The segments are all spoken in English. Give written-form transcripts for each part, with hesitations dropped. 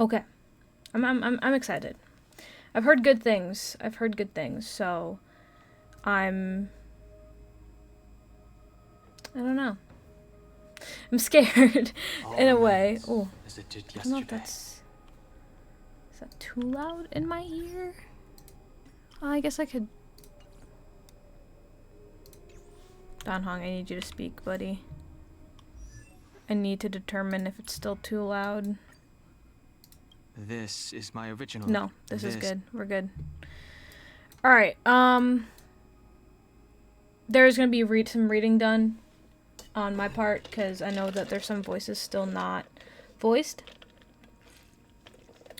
Okay. I'm excited. I've heard good things. So I don't know. I'm scared in a way. Oh, I don't know if that's... Is that too loud in my ear? I guess I could... Don Hong, I need you to speak, buddy. I need to determine if it's still too loud. This is my original. No, this is good. We're good. Alright, there's gonna be some reading done on my part, because I know that there's some voices still not voiced,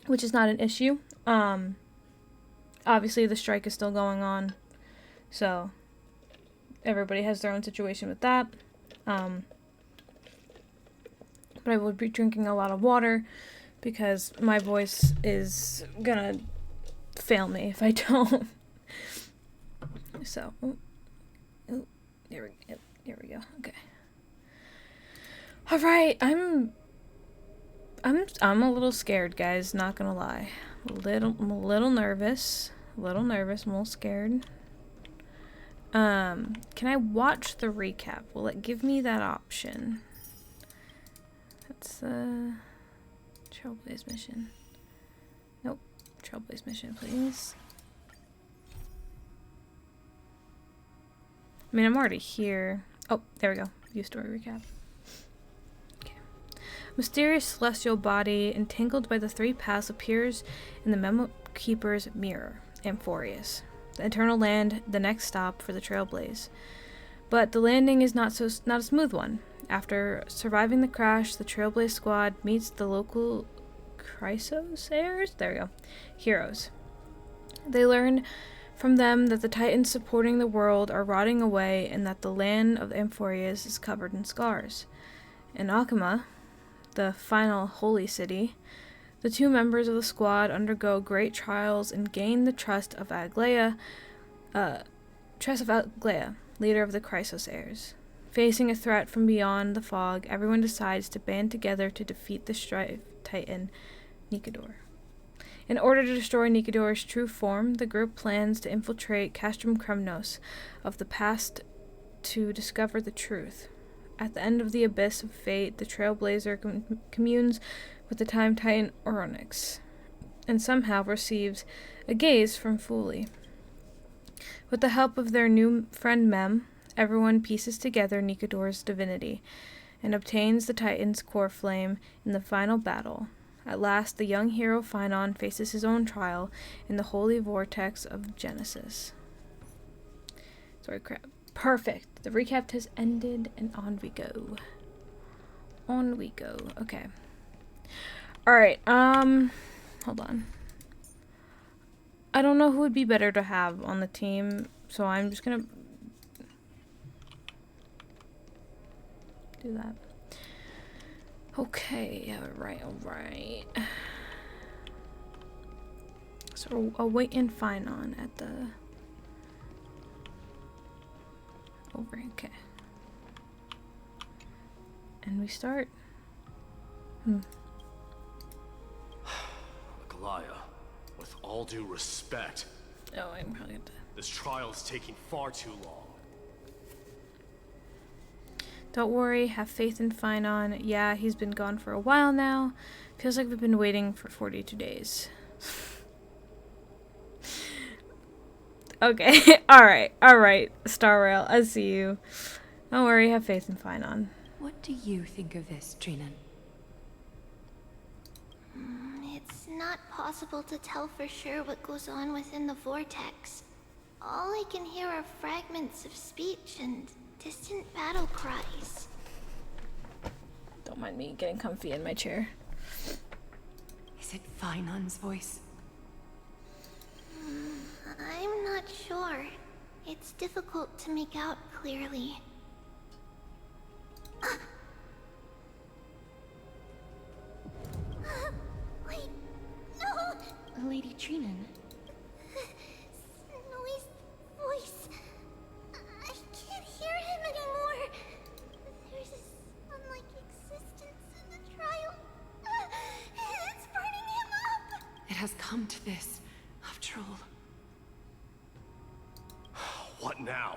which is not an issue. Obviously the strike is still going on, so everybody has their own situation with that. But I will be drinking a lot of water, because my voice is gonna fail me if I don't. So, here we go. Okay. All right, I'm a little scared, guys. Not gonna lie. I'm a little nervous. I'm a little scared. Can I watch the recap? Will it give me that option? That's Trailblaze mission. Nope. Trailblaze mission, please. I mean, I'm already here. Oh, there we go. View story recap. Okay. Mysterious celestial body entangled by the three paths appears in the Memo Keeper's mirror, Amphorius. The Eternal Land, the next stop for the Trailblaze. But the landing is not a smooth one. After surviving the crash, the Trailblaze squad meets the local Chrysosaurs? There we go. Heroes. They learn from them that the titans supporting the world are rotting away and that the land of Amphorius is covered in scars. In Akama, the final holy city, the two members of the squad undergo great trials and gain the trust of Algaea, leader of the Chrysosaurs. Facing a threat from beyond the fog, everyone decides to band together to defeat the Strife Titan, Nikador. In order to destroy Nikador's true form, the group plans to infiltrate Castrum Kremnos of the past to discover the truth. At the end of the abyss of fate, the Trailblazer communes with the Time Titan Oronix, and somehow receives a gaze from Fuli. With the help of their new friend Mem, everyone pieces together Nikador's divinity, and obtains the Titan's core flame in the final battle. At last, the young hero Phainon faces his own trial in the holy vortex of Genesis. Sorry, crap. Perfect. The recap has ended, and on we go. On we go. Okay. Alright, hold on. I don't know who would be better to have on the team, so I'm just gonna do that. Okay, alright. So I'll wait in Phainon at the... Over, okay. And we start. Algaea, with all due respect. Oh, I'm probably gonna... This trial is taking far too long. Don't worry, have faith in Phainon. Yeah, he's been gone for a while now. Feels like we've been waiting for 42 days. Okay, alright, Starrail, I see you. Don't worry, have faith in Phainon. What do you think of this, Trinan? It's not possible to tell for sure what goes on within the vortex. All I can hear are fragments of speech and distant battle cries. Don't mind me getting comfy in my chair. Is it Phainon's voice? I'm not sure. It's difficult to make out clearly. Wait, no! Lady Trinan. Snowy's voice. I can't hear him anymore. There's a sun-like existence in the trial. It's burning has come to this, after all. What now?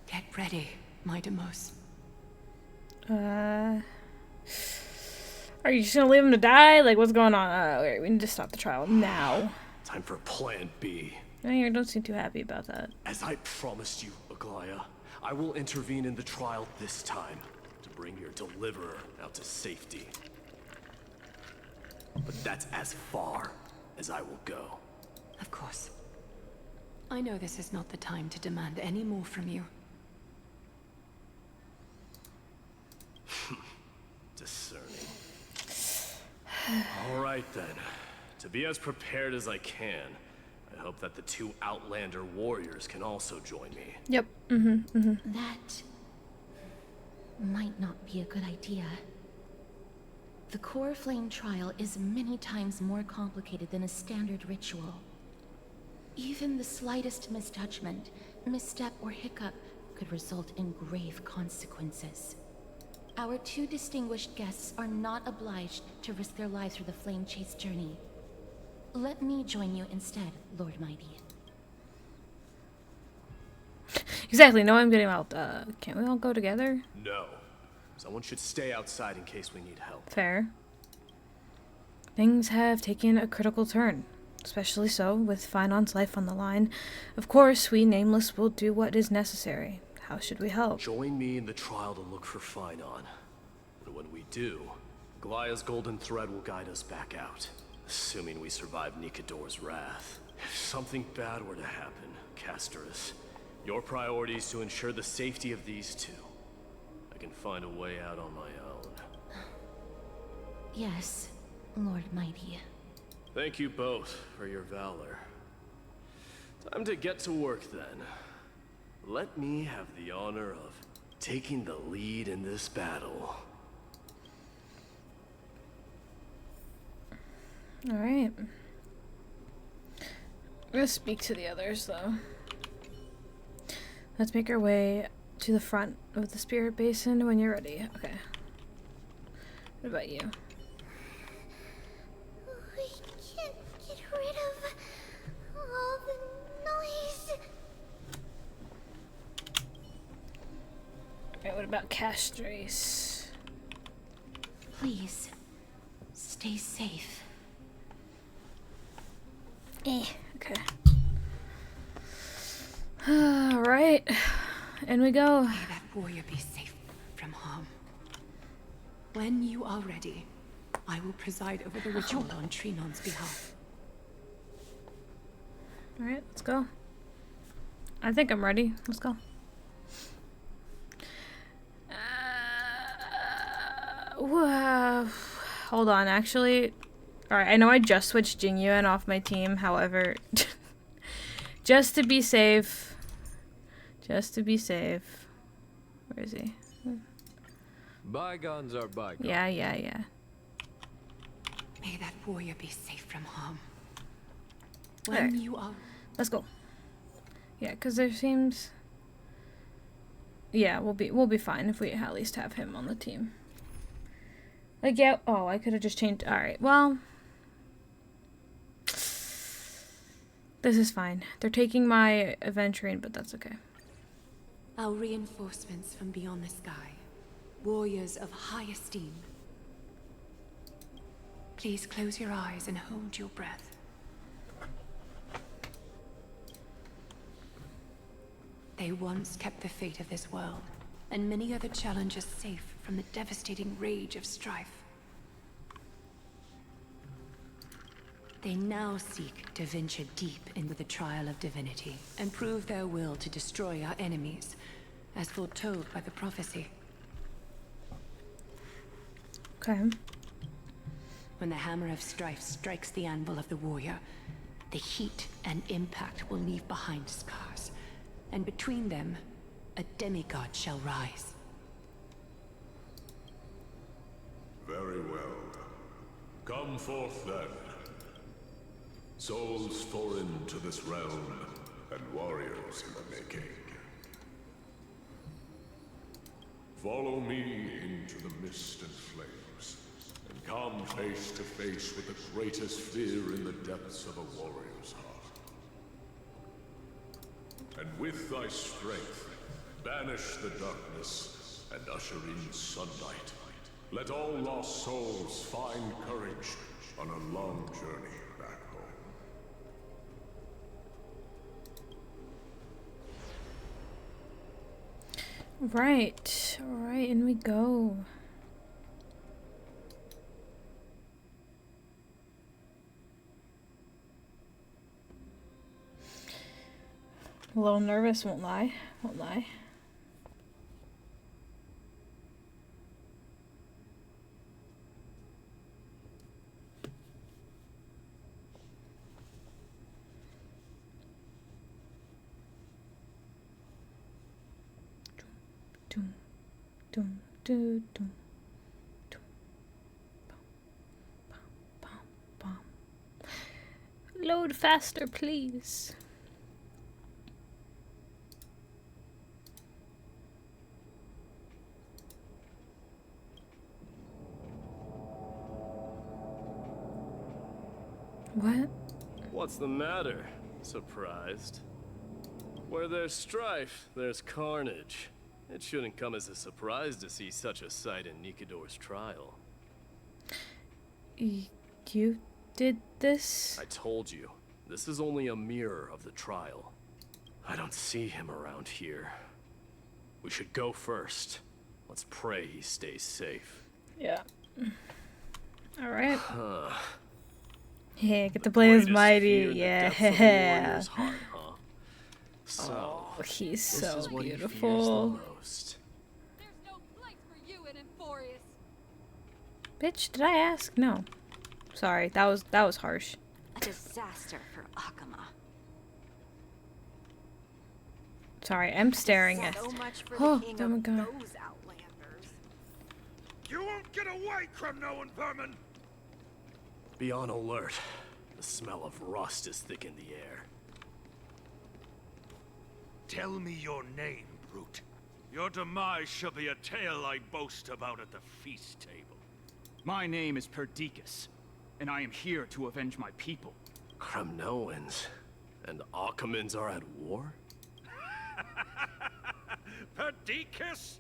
Get ready, Mydemos. Are you just gonna leave him to die? Like, what's going on? Wait, we need to stop the trial now. Time for Plan B. No, you don't seem too happy about that. As I promised you, Aglaia, I will intervene in the trial this time to bring your deliverer out to safety. But that's as far as I will go. Of course. I know this is not the time to demand any more from you. Discerning. All right then. To be as prepared as I can, I hope that the two Outlander warriors can also join me. Yep. That might not be a good idea. The core flame trial is many times more complicated than a standard ritual. Even the slightest misjudgment, misstep, or hiccup could result in grave consequences. Our two distinguished guests are not obliged to risk their lives for the flame chase journey. Let me join you instead, Lord Mighty. Exactly. No, I'm getting out. Can't we all go together? No. Someone should stay outside in case we need help. Fair. Things have taken a critical turn. Especially so, with Phainon's life on the line. Of course, we Nameless will do what is necessary. How should we help? Join me in the trial to look for Phainon. And when we do, Aglaia's golden thread will guide us back out. Assuming we survive Nikador's wrath. If something bad were to happen, castorice, your priority is to ensure the safety of these two. I can find a way out on my own. Yes, Lord Mighty. Thank you both for your valor. Time to get to work then. Let me have the honor of taking the lead in this battle. Alright. I'm gonna speak to the others, though. Let's make our way to the front of the spirit basin when you're ready. Okay. What about you? We can't get rid of all the noise. Alright, what about castorice? Please, stay safe. Okay. Alright. In we go. May that warrior be safe from harm. When you are ready, I will preside over the ritual on Trinon's behalf. Alright, let's go. I think I'm ready. Let's go. Hold on, actually. Alright, I know I just switched Jingyuan off my team, however, just to be safe. Just to be safe. Where is he? Bygones are bygones. Yeah. May that warrior be safe from harm. Alright. When you are... Let's go. Yeah, because there seems... Yeah, we'll be fine if we at least have him on the team. Like, yeah, oh, I could have just changed... Alright, well... This is fine. They're taking my aventurine, but that's okay. Our reinforcements from beyond the sky. Warriors of high esteem. Please close your eyes and hold your breath. They once kept the fate of this world, and many other challenges safe from the devastating rage of strife. They now seek to venture deep into the trial of divinity, and prove their will to destroy our enemies, as foretold by the prophecy. Okay. When the hammer of strife strikes the anvil of the warrior, the heat and impact will leave behind scars, and between them, a demigod shall rise. Very well. Come forth then. Souls foreign to this realm, and warriors in the making. Follow me into the mist and flames, and come come face to face with the greatest fear in the depths of a warrior's heart. And with thy strength, banish the darkness and usher in sunlight. Let all lost souls find courage on a long journey back home. Right, alright, in we go. A little nervous, won't lie. Won't lie. Doom, doom, doom, doom, doom. Bum, bum, bum, bum. Load faster, please. What? What's the matter? Surprised? Where there's strife, there's carnage. It shouldn't come as a surprise to see such a sight in Nikidor's trial. You did this? I told you, this is only a mirror of the trial. I don't see him around here. We should go first. Let's pray he stays safe. Yeah. Alright. Huh. Yeah, get to play as Mighty. Yeah. Heart, huh? So, Oh, he's this so is what he fears the beautiful. most. There's no place for you in Emphorius. Bitch, did I ask? No. Sorry, that was harsh. A disaster for Akama. Sorry, I'm staring at. So much for Oh, the king oh my of God. those outlanders. You won't get away, Kremnoan vermin! Be on alert. The smell of rust is thick in the air. Tell me your name, brute. Your demise shall be a tale I boast about at the feast table. My name is Perdiccas, and I am here to avenge my people. Kremnoans and Akamans are at war? Perdiccas?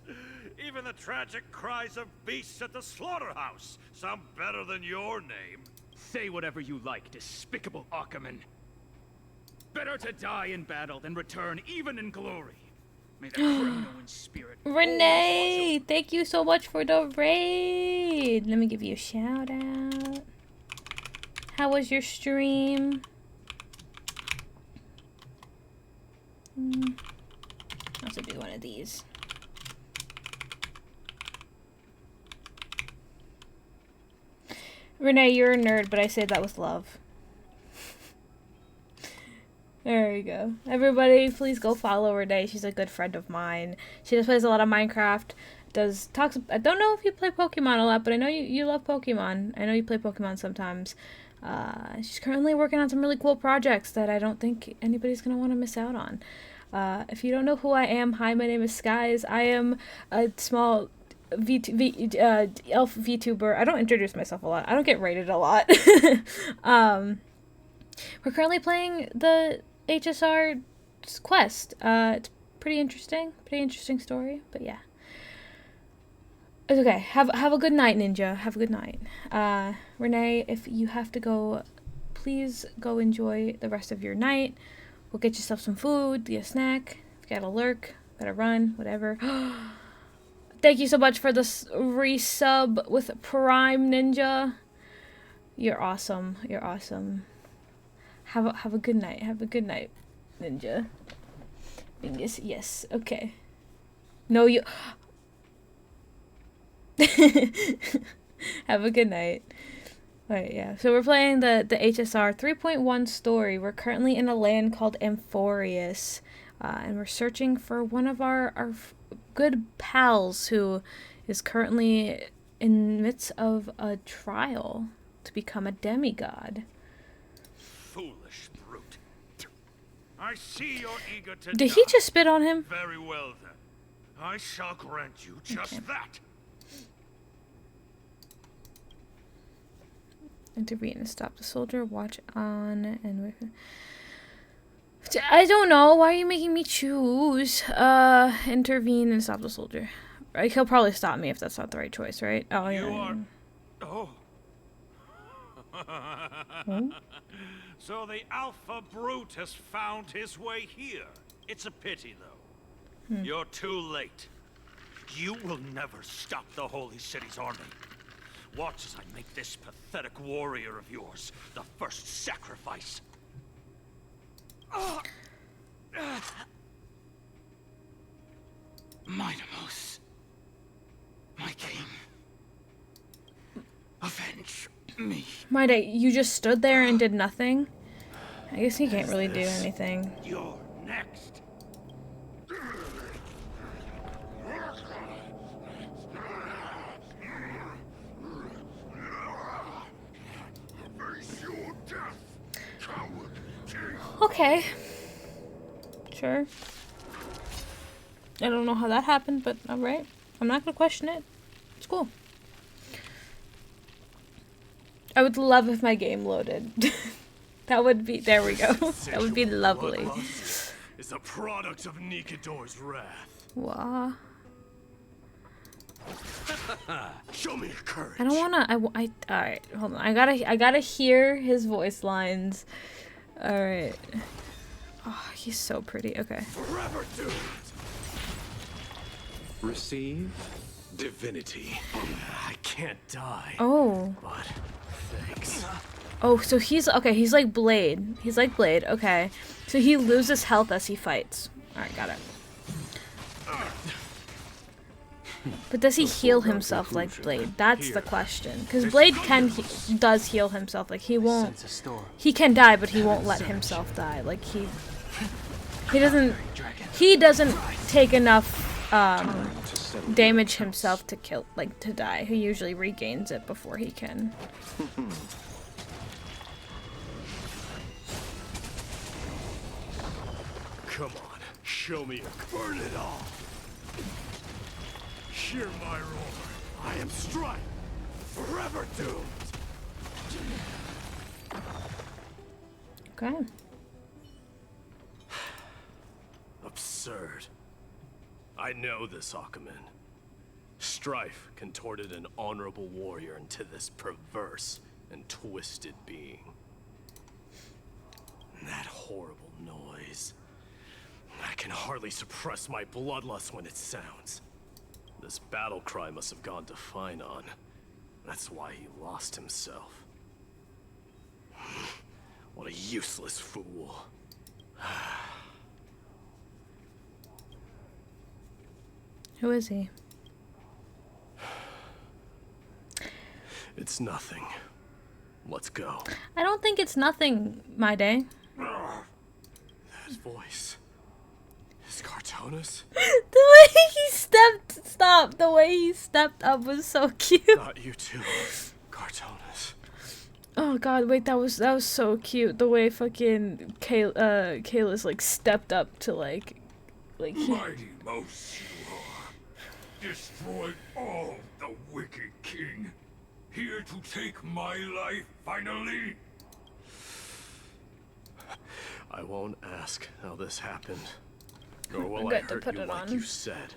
Even the tragic cries of beasts at the slaughterhouse sound better than your name. Say whatever you like, despicable Achaman. Better to die in battle than return even in glory. May the Kremnoan spirit Renee, thank you so much for the raid. Let me give you a shout out. How was your stream? I'll also do one of these. Renee, you're a nerd, but I say that with love. There we go. Everybody, please go follow Renee. She's a good friend of mine. She just plays a lot of Minecraft. Talks. I don't know if you play Pokemon a lot, but I know you love Pokemon. I know you play Pokemon sometimes. She's currently working on some really cool projects that I don't think anybody's gonna want to miss out on. If you don't know who I am, hi, my name is Skies. I am a small elf VTuber. I don't introduce myself a lot. I don't get rated a lot. We're currently playing the HSR quest. It's pretty interesting story, but yeah. It's okay. Have a good night, Ninja. Have a good night. Renee, if you have to go, please go enjoy the rest of your night. Go get yourself some food, get a snack. If you gotta lurk, gotta run, whatever. Thank you so much for this resub with Prime Ninja. You're awesome. You're awesome. Have a good night. Have a good night, Ninja. Yes. Okay. No, you. Have a good night. Alright, yeah. So we're playing the HSR 3.1 story. We're currently in a land called Emphorius. And we're searching for one of our good pals who is currently in the midst of a trial to become a demigod. Foolish brute. I see you're eager to Did die. he just spit on him? Very well then. I shall grant you just that. Intervene and stop the soldier. Watch on and with. I don't know. Why are you making me choose? Intervene and stop the soldier. Like, he'll probably stop me if that's not the right choice, right? Oh, yeah. You are... Oh. Hmm? So the alpha brute has found his way here. It's a pity, though. You're too late. You will never stop the Holy City's army. Watch as I make this pathetic warrior of yours the first sacrifice. Mydemos, my king, avenge me. mydei, you just stood there and did nothing? I guess he can't really do anything. You're next. Okay. Sure. I don't know how that happened, but alright. I'm not gonna question it. It's cool. I would love if my game loaded. That would be, there we go. That would be lovely. Is a product of Nikidor's wrath. Wah. Show me your courage. I don't wanna, alright, hold on. I gotta hear his voice lines. Alright. Oh, he's so pretty. Okay. Forever doomed. Receive divinity. I can't die. Oh. But thanks. Oh, so he's, okay, he's like Blade. He's like Blade, okay. So he loses health as he fights. Alright, got it. But does he heal himself like Blade? That's the question. Because Blade does heal himself. Like, he won't, he can die, but he won't let himself die. Like, he doesn't take enough, damage himself to kill, like, to die. He usually regains it before he can. Come on, show me your burn it all. Hear my roar. I am Strife, forever doomed. Okay. Absurd. I know this, Akaman. Strife contorted an honorable warrior into this perverse and twisted being. And that horrible noise. I can hardly suppress my bloodlust when it sounds. This battle cry must have gone to phainon. That's why he lost himself. What a useless fool. Who is he? It's nothing. Let's go. I don't think it's nothing, mydei. That voice. Is Cartonis? The way he the way he stepped up was so cute. Not you too, Cartonis. Oh god, wait, that was so cute. The way fucking Kayla's like stepped up to like he... Mighty most you are. Destroyed all the wicked king. Here to take my life finally. I won't ask how this happened. Nor will I Good to hurt put you it like on. you said.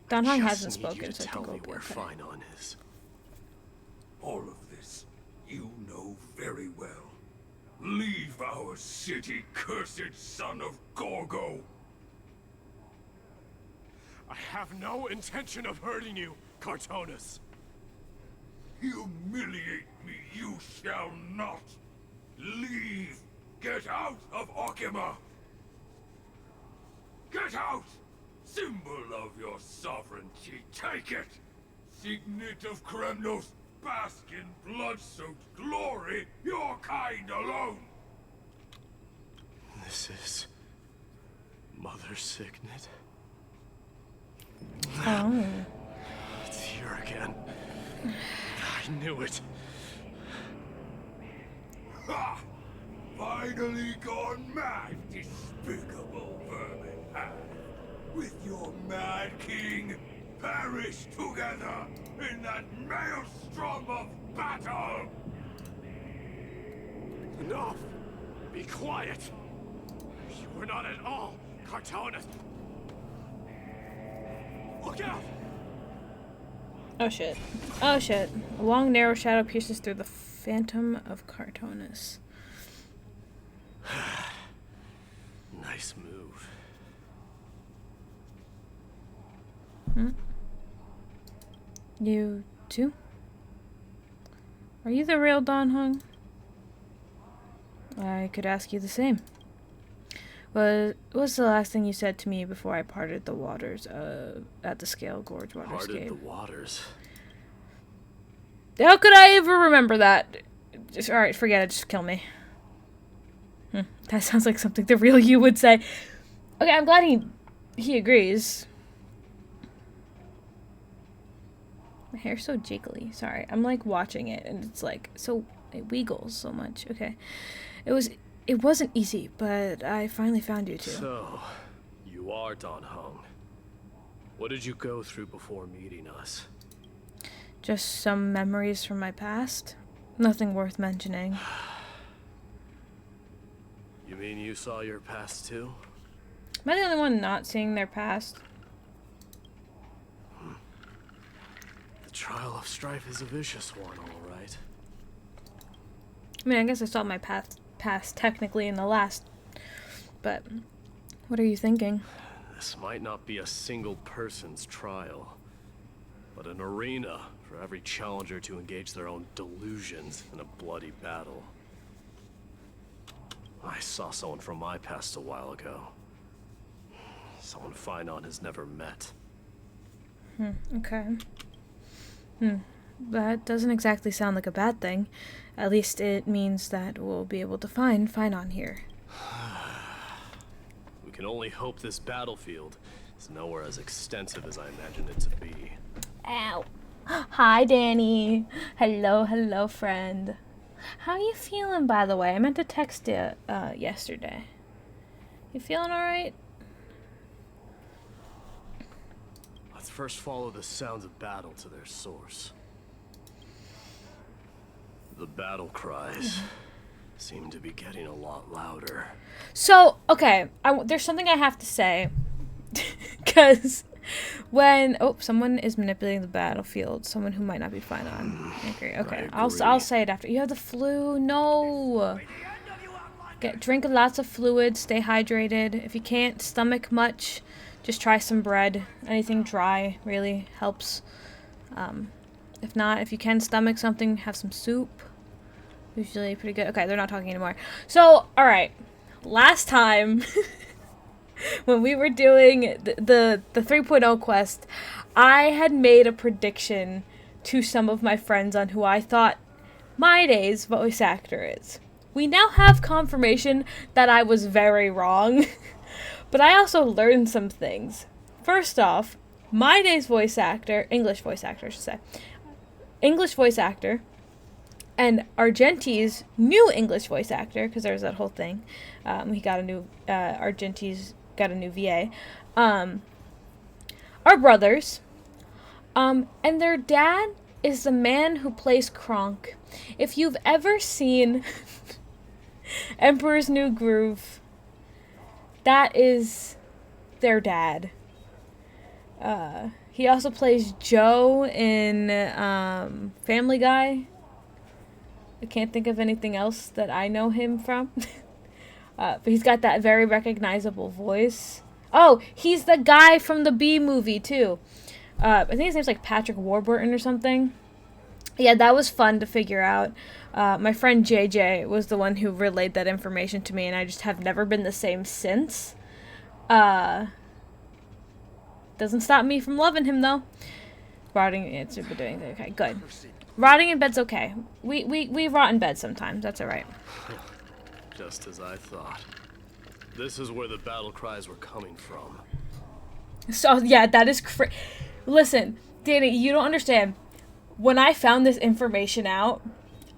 Danhong I hasn't just need you spoken, to so I tell think me we'll be where okay. phainon is. All of this, you know very well. Leave our city, cursed son of Gorgo. I have no intention of hurting you, Cartonis. Humiliate me, you shall not. Leave. Get out of Okima. Get out! Symbol of your sovereignty, take it! Signet of Kremnos, bask in blood-soaked glory, your kind alone! This is... Mother Signet? Oh. It's here again. I knew it. Ha! Finally gone mad, despicable vermin. With your mad king, perish together in that maelstrom of battle! Enough! Be quiet! You were not at all cartoonist! Look out! Oh shit. Oh shit. A long narrow shadow pierces through the phantom of Cartonus. Nice move. You too? Are you the real Don Hung? I could ask you the same. What's the last thing you said to me before I parted the waters at the Scale Gorge Waterscape? Parted the waters? How could I ever remember that? Alright, forget it. Just kill me. That sounds like something the real you would say. Okay, I'm glad he agrees. My hair's so jiggly. Sorry. I'm like watching it and it's like so it wiggles so much. Okay. It wasn't easy, but I finally found you two. So, you are Don Hung. What did you go through before meeting us? Just some memories from my past. Nothing worth mentioning. You mean you saw your past too? Am I the only one not seeing their past? The trial of strife is a vicious one, all right. I mean, I guess I saw my past technically in the last, but what are you thinking? This might not be a single person's trial, but an arena for every challenger to engage their own delusions in a bloody battle. I saw someone from my past a while ago. Someone phainon has never met. Okay. That doesn't exactly sound like a bad thing. At least it means that we'll be able to find phainon here. We can only hope this battlefield is nowhere as extensive as I imagined it to be. Ow. Hi, Danny. Hello, friend. How you feeling, by the way? I meant to text you yesterday. You feeling alright? Let's first follow the sounds of battle to their source. The battle cries seem to be getting a lot louder. So, okay, there's something I have to say. Because when... Oh, someone is manipulating the battlefield. Someone who might not be phainon. I agree. Okay, I'll say it after. You have the flu? No! Drink lots of fluid. Stay hydrated. If you can't stomach much, just try some bread. Anything dry really helps. If not, if you can stomach something, have some soup. Usually pretty good. Okay, they're not talking anymore. So, alright. Last time, when we were doing the 3.0 quest, I had made a prediction to some of my friends on who I thought mydei's voice actor is. We now have confirmation that I was very wrong. But I also learned some things. First off, mydei's voice actor, English voice actor, I should say. English voice actor, and Argenti's new English voice actor, because there was that whole thing. He got a new, Argenti's got a new VA. Are brothers. And their dad is the man who plays Kronk. If you've ever seen Emperor's New Groove, that is their dad. He also plays Joe in Family Guy. I can't think of anything else that I know him from. But he's got that very recognizable voice. Oh, he's the guy from the Bee movie, too. I think his name's like Patrick Warburton or something. Yeah, that was fun to figure out. My friend JJ was the one who relayed that information to me, and I just have never been the same since. Doesn't stop me from loving him, though. Rotting, it's doing okay, good. Rotting in bed's okay. We rot in bed sometimes. That's all right. Just as I thought. This is where the battle cries were coming from. So yeah, that is Listen, Danny, you don't understand. When I found this information out,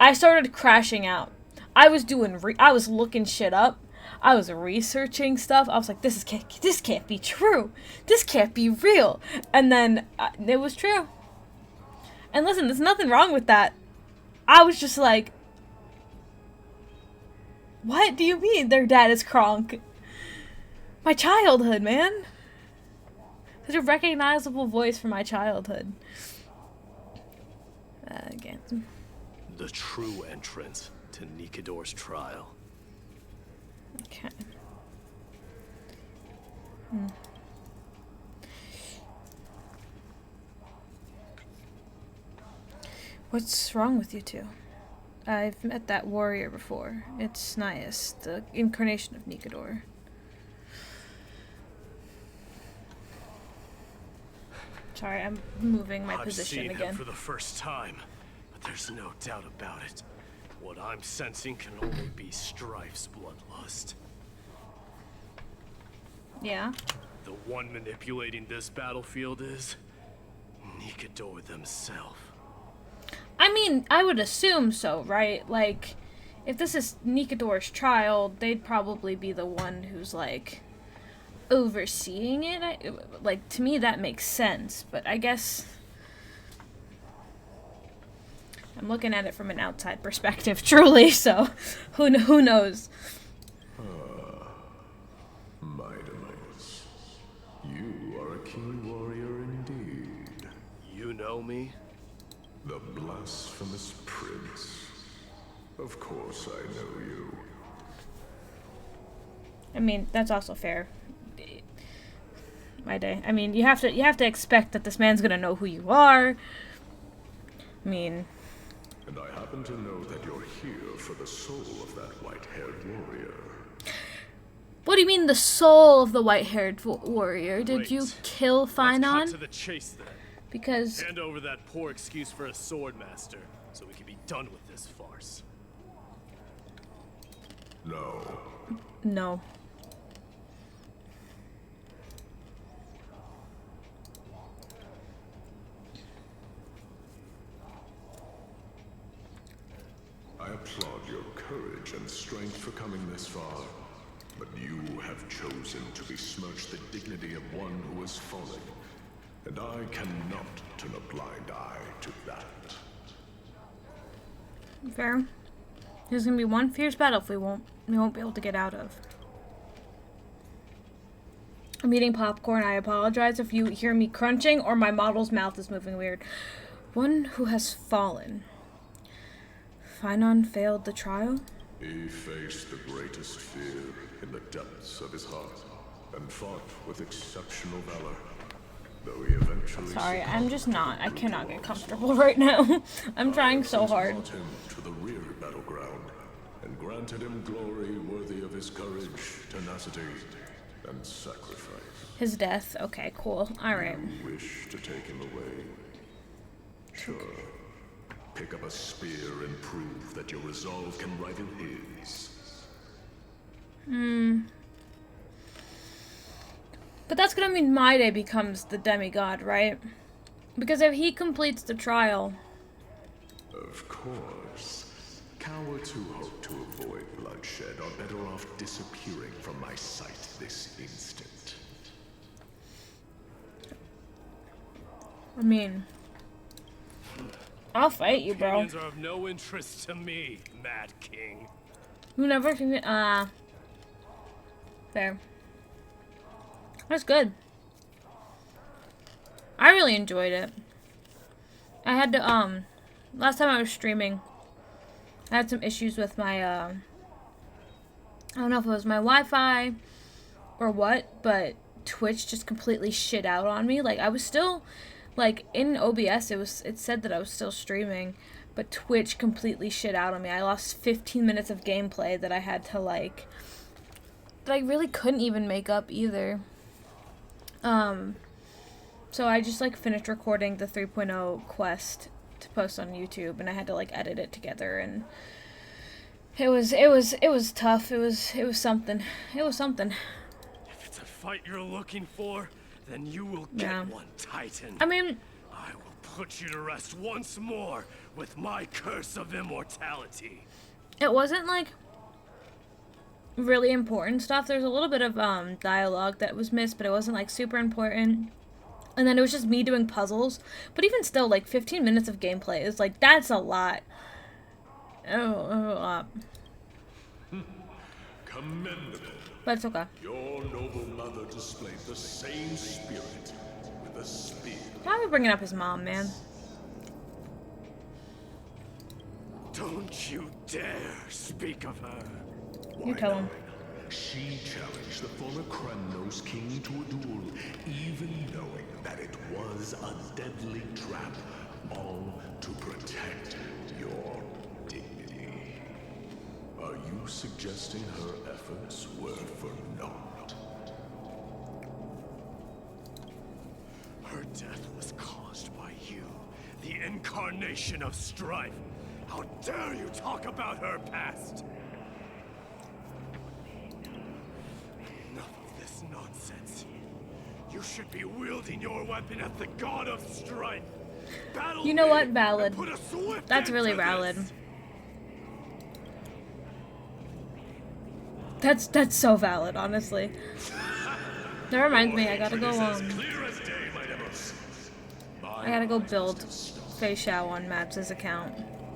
I started crashing out. I was doing I was looking shit up. I was researching stuff. I was like, this can't be true. This can't be real. And then it was true. And listen, there's nothing wrong with that. I was just like, What do you mean their dad is Kronk? My childhood, man. Such a recognizable voice from my childhood. Again. The true entrance to Nikidor's trial. Okay. What's wrong with you two? I've met that warrior before. It's Nias, the incarnation of Nikidor. Sorry, I'm moving my position I've seen again. him for the first time, but there's no doubt about it. What I'm sensing can only be Strife's bloodlust. Yeah? The one manipulating this battlefield is Nikidor themselves. I mean, I would assume so, right? Like, if this is Nikidor's trial, they'd probably be the one who's, like, overseeing it. Like, to me, that makes sense. But I guess I'm looking at it from an outside perspective, truly, so who knows? Mydei, you are a keen warrior indeed. You know me? The blasphemous prince. Of course I know you. I mean, that's also fair. Mydei. I mean, you have to expect that this man's gonna know who you are. I mean, And I happen to know that you're here for the soul of that white-haired warrior. what do you mean the soul of the white-haired warrior? Did you Great. kill Let's phainon? cut to the chase then. Because Hand over that poor excuse for a sword master, so we can be done with this farce. No. no. I applaud your courage and strength for coming this far, but you have chosen to besmirch the dignity of one who has fallen, and I cannot turn a blind eye to that. Fair. There's gonna be one fierce battle we won't be able to get out of. I'm eating popcorn. I apologize if you hear me crunching or my model's mouth is moving weird. One who has fallen. Phainon failed the trial? He faced the greatest fear in the depths of his heart, and fought with exceptional valor, though he eventually Sorry, I'm just succumbed not. to I the cannot brutal get onslaught. comfortable right now. I'm trying so Since hard. brought him to the rear battleground, and granted him glory worthy of his courage, tenacity, and sacrifice. His death. Okay, cool. Alright. You wish to take him away? Sure. Pick up a spear and prove that your resolve can rival his. But that's gonna mean Mydei becomes the demigod, right? Because if he completes the trial... Of course. Cowards who hope to avoid bloodshed are better off disappearing from my sight this instant. I mean... I'll fight you, bro. Opinions are of no interest to me, Mad King. You never seen it? There. That's good. I really enjoyed it. I had to, last time I was streaming, I had some issues with my, I don't know if it was my Wi-Fi or what, but Twitch just completely shit out on me. Like, I was still, like, in OBS, it said that I was still streaming, but Twitch completely shit out on me. I lost 15 minutes of gameplay that I had to, like, that I really couldn't even make up either. So I just, like, finished recording the 3.0 quest to post on YouTube, and I had to, like, edit it together, and it was tough. It was something. It was something. If it's a fight you're looking for, then you will get Yeah. one, Titan. I mean, I will put you to rest once more with my curse of immortality. it wasn't, like, really important stuff. There's a little bit of dialogue that was missed, but it wasn't, like, super important. And then it was just me doing puzzles. But even still, like, 15 minutes of gameplay is, like, that's a lot. Oh, a lot. Commendable. But it's okay. Your noble mother displayed the same spirit with a spear. Why are we bringing up his mom, man? Don't you dare speak of her. You tell him. She challenged the former Kremnos king to a duel, even knowing that it was a deadly trap, all to protect your dignity. Are you suggesting her efforts were for naught? Her death was caused by you, the incarnation of strife. How dare you talk about her past? Enough of this nonsense. You should be wielding your weapon at the god of strife. Battle You know what? me Valid. and put a swift That's end really to valid. this. That's so valid, honestly. That reminds me, I gotta go I gotta go build Fei Xiao on Maps' account.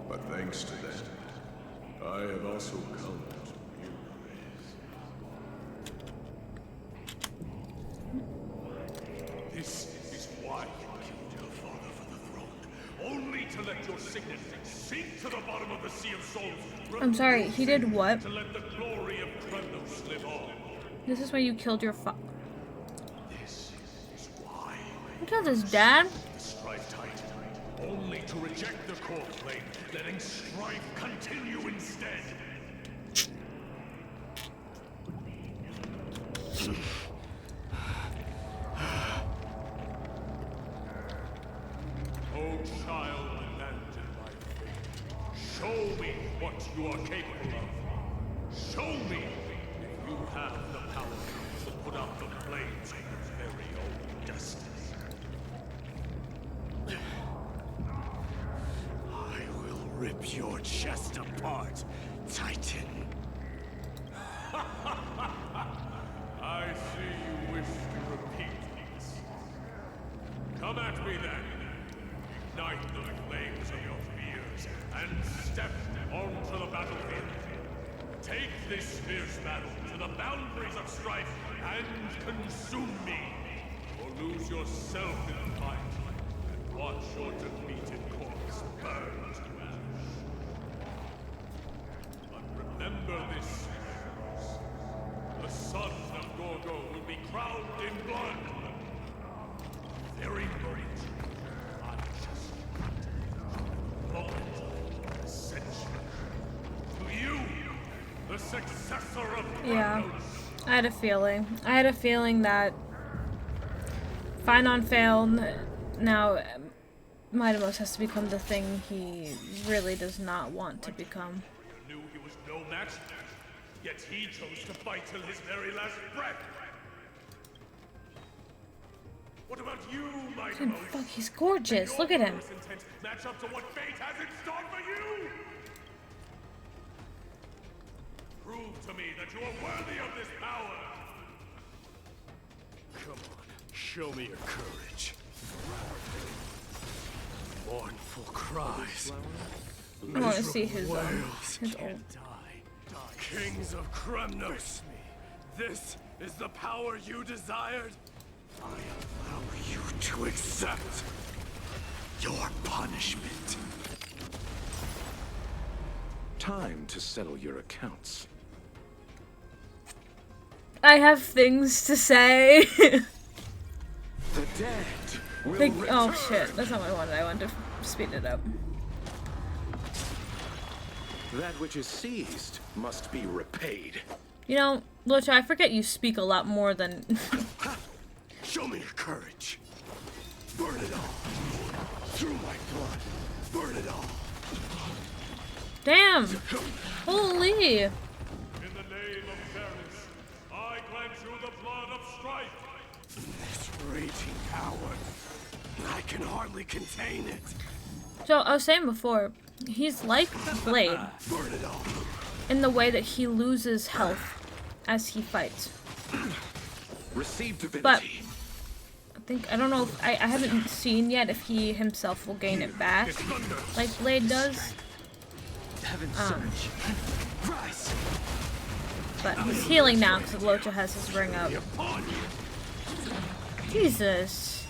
But thanks to that, I have also come to realize. This is why you killed your father for the throne. Only to let your signet sink to the bottom of the Sea of Souls. I'm sorry, he did what? To let the glory of Kremnos live on. This is why you killed your father. This is why You killed his dad? the strife tight. Only to reject the core flame, letting strife continue instead. Oh, child abandoned by fate, show me what you are capable of. Show me if you have the power to put out the flames of your very own destiny. I will rip your chest apart, Titan. I see you wish to repeat this. Come at me then. Ignite the flames of your fears and step onto the battlefield. Take this fierce battle to the boundaries of strife and consume me. Or lose yourself in the fight and watch your defeated corpse burn to ash. But remember this, heroes. The son of Gorgo will be crowned in blood. Very moment, I just moment, ascension. To you, the successor of Yeah. Kremnos. I had a feeling. I had a feeling that phainon failed. Now, Mydei has to become the thing he really does not want to become. Knew he was no match, yet he chose to fight till his very last breath. What about you, my And fuck, he's gorgeous. Look at him. Match up to what fate has in store for you. Prove to me that you are worthy of this power. Come on, show me your courage. Mournful cries. I want to see his Wails his can't old. die. Kings of Kremnos, this is the power you desired? I allow you to accept your punishment. Time to settle your accounts. I have things to say. The dead will Oh return. shit, that's not what I wanted. I wanted to speed it up. That which is seized must be repaid. You know, Locha, I forget you speak a lot more than. Show me your courage. Burn it all. Through my blood. Burn it all. Damn! Holy! In the name of fairness, I grant you the blood of strife. This raging power. I can hardly contain it. So, I was saying before, he's like Blade Burn it all. in the way that he loses health as he fights. Receive divinity. But I don't know if I haven't seen yet if he himself will gain it back like Blade does. Heaven surge. Rise. But he's healing now because Locha has his ring up. Jesus.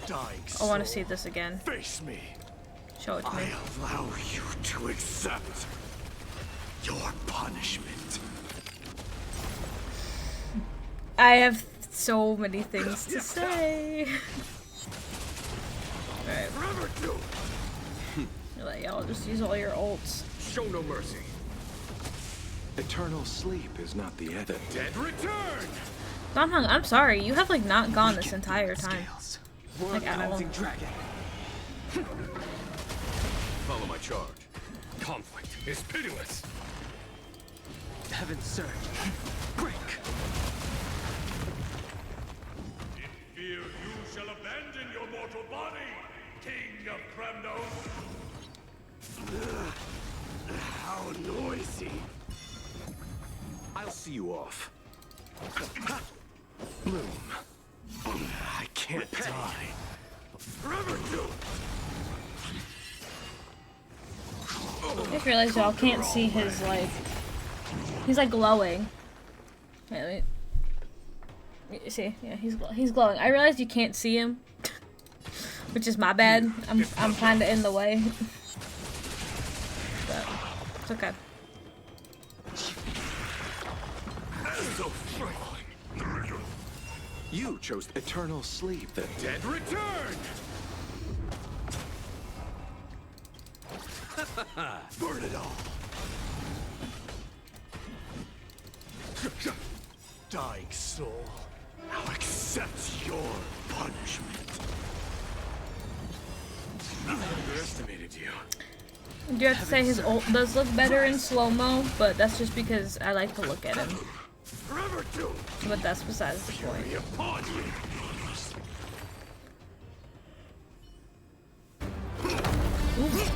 I want to see this again. Face me. Show it to me. I allow you to accept your punishment. I have so many things to say. Alright. Let y'all just use all your ults. Show no mercy. Eternal sleep is not the end. The dead return! Donghung, I'm sorry. You have, like, not gone this entire time. Like, at all. Dragon. Follow my charge. Conflict is pitiless. Heaven surge. Break. In fear you shall abandon your mortal body, King of Kremnos. How noisy. I'll see you off. Bloom. I can't die. Forever do. I just realized y'all can't see his, like... He's, like, glowing. Wait, you see? Yeah, he's glowing. I realized you can't see him. Which is my bad. I'm kinda in the way. But, it's okay. You chose eternal sleep. The dead return! Burn it all. Dying soul, now accept your punishment. I underestimated you. I do have to say his ult does look better in slow-mo, but that's just because I like to look at him. But that's besides the point. Ooh.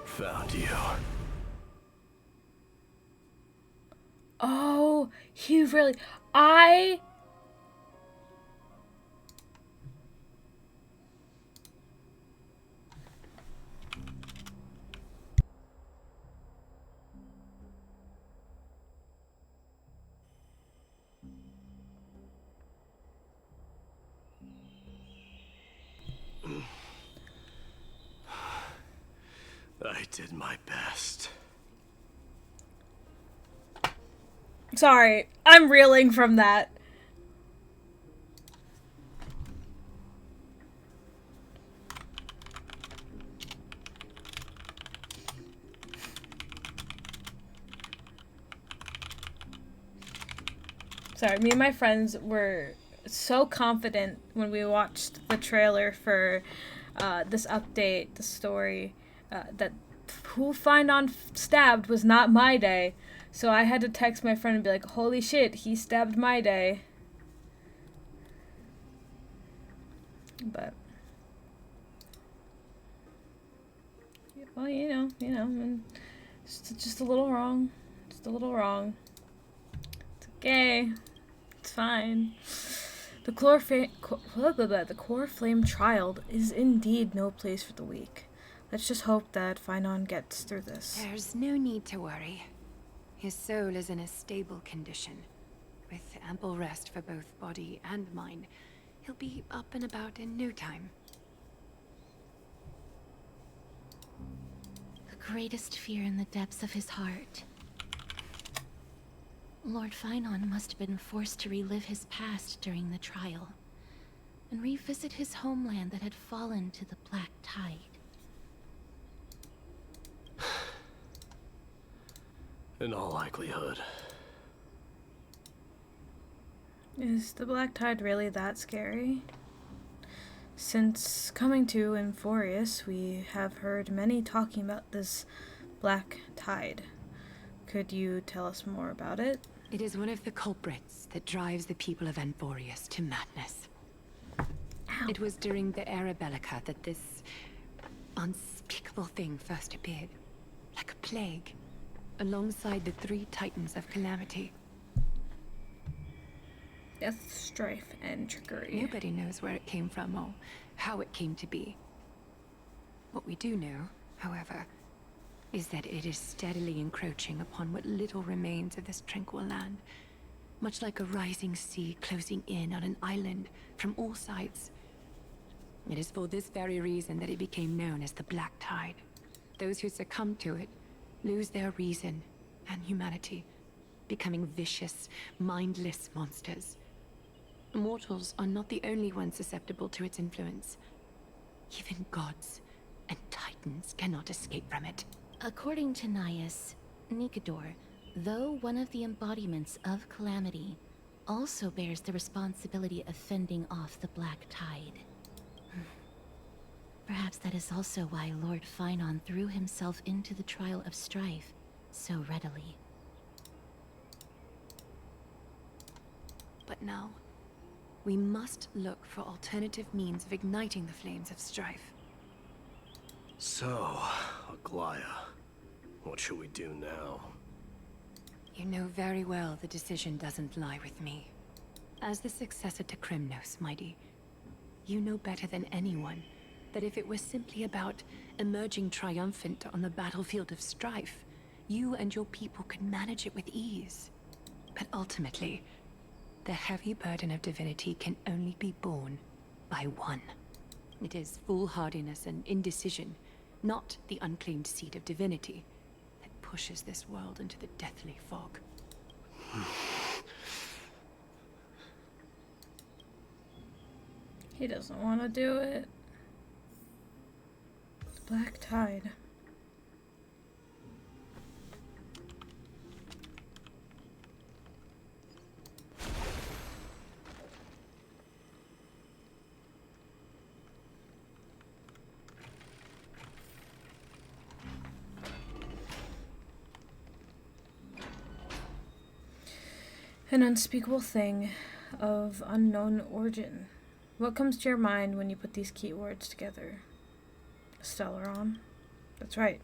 Found you. Oh, he really... I did my best. Sorry, I'm reeling from that. Sorry, me and my friends were so confident when we watched the trailer for this update, the story, that who phainon stabbed was not mydei. So I had to text my friend and be like, holy shit, he stabbed mydei. But, well, you know, and just a little wrong. Just a little wrong. It's okay. It's fine. The core flame child is indeed no place for the weak. Let's just hope that phainon gets through this. There's no need to worry. His soul is in a stable condition. With ample rest for both body and mind, he'll be up and about in no time. The greatest fear in the depths of his heart. Lord Phainon must have been forced to relive his past during the trial, and revisit his homeland that had fallen to the Black Tide. In all likelihood. Is the Black Tide really that scary? Since coming to Emphorius, we have heard many talking about this Black Tide. Could you tell us more about it? It is one of the culprits that drives the people of Emphorius to madness. Ow. It was during the Era Bellica that this unspeakable thing first appeared, like a plague, alongside the 3 Titans of Calamity. death, strife, and trickery. Nobody knows where it came from or how it came to be. What we do know, however, is that it is steadily encroaching upon what little remains of this tranquil land, much like a rising sea closing in on an island from all sides. It is for this very reason that it became known as the Black Tide. Those who succumb to it lose their reason and humanity, becoming vicious, mindless monsters. Mortals are not the only ones susceptible to its influence. Even gods and titans cannot escape from it. According to Naius, Nikador, though one of the embodiments of Calamity, also bears the responsibility of fending off the Black Tide. Perhaps that is also why Lord Phainon threw himself into the trial of strife so readily. But now, we must look for alternative means of igniting the flames of strife. So, Aglaia, what should we do now? You know very well the decision doesn't lie with me. As the successor to Krymnos, mydei, you know better than anyone that if it was simply about emerging triumphant on the battlefield of strife, you and your people could manage it with ease. But ultimately, the heavy burden of divinity can only be borne by one. It is foolhardiness and indecision, not the unclaimed seed of divinity, that pushes this world into the deathly fog. He doesn't want to do it. The Black Tide. An unspeakable thing of unknown origin. What comes to your mind when you put these keywords together? Stellaron. That's right.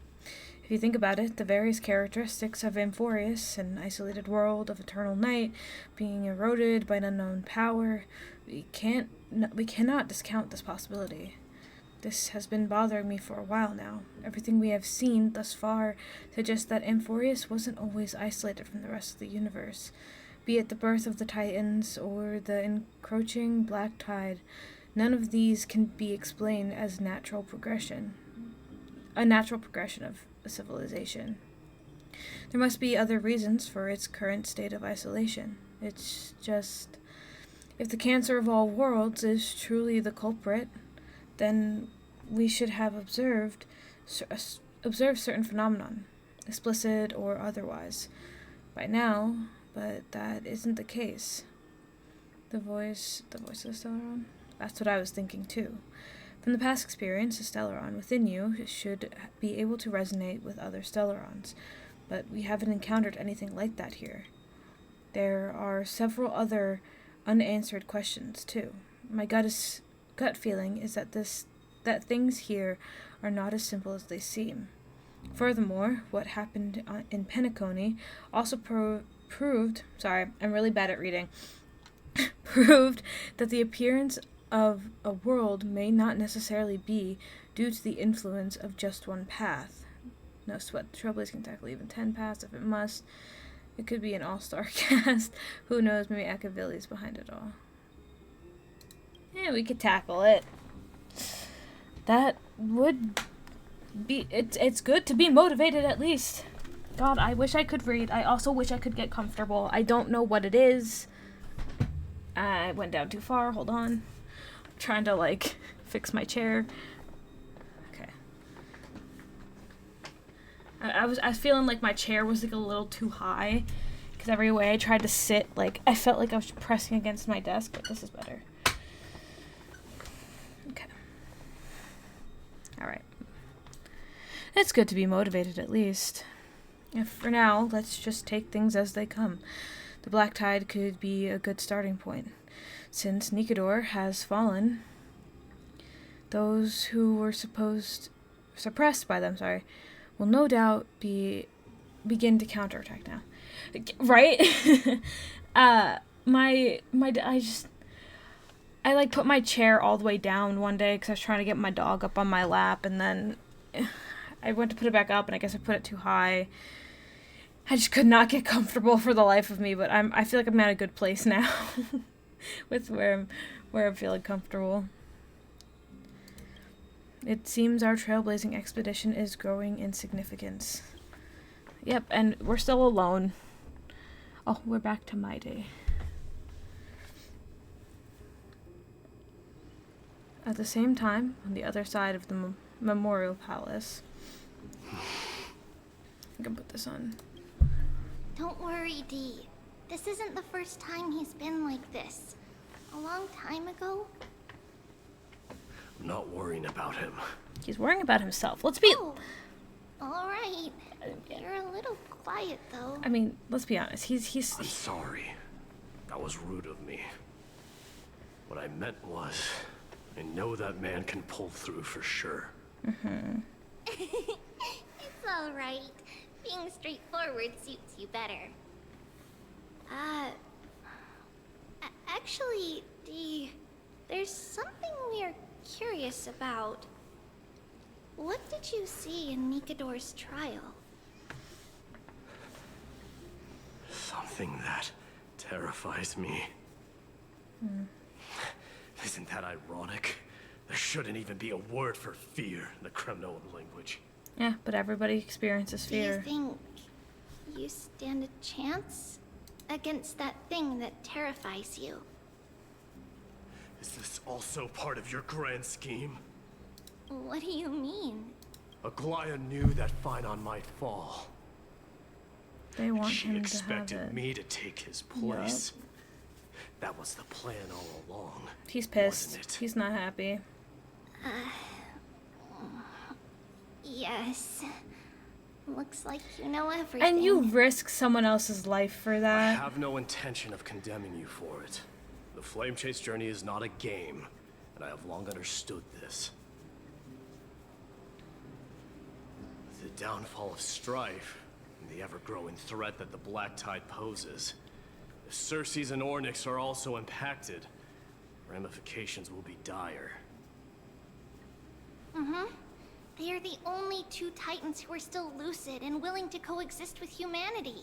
If you think about it, the various characteristics of Amphorius, an isolated world of eternal night, being eroded by an unknown power, we cannot discount this possibility. This has been bothering me for a while now. Everything we have seen thus far suggests that Amphorius wasn't always isolated from the rest of the universe. Be it the birth of the Titans or the encroaching Black Tide, none of these can be explained as a natural progression of a civilization. There must be other reasons for its current state of isolation. It's just, if the cancer of all worlds is truly the culprit, then we should have observed certain phenomenon, explicit or otherwise, by now. But that isn't the case. The voice of Stellaron? That's what I was thinking too. From the past experience, a Stellaron within you should be able to resonate with other Stellarons, but we haven't encountered anything like that here. There are several other unanswered questions too. My gut feeling is that things here are not as simple as they seem. Furthermore, what happened in Penacony also proved that the appearance of a world may not necessarily be due to the influence of just one path. No sweat, the Trailblazers can tackle even 10 paths if it must. It could be an all-star cast. Who knows, maybe Akavilli's behind it all. Yeah, we could tackle it. That would be... It's good to be motivated at least. God, I wish I could read. I also wish I could get comfortable. I don't know what it is. I went down too far. Hold on. I'm trying to, fix my chair. Okay. I was feeling like my chair was, a little too high. Because every way I tried to sit, I felt like I was pressing against my desk. But this is better. Okay. Alright. It's good to be motivated, at least. For now, let's just take things as they come. The Black Tide could be a good starting point. Since Nikador has fallen, those who were suppressed by them, will no doubt begin to counterattack now. Right? I like put my chair all the way down one day because I was trying to get my dog up on my lap, and then I went to put it back up, and I guess I put it too high. I just could not get comfortable for the life of me, but I feel like I'm at a good place now with where I'm feeling comfortable. It seems our trailblazing expedition is growing in significance. Yep, and we're still alone. Oh, we're back to mydei. At the same time, on the other side of the memorial palace. I can put this on. Don't worry, Dee. This isn't the first time he's been like this. A long time ago. I'm not worrying about him. He's worrying about himself. Let's be... Oh, all right. You're a little quiet, though. I mean, let's be honest. He's... I'm sorry. That was rude of me. What I meant was, I know that man can pull through for sure. Mm-hmm. It's all right. Being straightforward suits you better. Actually, Dee, there's something we're curious about. What did you see in Nikador's trial? Something that terrifies me. Isn't that ironic? There shouldn't even be a word for fear in the Kremnoan language. Yeah, but everybody experiences fear. Do you think you stand a chance against that thing that terrifies you? Is this also part of your grand scheme? What do you mean? Aglaia knew that phainon might fall. They want She him to expected have it. me to take his place. That was the plan all along. He's pissed. Wasn't it? He's not happy. Yes. Looks like you know everything. And you risk someone else's life for I that. have no intention of condemning you for it. The Flame Chase journey is not a game, and I have long understood this. The downfall of strife, and the ever-growing threat that the Black Tide poses. If Circes and Ornyx are also impacted, ramifications will be dire. They are the only two Titans who are still lucid and willing to coexist with humanity.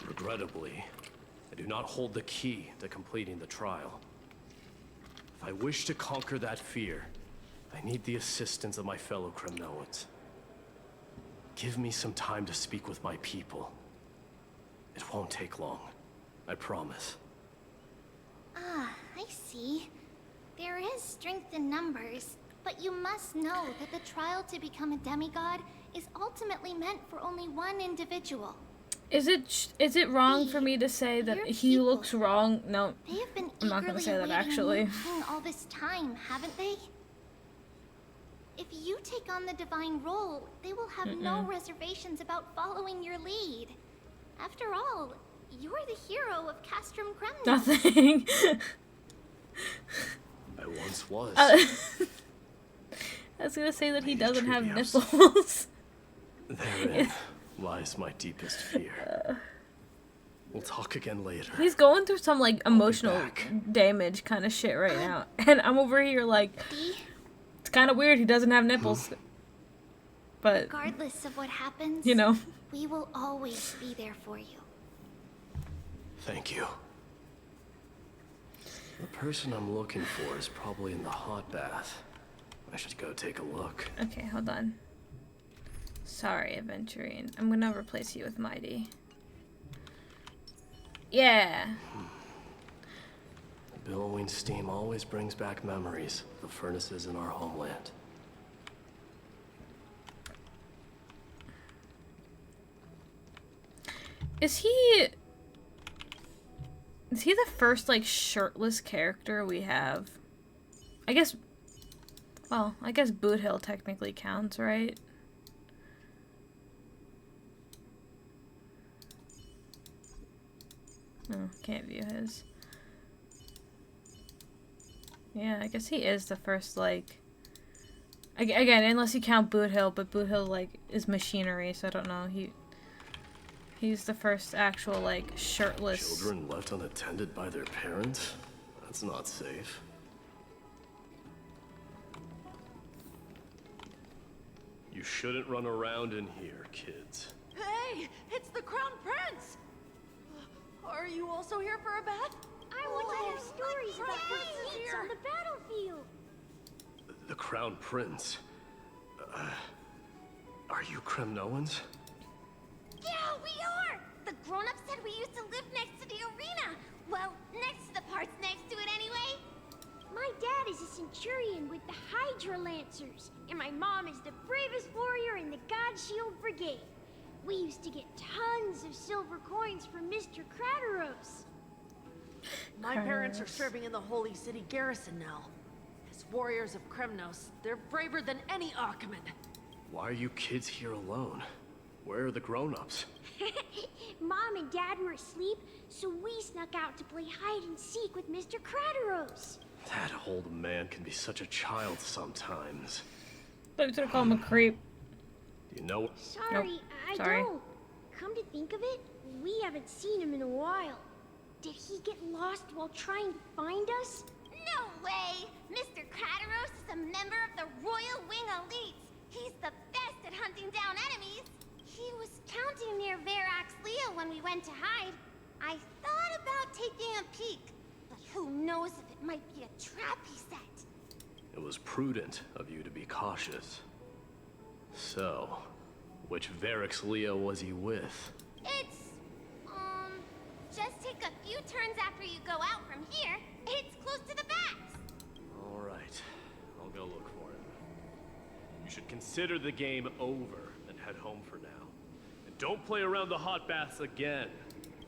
Regrettably, I do not hold the key to completing the trial. If I wish to conquer that fear, I need the assistance of my fellow Kremnoans. Give me some time to speak with my people. It won't take long, I promise. Ah, I see. There is strength in numbers, but you must know that the trial to become a demigod is ultimately meant for only one individual. Is it wrong for me to say that he looks wrong? No, They have been I'm not gonna eagerly say that awaiting actually. a new king all this time, haven't they? If you take on the divine role, they will have no reservations about following your lead. After all, you're the hero of Castrum Kremna. Nothing. I once was. I was gonna say that he doesn't have Trivios. nipples. Therein lies my deepest fear. We'll talk again later. He's going through some like emotional back. damage kind of shit right now, and I'm over here like, it's kind of weird. He doesn't have nipples, but Regardless of what happens, you know, we will always be there for you. Thank you. The person I'm looking for is probably in the hot bath. I should go take a look. okay, hold on. Sorry, Aventurine. I'm gonna replace you with mydei. Yeah. The billowing steam always brings back memories of the furnaces in our homeland. Is he the first like shirtless character we have? I guess. Well, I guess Boot Hill technically counts, right? Oh, can't view his. Yeah, I guess he is the first, like... Again, unless you count Boot Hill, but Boot Hill, like, is machinery, so I don't know. He's the first actual, like, shirtless... Children left unattended by their parents? That's not safe. You shouldn't run around in here, kids. Hey, it's the Crown Prince! Are you also here for a bath? I want to hear stories about princes on the battlefield. The Crown Prince? Are you Kremnoans? Yeah, we are! The grown-ups said we used to live next to the arena. Well, next to the parts next to it anyway. My dad is a centurion with the Hydra Lancers, and my mom is the bravest warrior in the God Shield Brigade. We used to get tons of silver coins from Mr. Crateros. My parents are serving in the Holy City garrison now. As warriors of Kremnos, they're braver than any Achaemen. Why are you kids here alone? Where are the grown-ups? Mom and Dad were asleep, so we snuck out to play hide and seek with Mr. Crateros. That old man can be such a child sometimes. I was gonna call him a creep. You know... Sorry, I don't. Come to think of it, we haven't seen him in a while. Did he get lost while trying to find us? No way! Mr. Crateros is a member of the Royal Wing Elites. He's the best at hunting down enemies. He was counting near Verax Leo when we went to hide. I thought about taking a peek, but who knows if it might be a trap he set. It was prudent of you to be cautious. So, which Verax Leo was he with? It's, just take a few turns after you go out from here. It's close to the backs. All right, I'll go look for him. You should consider the game over and head home for now. And don't play around the hot baths again.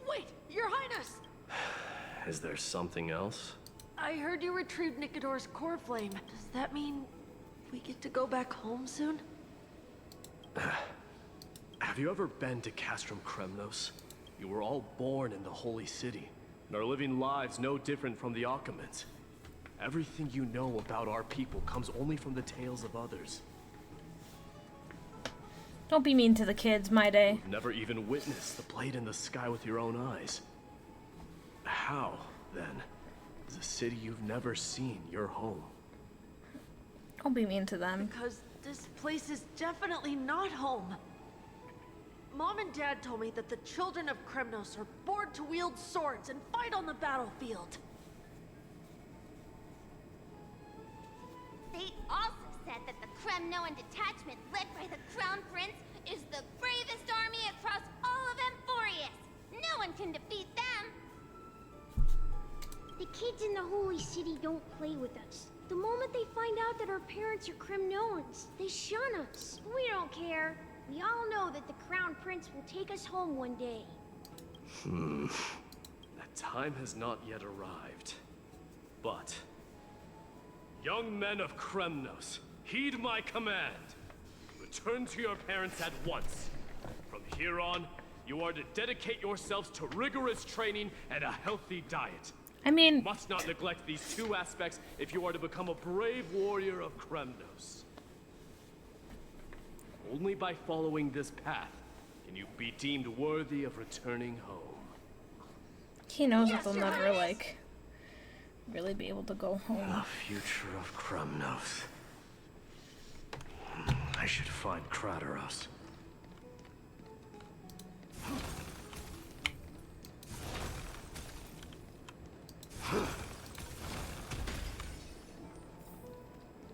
Wait, Your Highness! Is there something else? I heard you retrieved Nikador's core flame. Does that mean we get to go back home soon? Have you ever been to Castrum Kremnos? You were all born in the Holy City, and are living lives no different from the Achaemens. Everything you know about our people comes only from the tales of others. Don't be mean to the kids, mydei. You've never even witnessed the blade in the sky with your own eyes. How, then, is a city you've never seen your home? Don't be mean to them. Because this place is definitely not home. Mom and Dad told me that the children of Kremnos are born to wield swords and fight on the battlefield. They also said that the Kremnoan detachment led by the Crown Prince is the bravest army across all of Amphorius. No one can defeat them. The kids in the Holy City don't play with us. The moment they find out that our parents are Kremnoans, they shun us. We don't care. We all know that the Crown Prince will take us home one day. That time has not yet arrived. But, young men of Kremnos, heed my command. Return to your parents at once. From here on, you are to dedicate yourselves to rigorous training and a healthy diet. I mean... You must not neglect these two aspects if you are to become a brave warrior of Kremnos. Only by following this path can you be deemed worthy of returning home. He knows that they'll never, like, really be able to go home. The future of Kremnos. I should find Crateros.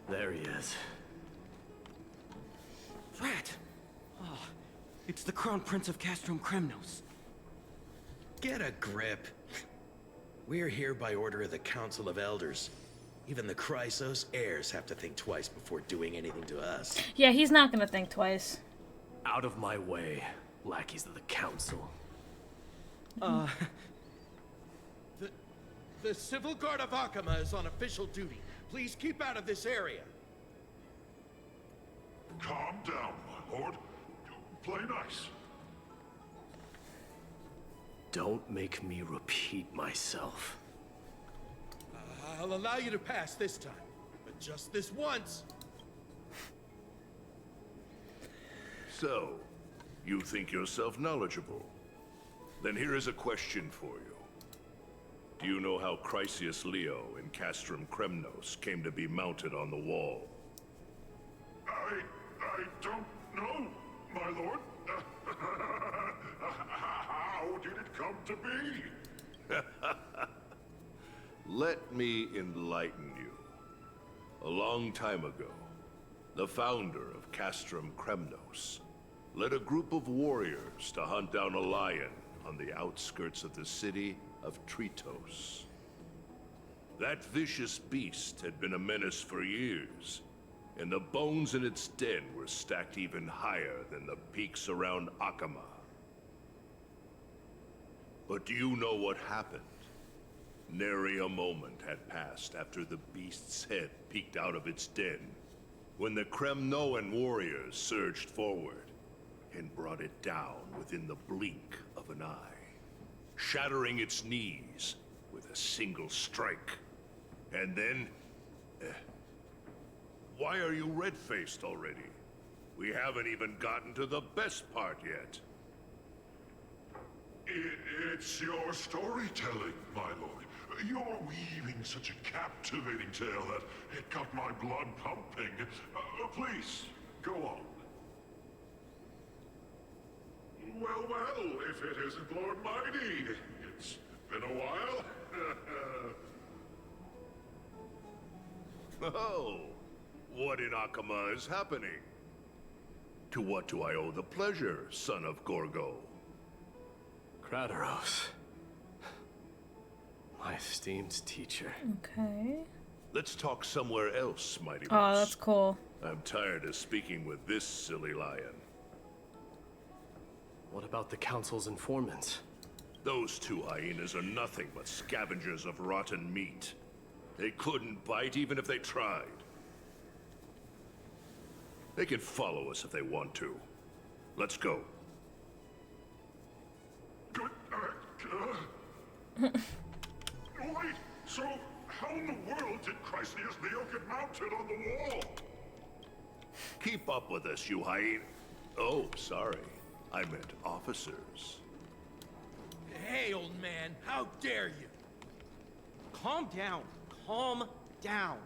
There he is. Rat! Oh, it's the Crown Prince of Castrum Kremnos. Get a grip. We're here by order of the Council of Elders. Even the Chrysos heirs have to think twice before doing anything to us. Yeah, he's not gonna think twice. Out of my way, lackeys of the Council. The Civil Guard of Achaemen is on official duty. Please keep out of this area. Calm down, my lord. Play nice. Don't make me repeat myself. I'll allow you to pass this time, but just this once. So, you think yourself knowledgeable? Then here is a question for you. Do you know how Chrysius Leo in Castrum Kremnos came to be mounted on the wall? I don't know, my lord. How did it come to be? Let me enlighten you. A long time ago, the founder of Castrum Kremnos led a group of warriors to hunt down a lion on the outskirts of the city of Tritos. That vicious beast had been a menace for years, and the bones in its den were stacked even higher than the peaks around Akama. But do you know what happened? Nary a moment had passed after the beast's head peeked out of its den, when the Kremnoan warriors surged forward and brought it down within the blink of an eye, shattering its knees with a single strike. And then... why are you red-faced already? We haven't even gotten to the best part yet. It's your storytelling, my lord. You're weaving such a captivating tale that it got my blood pumping. Please, go on. Well, if it isn't Lord Mydei, it's been a while. Oh, what in Akama is happening? To what do I owe the pleasure, son of Gorgo? Kratoros. My esteemed teacher. Okay. Let's talk somewhere else, mighty Oh, mouse. that's cool. I'm tired of speaking with this silly lion. What about the council's informants? Those two hyenas are nothing but scavengers of rotten meat. They couldn't bite even if they tried. They can follow us if they want to. Let's go. Wait, so how in the world did Chrysius Leo get mounted on the wall? Keep up with us, you hyena. Oh, sorry. I meant officers. Hey, old man, how dare you? Calm down. Calm down.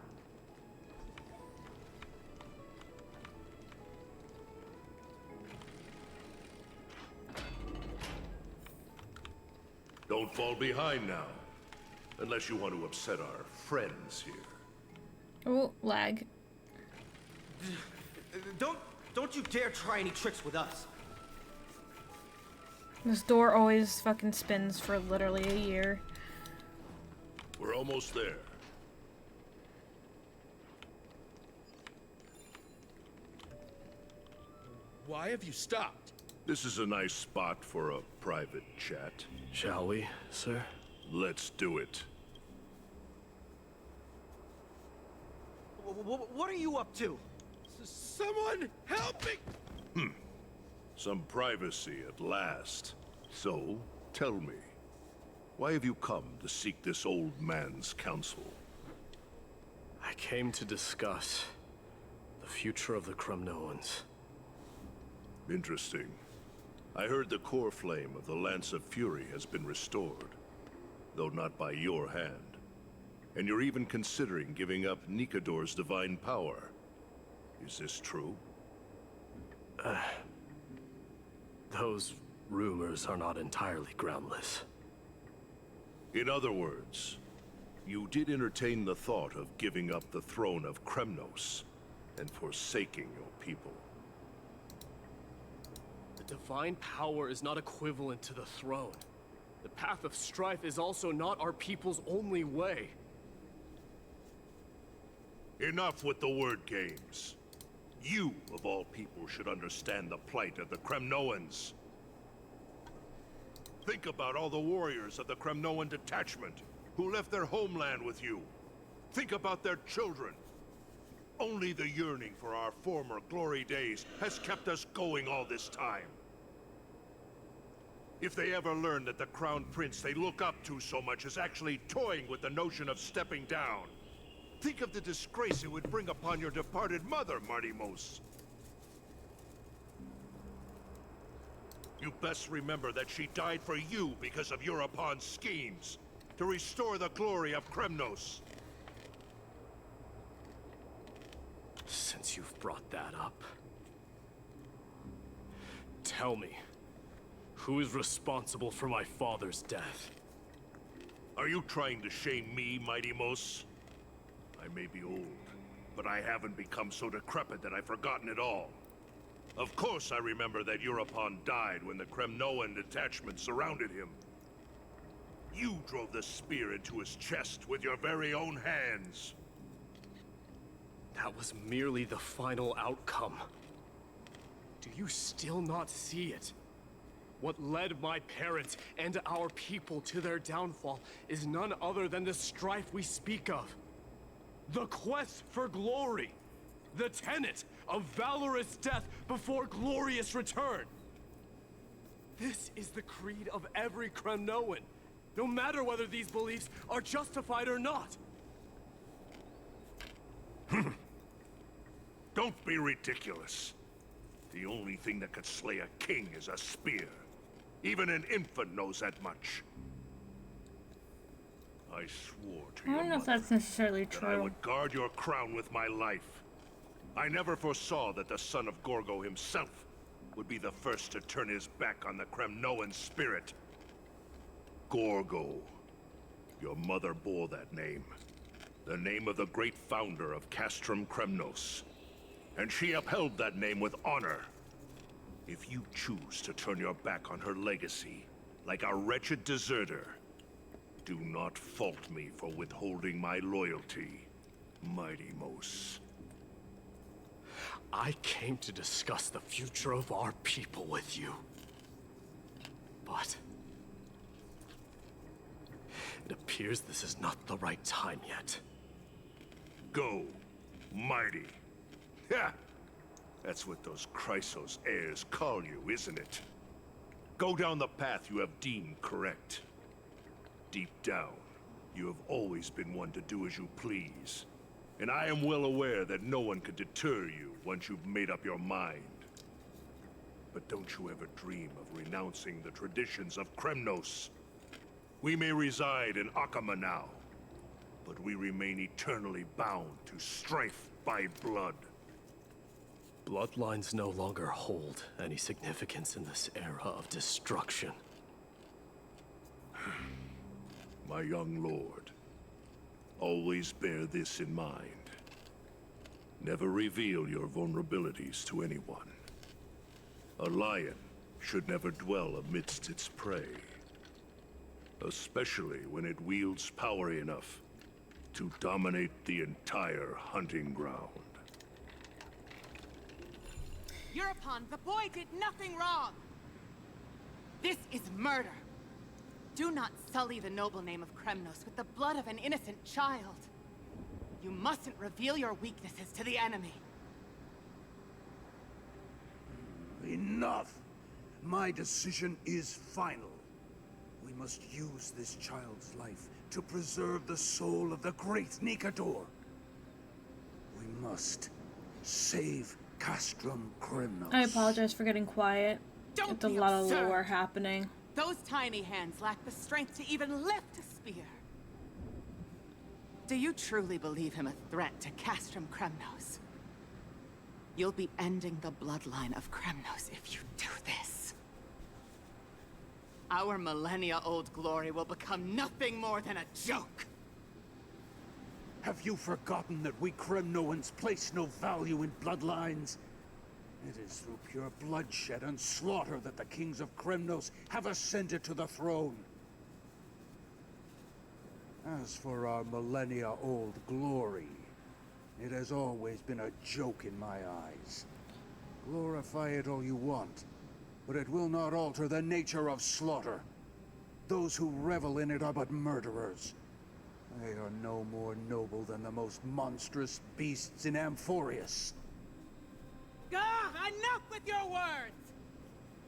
Don't fall behind now. Unless you want to upset our friends here. Oh, lag. Don't you dare try any tricks with us. This door always fucking spins for literally a year. We're almost there. Why have you stopped? This is a nice spot for a private chat. Shall we, sir? Let's do it. What are you up to? Someone help me! Some privacy at last. So, tell me, why have you come to seek this old man's counsel? I came to discuss the future of the Kremnoans. Interesting. I heard the core flame of the Lance of Fury has been restored, though not by your hand. And you're even considering giving up Nikador's divine power. Is this true? Those rumors are not entirely groundless. In other words, you did entertain the thought of giving up the throne of Kremnos and forsaking your people. The divine power is not equivalent to the throne. The path of strife is also not our people's only way. Enough with the word games. You, of all people, should understand the plight of the Kremnoans. Think about all the warriors of the Kremnoan detachment who left their homeland with you. Think about their children. Only the yearning for our former glory days has kept us going all this time. If they ever learn that the Crown Prince they look up to so much is actually toying with the notion of stepping down, think of the disgrace it would bring upon your departed mother, Martimos. You best remember that she died for you because of Europon's schemes, to restore the glory of Kremnos. Since you've brought that up, tell me, who is responsible for my father's death? Are you trying to shame me, Mighty Mos? I may be old, but I haven't become so decrepit that I've forgotten it all. Of course I remember that Europon died when the Kremnoan detachment surrounded him. You drove the spear into his chest with your very own hands. That was merely the final outcome. Do you still not see it? What led my parents and our people to their downfall is none other than the strife we speak of. The quest for glory. The tenet of valorous death before glorious return. This is the creed of every Kremnoan, no matter whether these beliefs are justified or not. Don't be ridiculous. The only thing that could slay a king is a spear. Even an infant knows that much. I swore to I don't know if that's necessarily that I true. would guard your crown with my life. I never foresaw that the son of Gorgo himself would be the first to turn his back on the Kremnoan spirit. Gorgo. Your mother bore that name. The name of the great founder of Castrum Kremnos. And she upheld that name with honor. If you choose to turn your back on her legacy, like a wretched deserter, do not fault me for withholding my loyalty, Mighty Mos. I came to discuss the future of our people with you. But it appears this is not the right time yet. Go, Mighty. Ha! That's what those Chrysos heirs call you, isn't it? Go down the path you have deemed correct. Deep down, you have always been one to do as you please. And I am well aware that no one could deter you once you've made up your mind. But don't you ever dream of renouncing the traditions of Kremnos. We may reside in Akama now, but we remain eternally bound to strife by blood. Bloodlines no longer hold any significance in this era of destruction. My young lord, always bear this in mind. Never reveal your vulnerabilities to anyone. A lion should never dwell amidst its prey, especially when it wields power enough to dominate the entire hunting ground. Europon, the boy did nothing wrong! This is murder! Do not sully the noble name of Kremnos with the blood of an innocent child. You mustn't reveal your weaknesses to the enemy. Enough! My decision is final. We must use this child's life to preserve the soul of the great Nikador. We must save Castrum Kremnos. I apologize for getting quiet. Don't It's a be lot of absurd. lore happening. Those tiny hands lack the strength to even lift a spear. Do you truly believe him a threat to Castrum Kremnos? You'll be ending the bloodline of Kremnos if you do this. Our millennia-old glory will become nothing more than a joke. Have you forgotten that we Kremnoans place no value in bloodlines? It is through pure bloodshed and slaughter that the kings of Kremnos have ascended to the throne. As for our millennia-old glory, it has always been a joke in my eyes. Glorify it all you want, but it will not alter the nature of slaughter. Those who revel in it are but murderers. They are no more noble than the most monstrous beasts in Amphorius. Enough with your words!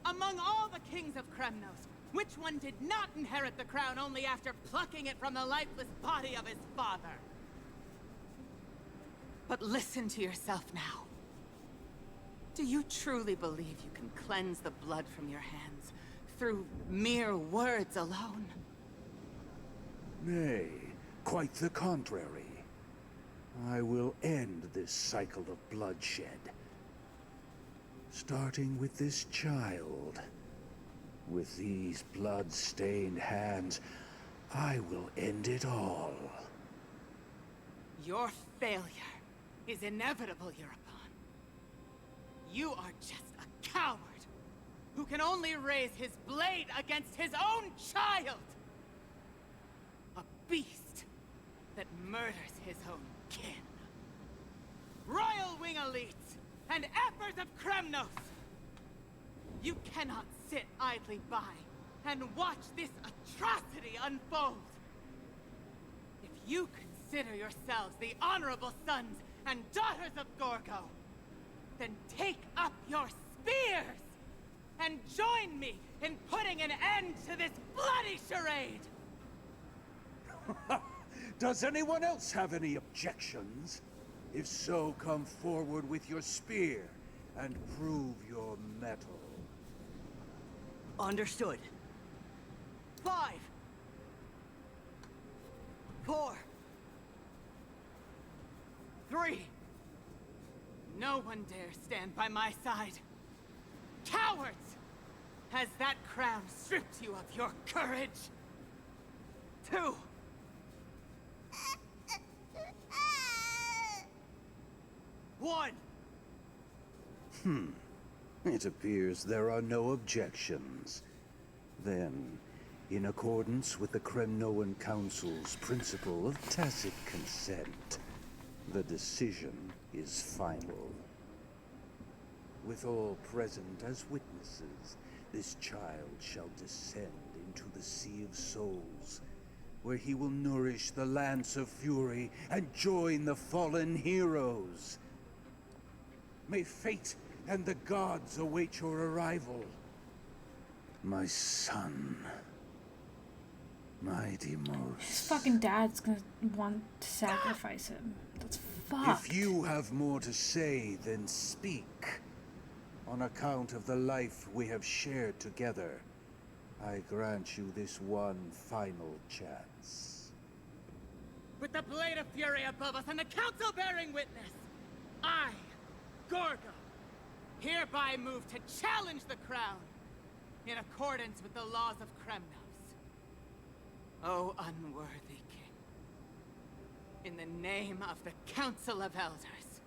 Among all the kings of Kremnos, which one did not inherit the crown only after plucking it from the lifeless body of his father? But listen to yourself now. Do you truly believe you can cleanse the blood from your hands through mere words alone? Nay, quite the contrary. I will end this cycle of bloodshed. Starting with this child. With these blood-stained hands, I will end it all. Your failure is inevitable, European. You are just a coward who can only raise his blade against his own child. A beast that murders his own kin. Royal Wing elites and Emperors of Kremnos! You cannot sit idly by and watch this atrocity unfold. If you consider yourselves the honorable sons and daughters of Gorgo, then take up your spears and join me in putting an end to this bloody charade! Does anyone else have any objections? If so, come forward with your spear and prove your mettle. Understood. 5, 4, 3. No one dare stand by my side. Cowards! Has that crown stripped you of your courage? 2. 1. It appears there are no objections. Then, in accordance with the Kremnoan Council's principle of tacit consent, the decision is final. With all present as witnesses, this child shall descend into the Sea of Souls, where he will nourish the Lance of Fury and join the fallen heroes. May fate and the gods await your arrival. My son. My Deimos. His fucking dad's gonna want to sacrifice him. That's fucked. If you have more to say, then speak. On account of the life we have shared together, I grant you this one final chance. With the blade of fury above us and the council bearing witness, I, Gorgo, hereby move to challenge the crown in accordance with the laws of Kremnos. O unworthy king, in the name of the Council of Elders,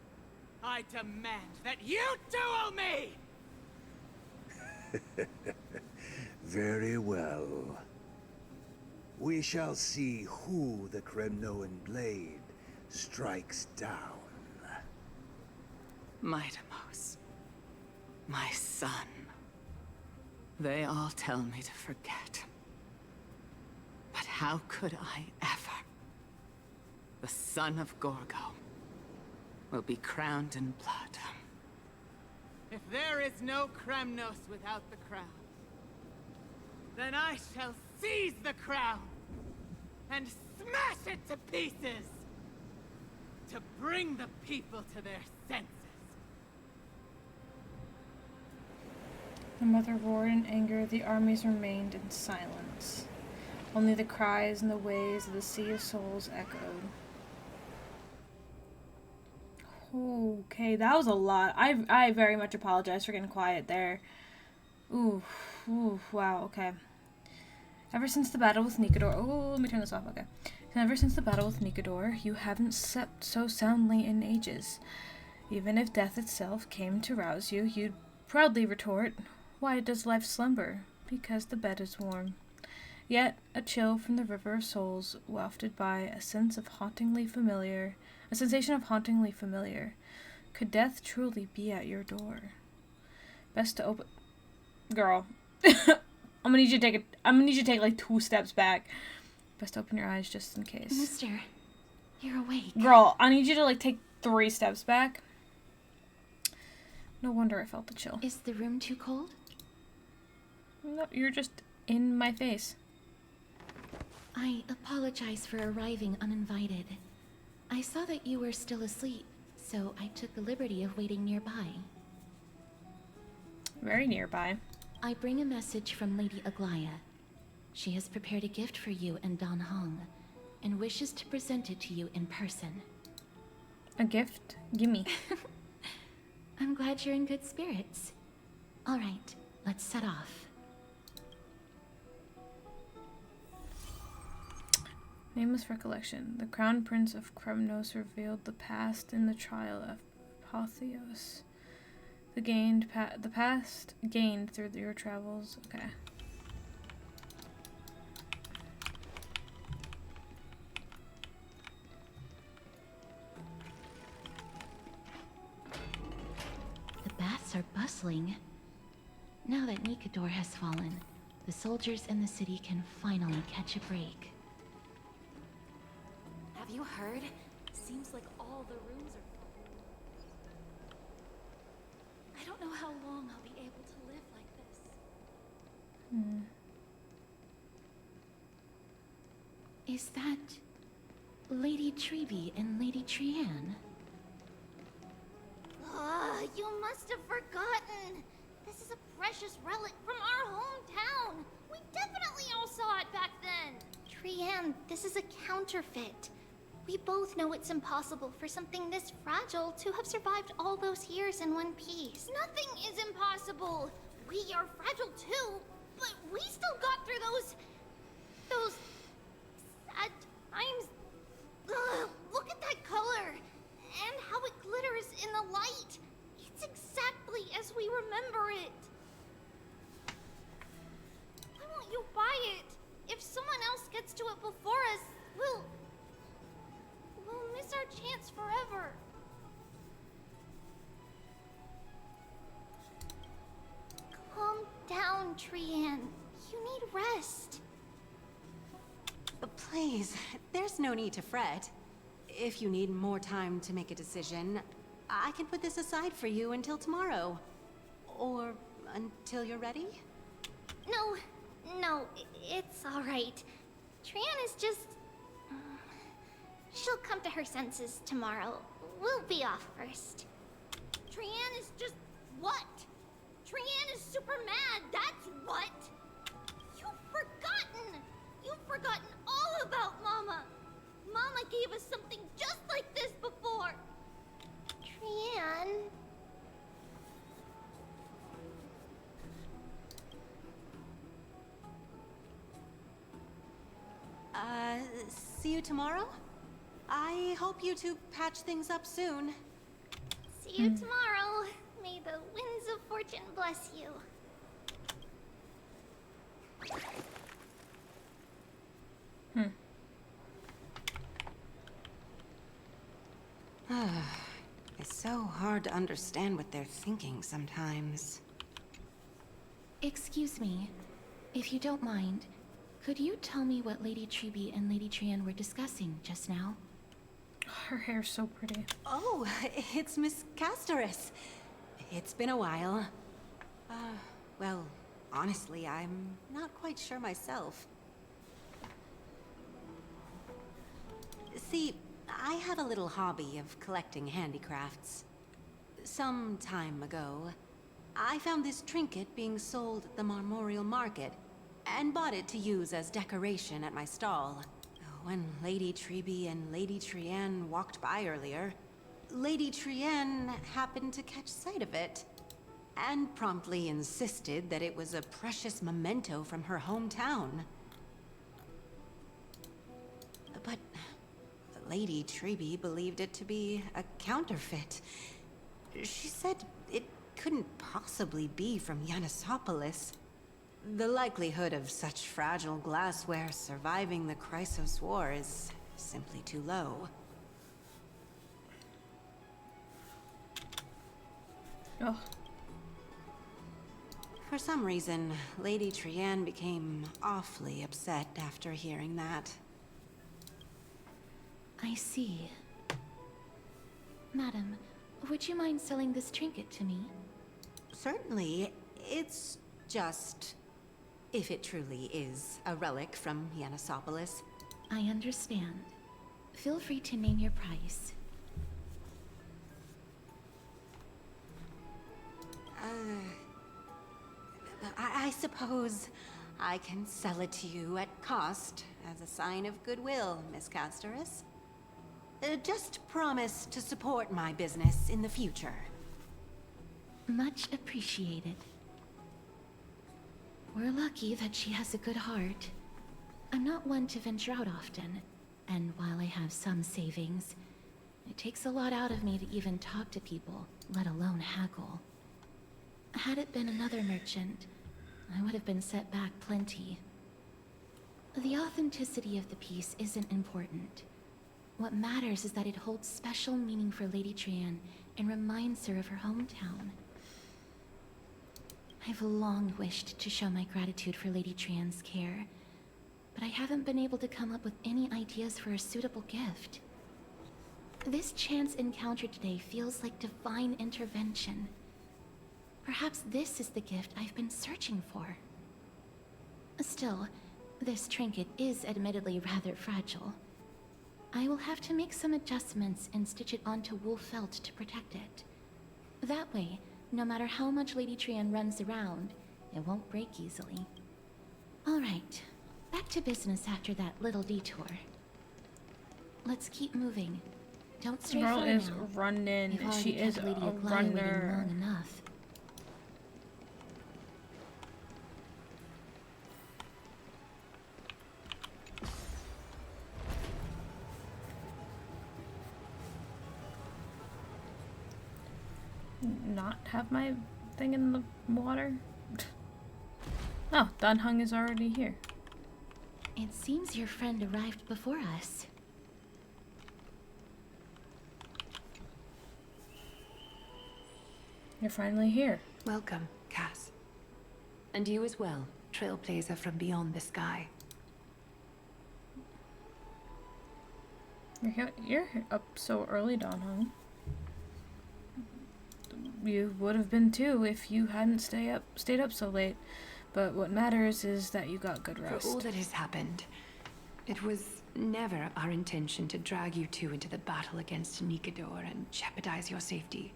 I demand that you duel me! Very well. We shall see who the Kremnoan blade strikes down. Mydei, my son. They all tell me to forget. But how could I ever? The son of Gorgo will be crowned in blood. If there is no Kremnos without the crown, then I shall seize the crown and smash it to pieces to bring the people to their senses. The mother roared in anger. The armies remained in silence. Only the cries and the waves of the Sea of Souls echoed. Okay, that was a lot. I very much apologize for getting quiet there. Ooh, wow, okay. Ever since the battle with Nikador... Oh, let me turn this off, okay. Ever since the battle with Nikador, you haven't slept so soundly in ages. Even if death itself came to rouse you, you'd proudly retort, "Why does life slumber? Because the bed is warm." Yet, a chill from the River of Souls wafted by a sensation of hauntingly familiar. Could death truly be at your door? Best to open... Girl. I'm gonna need you to take like 2 steps back. Best to open your eyes just in case. Mister, you're awake. Girl, I need you to like take 3 steps back. No wonder I felt the chill. Is the room too cold? No, you're just in my face. I apologize for arriving uninvited. I saw that you were still asleep, so I took the liberty of waiting nearby. Very nearby. I bring a message from Lady Aglaia. She has prepared a gift for you and Dan Hong, and wishes to present it to you in person. A gift? Gimme. I'm glad you're in good spirits. All right, let's set off. Nameless recollection. The Crown Prince of Kremnos revealed the past in the trial of Apotheos. The past gained through your travels. Okay. The baths are bustling. Now that Nikador has fallen, the soldiers in the city can finally catch a break. Have you heard? Seems like all the rooms are full. I don't know how long I'll be able to live like this. Is that Lady Treby and Lady Trianne? You must have forgotten. This is a precious relic from our hometown. We definitely all saw it back then. Trianne, this is a counterfeit. We both know it's impossible for something this fragile to have survived all those years in one piece. Nothing is impossible. We are fragile too, but we still got through those sad times. Ugh, look at that color and how it glitters in the light. It's exactly as we remember it. Why won't you buy it? If someone else gets to it before us, we'll miss our chance forever. Calm down, Trianne. You need rest. Please, there's no need to fret. If you need more time to make a decision, I can put this aside for you until tomorrow. Or until you're ready? No, it's all right. Trianne is just... she'll come to her senses tomorrow. We'll be off first. Trianne is just... what? Trianne is super mad, that's what! You've forgotten! You've forgotten all about Mama! Mama gave us something just like this before! Trianne... See you tomorrow? I hope you two patch things up soon. See you tomorrow. May the winds of fortune bless you. It's so hard to understand what they're thinking sometimes. Excuse me, if you don't mind, could you tell me what Lady Treby and Lady Trianne were discussing just now? Her hair's so pretty. Oh, it's Miss Castorice. It's been a while. Well, honestly, I'm not quite sure myself. See, I have a little hobby of collecting handicrafts. Some time ago, I found this trinket being sold at the Marmorial Market, and bought it to use as decoration at my stall. When Lady Treby and Lady Trianne walked by earlier, Lady Trianne happened to catch sight of it, and promptly insisted that it was a precious memento from her hometown. But Lady Treby believed it to be a counterfeit. She said it couldn't possibly be from Yanisopolis. The likelihood of such fragile glassware surviving the Chrysos War is simply too low. Oh. For some reason, Lady Trianne became awfully upset after hearing that. I see. Madam, would you mind selling this trinket to me? Certainly. It's just... if it truly is a relic from Yanisopolis. I understand. Feel free to name your price. I suppose I can sell it to you at cost as a sign of goodwill, Miss Castorice. Just promise to support my business in the future. Much appreciated. We're lucky that she has a good heart. I'm not one to venture out often, and while I have some savings, it takes a lot out of me to even talk to people, let alone haggle. Had it been another merchant, I would have been set back plenty. The authenticity of the piece isn't important. What matters is that it holds special meaning for Lady Trian and reminds her of her hometown. I've long wished to show my gratitude for Lady Trian's care, but I haven't been able to come up with any ideas for a suitable gift. This chance encounter today feels like divine intervention. Perhaps this is the gift I've been searching for. Still, this trinket is admittedly rather fragile. I will have to make some adjustments and stitch it onto wool felt to protect it. That way, no matter how much Lady Trian runs around, it won't break easily. Alright, back to business after that little detour. Let's keep moving. Don't stray far now. Girl is running. She is a runner. Long enough. Not have my thing in the water? Oh, Dunhung is already here. It seems your friend arrived before us. You're finally here. Welcome, Cass. And you as well, trailblazer from beyond the sky. You're up so early, Dunhung. You would have been too if you hadn't stayed up so late. But what matters is that you got good rest. For all that has happened, it was never our intention to drag you two into the battle against Nikador and jeopardize your safety.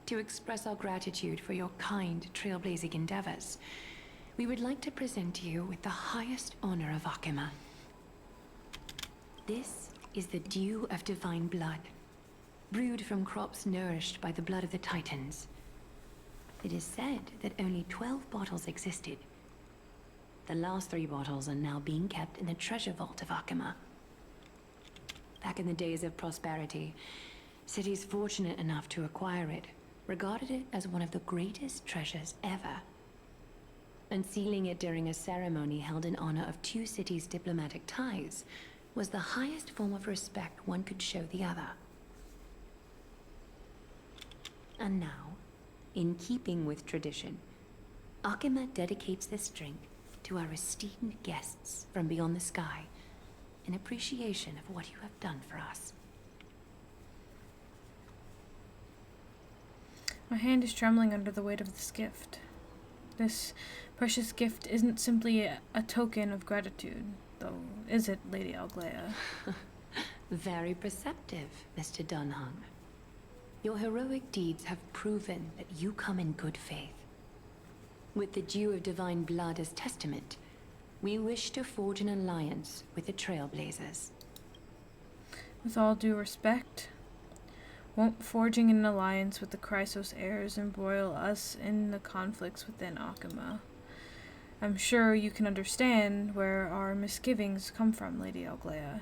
To express our gratitude for your kind trailblazing endeavors, we would like to present you with the highest honor of Akima. This is the dew of divine blood, brewed from crops nourished by the blood of the Titans. It is said that only 12 bottles existed. The last 3 bottles are now being kept in the treasure vault of Akima. Back in the days of prosperity, cities fortunate enough to acquire it regarded it as one of the greatest treasures ever. Unsealing it during a ceremony held in honor of 2 cities' diplomatic ties was the highest form of respect one could show the other. And now, in keeping with tradition, Akima dedicates this drink to our esteemed guests from beyond the sky in appreciation of what you have done for us. My hand is trembling under the weight of this gift. This precious gift isn't simply a token of gratitude, though, is it, Lady Algaea? Very perceptive, Mr. Dunhung. Your heroic deeds have proven that you come in good faith. With the dew of divine blood as testament, we wish to forge an alliance with the Trailblazers. With all due respect, won't forging an alliance with the Chrysos heirs embroil us in the conflicts within Akima? I'm sure you can understand where our misgivings come from, Lady Algaea.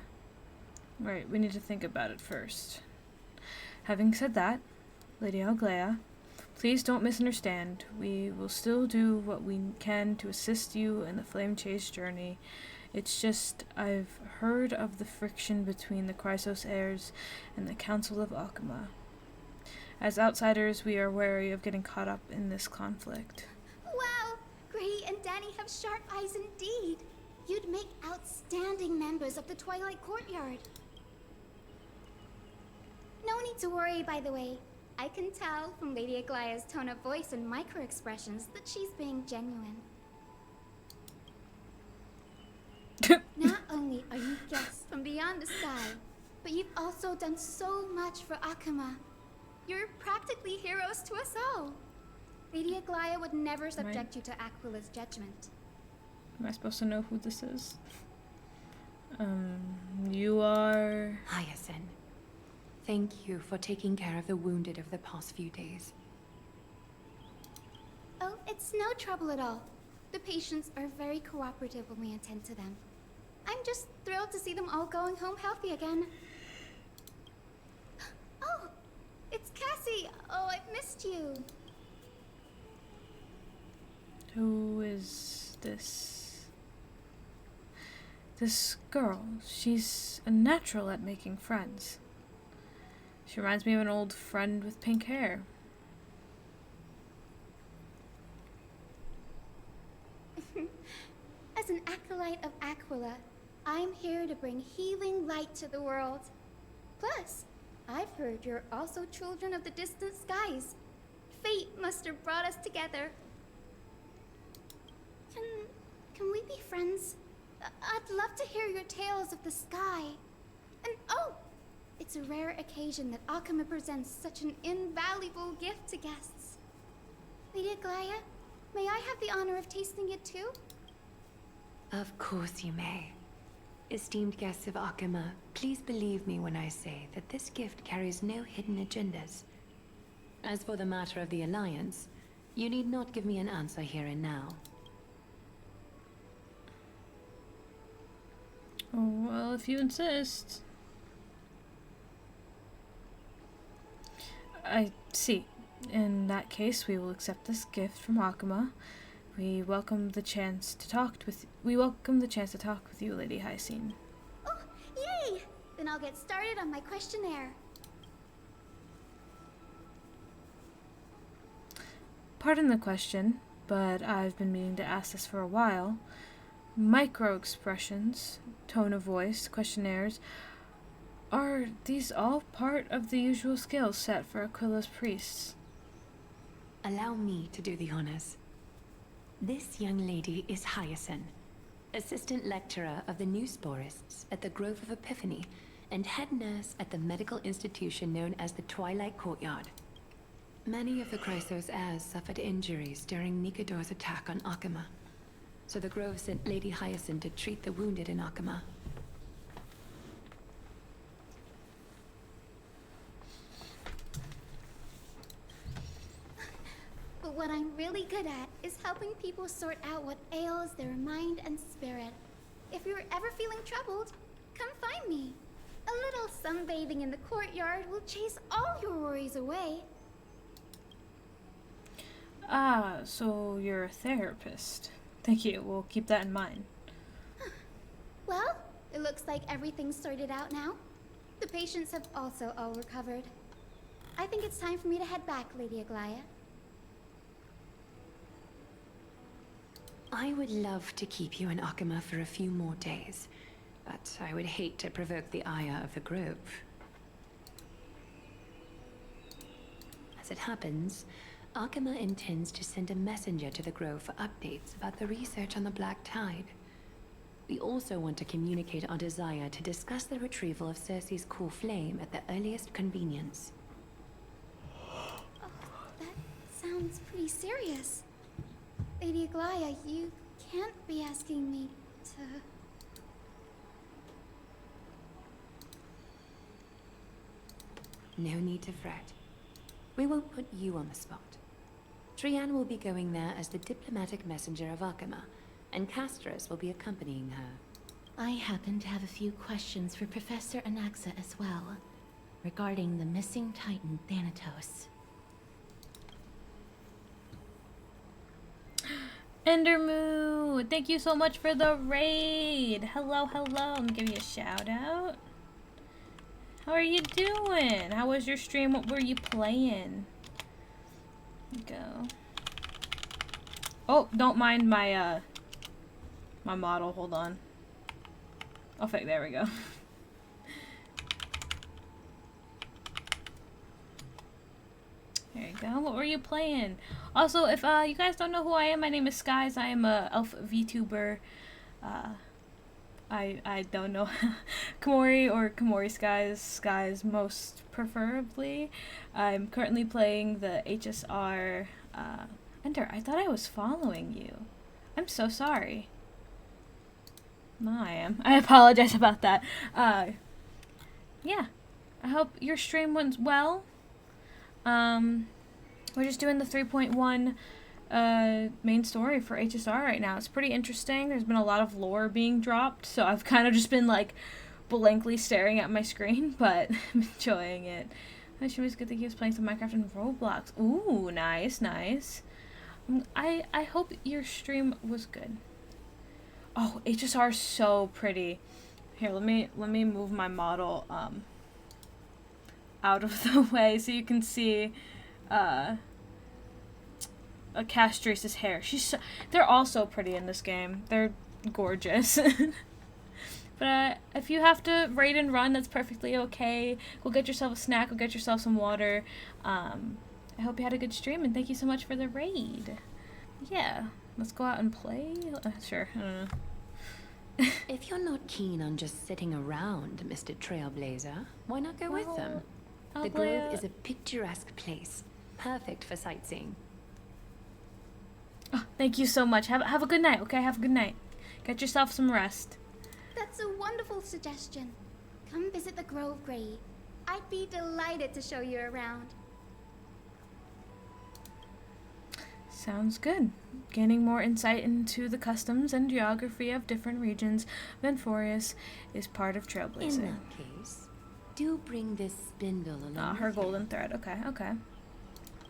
Right, we need to think about it first. Having said that, Lady Algaea, please don't misunderstand. We will still do what we can to assist you in the Flame Chase journey. It's just, I've heard of the friction between the Chrysos heirs and the Council of Akima. As outsiders, we are wary of getting caught up in this conflict. Wow! Gray and Danny have sharp eyes indeed. You'd make outstanding members of the Twilight Courtyard. No need to worry, by the way. I can tell from Lady Aglaya's tone of voice and micro-expressions that she's being genuine. Not only are you guests from beyond the sky, but you've also done so much for Akima. You're practically heroes to us all. Lady Aglaia would never subject you to Aquila's judgment. Am I supposed to know who this is? You are... Hyacinth. Thank you for taking care of the wounded of the past few days. Oh, it's no trouble at all. The patients are very cooperative when we attend to them. I'm just thrilled to see them all going home healthy again. Oh, it's Cassie. Oh, I've missed you. Who is this? This girl. She's a natural at making friends. She reminds me of an old friend with pink hair. As an acolyte of Aquila, I'm here to bring healing light to the world. Plus, I've heard you're also children of the distant skies. Fate must have brought us together. Can we be friends? I'd love to hear your tales of the sky. And oh, it's a rare occasion that Akama presents such an invaluable gift to guests. Lady Aglaia, may I have the honor of tasting it too? Of course you may. Esteemed guests of Akama, please believe me when I say that this gift carries no hidden agendas. As for the matter of the Alliance, you need not give me an answer here and now. Oh, well, if you insist. I see. In that case, we will accept this gift from Akama. We welcome the chance to talk with you, Lady Hyacinth. Oh, yay! Then I'll get started on my questionnaire. Pardon the question, but I've been meaning to ask this for a while. Micro-expressions, tone of voice, questionnaires, are these all part of the usual skill set for Aquila's priests? Allow me to do the honors. This young lady is Hyacinth, assistant lecturer of the new sporists at the Grove of Epiphany, and head nurse at the medical institution known as the Twilight Courtyard. Many of the Chrysos heirs suffered injuries during Nikador's attack on Akama, so the Grove sent Lady Hyacinth to treat the wounded in Akama. But what I'm really good at is helping people sort out what ails their mind and spirit. If you're ever feeling troubled, come find me. A little sunbathing in the courtyard will chase all your worries away. Ah, so you're a therapist. Thank you, we'll keep that in mind. Well, it looks like everything's sorted out now. The patients have also all recovered. I think it's time for me to head back, Lady Aglaia. I would love to keep you in Akama for a few more days, but I would hate to provoke the ire of the Grove. As it happens, Akama intends to send a messenger to the Grove for updates about the research on the Black Tide. We also want to communicate our desire to discuss the retrieval of Circe's core flame at the earliest convenience. Oh, that sounds pretty serious. Lady Aglaia, you can't be asking me to... No need to fret. We won't put you on the spot. Trianne will be going there as the diplomatic messenger of Akama, and Castorice will be accompanying her. I happen to have a few questions for Professor Anaxa as well, regarding the missing Titan Thanatos. Endermoo, thank you so much for the raid. Hello, hello. I'm giving you a shout out. How are you doing? How was your stream? What were you playing? Go. Oh, don't mind my my model. Hold on. Oh, fake. There we go. There you go. What were you playing? Also, if you guys don't know who I am, my name is Skies. I am a elf VTuber. I don't know Komori or Komori Skies most preferably. I'm currently playing the HSR Ender, I thought I was following you. I'm so sorry. No, I am. I apologize about that. Yeah. I hope your stream went well. We're just doing the 3.1 main story for HSR right now. It's pretty interesting. There's been a lot of lore being dropped, so I've kind of just been like blankly staring at my screen, but I'm enjoying it. She was good that he was playing some Minecraft and Roblox. Ooh, nice, nice. I hope your stream was good. Oh, HSR is so pretty. Here, let me move my model out of the way so you can see a Castorice's hair. They're all so pretty in this game. They're gorgeous. But if you have to raid and run, that's perfectly okay. Go get yourself a snack. Go get yourself some water. I hope you had a good stream, and thank you so much for the raid. Yeah, let's go out and play. Sure, I don't know. If you're not keen on just sitting around, Mr. Trailblazer, why not go with them? The Grove is a picturesque place, perfect for sightseeing. Oh, thank you so much. Have a good night, okay? Have a good night. Get yourself some rest. That's a wonderful suggestion. Come visit the Grove, Gray. I'd be delighted to show you around. Sounds good. Gaining more insight into the customs and geography of different regions of Enforius is part of Trailblazer. In that case, do bring this spindle along. Ah, her golden thread. Okay, okay.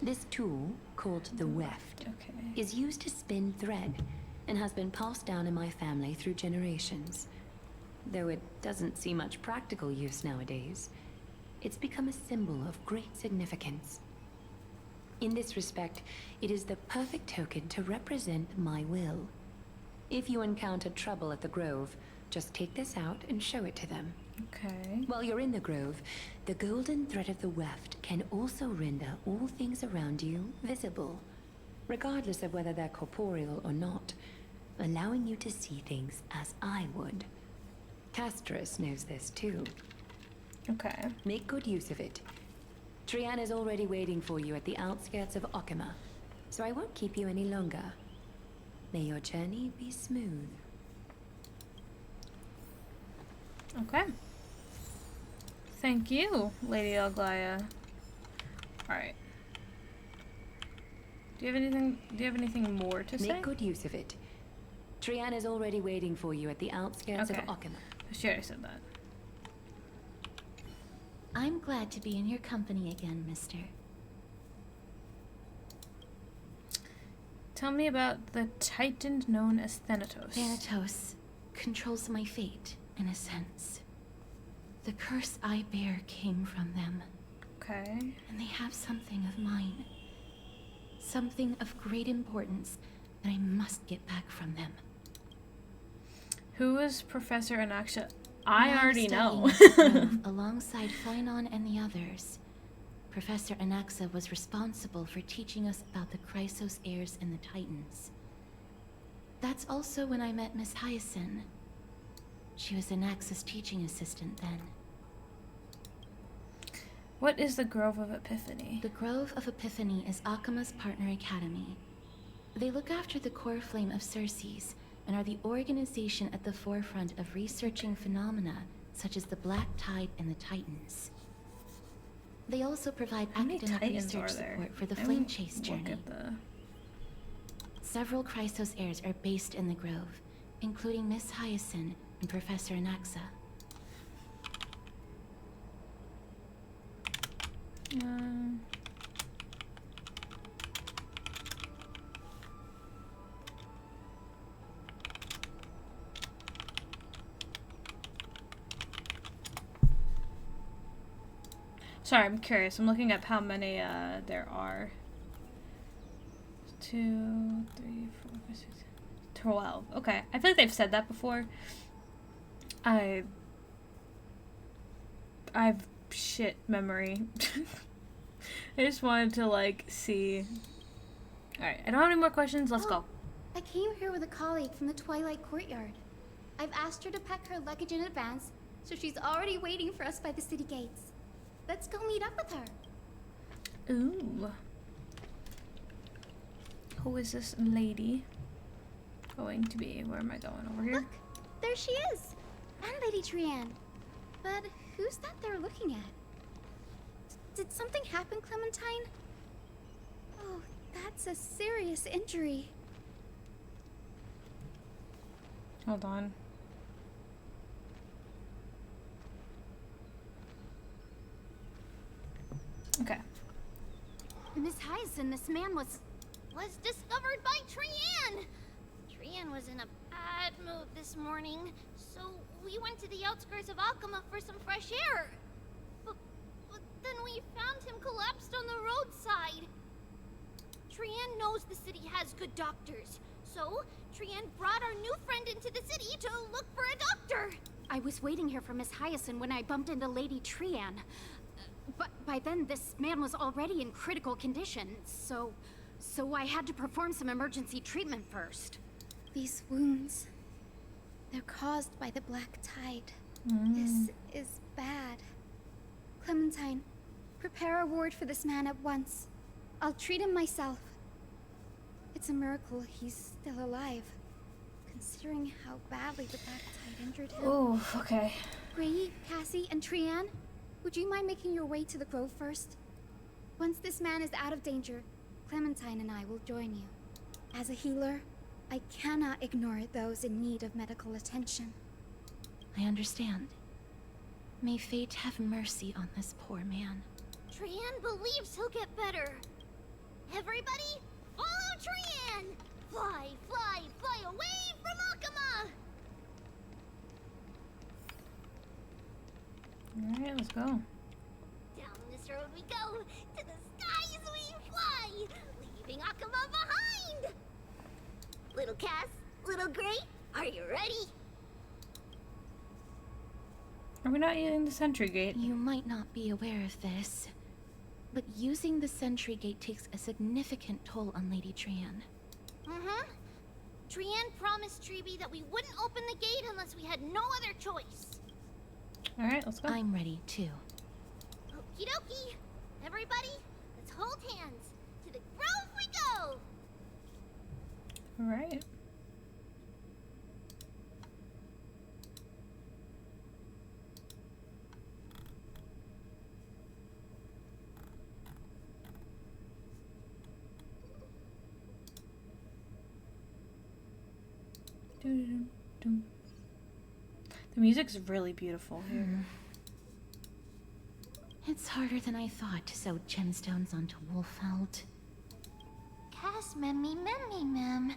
This tool, called the weft, is used to spin thread and has been passed down in my family through generations. Though it doesn't see much practical use nowadays, it's become a symbol of great significance. In this respect, it is the perfect token to represent my will. If you encounter trouble at the Grove, just take this out and show it to them. Okay. While you're in the Grove, the golden thread of the weft can also render all things around you visible, regardless of whether they're corporeal or not, allowing you to see things as I would. Castorice knows this too. Okay. Make good use of it. Trian is already waiting for you at the outskirts of Okima, so I won't keep you any longer. May your journey be smooth. Okay. Thank you, Lady Algaea. Alright. Do you have anything more to say? Make good use of it. Trian is already waiting for you at the outskirts of Okima. She already said that. I'm glad to be in your company again, mister. Tell me about the Titan known as Thanatos. Thanatos controls my fate, in a sense. The curse I bear came from them. Okay. And they have something of mine. Something of great importance that I must get back from them. Who is Professor Anaxa? I already know. Alongside Phainon and the others, Professor Anaxa was responsible for teaching us about the Chrysos heirs and the Titans. That's also when I met Miss Hyacinth. She was Anaxa's teaching assistant then. What is the Grove of Epiphany? The Grove of Epiphany is Akima's partner academy. They look after the core flame of Circes, and are the organization at the forefront of researching phenomena such as the Black Tide and the Titans. They also provide academic research support for the Flame Chase journey. Several Chrysos heirs are based in the Grove, including Miss Hyacinth and Professor Anaxa. Sorry, I'm curious. I'm looking up how many there are. 2, 3, 4, 5, 6, 12. Okay, I feel like they've said that before. I've shit memory. I just wanted to like see. Alright, I don't have any more questions. Let's go. I came here with a colleague from the Twilight Courtyard. I've asked her to pack her luggage in advance, so she's already waiting for us by the city gates. Let's go meet up with her. Ooh. Who is this lady going to be? Where am I going? Over here? Look, there she is. And Lady Trianne. But who's that they're looking at? Did something happen, Clementine? Oh, that's a serious injury. Hold on. Okay. Miss Hyacinth, this man was discovered by Trianne! Trianne was in a bad mood this morning, so we went to the outskirts of Alchema for some fresh air. But then we found him collapsed on the roadside. Trianne knows the city has good doctors, so Trianne brought our new friend into the city to look for a doctor. I was waiting here for Miss Hyacinth when I bumped into Lady Trianne. But by then, this man was already in critical condition, so I had to perform some emergency treatment first. These wounds, they're caused by the black tide. This is bad. Clementine, prepare a ward for this man at once. I'll treat him myself. It's a miracle he's still alive, considering how badly the black tide injured him. Oh, okay. Gray, Cassie, and Trianne, would you mind making your way to the grove first? Once this man is out of danger, Clementine and I will join you. As a healer, I cannot ignore those in need of medical attention. I understand. May fate have mercy on this poor man. Trianne believes he'll get better. Everybody, follow Trianne! Fly, fly, fly away from Alchema! Alright, let's go. Down this road we go, to the skies we fly, leaving Alchema behind! Little Cass, little Gray, are you ready? Are we not using the sentry gate? You might not be aware of this, but using the sentry gate takes a significant toll on Lady Trianne. Trianne promised Treeby that we wouldn't open the gate unless we had no other choice. Alright, let's go. I'm ready, too. Okie dokie. Everybody, let's hold hands. To the grove we go! Alright. The music's really beautiful here. It's harder than I thought to sew gemstones onto Wolfeld. Cass, memmy, memmy, mem.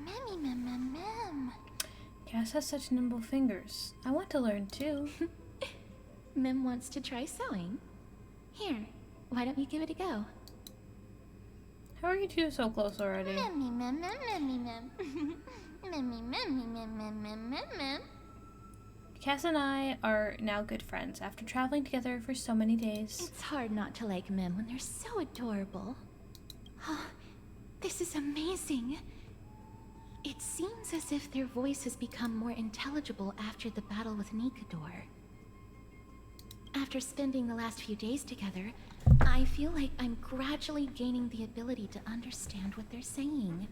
Memmy, mem, mem, mem. Cass has such nimble fingers. I want to learn too. Mem wants to try sewing. Here, why don't you give it a go? How are you two so close already? Memmy, mem, mem, memmy, mem. Memmy, memmy, mem, mem, mem, mem, mem. Cass and I are now good friends after traveling together for so many days. It's hard not to like Mem when they're so adorable. Oh, this is amazing. It seems as if their voice has become more intelligible after the battle with Nikador. After spending the last few days together, I feel like I'm gradually gaining the ability to understand what they're saying.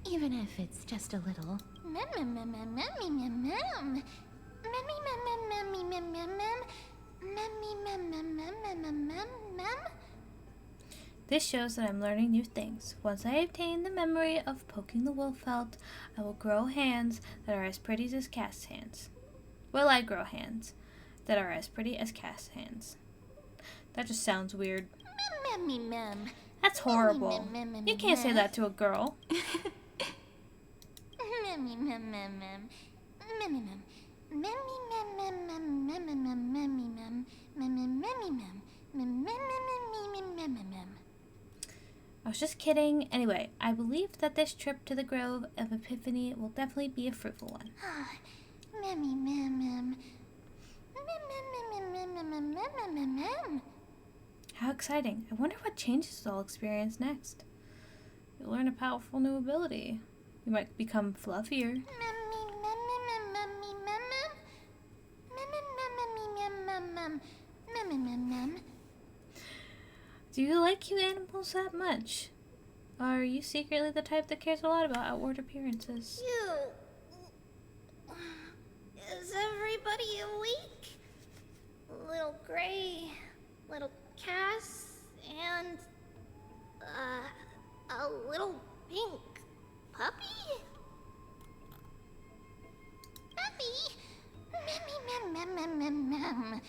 Even if it's just a little. Mem, mem, mem, mem, memmy, mem, mem. Memmy, mem, mem, memmy, mem, mem, mem. Memmy, mem, mem, mem, mem, mem, mem, mem. This shows that I'm learning new things. Once I obtain the memory of poking the Wolfeld, I will grow hands that are as pretty as Cass's hands. Will I grow hands that are as pretty as Cass's hands? That just sounds weird. Memmy, mem. That's horrible. You can't say that to a girl. Memmy, mem, mem, mem. Memmy, mem. Memmy, mem, mem, mem, memmy, mem, memmy, mem. Memmy, memmy, mem. Mem, mem, mem, mem, mem, mem. I was just kidding. Anyway, I believe that this trip to the Grove of Epiphany will definitely be a fruitful one. Memmy, mem, mem. Mem, mem, mem, mem, mem, mem, mem, mem. How exciting. I wonder what changes I'll experience next. You'll learn a powerful new ability. You might become fluffier. Do you like cute animals that much? Are you secretly the type that cares a lot about outward appearances? Is everybody awake? Little Gray, little Cass, and a little pink puppy? Puppy? Mem, mem, mem, mem, mem.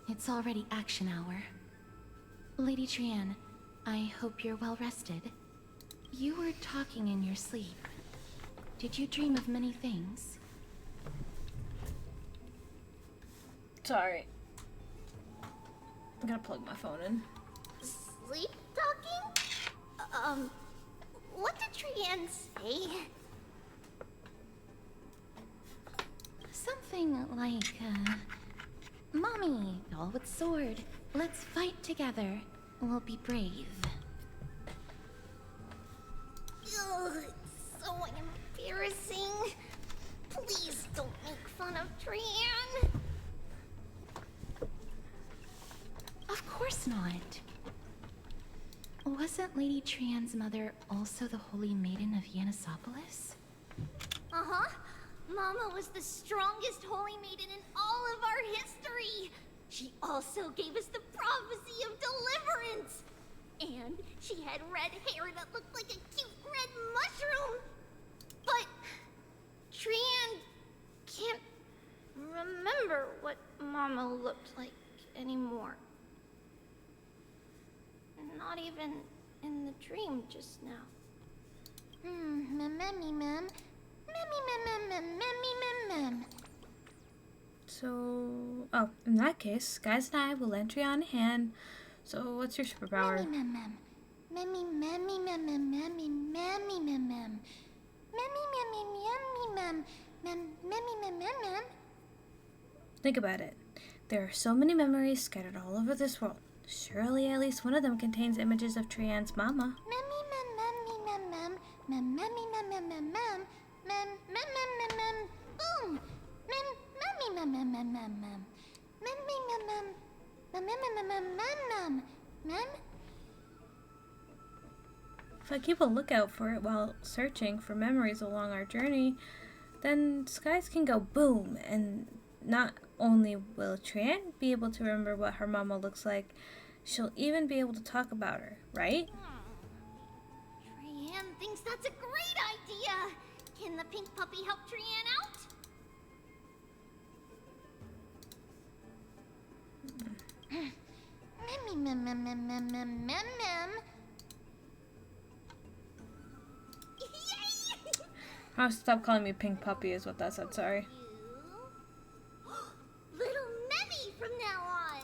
It's already action hour. Lady Trian, I hope you're well rested. You were talking in your sleep. Did you dream of many things? Sorry. I'm gonna plug my phone in. Sleep talking? What did Trian say? Something like, Mommy, all with sword. Let's fight together. We'll be brave. Ugh, it's so embarrassing. Please don't make fun of Trian. Of course not. Wasn't Lady Trian's mother also the Holy Maiden of Yanisopolis? Uh-huh. Mama was the strongest holy maiden in all of our history. She also gave us the prophecy of deliverance. And she had red hair that looked like a cute red mushroom. But Trian can't remember what Mama looked like anymore. Not even in the dream just now. So, oh, in that case, guys and I will lend Trian a hand. So, what's your superpower? Think about it. There are so many memories scattered all over this world. Surely at least one of them contains images of Trian's mama. If I keep a lookout for it while searching for memories along our journey, then skies can go boom, and not only will Trian be able to remember what her mama looks like, she'll even be able to talk about her, right? Trian thinks that's a great idea. Can the pink puppy help Trian out? Oh, stop calling me pink puppy is what that said, sorry. Little Memmy from now on.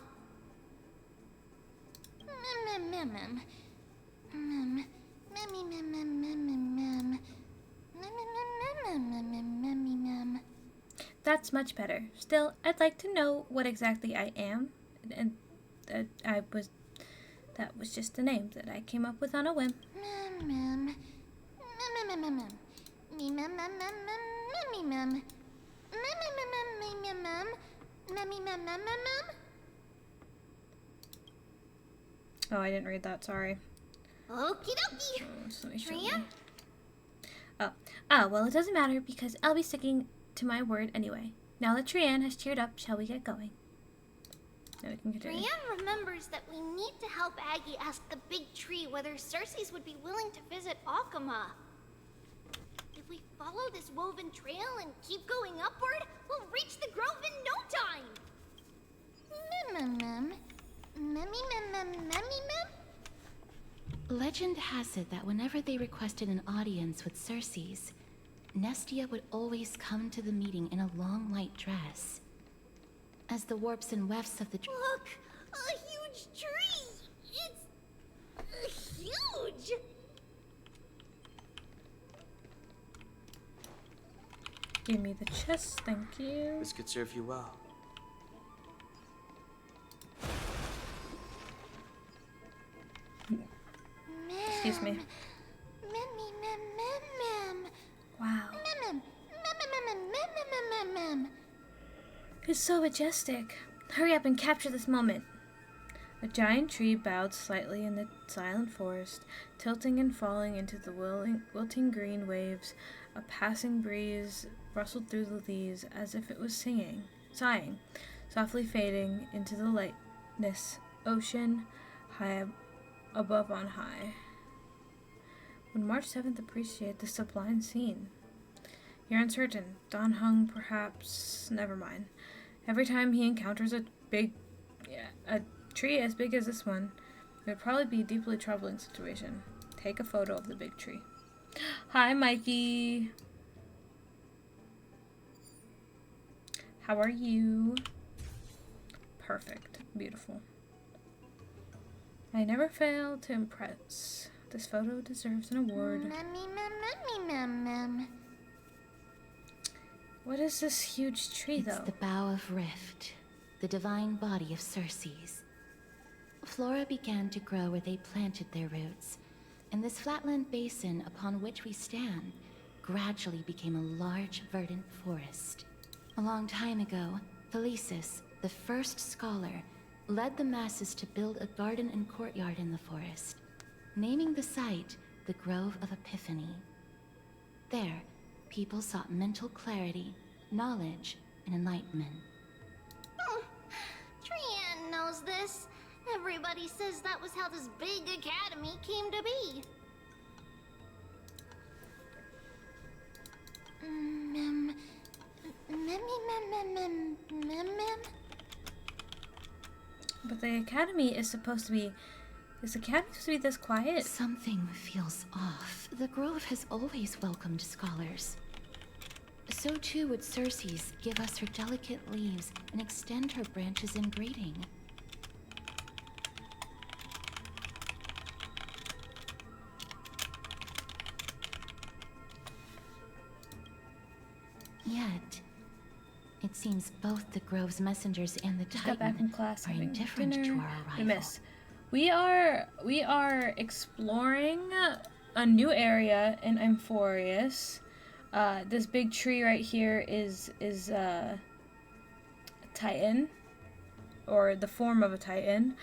That's much better. Still, I'd like to know what exactly I am, and that was just a name that I came up with on a whim. Oh, I didn't read that, sorry. Okie dokie. Trian? Well, it doesn't matter because I'll be sticking to my word anyway. Now that Trian has cheered up, shall we get going? Now we can continue. Trian remembers that we need to help Aggie ask the big tree whether Circes would be willing to visit Akama. If we follow this woven trail and keep going upward, we'll reach the grove in no time. Legend has it that whenever they requested an audience with Circes, Nestia would always come to the meeting in a long white dress. As the warps and wefts of the Look! A huge tree! It's huge! Give me the chest, thank you. This could serve you well. Excuse me. Wow. It's so majestic. Hurry up and capture this moment. A giant tree bowed slightly in the silent forest, tilting and falling into the wilting green waves. A passing breeze rustled through the leaves as if it was sighing, softly fading into the lightness, ocean high above on high. When March 7th appreciate the sublime scene. You're uncertain. Don Hung, perhaps. Never mind. Every time he encounters a tree as big as this one, it would probably be a deeply troubling situation. Take a photo of the big tree. Hi, Mikey. How are you? Perfect. Beautiful. I never fail to impress. This photo deserves an award. What is this huge tree, though? It's the Bough of Rift, the divine body of Circes. Flora began to grow where they planted their roots, and this flatland basin upon which we stand gradually became a large, verdant forest. A long time ago, Felicis, the first scholar, led the masses to build a garden and courtyard in the forest, naming the site the Grove of Epiphany. There, people sought mental clarity, knowledge, and enlightenment. Trian knows this. Everybody says that was how this big academy came to be. But the academy is supposed to be... Is the academy supposed to be this quiet? Something feels off. The Grove has always welcomed scholars. So too would Circes give us her delicate leaves and extend her branches in greeting. Yet, it seems both the Grove's messengers and the Titan got back from class are indifferent to our arrival. We are exploring a new area in Amphorius. This big tree right here is a Titan, or the form of a Titan.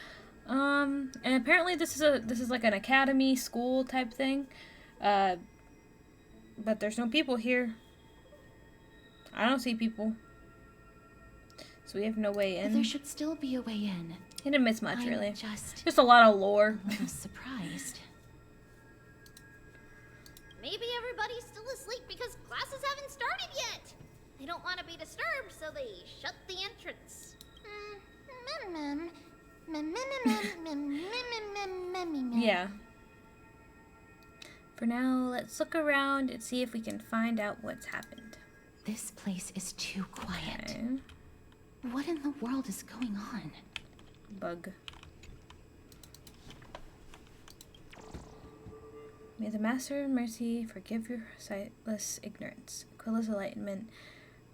And apparently this is like an academy school type thing. But there's no people here. I don't see people. So we have no way in. There should still be a way in. He didn't miss much, really. Just a lot of lore. I'm surprised. Maybe everybody's still asleep because classes haven't started yet. They don't want to be disturbed, so they shut the entrance. Yeah. For now, let's look around and see if we can find out what's happened. This place is too quiet. Okay. What in the world is going on? Bug. May the Master of Mercy forgive your sightless ignorance. Aquila's enlightenment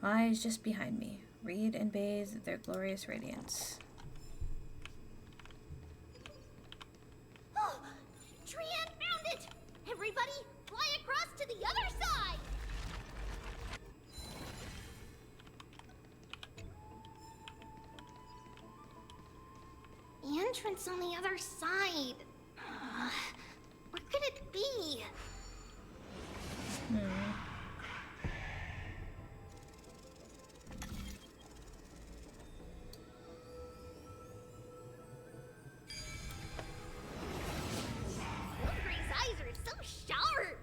lies just behind me. Read and bathe their glorious radiance. Oh, Trian found it! Everybody, fly across to the other side! The entrance on the other side. Where could it be? Wilgray's eyes are so sharp.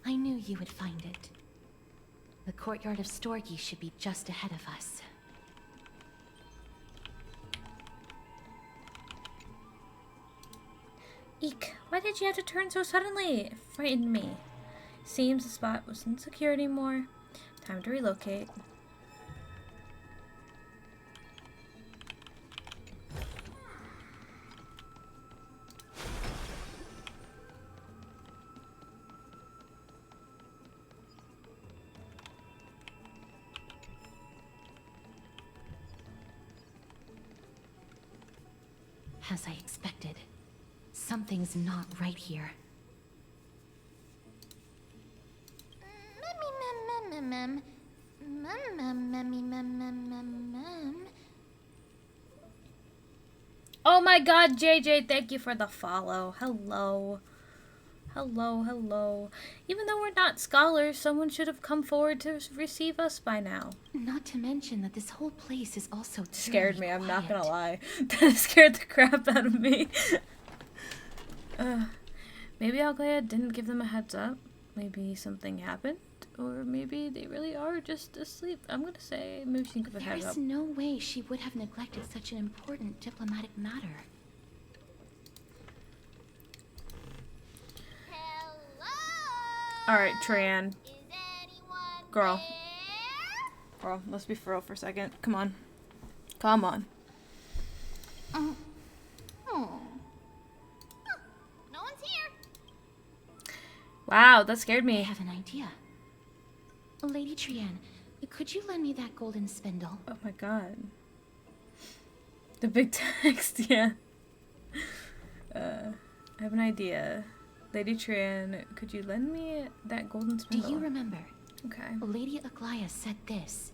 I knew you would find it. The courtyard of Storgi should be just ahead of us. Eek, why did you have to turn so suddenly? It frightened me. Seems the spot wasn't secure anymore. Time to relocate. As I expected. Something's not right here. Oh my god, JJ, thank you for the follow. Hello. Hello, hello. Even though we're not scholars, someone should have come forward to receive us by now. Not to mention that this whole place is also Scared me, quiet. I'm not gonna lie. That scared the crap out of me. Maybe algaea didn't give them a heads up. Maybe something happened. Or maybe they really are just asleep. I'm gonna say maybe she can give a heads up. There is no way she would have neglected such an important diplomatic matter. Alright, Tran. Girl. Girl, let's be for real for a second. Come on. Come on. No one's here. Wow, that scared me. I have an idea. Lady Trian, could you lend me that golden spindle? Oh my god. The big text, yeah. I have an idea. Lady Trian, could you lend me that golden spindle? Do you remember? Okay. Lady Aglaia said this.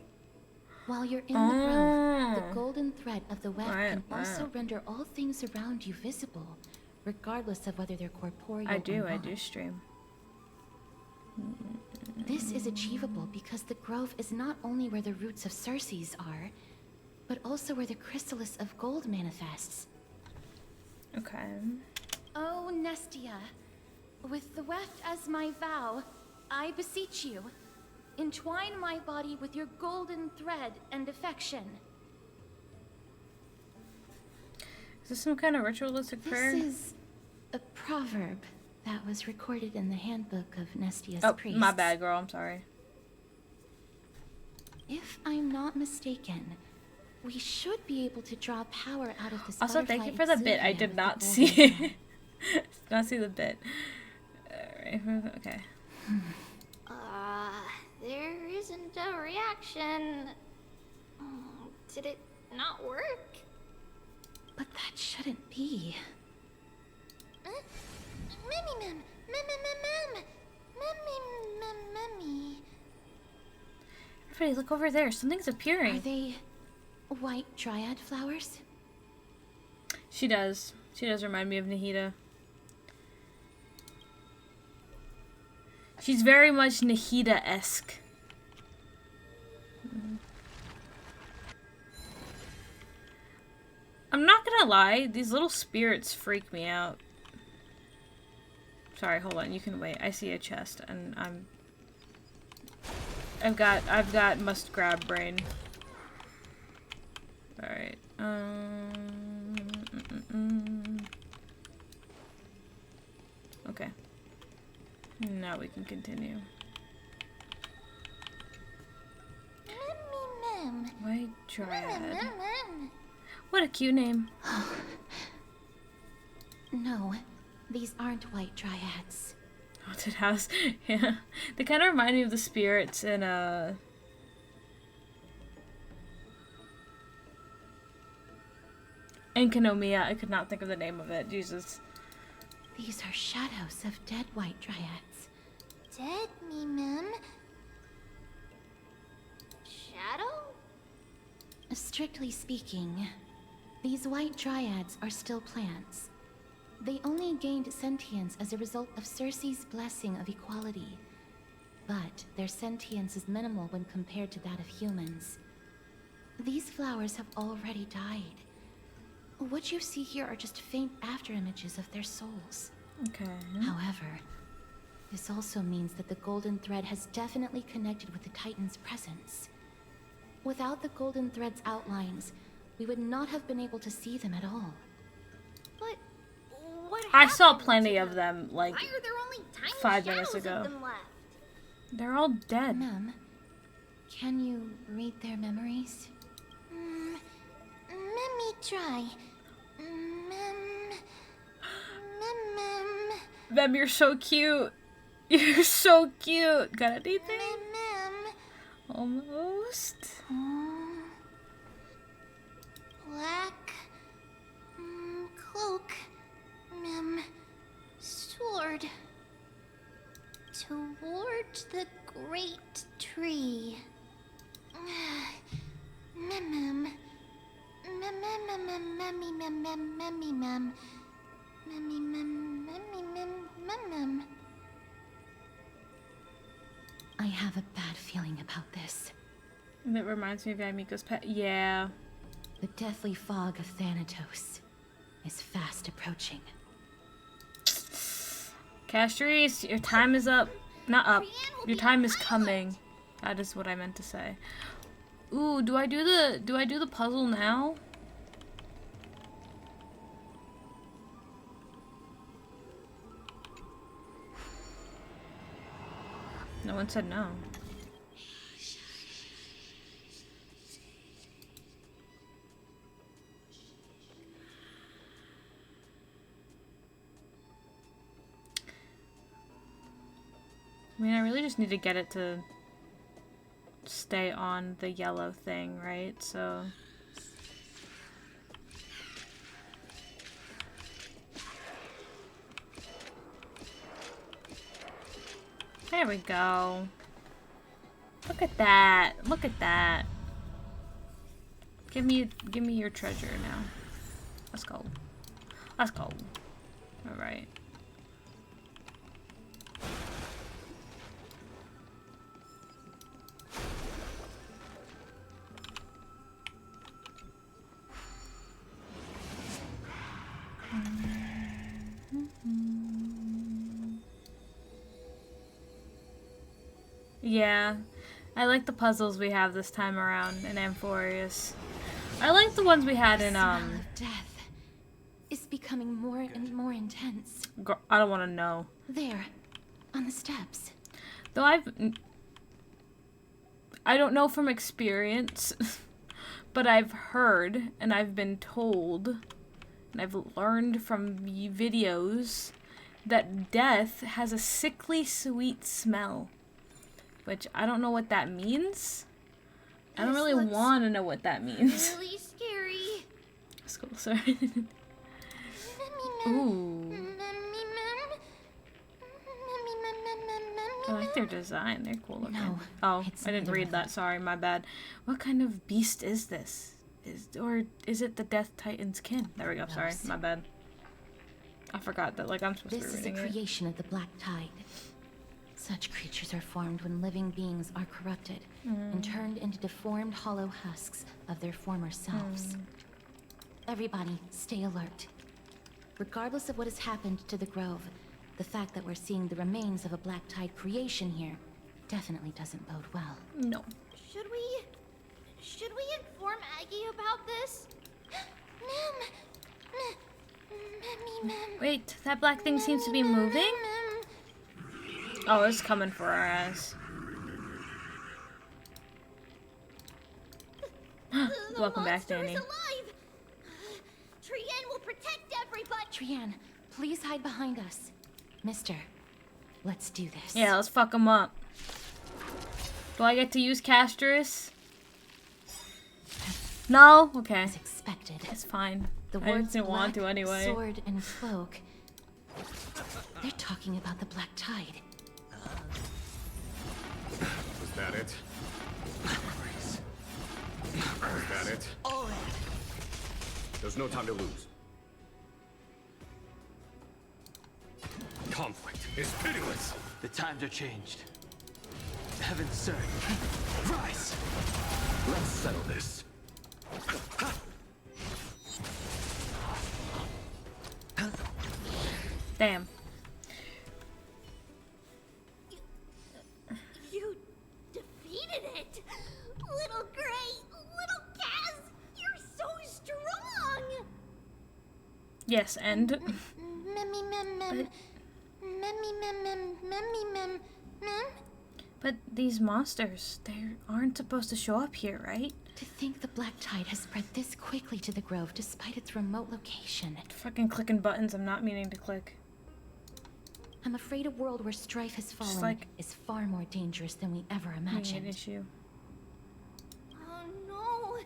While you're in the grove, the golden thread of the web can also render all things around you visible, regardless of whether they're corporeal or not. I do stream. This is achievable because the grove is not only where the roots of Circes are, but also where the chrysalis of gold manifests. Okay. Oh, Nestia, with the weft as my vow, I beseech you, entwine my body with your golden thread and affection. Is this some kind of ritualistic prayer? This is a proverb that was recorded in the handbook of Nestia's priests. My bad, girl. I'm sorry. If I'm not mistaken, we should be able to draw power out of this. Also, thank you for the bit. I did not see. Not see the bit. Okay. There isn't a reaction. Did it not work? But that shouldn't be. Everybody, look over there. Something's appearing. Are they white dryad flowers? She does. She does remind me of Nahida. She's very much Nahida-esque. I'm not gonna lie, these little spirits freak me out. Sorry, hold on, you can wait. I see a chest and I've got must grab brain. Alright. Okay. Now we can continue. White Dryad. What a cute name. No, these aren't white dryads. Haunted house. Yeah. They kind of remind me of the spirits in Enkanomiya. I could not think of the name of it. Jesus. These are shadows of dead white dryads. Dead me, ma'am. Shadow? Strictly speaking, these white dryads are still plants. They only gained sentience as a result of Circe's blessing of equality. But their sentience is minimal when compared to that of humans. These flowers have already died. What you see here are just faint afterimages of their souls. Okay. However, this also means that the golden thread has definitely connected with the Titan's presence. Without the golden thread's outlines, we would not have been able to see them at all. But what I saw plenty of them, like, why are there only tiny 5 minutes shadows ago. of them left? They're all dead. Ma'am, can you read their memories? Let me try. Mem, you're so cute. You're so cute. Got anything? Almost. Black cloak, sword toward the great tree. I have a bad feeling about this. That reminds me of Yamiko's pet. Yeah. The deathly fog of Thanatos is fast approaching. Castorice, your time is up. Not up. Your time is coming. That is what I meant to say. Ooh, do I do the puzzle now? No one said no. I mean, I really just need to get it to stay on the yellow thing, right? So... There we go. Look at that. Look at that. Give me your treasure now. Let's go. Let's go. All right. Yeah, I like the puzzles we have this time around in Amphorius. I like the ones we had in Death is becoming more and more intense. I don't want to know. There, on the steps. Though I don't know from experience, but I've heard and I've been told and I've learned from videos that death has a sickly sweet smell. Which I don't know what that means. I don't really want to know what that means. Really scary. That's cool, sorry. Ooh. I like their design. They're cool looking. No, oh, I didn't read that. Sorry, my bad. What kind of beast is this? Is it the Death Titan's kin? There we go. Sorry, my bad. I forgot that. Like I'm supposed to be reading it. This is a creation of the Black Tide. Such creatures are formed when living beings are corrupted and turned into deformed hollow husks of their former selves. Everybody, stay alert. Regardless of what has happened to the Grove, the fact that we're seeing the remains of a Black Tide creation here definitely doesn't bode well. No. Should we inform Aggie about this? Wait, that black thing seems to be moving? Oh, it's coming for our ass. Welcome back, Danny. Trian will protect everybody. Trian, please hide behind us. Mister, let's do this. Yeah, let's fuck him up. Do I get to use castorice? No? Okay. As expected. It's fine. The I words didn't want to anyway. Sword and cloak. They're talking about the Black Tide. Was that it? Was that it? There's no time to lose. Conflict is pitiless. The times are changed. Heaven's surge. Rise! Let's settle this. Damn. You defeated it! Little Gray, little Kaz, you're so strong! Yes, and... But these monsters, they aren't supposed to show up here, right? To think the Black Tide has spread this quickly to the Grove despite its remote location. Fucking clicking buttons I'm not meaning to click. I'm afraid a world where strife has fallen is far more dangerous than we ever imagined. An issue. Oh no!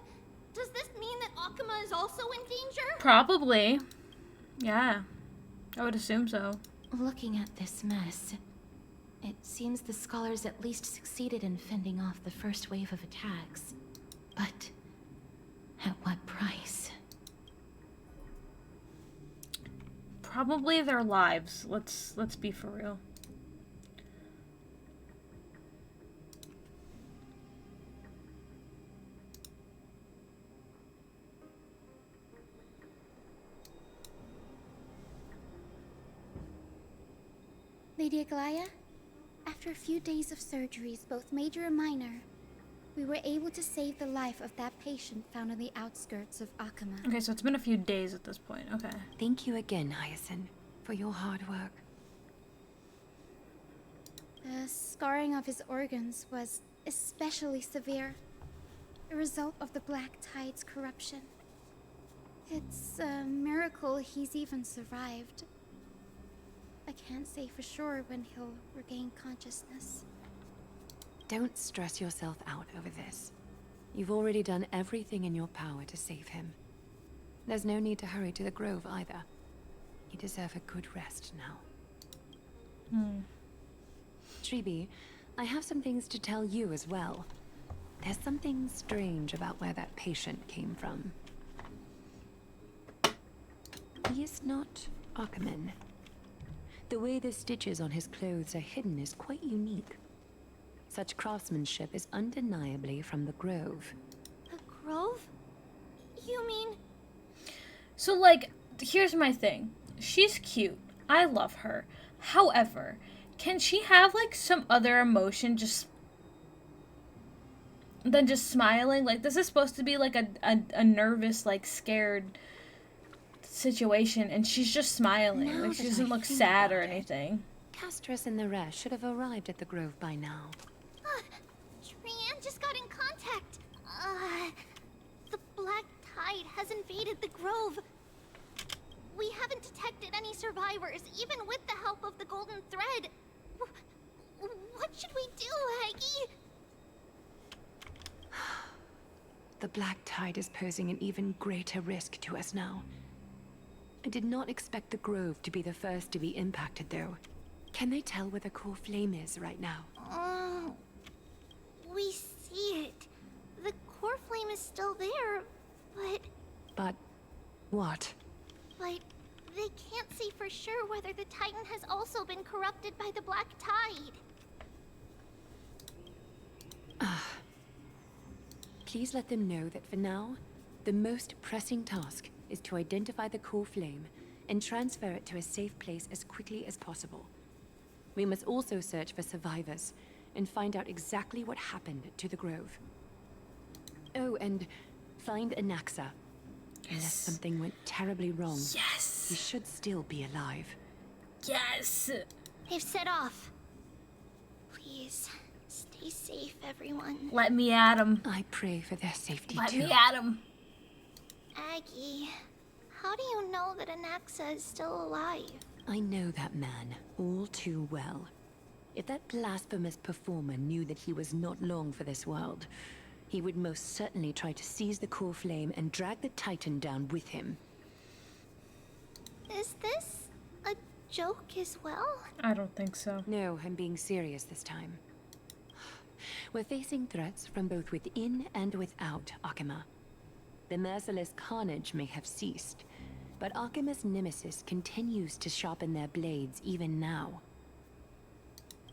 Does this mean that Akuma is also in danger? Probably. Yeah. I would assume so. Looking at this mess, it seems the scholars at least succeeded in fending off the first wave of attacks. But At what price? Probably their lives. Let's be for real. Lady Aglaia, after a few days of surgeries, both major and minor, we were able to save the life of that patient found on the outskirts of Akama. Okay, so it's been a few days at this point. Okay. Thank you again, Hyacinth, for your hard work. The scarring of his organs was especially severe, a result of the Black Tide's corruption. It's a miracle he's even survived. I can't say for sure when he'll regain consciousness. Don't stress yourself out over this. You've already done everything in your power to save him. There's no need to hurry to the Grove either. You deserve a good rest now. Tribi, I have some things to tell you as well. There's something strange about where that patient came from. He is not Ackerman. The way the stitches on his clothes are hidden is quite unique. Such craftsmanship is undeniably from the Grove. The Grove? You mean... So, like, here's my thing. She's cute. I love her. However, can she have, like, some other emotion than just smiling? Like, this is supposed to be, like, a nervous, like, scared situation, and she's just smiling. Like, she doesn't look sad or anything. Castorice and the rest should have arrived at the Grove by now. Trian just got in contact. The Black Tide has invaded the Grove. We haven't detected any survivors, even with the help of the Golden Thread. What should we do, Aggie? The Black Tide is posing an even greater risk to us now. I did not expect the Grove to be the first to be impacted, though. Can they tell where the core flame is right now? We see it. The core flame is still there, but... But... what? But they can't see for sure whether the Titan has also been corrupted by the Black Tide. Please let them know that for now, the most pressing task is to identify the core flame and transfer it to a safe place as quickly as possible. We must also search for survivors and find out exactly what happened to the Grove. Oh, and find Anaxa. Unless something went terribly wrong, he should still be alive. Yes! They've set off. Please, stay safe, everyone. Let me at him. I pray for their safety Let too. me at him. Aggie, how do you know that Anaxa is still alive? I know that man all too well. If that blasphemous performer knew that he was not long for this world, he would most certainly try to seize the core flame and drag the Titan down with him. Is this a joke as well? I don't think so. No, I'm being serious this time. We're facing threats from both within and without Akama. The merciless carnage may have ceased, but Akima's nemesis continues to sharpen their blades even now.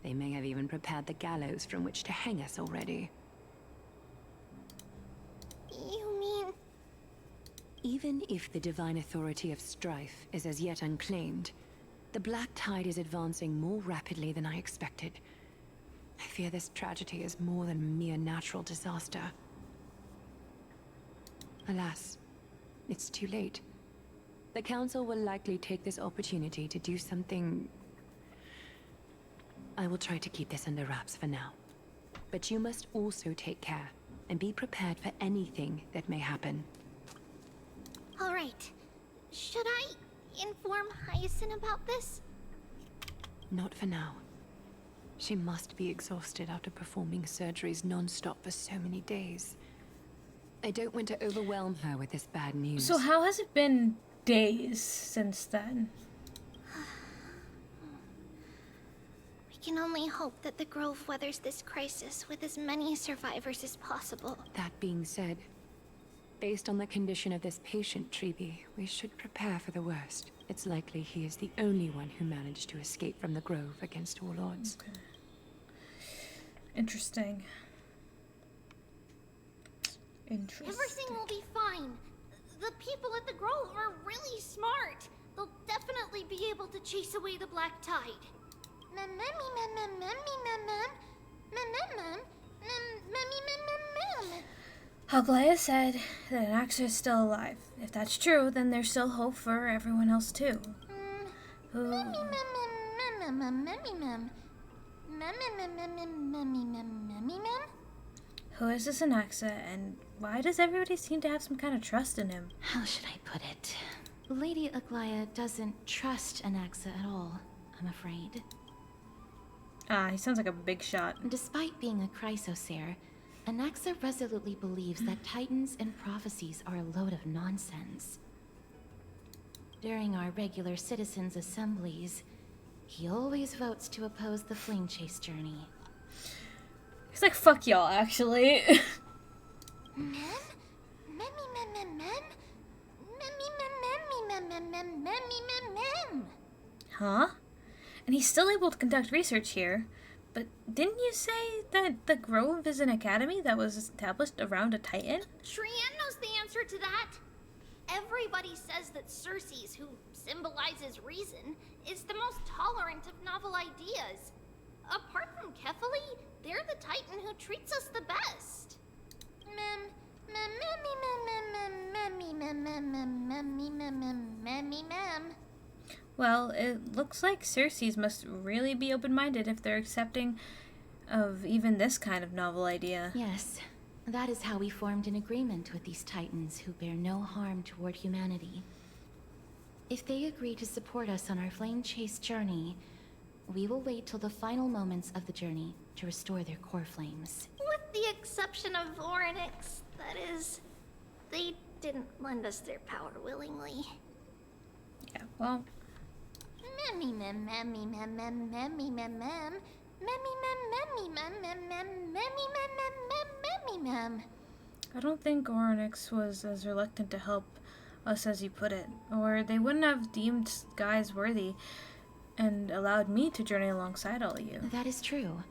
They may have even prepared the gallows from which to hang us already. You mean... Even if the divine authority of strife is as yet unclaimed, the Black Tide is advancing more rapidly than I expected. I fear this tragedy is more than a mere natural disaster. Alas, it's too late. The Council will likely take this opportunity to do something... I will try to keep this under wraps for now. But you must also take care and be prepared for anything that may happen. All right. Should I inform Hyacinth about this? Not for now. She must be exhausted after performing surgeries non-stop for so many days. I don't want to overwhelm her with this bad news. So how has it been days since then? We can only hope that the Grove weathers this crisis with as many survivors as possible. That being said, Based on the condition of this patient, Treeby, we should prepare for the worst. It's likely he is the only one who managed to escape from the grove against all odds. Okay. Interesting. Everything will be fine. The people at the grove are really smart. They'll definitely be able to chase away the black tide. Algaea said that Anaxa is still alive. If that's true, then there's still hope for everyone else too. Who is this Anaxa, and why does everybody seem to have some kind of trust in him? How should I put it? Lady Aglaia doesn't trust Anaxa at all, I'm afraid. Ah, he sounds like a big shot. Despite being a chrysosaur, Anaxa resolutely believes that titans and prophecies are a load of nonsense. During our regular citizens' assemblies, he always votes to oppose the flame chase journey. He's like, fuck y'all, actually. Huh? And he's still able to conduct research here. But didn't you say that the Grove is an academy that was established around a titan? Trian knows the answer to that. Everybody says that Circes, who symbolizes reason, is the most tolerant of novel ideas. Apart from Kefali, they're the titan who treats us the best. Well, it looks like Circes must really be open-minded if they're accepting of even this kind of novel idea. Yes, that is how we formed an agreement with these titans who bear no harm toward humanity. If they agree to support us on our flame chase journey, we will wait till the final moments of the journey to restore their core flames. With the exception of Orynyx, that is, they didn't lend us their power willingly. Yeah, well... I don't think Orynyx was as reluctant to help us as you put it, or they wouldn't have deemed guys worthy and allowed me to journey alongside all of you. That is true.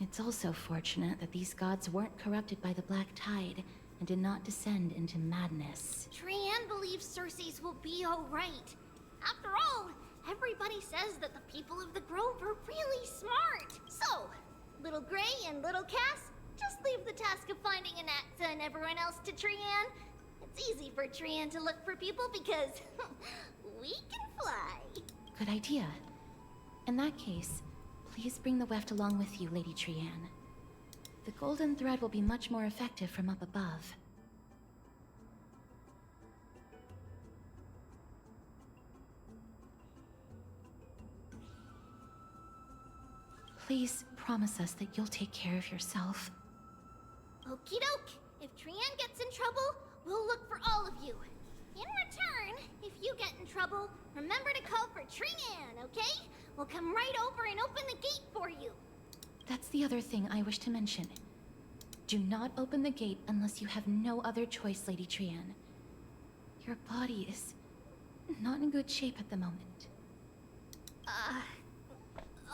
It's also fortunate that these gods weren't corrupted by the Black Tide and did not descend into madness. Trian believes Circes will be alright. After all, everybody says that the people of the Grove are really smart. So, Little Gray and Little Cass, just leave the task of finding Anaxa and everyone else to Trian. It's easy for Trian to look for people because we can fly. Good idea. In that case, please bring the weft along with you, Lady Trian. The golden thread will be much more effective from up above. Please promise us that you'll take care of yourself. Okie doke. If Trian gets in trouble, we'll look for all of you. In return, if you get in trouble, remember to call for Trian, okay? We'll come right over and open the gate for you. That's the other thing I wish to mention. Do not open the gate unless you have no other choice, Lady Trian. Your body is not in good shape at the moment.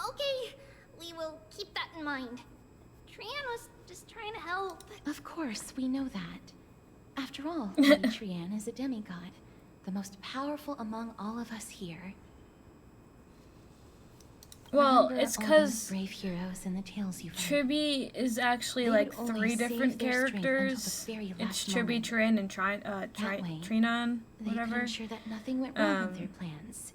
Okay. We will keep that in mind. Trian was just trying to help. Of course, we know that. After all, Lady Trian is a demigod, the most powerful among all of us here. Well, Remember it's all because those brave heroes and the tales you've heard. Triby is actually They like would only 3 save different their strength until characters. the very It's last Triby, moment. Trin, and That way, Trinon, They whatever. could ensure that nothing went wrong with their plans.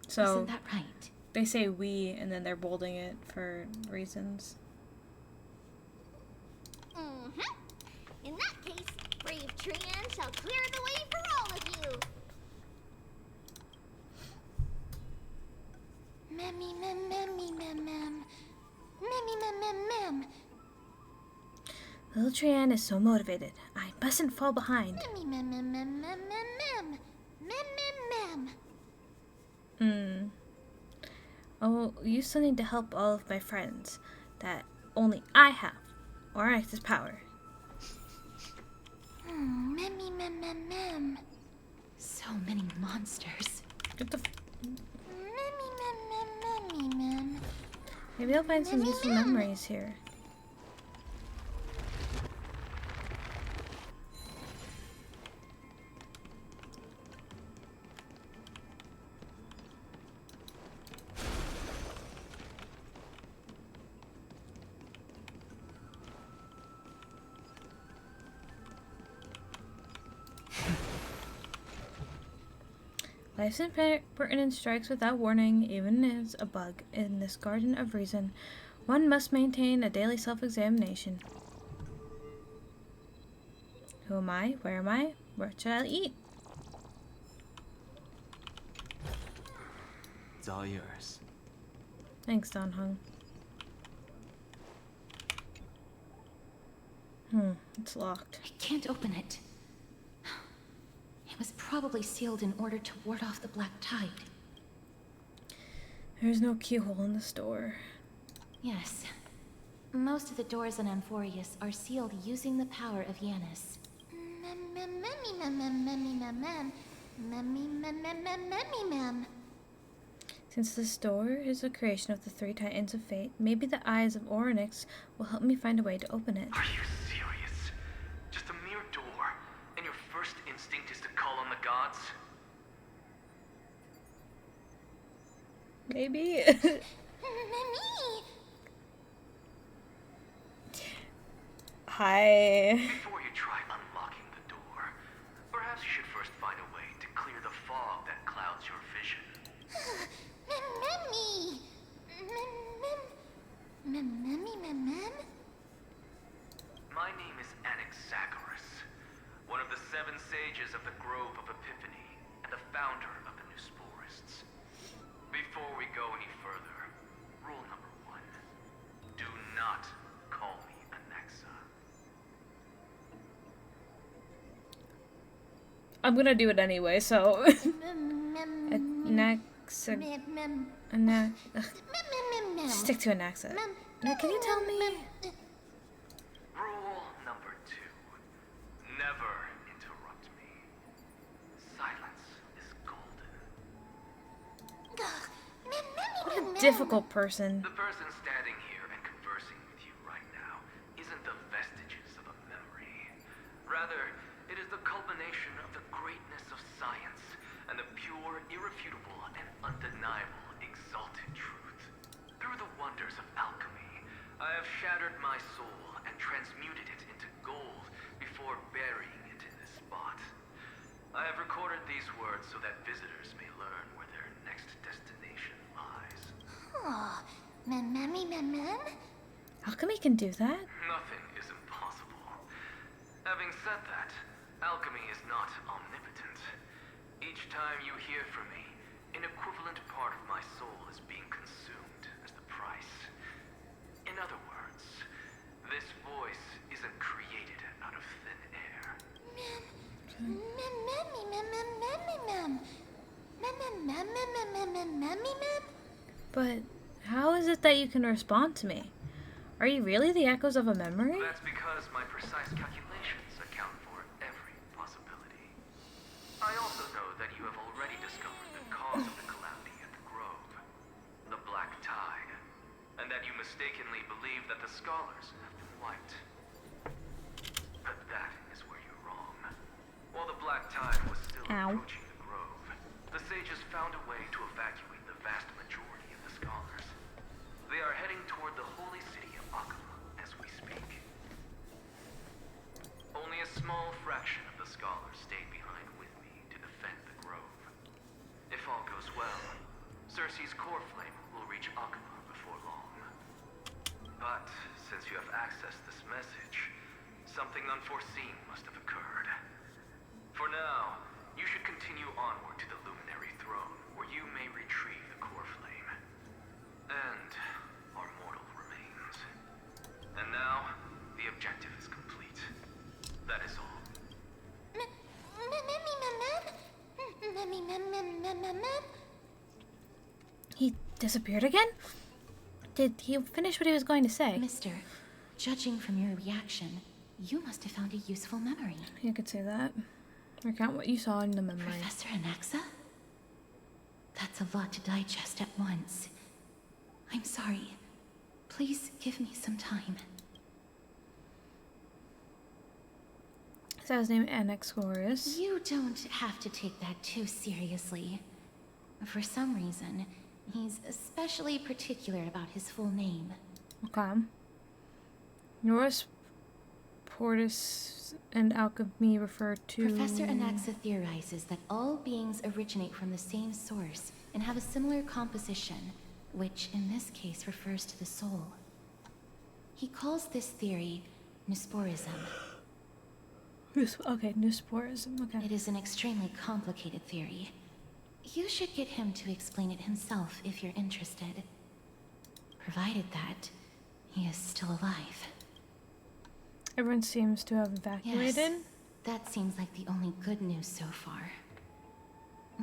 So Isn't that right? they say we, and then they're bolding it for reasons. In that case, brave Trian shall clear the way for all of you. Memmy mem memmy mem mem. Memmy mem mem mem. Little Trian is so motivated. I mustn't fall behind. Memmy mem mem mem mem mem mem. Mem mem mem. I'll use something to help all of my friends that only I have. Orynyx's power. Mem. So many monsters. Get the. Mem. Maybe I'll find some useful memories here. Life's impertinence strikes without warning, even as a bug. In this garden of reason, one must maintain a daily self-examination. Who am I? Where am I? What should I eat? It's all yours. Thanks, Don Hung. It's locked. I can't open it. It was probably sealed in order to ward off the black tide. There's no keyhole in this door. Yes. Most of the doors in Amphorius are sealed using the power of Yanis. Since this door is a creation of the three Titans of Fate, maybe the eyes of Orynyx will help me find a way to open it. Are you serious? Just a mere door, and your first instinct is to call on the gods? Maybe. Hi. Before you try unlocking the door, perhaps you should first find a way to clear the fog that clouds your vision. My name is Anaxagoras, one of the 7 sages of the Grove of Epiphany, and the founder of the New Sporists. Before we go any further, rule number 1. Do not call me Anaxa. I'm gonna do it anyway, so. Stick to Anaxa. Now, can you tell me? Rule number 2. Never interrupt me. Silence is golden. What a difficult person. The person standing here and conversing with you right now isn't the vestiges of a memory. Rather, it is the culmination of the greatness of science and the pure, irrefutable, and undeniable exalted truth. Through the wonders of alchemy, I have shattered my soul and transmuted it into gold before burying it in this spot. I have recorded these words so that visitors may learn where their next destination lies. Alchemy can do that? Nothing is impossible. Having said that, alchemy is not omnipotent. Each time you hear from me, an equivalent part of my soul is being consumed as the price. In other words, this voice isn't created out of thin air. But how is it that you can respond to me? Are you really the echoes of a memory? That's because my precise calculations account for every possibility. I also know that you have already discovered the cause of the calamity at the Grove, the black tide, and that you mistakenly believe that the scholars have been wiped. But that is where you're wrong. While the black tide was still approaching the Grove, the sages found a way to evacuate the vast majority of the scholars. They are heading toward the holy city of Akama as we speak. Only a small fraction of the scholars stayed behind with me to defend the Grove. If all goes well, Circe's core flame will reach Akama before long. But since you have accessed this message, something unforeseen must have occurred. For now, you should continue onward to the Luminary Throne, where you may retrieve the core flame. And our mortal remains. And now, the objective is complete. That is all. He disappeared again? Did he finish what he was going to say? Mister, judging from your reaction, You must have found a useful memory. You could say that. Recount what you saw in the memory. Professor Anaxa? That's a lot to digest at once. I'm sorry. Please give me some time. So his name Anaxagoras. You don't have to take that too seriously. For some reason, he's especially particular about his full name. Okay. Norris Portis and alchemy refer to... Professor Anaxa theorizes that all beings originate from the same source and have a similar composition, which in this case refers to the soul. He calls this theory Nusporism. Okay, Nusporism, okay. It is an extremely complicated theory. You should get him to explain it himself if you're interested. Provided that he is still alive. Everyone seems to have evacuated. Yes, that seems like the only good news so far.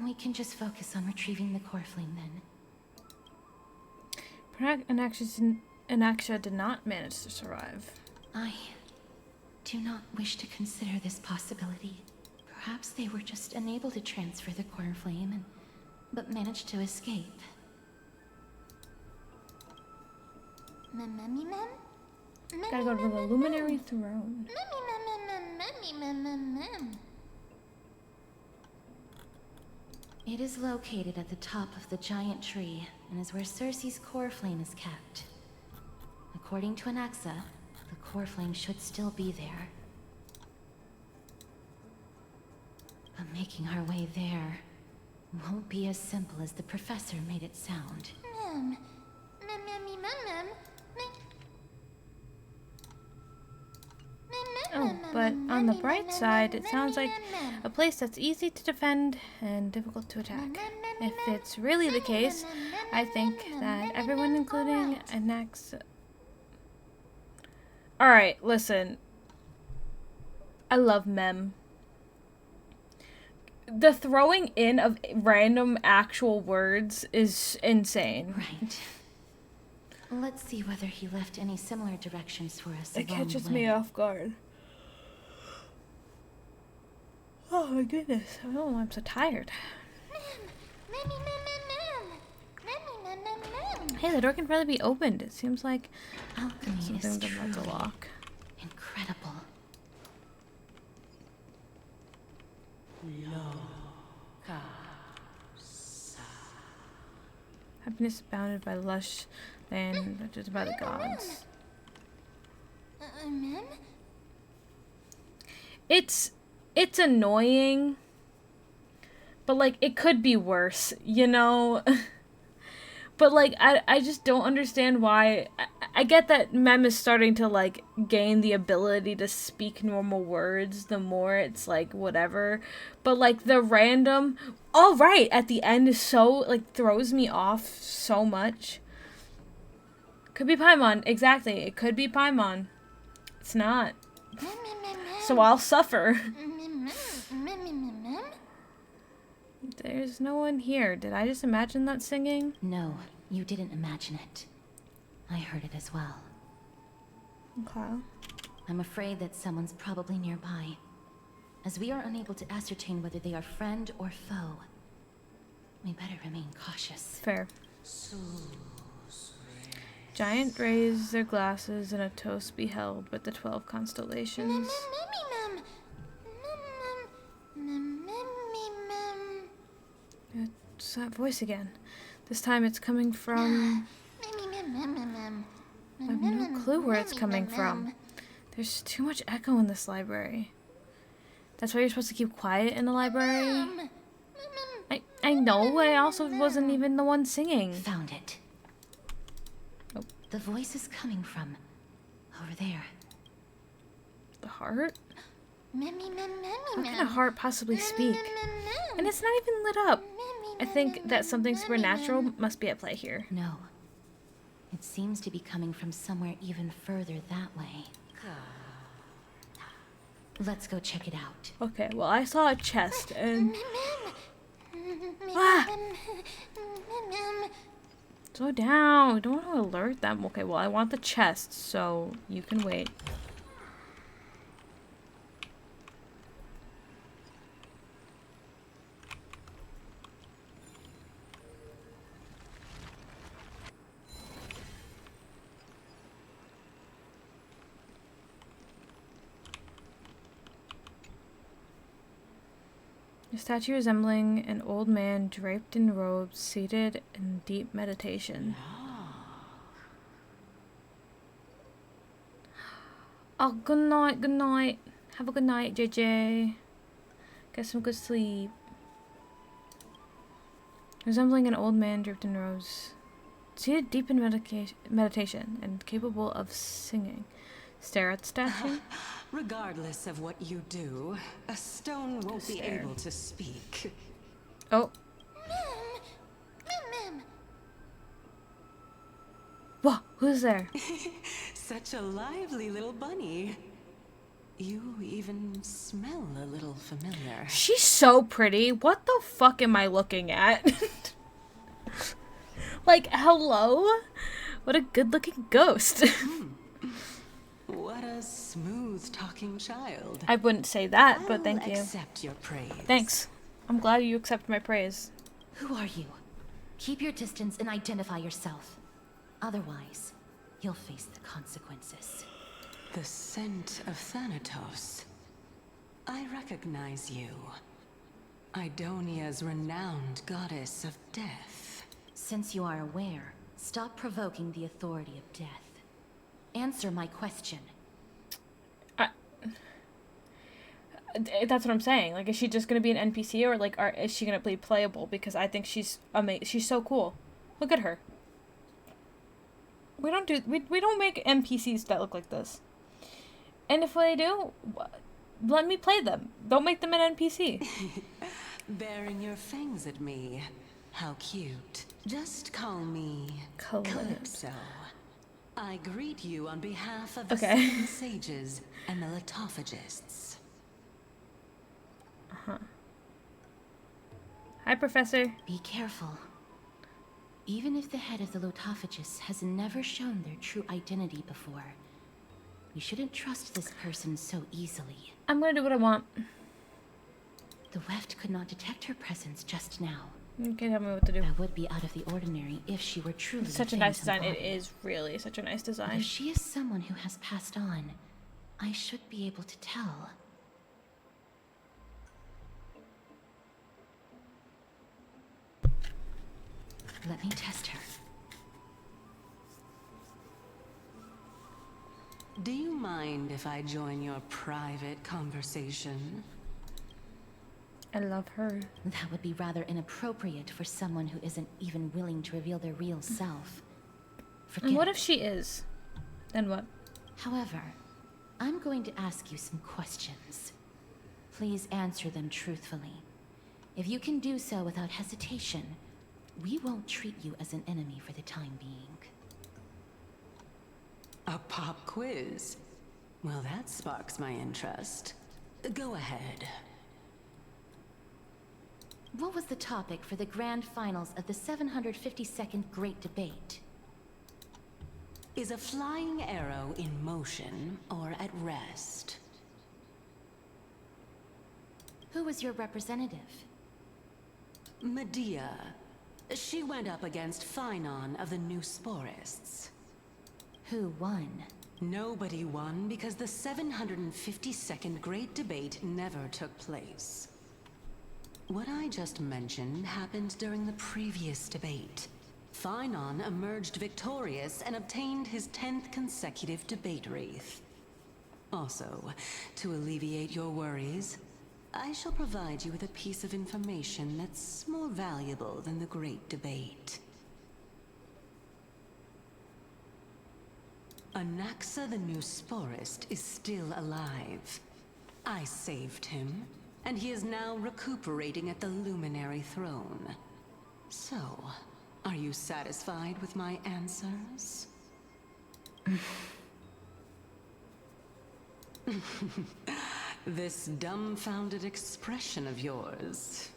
We can just focus on retrieving the core flame then. Anaxa did not manage to survive. I do not wish to consider this possibility. Perhaps they were just unable to transfer the core flame, but managed to escape. Gotta go to the luminary throne. It is located at the top of the giant tree and is where Circe's core flame is kept. According to Anaxa, the core flame should still be there. But making our way there won't be as simple as the professor made it sound. Oh, but on the bright side, it sounds like a place that's easy to defend and difficult to attack. If it's really the case, I think that everyone, including Anaxa... Alright, listen. I love Mem. The throwing in of random actual words is insane. Right. Let's see whether he left any similar directions for us. It catches me off guard. Oh my goodness. Oh, I'm so tired. Hey, the door can probably be opened. It seems like alchemy something is about the truly lock. Incredible. Happiness is bounded by lush land, which is by the gods. It's annoying, but like it could be worse, you know? But like I just don't understand why. I get that Mem is starting to like gain the ability to speak normal words the more it's like whatever, but like the random all right at the end is so like throws me off so much. Could be Paimon, exactly. It could be Paimon. It's not. So I'll suffer. There's no one here. Did I just imagine that singing? No, you didn't imagine it. I heard it as well. Okay. I'm afraid that someone's probably nearby. As we are unable to ascertain whether they are friend or foe, we better remain cautious. Fair. Giant raise their glasses and a toast be held with the 12 constellations. It's that voice again. This time it's coming from... I have no clue where it's coming from. There's too much echo in this library. That's why you're supposed to keep quiet in the library? I know, I also wasn't even the one singing. Found it. Oh. The voice is coming from over there. The heart? How can a heart possibly speak? And it's not even lit up. I think that something supernatural must be at play here. No. It seems to be coming from somewhere even further that way. Let's go check it out. Okay, well I saw a chest and... Ah! Slow down. I don't want to alert them. Okay, well I want the chest, so you can wait. A statue resembling an old man draped in robes, seated in deep meditation. Oh, good night, good night. Have a good night, JJ. Get some good sleep. Resembling an old man draped in robes, seated deep in meditation and capable of singing. Stare at the statue. Regardless of what you do, a stone won't be able to speak. Oh. Mim. Whoa, who's there? Such a lively little bunny. You even smell a little familiar. She's so pretty. What the fuck am I looking at? Like, hello? What a good-looking ghost. What a smooth-talking child. I wouldn't say that, but thank you. I'll accept your praise. Thanks. I'm glad you accept my praise. Who are you? Keep your distance and identify yourself. Otherwise, you'll face the consequences. The scent of Thanatos. I recognize you. Idonia's renowned goddess of death. Since you are aware, stop provoking the authority of death. Answer my question. That's what I'm saying. Like, is she just gonna be an NPC, or like, is she gonna be playable? Because I think she's amazing. She's so cool. Look at her. We don't make NPCs that look like this. And if they do, let me play them. Don't make them an NPC. Baring your fangs at me. How cute. Just call me Calypso. I greet you on behalf of the Seven Sages and the Litophagists. Hi, Professor. Be careful. Even if the head of the Litophagists has never shown their true identity before, we shouldn't trust this person so easily. I'm gonna do what I want. The Weft could not detect her presence just now. You can tell me what to do. That would be out of the ordinary if she were truly Such a nice design. It is really such a nice design. If she is someone who has passed on, I should be able to tell. Let me test her. Do you mind if I join your private conversation? I love her. That would be rather inappropriate for someone who isn't even willing to reveal their real self. And what if she is? Then what? However, I'm going to ask you some questions. Please answer them truthfully. If you can do so without hesitation, we won't treat you as an enemy for the time being. A pop quiz? Well, that sparks my interest. Go ahead. What was the topic for the grand finals of the 752nd Great Debate? Is a flying arrow in motion or at rest? Who was your representative? Medea. She went up against Phainon of the New Sporists. Who won? Nobody won because the 752nd Great Debate never took place. What I just mentioned happened during the previous debate. Phainon emerged victorious and obtained his 10th consecutive debate wreath. Also, to alleviate your worries, I shall provide you with a piece of information that's more valuable than the Great Debate. Anaxa the New Sporist is still alive. I saved him, and he is now recuperating at the Luminary Throne. So, are you satisfied with my answers? This dumbfounded expression of yours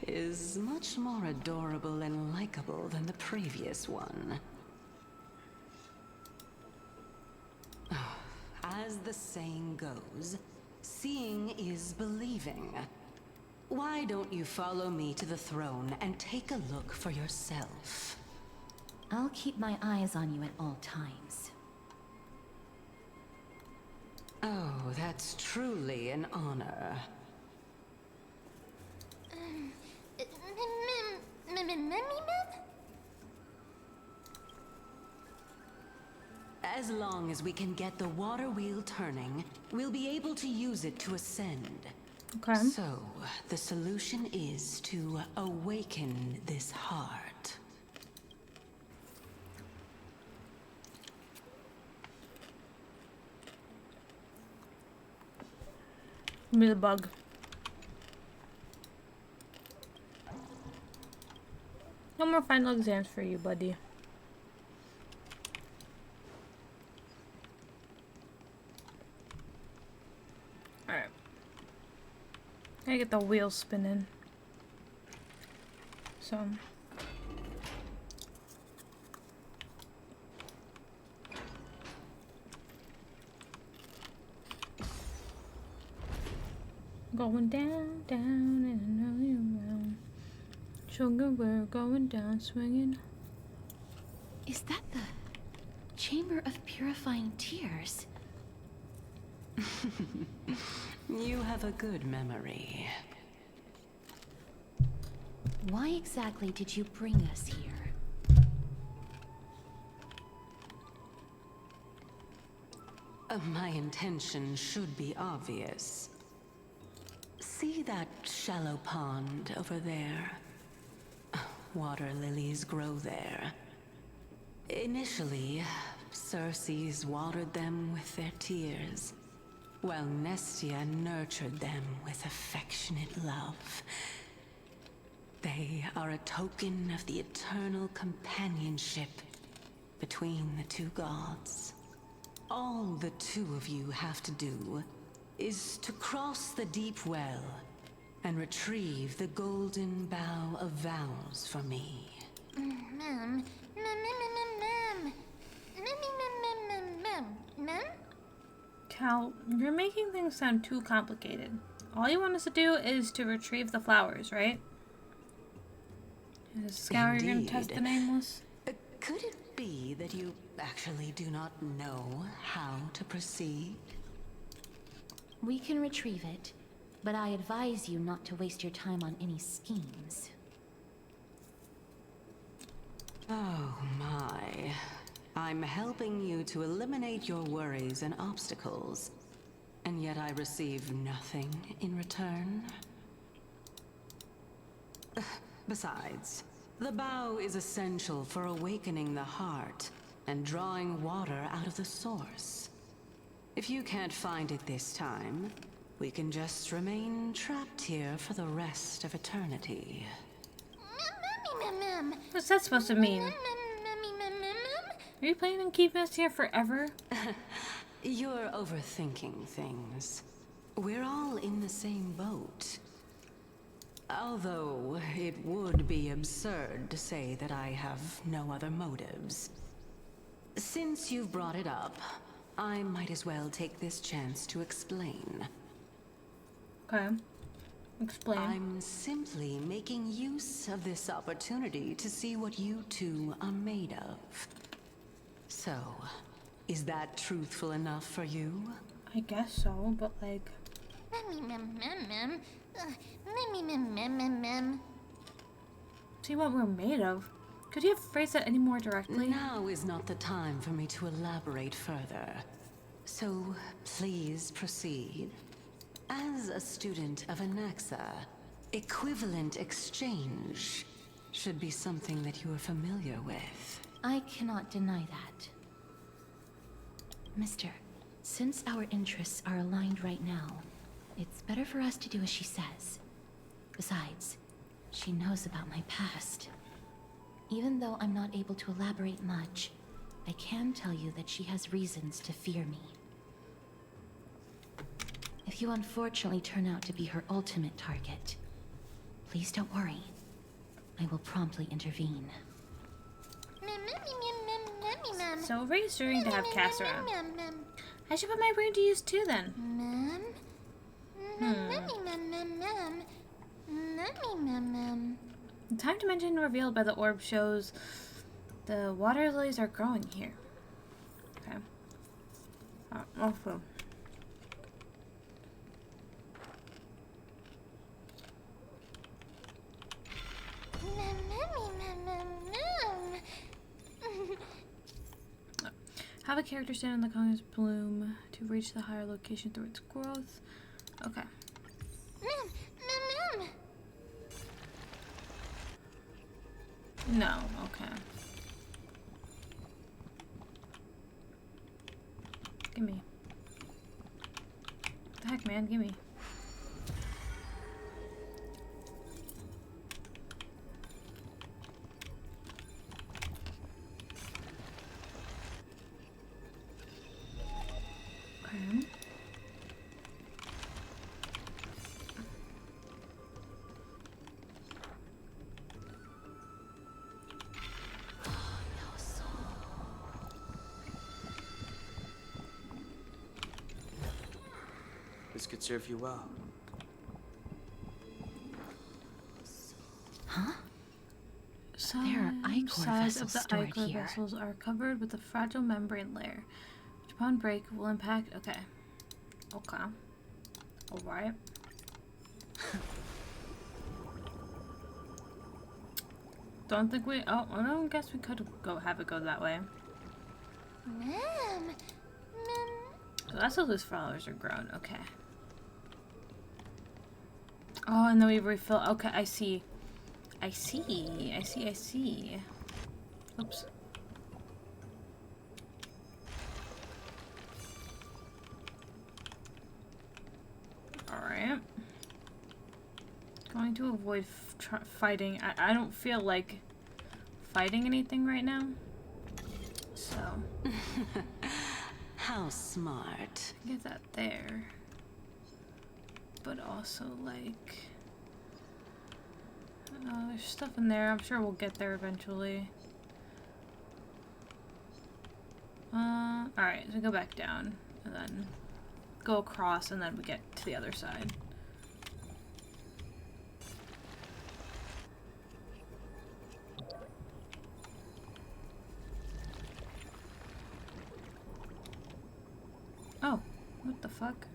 is much more adorable and likable than the previous one. As the saying goes, seeing is believing. Why don't you follow me to the throne and take a look for yourself? I'll keep my eyes on you at all times. Oh, that's truly an honor. As long as we can get the water wheel turning, we'll be able to use it to ascend. Okay. So, the solution is to awaken this heart. Give me the bug. No more final exams for you, buddy. Alright. Gotta get the wheel spinning. So. Going down, down, and around. Sugar, we're going down, swinging. Is that the Chamber of Purifying Tears? You have a good memory. Why exactly did you bring us here? My intention should be obvious. See that shallow pond over there? Water lilies grow there. Initially, Circes watered them with their tears, while Nestia nurtured them with affectionate love. They are a token of the eternal companionship between the two gods. All the two of you have to do is to cross the deep well and retrieve the golden bough of vows for me. Cal, you're making things sound too complicated. All you want us to do is to retrieve the flowers, right? Is Scour gonna test the nameless? Could it be that you actually do not know how to proceed? We can retrieve it, but I advise you not to waste your time on any schemes. Oh my. I'm helping you to eliminate your worries and obstacles, and yet I receive nothing in return? Besides, the bow is essential for awakening the heart and drawing water out of the source. If you can't find it this time, we can just remain trapped here for the rest of eternity. What's that supposed to mean? Are you planning on keeping us here forever? You're overthinking things. We're all in the same boat. Although, it would be absurd to say that I have no other motives. Since you've brought it up, I might as well take this chance to explain. Okay. Explain. I'm simply making use of this opportunity to see what you two are made of. So, is that truthful enough for you? I guess so, but like... See what we're made of? Could you have phrased that any more directly? Now is not the time for me to elaborate further. So, please proceed. As a student of Anaxa, equivalent exchange should be something that you are familiar with. I cannot deny that. Mister, since our interests are aligned right now, it's better for us to do as she says. Besides, she knows about my past. Even though I'm not able to elaborate much, I can tell you that she has reasons to fear me. If you unfortunately turn out to be her ultimate target, please don't worry. I will promptly intervene. So reassuring to have Cass around. I should put my brain to use too then. The time dimension revealed by the orb shows the water lilies are growing here. Okay. Also. Have a character stand in the Congress bloom to reach the higher location through its growth. Okay. No, okay. Gimme. What the heck, man? Gimme. Okay. This could serve you well. Huh? Some There are ichor sides of vessels the stored ichor here. vessels are covered with a fragile membrane layer, which upon break will impact. Okay. Okay. Alright. Don't think we. Oh, I don't guess we could go have it go that way. So that's how those flowers are grown. Okay. Oh, and then we refill. Okay, I see. I see. I see. I see. Oops. Alright. Going to avoid fighting. I don't feel like fighting anything right now. So. How smart. Get that there. But also, like. There's stuff in there. I'm sure we'll get there eventually. Alright, so go back down. And then go across, and then we get to the other side. Oh, what the fuck?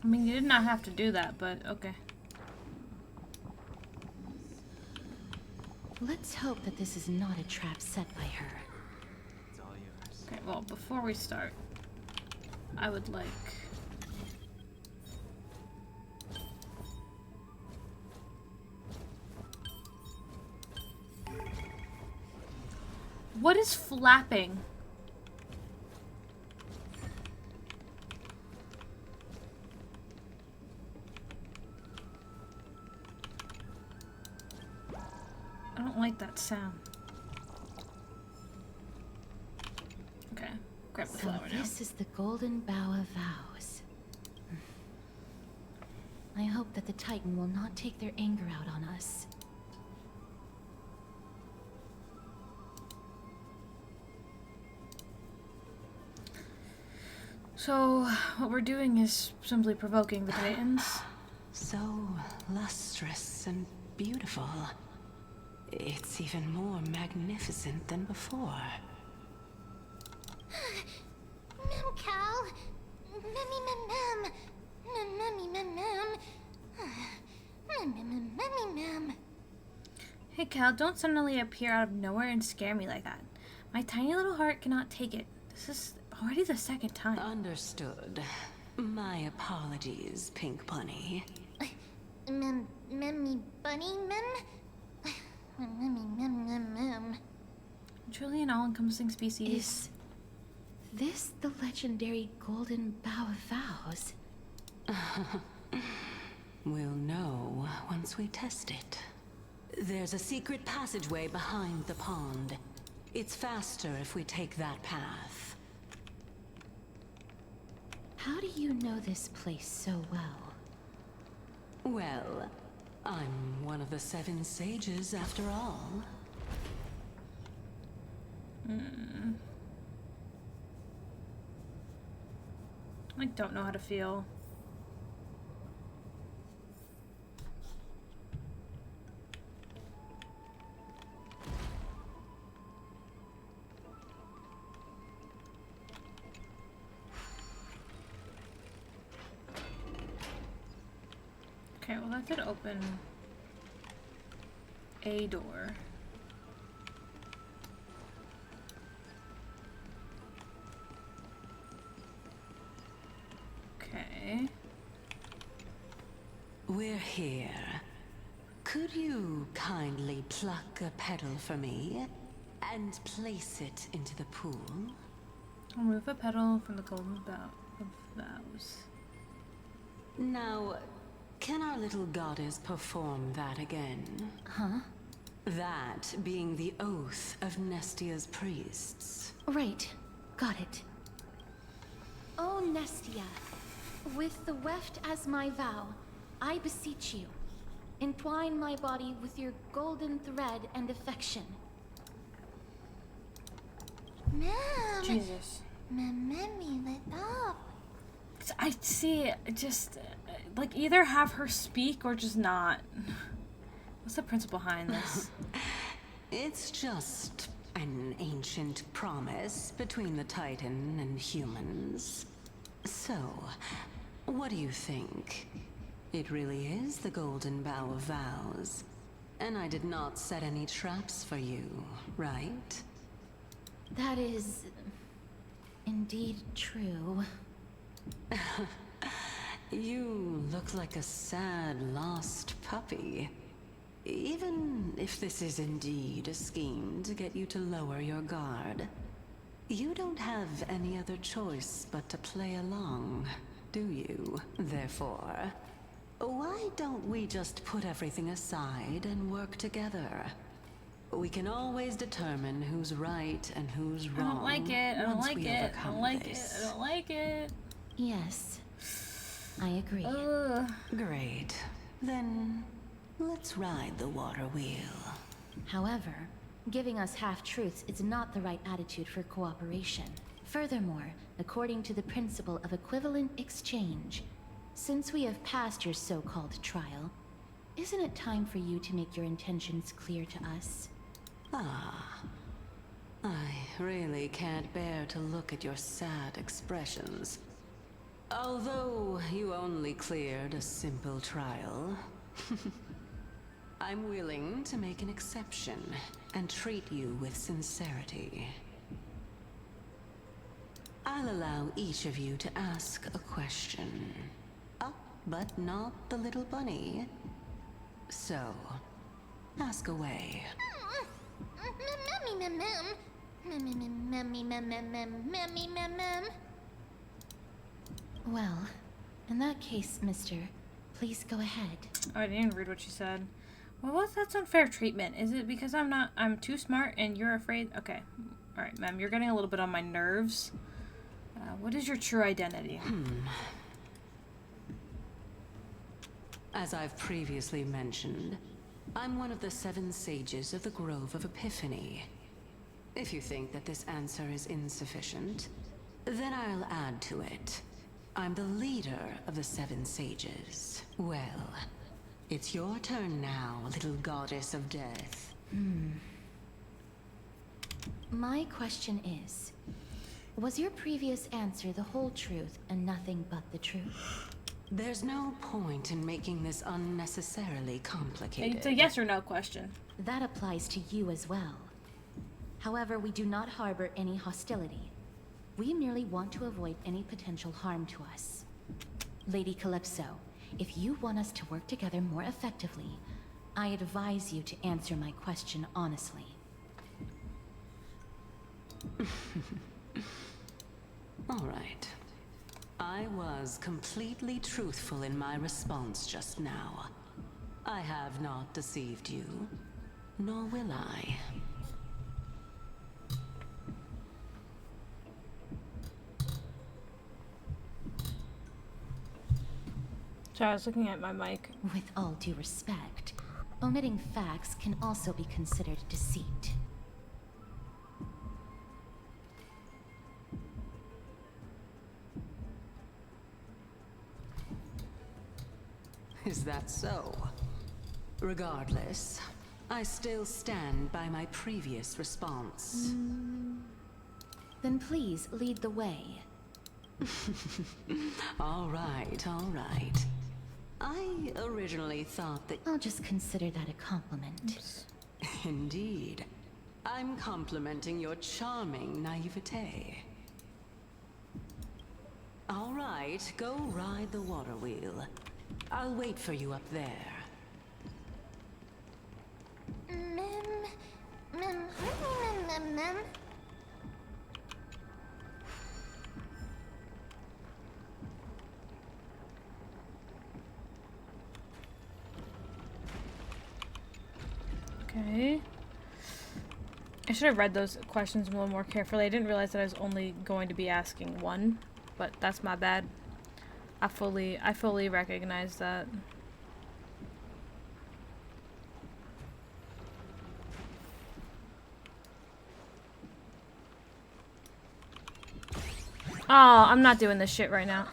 I mean, you did not have to do that, but okay. Let's hope that this is not a trap set by her. It's all yours. Okay, well, before we start, I would like... What is flapping? I don't like that sound. Okay, grab the So flower now. this is the golden bough of vows. I hope that the Titan will not take their anger out on us. So, what we're doing is simply provoking the Titans. So lustrous and beautiful. It's even more magnificent than before. Cal. Mem. Hey Cal, don't suddenly appear out of nowhere and scare me like that. My tiny little heart cannot take it. This is already the second time. Understood. My apologies, Pink Bunny. Memmy bunny mem? Truly an all-encompassing species. Is this the legendary golden bough of vows? We'll know once we test it. There's a secret passageway behind the pond. It's faster if we take that path. How do you know this place so well? Well, I'm one of the 7 sages after all. I don't know how to feel. Okay, well that did open a door. we're here. Could you kindly pluck a petal for me and place it into the pool? Remove a petal from the golden bough of vows. Now, can our little goddess perform that again? Huh? That being the oath of Nestia's priests. Right. Got it. O Nestia, with the weft as my vow, I beseech you, entwine my body with your golden thread and affection. Ma'am! Jesus. Mammy, let up. I see, just, like, either have her speak or just not. What's the principle behind this? It's just an ancient promise between the Titan and humans. So, what do you think? It really is the Golden Bough of Vows. And I did not set any traps for you, right? That is indeed true. You look like a sad, lost puppy. Even if this is indeed a scheme to get you to lower your guard, you don't have any other choice but to play along, do you? Therefore, why don't we just put everything aside and work together? We can always determine who's right and who's wrong. I don't like it. I don't once like we it. I overcome don't like it. this. I don't like it. Yes. I agree. Great. Then let's ride the water wheel. However, giving us half-truths is not the right attitude for cooperation. Furthermore, according to the principle of equivalent exchange, since we have passed your so-called trial, isn't it time for you to make your intentions clear to us? Ah. I really can't bear to look at your sad expressions. Although you only cleared a simple trial, I'm willing to make an exception and treat you with sincerity. I'll allow each of you to ask a question. But not the little bunny. So, ask away. Well, in that case, mister, please go ahead. Oh, I didn't even read what she said. Well, that's unfair treatment. Is it because I'm too smart and you're afraid? Okay. Alright, ma'am, you're getting a little bit on my nerves. What is your true identity? As I've previously mentioned, I'm one of the 7 sages of the Grove of Epiphany. If you think that this answer is insufficient, then I'll add to it. I'm the leader of the 7 sages. Well, it's your turn now, little goddess of death. My question is, was your previous answer the whole truth and nothing but the truth? There's no point in making this unnecessarily complicated. It's a yes or no question. That applies to you as well. However, we do not harbor any hostility. We merely want to avoid any potential harm to us. Lady Calypso, if you want us to work together more effectively, I advise you to answer my question honestly. All right. I was completely truthful in my response just now. I have not deceived you, nor will I. So I was looking at my mic. With all due respect, omitting facts can also be considered deceit. Is that so? Regardless, I still stand by my previous response. Then please lead the way. All right, all right. I originally thought that... I'll just consider that a compliment. Indeed. I'm complimenting your charming naivete. All right, go ride the water wheel. I'll wait for you up there. Mem. Okay. I should have read those questions a little more carefully. I didn't realize that I was only going to be asking one, but that's my bad. I fully recognize that. Oh, I'm not doing this shit right now.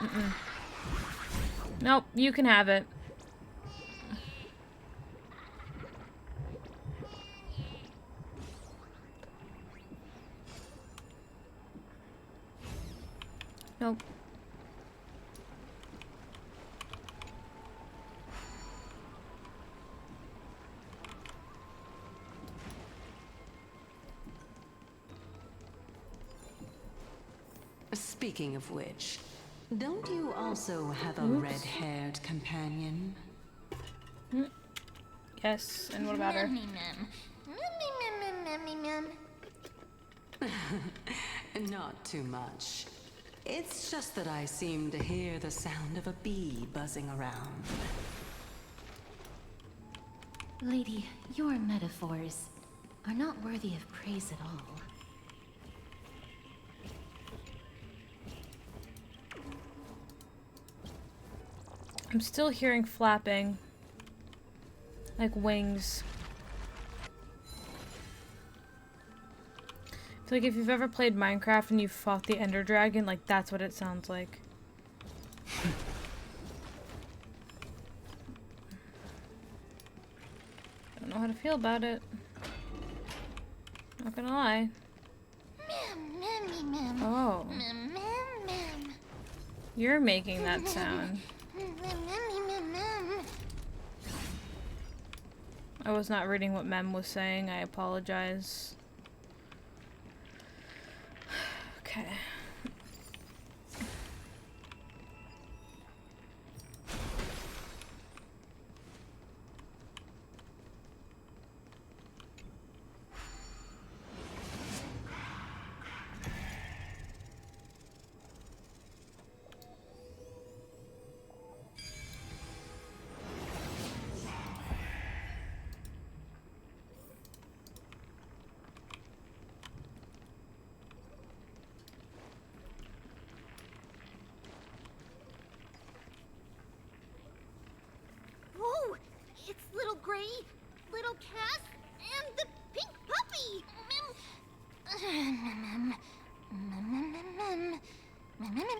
Nope, you can have it. Nope. Speaking of which, don't you also have a red-haired companion? Yes, and what about her? Not too much. It's just that I seem to hear the sound of a bee buzzing around. Lady, your metaphors are not worthy of praise at all. I'm still hearing flapping. Like wings. I feel like if you've ever played Minecraft and you fought the Ender Dragon, like that's what it sounds like. Don't know how to feel about it. Not gonna lie. Oh. You're making that sound. I was not reading what Mem was saying. I apologize. Okay. Whoa! It's little Gray, little Cass, and the pink puppy!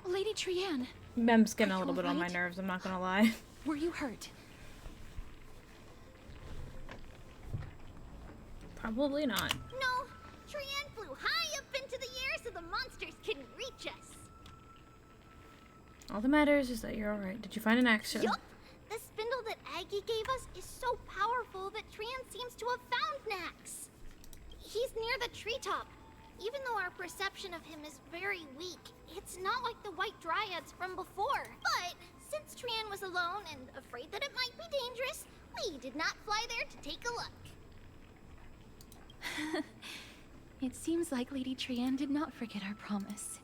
Lady Trianne. Mem's getting a little bit on my nerves, I'm not gonna lie. Were you hurt? Probably not. No, Trianne flew high up into the air so the monsters couldn't reach us. All that matters is that you're alright. Did you find an axe? Yup! The spindle that Aggie gave us is so powerful that Trianne seems to have found Nax. He's near the treetop. Even though our perception of him is very weak, it's not like the White Dryads from before. But since Trianne was alone and afraid that it might be dangerous, we did not fly there to take a look. It seems like Lady Trianne did not forget our promise.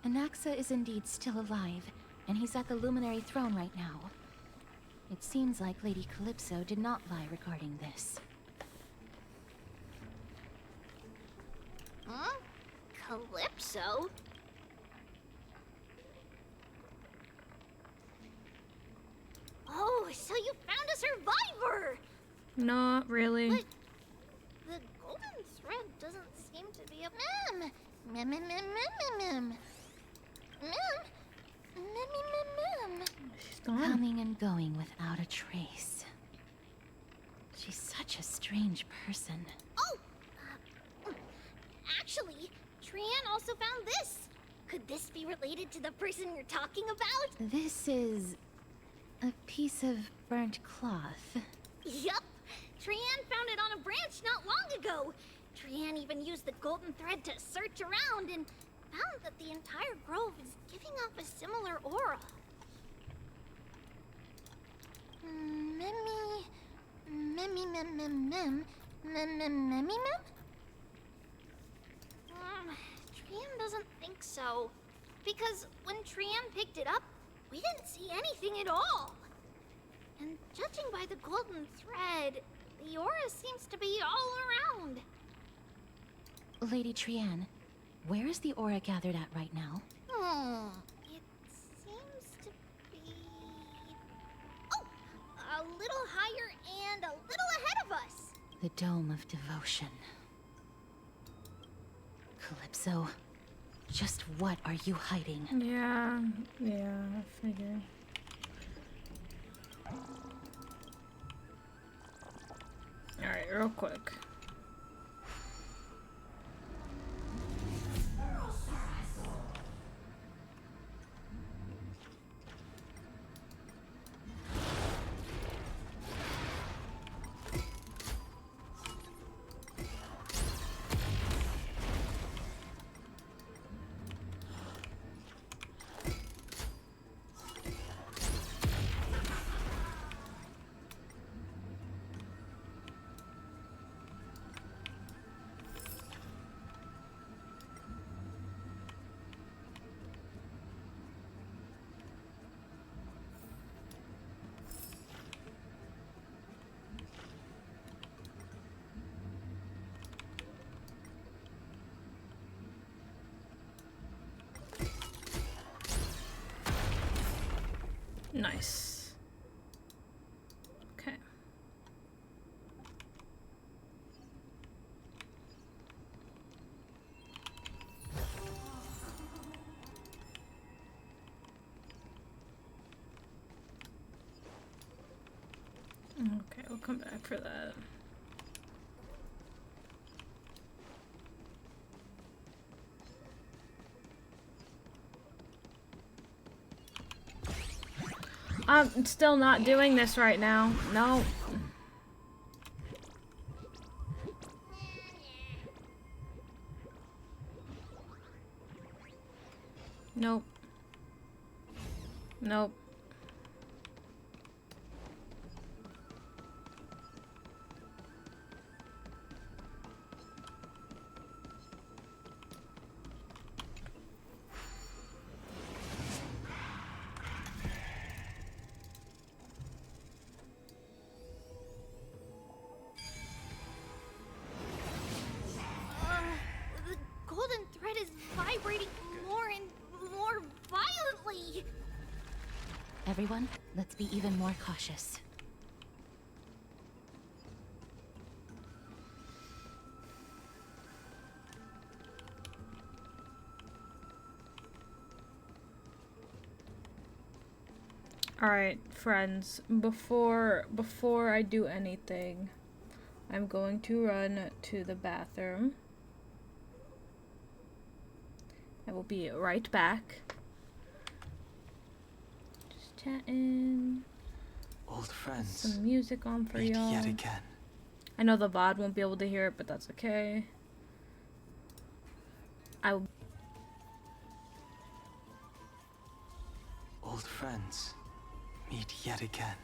Anaxa is indeed still alive, and he's at the Luminary Throne right now. It seems like Lady Calypso did not lie regarding this. Huh? Calypso? Oh, so you found a survivor! Not really. But the golden thread doesn't seem to be a mem. She's gone. Coming and going without a trace. She's such a strange person. Oh! Actually, Trianne also found this. Could this be related to the person you're talking about? This is a piece of burnt cloth. Yup! Trianne found it on a branch not long ago. Trianne even used the golden thread to search around and found that the entire grove is giving off a similar aura. Trian doesn't think so. Because when Trian picked it up, we didn't see anything at all. And judging by the golden thread, the aura seems to be all around. Lady Trian, where is the aura gathered at right now? It seems to be... Oh! A little higher and a little ahead of us. The Dome of Devotion. Calypso, just what are you hiding? Yeah, I figured. Alright, real quick. Nice. Okay. Okay, we'll come back for that. I'm still not doing this right now. No. Nope. Nope. Vibrating more and more violently. Everyone, let's be even more cautious. Alright, friends, before I do anything, I'm going to run to the bathroom. I will be right back. Just chatting. Old friends. Some music on for meet y'all. yet again. I know the VOD won't be able to hear it, but that's okay. Old friends. Meet yet again.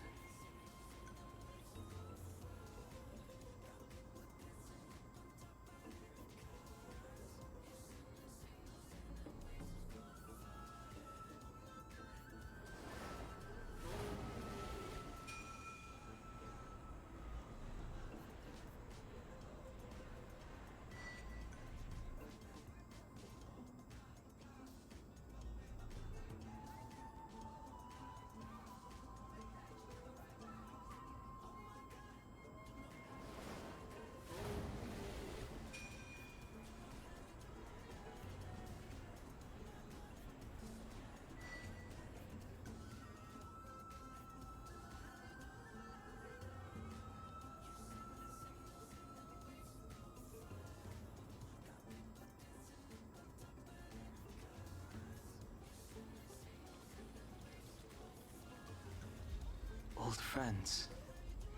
Old friends,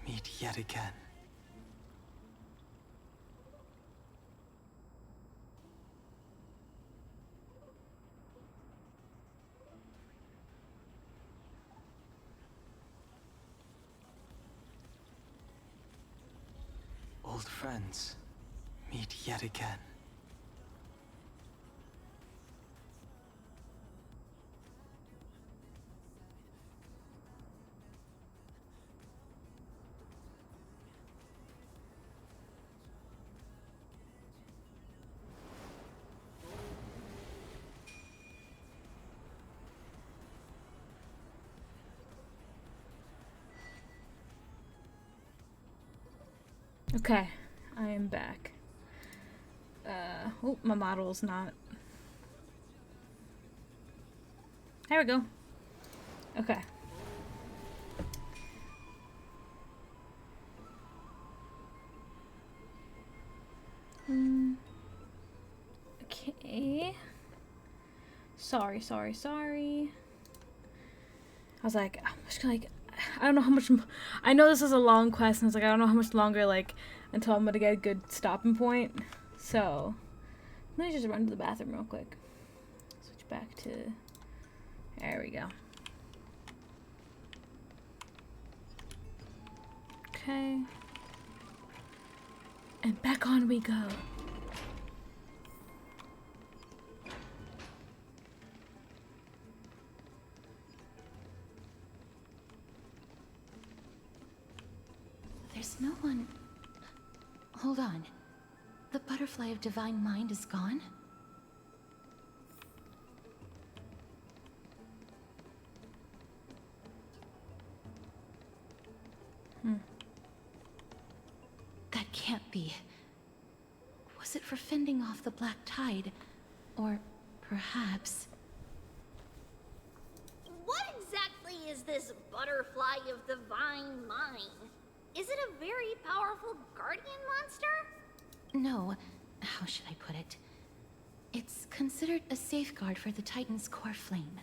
meet yet again. Old friends meet yet again. Okay, I am back. Oh, my model's not. There we go. Okay. Okay. Sorry. I was like, I'm just gonna, like, I don't know how much. I know this is a long quest, and I was like, I don't know how much longer, like, until I'm gonna get a good stopping point. So, let me just run to the bathroom real quick. Switch back to. There we go. Okay. And back on we go. There's no one... Hold on. The butterfly of divine mind is gone? That can't be. Was it for fending off the black tide? Or perhaps... What exactly is this butterfly of divine mind? Is it a very powerful guardian monster? No. How should I put it? It's considered a safeguard for the Titan's core flame.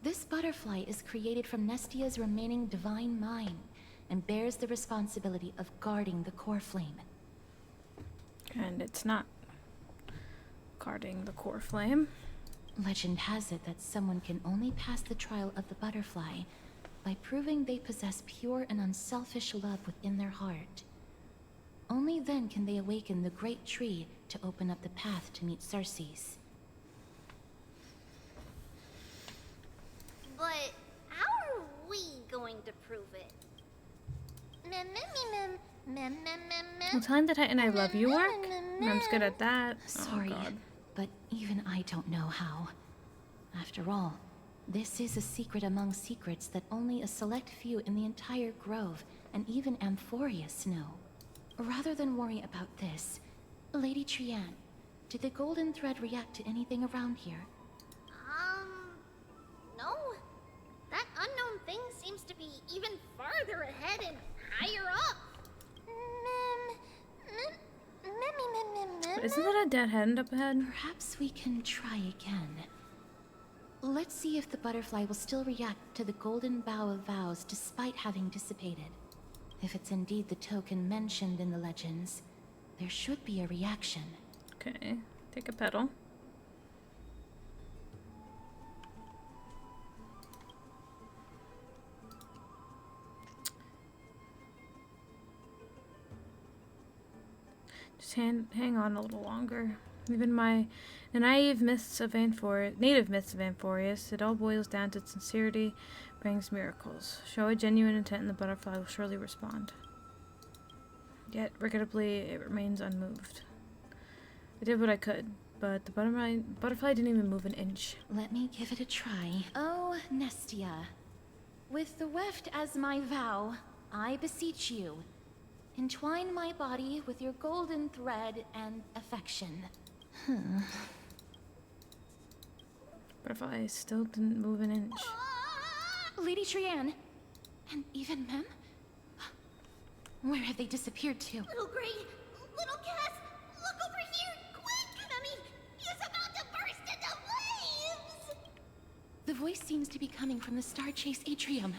This butterfly is created from Nestia's remaining divine mind and bears the responsibility of guarding the core flame. And it's not guarding the core flame. Legend has it that someone can only pass the trial of the butterfly by proving they possess pure and unselfish love within their heart. Only then can they awaken the great tree to open up the path to meet Circes. But how are we going to prove it? Well, telling the Titan I love you work? I'm just good at that. Sorry, oh, God. but even I don't know how. After all, this is a secret among secrets that only a select few in the entire grove, and even Amphorius, know. Rather than worry about this, Lady Trianne, did the golden thread react to anything around here? No. That unknown thing seems to be even farther ahead and higher up. But isn't that a dead end up ahead? Perhaps we can try again. Let's see if the butterfly will still react to the golden bough of vows despite having dissipated. If it's indeed the token mentioned in the legends, there should be a reaction. Okay, take a petal. Just hang on a little longer. Even the native myths of Amphorius, it all boils down to sincerity brings miracles. Show a genuine intent and the butterfly will surely respond. Yet, regrettably, it remains unmoved. I did what I could, but the butterfly didn't even move an inch. Let me give it a try. Oh, Nestia. With the weft as my vow, I beseech you, entwine my body with your golden thread and affection. Butterfly still didn't move an inch. Lady Trianne, and even Mem? Where have they disappeared to? Little Gray, little Cass, look over here, quick! Mummy, he's about to burst into flames! The voice seems to be coming from the Star Chase atrium.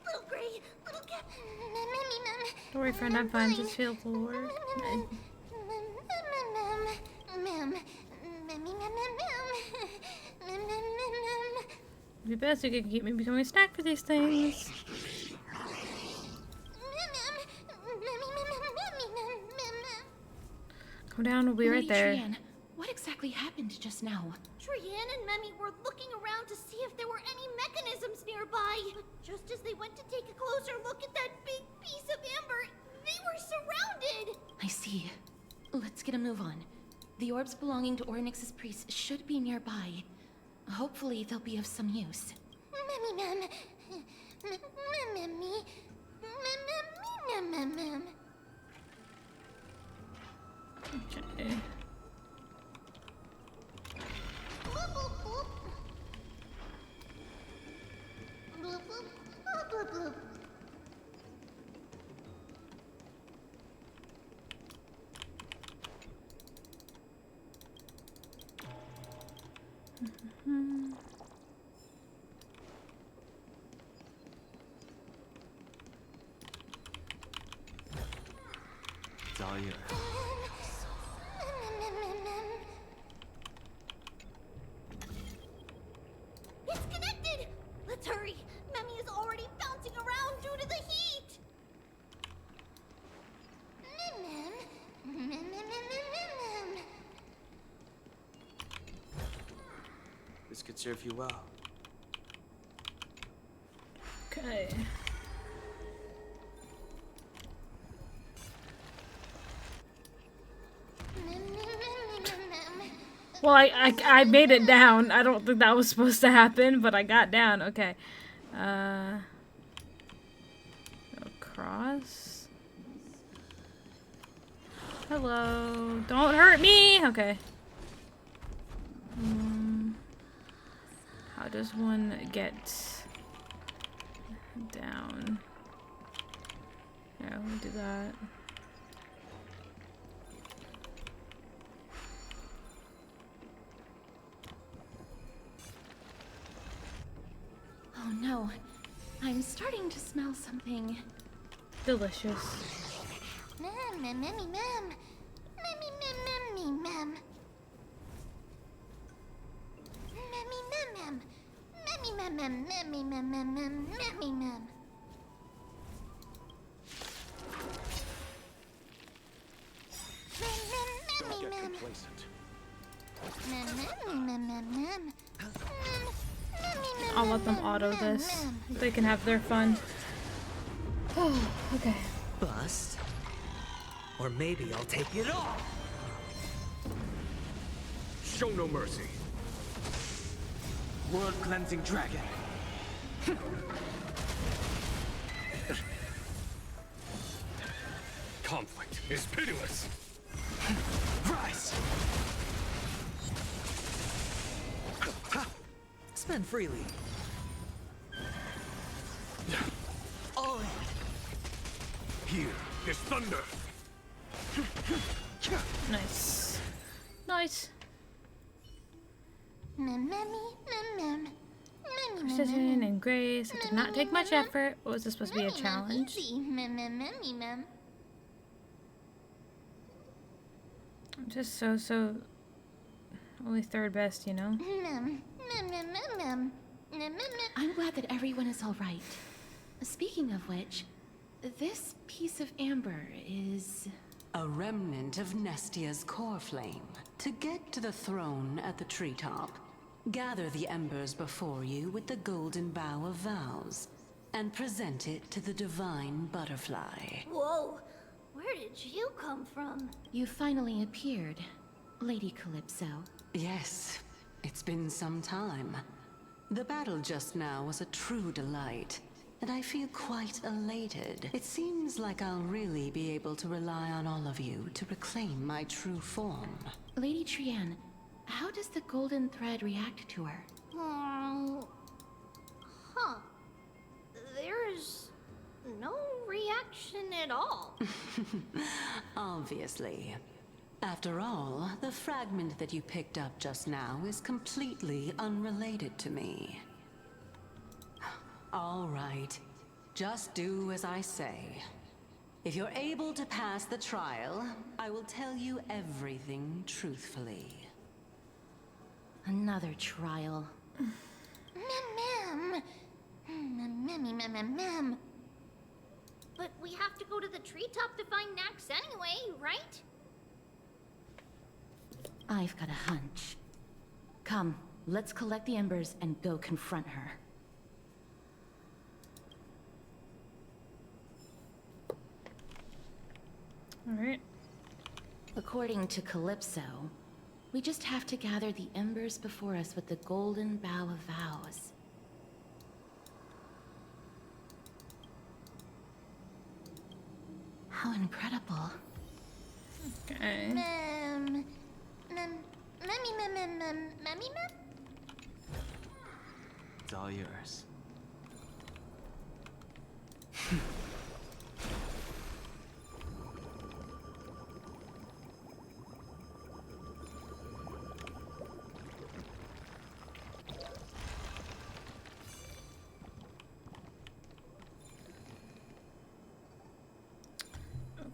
Little Gray, little Cass, Don't worry, friend, I'm fine. Just feel the worst. be best if you could keep me becoming a snack for these things. Come down, we'll be right there. Trian, what exactly happened just now? Trian and Memmy were looking around to see if there were any mechanisms nearby. But just as they went to take a closer look at that big piece of amber, they were surrounded! I see. Let's get a move on. The orbs belonging to Ornyx's priests should be nearby. Hopefully they'll be of some use. Memmy. Okay. It's all yours. It's connected! Let's hurry! Memmy is already bouncing around due to the heat! This could serve you well. Okay. Well, I made it down. I don't think that was supposed to happen, but I got down. Okay. Across. Hello. Don't hurt me. Okay. How does one get down? Yeah, we'll do that. Oh no. I'm starting to smell something delicious. Memmy. Don't get complacent. I'll let them auto this. They can have their fun. Oh, okay. Bust. Or maybe I'll take it all. Show no mercy. World cleansing dragon. Conflict is pitiless. Rise. Spend freely. All in. Here is thunder. Nice. Nice. Precision and grace. It did not take much effort. Was this supposed to be a challenge? I'm just so only third best, you know? I'm glad that everyone is all right. Speaking of which, this piece of amber is... a remnant of Nestia's core flame. To get to the throne at the treetop, gather the embers before you with the golden bough of vows, and present it to the divine butterfly. Whoa! Where did you come from? You finally appeared, Lady Calypso. Yes, it's been some time. The battle just now was a true delight, and I feel quite elated. It seems like I'll really be able to rely on all of you to reclaim my true form. Lady Trian, how does the golden thread react to her? Huh. There's no reaction at all. Obviously. After all, the fragment that you picked up just now is completely unrelated to me. All right. Just do as I say. If you're able to pass the trial, I will tell you everything truthfully. Another trial. But we have to go to the treetop to find Nax anyway, right? I've got a hunch. Come, let's collect the embers and go confront her. Alright. According to Calypso, we just have to gather the embers before us with the golden bough of vows. How incredible. Okay. It's all yours.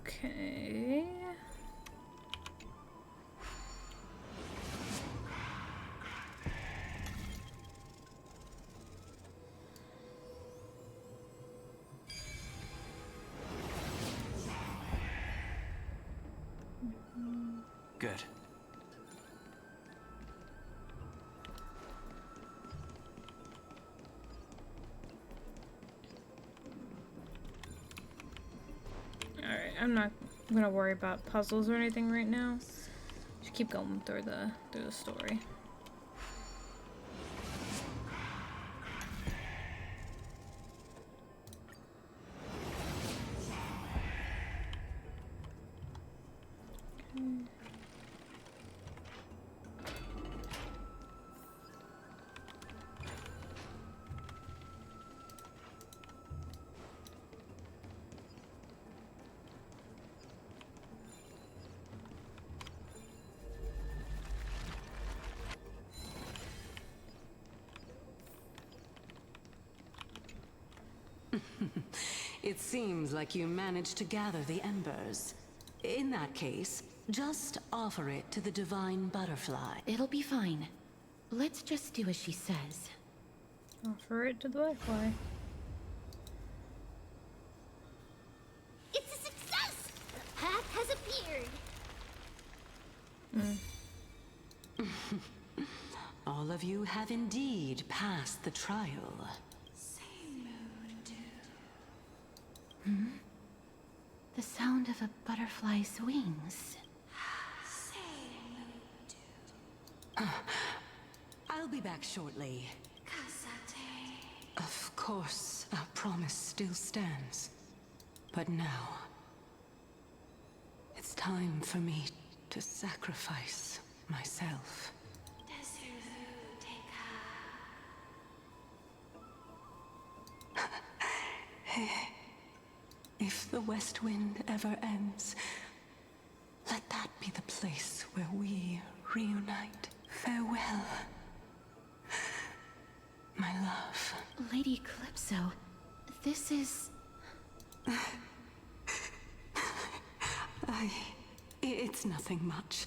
Okay. Good. Alright, I'm not gonna worry about puzzles or anything right now. Just keep going through the story. It seems like you managed to gather the embers. In that case, just offer it to the divine butterfly. It'll be fine. Let's just do as she says. Offer it to the butterfly. It's a success! The path has appeared. All of you have indeed passed the trial. The sound of a butterfly's wings. I'll be back shortly. Of course, our promise still stands. But now, it's time for me to sacrifice myself. If the West Wind ever ends, let that be the place where we reunite. Farewell, my love. Lady Calypso, this is... It's nothing much.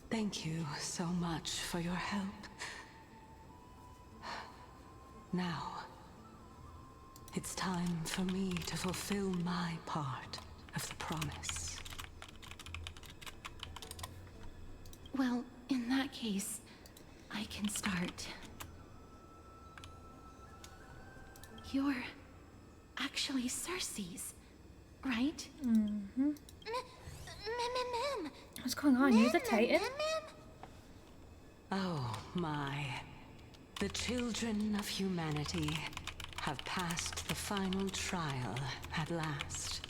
Thank you so much for your help. Now, it's time for me to fulfill my part of the promise. Well, in that case, I can start. You're actually Cersei's, right? Mm-hmm. What's going on? You're the Titan? Oh my. The children of humanity have passed the final trial at last.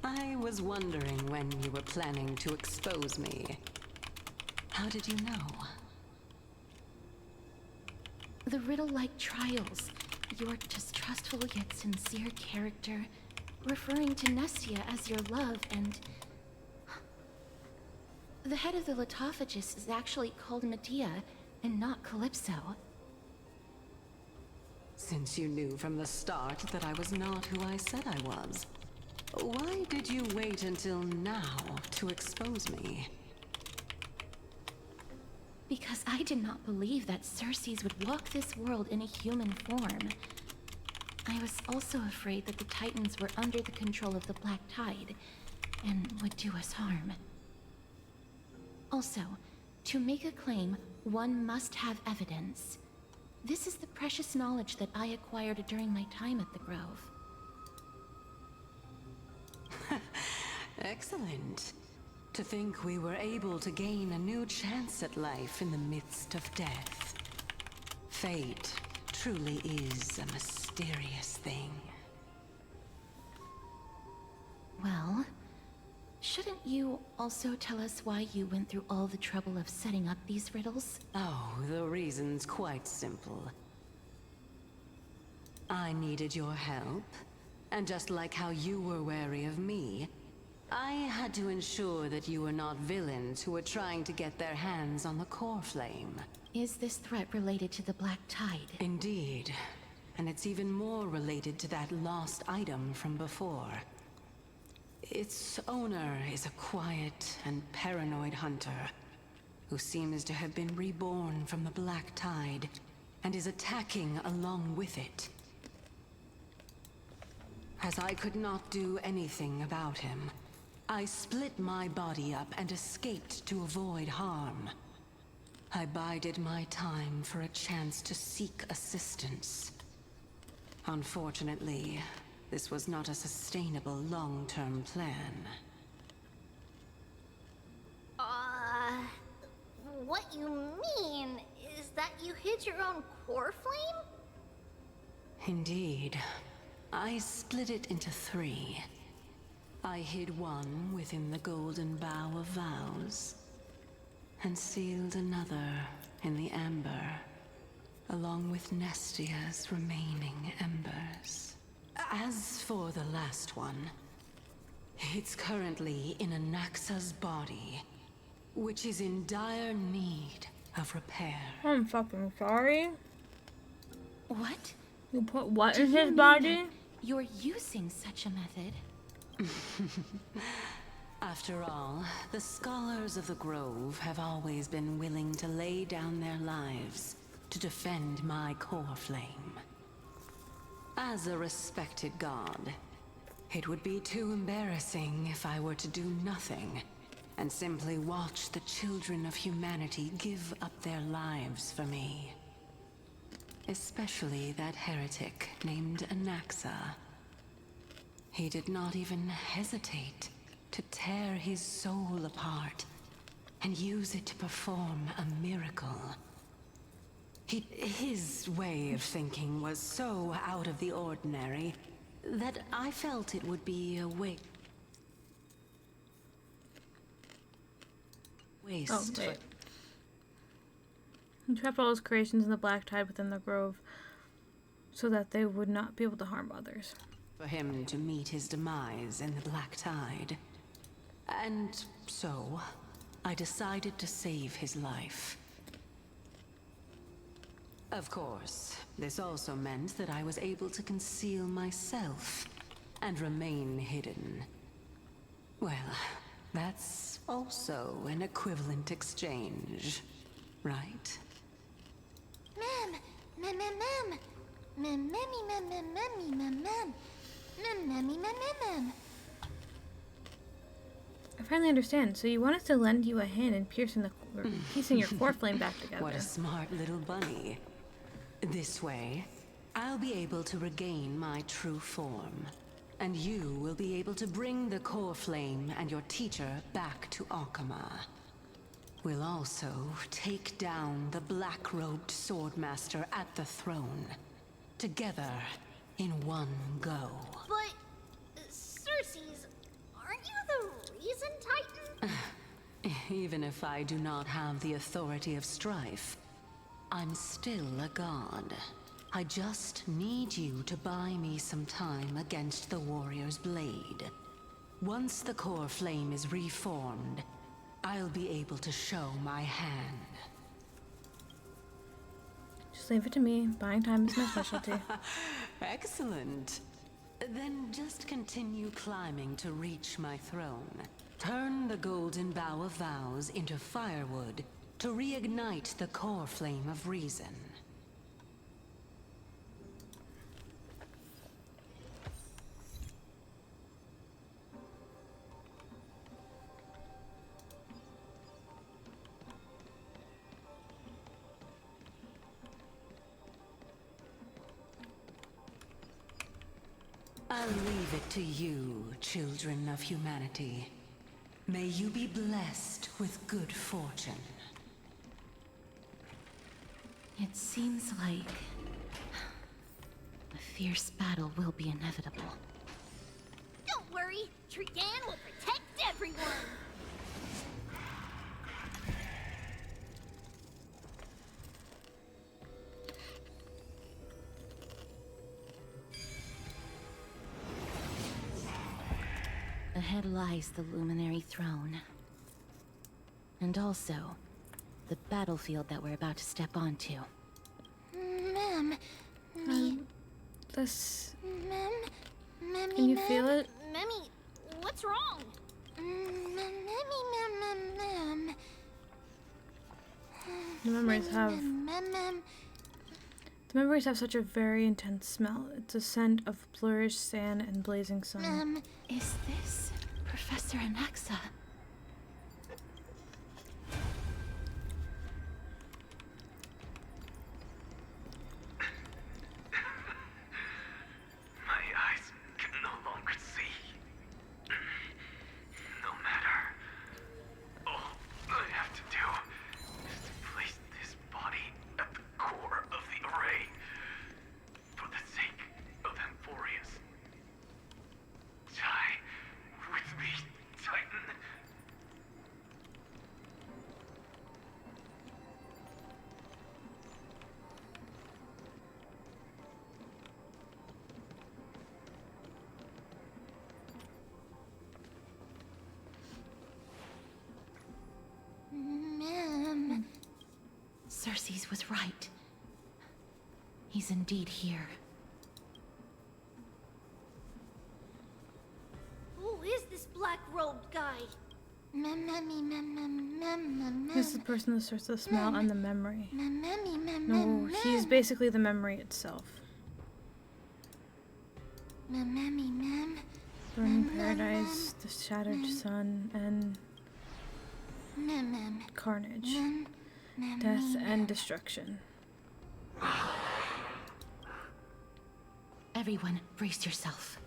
I was wondering when you were planning to expose me. How did you know? The riddle-like trials, your distrustful yet sincere character, referring to Nestia as your love, and... The head of the Litophagus is actually called Medea, and not Calypso. Since you knew from the start that I was not who I said I was, why did you wait until now to expose me? Because I did not believe that Circes would walk this world in a human form. I was also afraid that the Titans were under the control of the Black Tide and would do us harm. Also, to make a claim, one must have evidence. This is the precious knowledge that I acquired during my time at the Grove. Excellent. To think we were able to gain a new chance at life in the midst of death. Fate truly is a mysterious thing. Well, shouldn't you also tell us why you went through all the trouble of setting up these riddles? Oh, the reason's quite simple. I needed your help, and just like how you were wary of me, I had to ensure that you were not villains who were trying to get their hands on the core flame. Is this threat related to the Black Tide? Indeed. And it's even more related to that lost item from before. Its owner is a quiet and paranoid hunter who seems to have been reborn from the Black Tide and is attacking along with it. As I could not do anything about him, I split my body up and escaped to avoid harm. I bided my time for a chance to seek assistance. Unfortunately, this was not a sustainable long-term plan. What you mean is that you hid your own core flame? Indeed. I split it into 3. I hid one within the Golden Bough of Vows, and sealed another in the amber, along with Nestia's remaining embers. As for the last one, it's currently in Anaxa's body, which is in dire need of repair. I'm fucking sorry. What? You put what Do in you his mean body? that you're using such a method? After all, the scholars of the Grove have always been willing to lay down their lives to defend my core flame. As a respected god, it would be too embarrassing if I were to do nothing and simply watch the children of humanity give up their lives for me. Especially that heretic named Anaxa. He did not even hesitate to tear his soul apart and use it to perform a miracle. His way of thinking was so out of the ordinary that I felt it would be a waste. Oh, wait. He trapped all his creations in the Black Tide within the Grove so that they would not be able to harm others. For him to meet his demise in the Black Tide. And so, I decided to save his life. Of course, this also meant that I was able to conceal myself and remain hidden. Well, that's also an equivalent exchange, right? I finally understand. So you want us to lend you a hand in piecing your core flame back together. What a smart little bunny. This way, I'll be able to regain my true form. And you will be able to bring the core flame and your teacher back to Akama. We'll also take down the black-robed swordmaster at the throne. Together, in one go. But, Circes, aren't you the reason Titan? Even if I do not have the authority of strife, I'm still a god. I just need you to buy me some time against the warrior's blade. Once the core flame is reformed, I'll be able to show my hand. Just leave it to me. Buying time is my specialty. Excellent. Then just continue climbing to reach my throne. Turn the Golden Bough of Vows into firewood, To reignite the core flame of reason. I'll leave it to you, children of humanity. May you be blessed with good fortune. It seems like a fierce battle will be inevitable. Don't worry, Trian will protect everyone! Ahead lies the Luminary Throne. And also, the battlefield that we're about to step onto. Ma'am, This... Mammy, Can you feel it? Mammy, what's wrong? Ma'am. The memories have... The memories have such a very intense smell. It's a scent of flourished sand and blazing sun. Is this Professor Anaxa? My eyes can no longer see. No matter. All I have to do is to place this body at the core of the array. For the sake of Emphorius. Die with me, Titan. Ma'am. Cersei's was right. He's indeed here. Who is this black-robed guy? He's the person that starts the smell and the memory. No, No, he's basically the memory itself. Burning paradise, the shattered sun, and carnage, death and destruction. Everyone, brace yourself.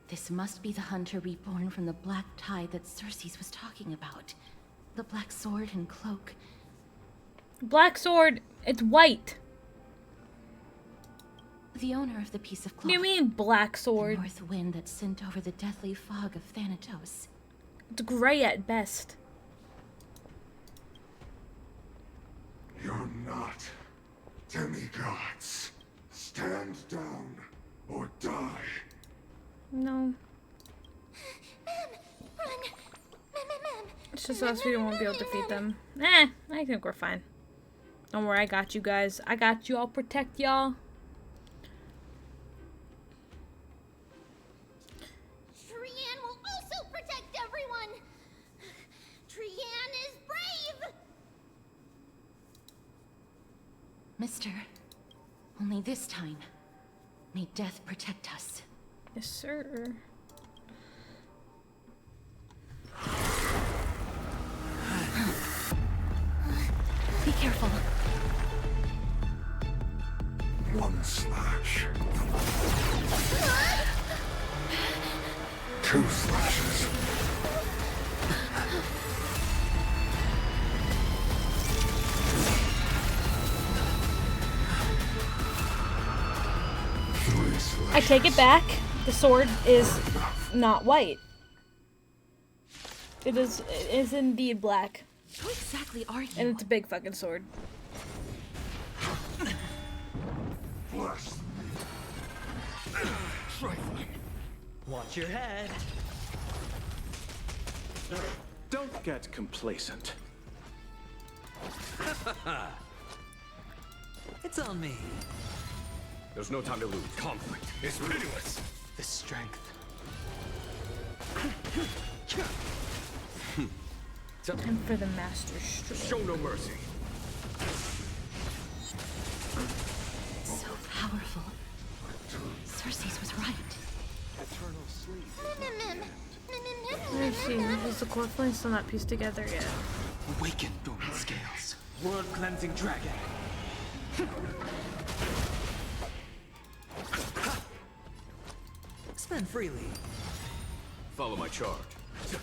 This must be the hunter reborn from the black tide that Cersei's was talking about. The black sword and cloak. Black sword, it's white. The owner of the piece of cloth. What do you mean, black sword? The north wind that sent over the deathly fog of Thanatos. It's gray at best. You're not demigods. Stand down or die. No. It's just us, we won't be able to defeat them. I think we're fine. Don't worry, I got you guys. I got you. I'll protect y'all. Trian will also protect everyone! Trian is brave! Mister, only this time, may death protect us. Yes, sir. Be careful. One slash. Two slashes. Three slashes. I take it back. The sword is not white. It is indeed black. Who exactly are you? And it's a big fucking sword. Bless me. Trifling. Watch your head. Don't get complacent. It's on me. There's no time to lose. Conflict is pitiless. The strength. Time for the master stroke. Show no mercy. So powerful. Cersei's was right. Eternal sleep. Let's see, is the core flame still not pieced together yet? Awaken, dormant scales. World-cleansing dragon. Spend freely. Follow my charge.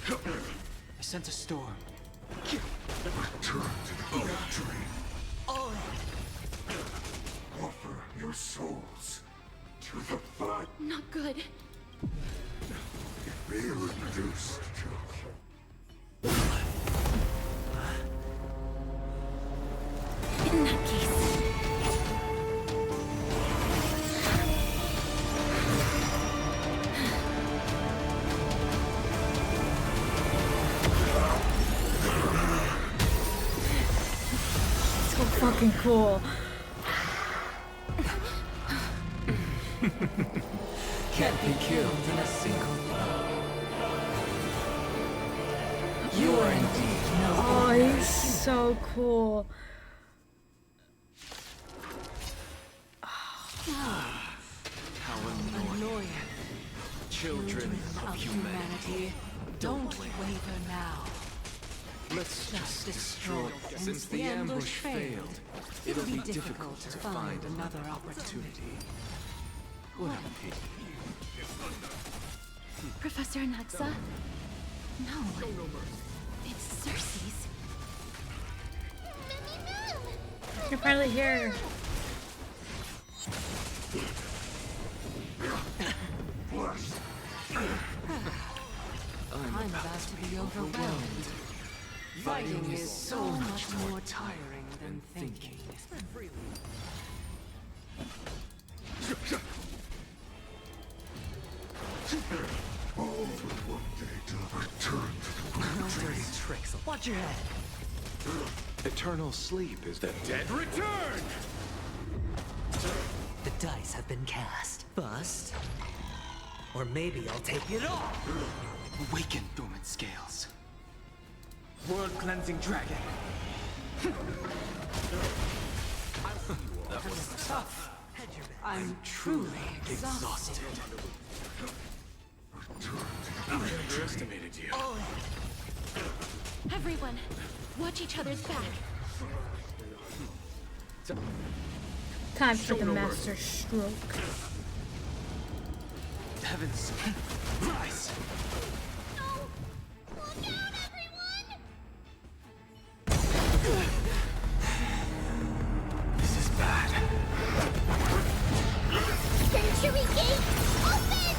I sense a storm. Return to the old dream. All Offer your souls to the blood. Not good. Be reduced to In that case. So fucking cool. Can't be killed in a single blow. You are indeed no. Oh, he's so cool. How annoying. Children of humanity. Don't waver now. Let's just destroy. Since the ambush failed, it'll be difficult to find another opportunity. What a pity. Professor Anaxa? No. It's Cersei's. You're finally here. I'm about to be overwhelmed. Fighting is so much more tiring than thinking. all but one day to return to the old dream. Tricks. Watch your head. Eternal sleep is the dead return! The dice have been cast. Bust. Or maybe I'll take it all. Awaken, dormant scales. World-cleansing dragon. That was tough. I'm truly exhausted. I underestimated you. Everyone, watch each other's back. Time for the master stroke. Heavens. Rise. This is bad. Century Gate, open!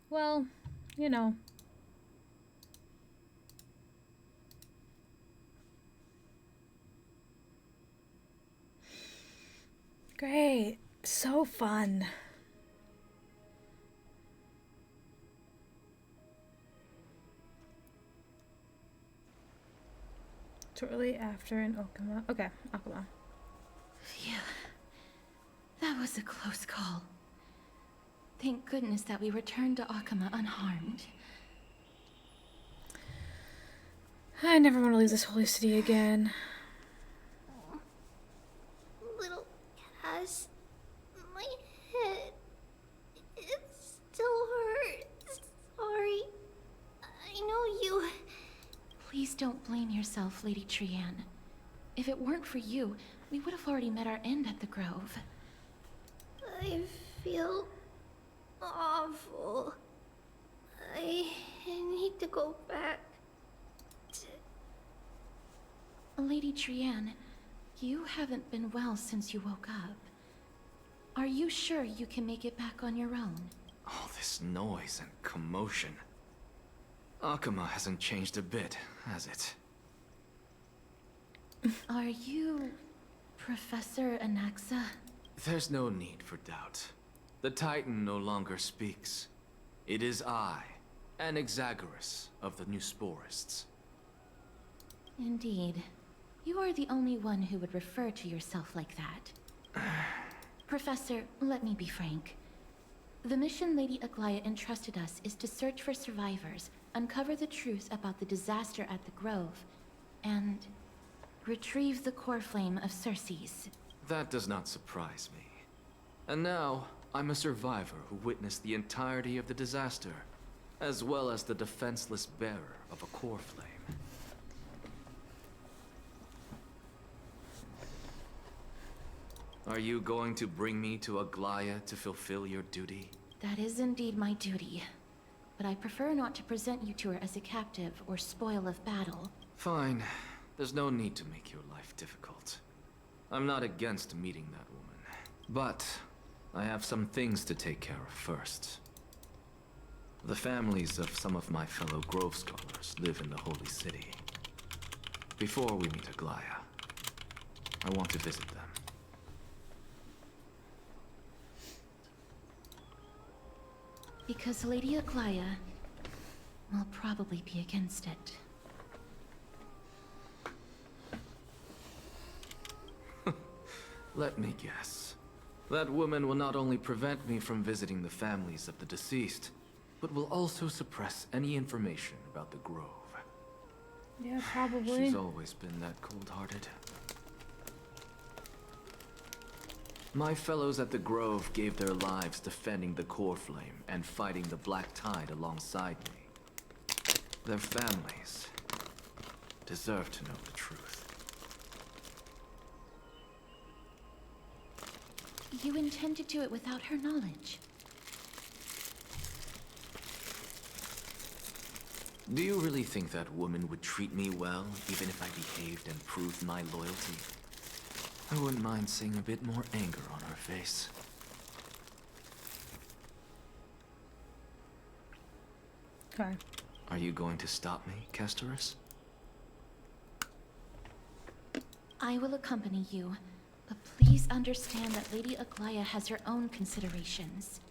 Well, you know. Great. So fun. Shortly after in Okama. Okay, Okama. Phew. That was a close call. Thank goodness that we returned to Akama unharmed. I never want to leave this holy city again. Little Cass, my head, it still hurts. Sorry. I know you. Please don't blame yourself, Lady Trianne. If it weren't for you, we would have already met our end at the Grove. I feel awful. I need to go back to... Lady Trianne, you haven't been well since you woke up. Are you sure you can make it back on your own? All this noise and commotion. Akama hasn't changed a bit, has it? Are you Professor Anaxa? There's no need for doubt. The Titan no longer speaks. It is I, Anaxagoras of the New Sporists. Indeed. You are the only one who would refer to yourself like that. Professor, let me be frank. The mission Lady Aglaia entrusted us is to search for survivors, uncover the truth about the disaster at the Grove, and retrieve the core flame of Circes. That does not surprise me. And now, I'm a survivor who witnessed the entirety of the disaster, as well as the defenseless bearer of a core flame. Are you going to bring me to Aglaia to fulfill your duty? That is indeed my duty. But I prefer not to present you to her as a captive or spoil of battle. Fine. There's no need to make your life difficult. I'm not against meeting that woman. But I have some things to take care of first. The families of some of my fellow Grove Scholars live in the Holy City. Before we meet Aglaia, I want to visit them. Because Lady Aglaia will probably be against it. Let me guess. That woman will not only prevent me from visiting the families of the deceased, but will also suppress any information about the Grove. Yeah, probably. She's always been that cold-hearted. My fellows at the Grove gave their lives defending the core flame and fighting the Black Tide alongside me. Their families deserve to know the truth. You intend to do it without her knowledge? Do you really think that woman would treat me well, even if I behaved and proved my loyalty? I wouldn't mind seeing a bit more anger on her face. Okay. Are you going to stop me, Castorice? I will accompany you, but please understand that Lady Aglaia has her own considerations.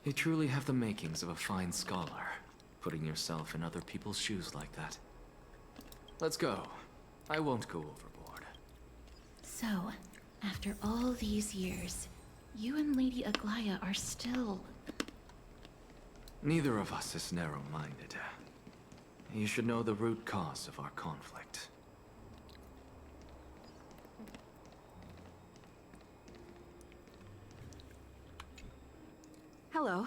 You truly have the makings of a fine scholar, putting yourself in other people's shoes like that. Let's go. I won't go overboard. So, after all these years, you and Lady Aglaia are still... Neither of us is narrow-minded. You should know the root cause of our conflict. Hello.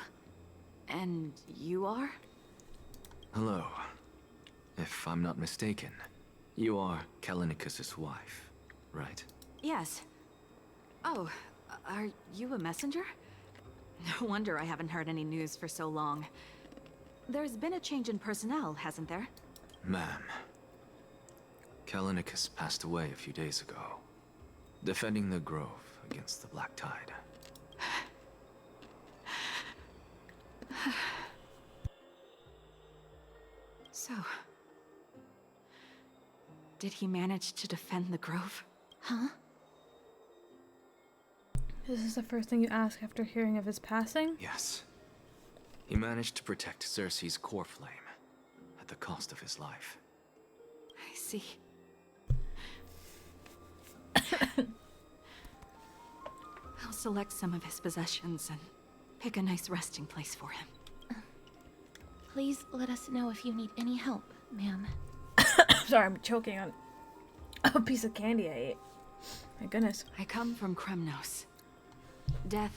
And you are? Hello. If I'm not mistaken, you are Callinicus's wife, right? Yes. Oh, are you a messenger? No wonder I haven't heard any news for so long. There's been a change in personnel, hasn't there? Ma'am, Callinicus passed away a few days ago, defending the Grove against the Black Tide. So... did he manage to defend the Grove? Huh? This is the first thing you ask after hearing of his passing? Yes. He managed to protect Circe's core flame, at the cost of his life. I see. I'll select some of his possessions and pick a nice resting place for him. Please let us know if you need any help, ma'am. Sorry, I'm choking on a piece of candy I ate. My goodness. I come from Kremnos. Death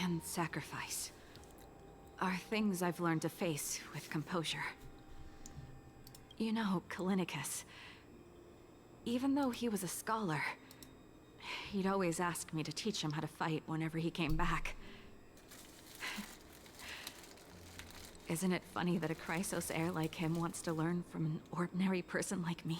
and sacrifice are things I've learned to face with composure. You know, Callinicus, even though he was a scholar, he'd always ask me to teach him how to fight whenever he came back. Isn't it funny that a Chrysos heir like him wants to learn from an ordinary person like me?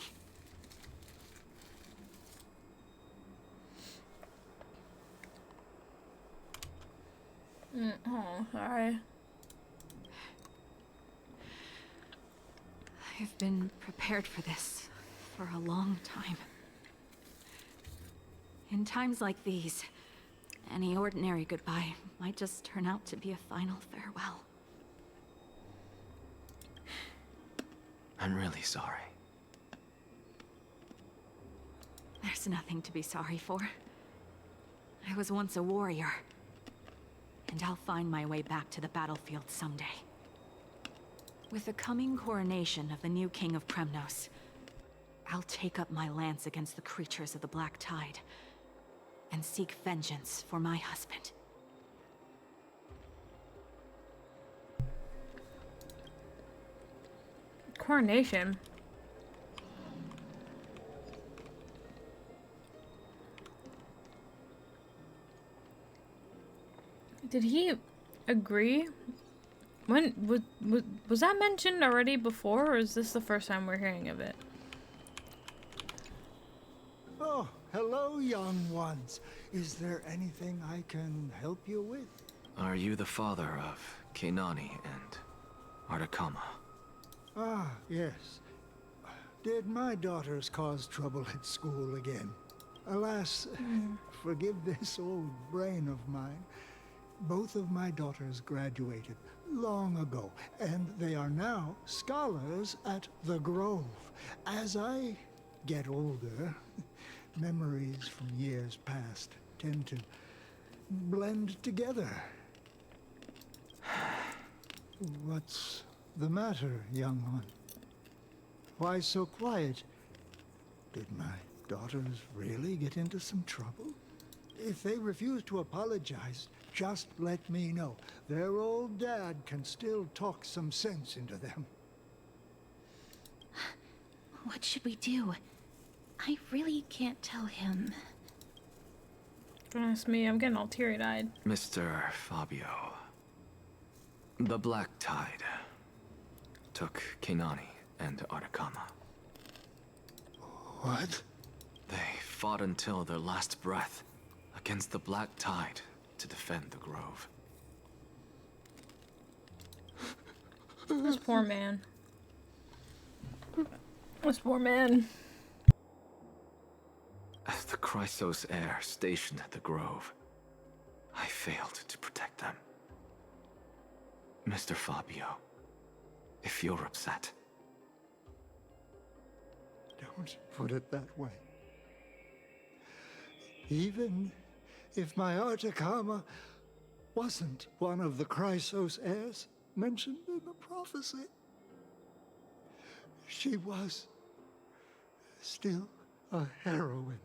Oh, sorry. I've been prepared for this for a long time. In times like these, Any ordinary goodbye might just turn out to be a final farewell. I'm really sorry. There's nothing to be sorry for. I was once a warrior, and I'll find my way back to the battlefield someday. With the coming coronation of the new King of Kremnos, I'll take up my lance against the creatures of the Black Tide, and seek vengeance for my husband. Coronation? Did he agree? When was that mentioned already before, or is this the first time we're hearing of it? Oh, hello, young ones. Is there anything I can help you with? Are you the father of Keinani and Artakama? Ah, yes. Did my daughters cause trouble at school again? Alas, forgive this old brain of mine. Both of my daughters graduated long ago, and they are now scholars at the Grove. As I get older, memories from years past tend to blend together. What's the matter, young one? Why so quiet? Did my daughters really get into some trouble? If they refuse to apologize, just let me know. Their old dad can still talk some sense into them. What should we do? I really can't tell him. Don't ask me, I'm getting all teary-eyed. Mr. Fabio. The Black Tide took Keinani and Artakama. What? They fought until their last breath against the Black Tide to defend the Grove. This poor man. This poor man. As the Chrysos heir stationed at the Grove, I failed to protect them. Mr. Fabio, if you're upset... Don't put it that way. Even if my Artakama wasn't one of the Chrysos heirs mentioned in the prophecy, she was still a heroine,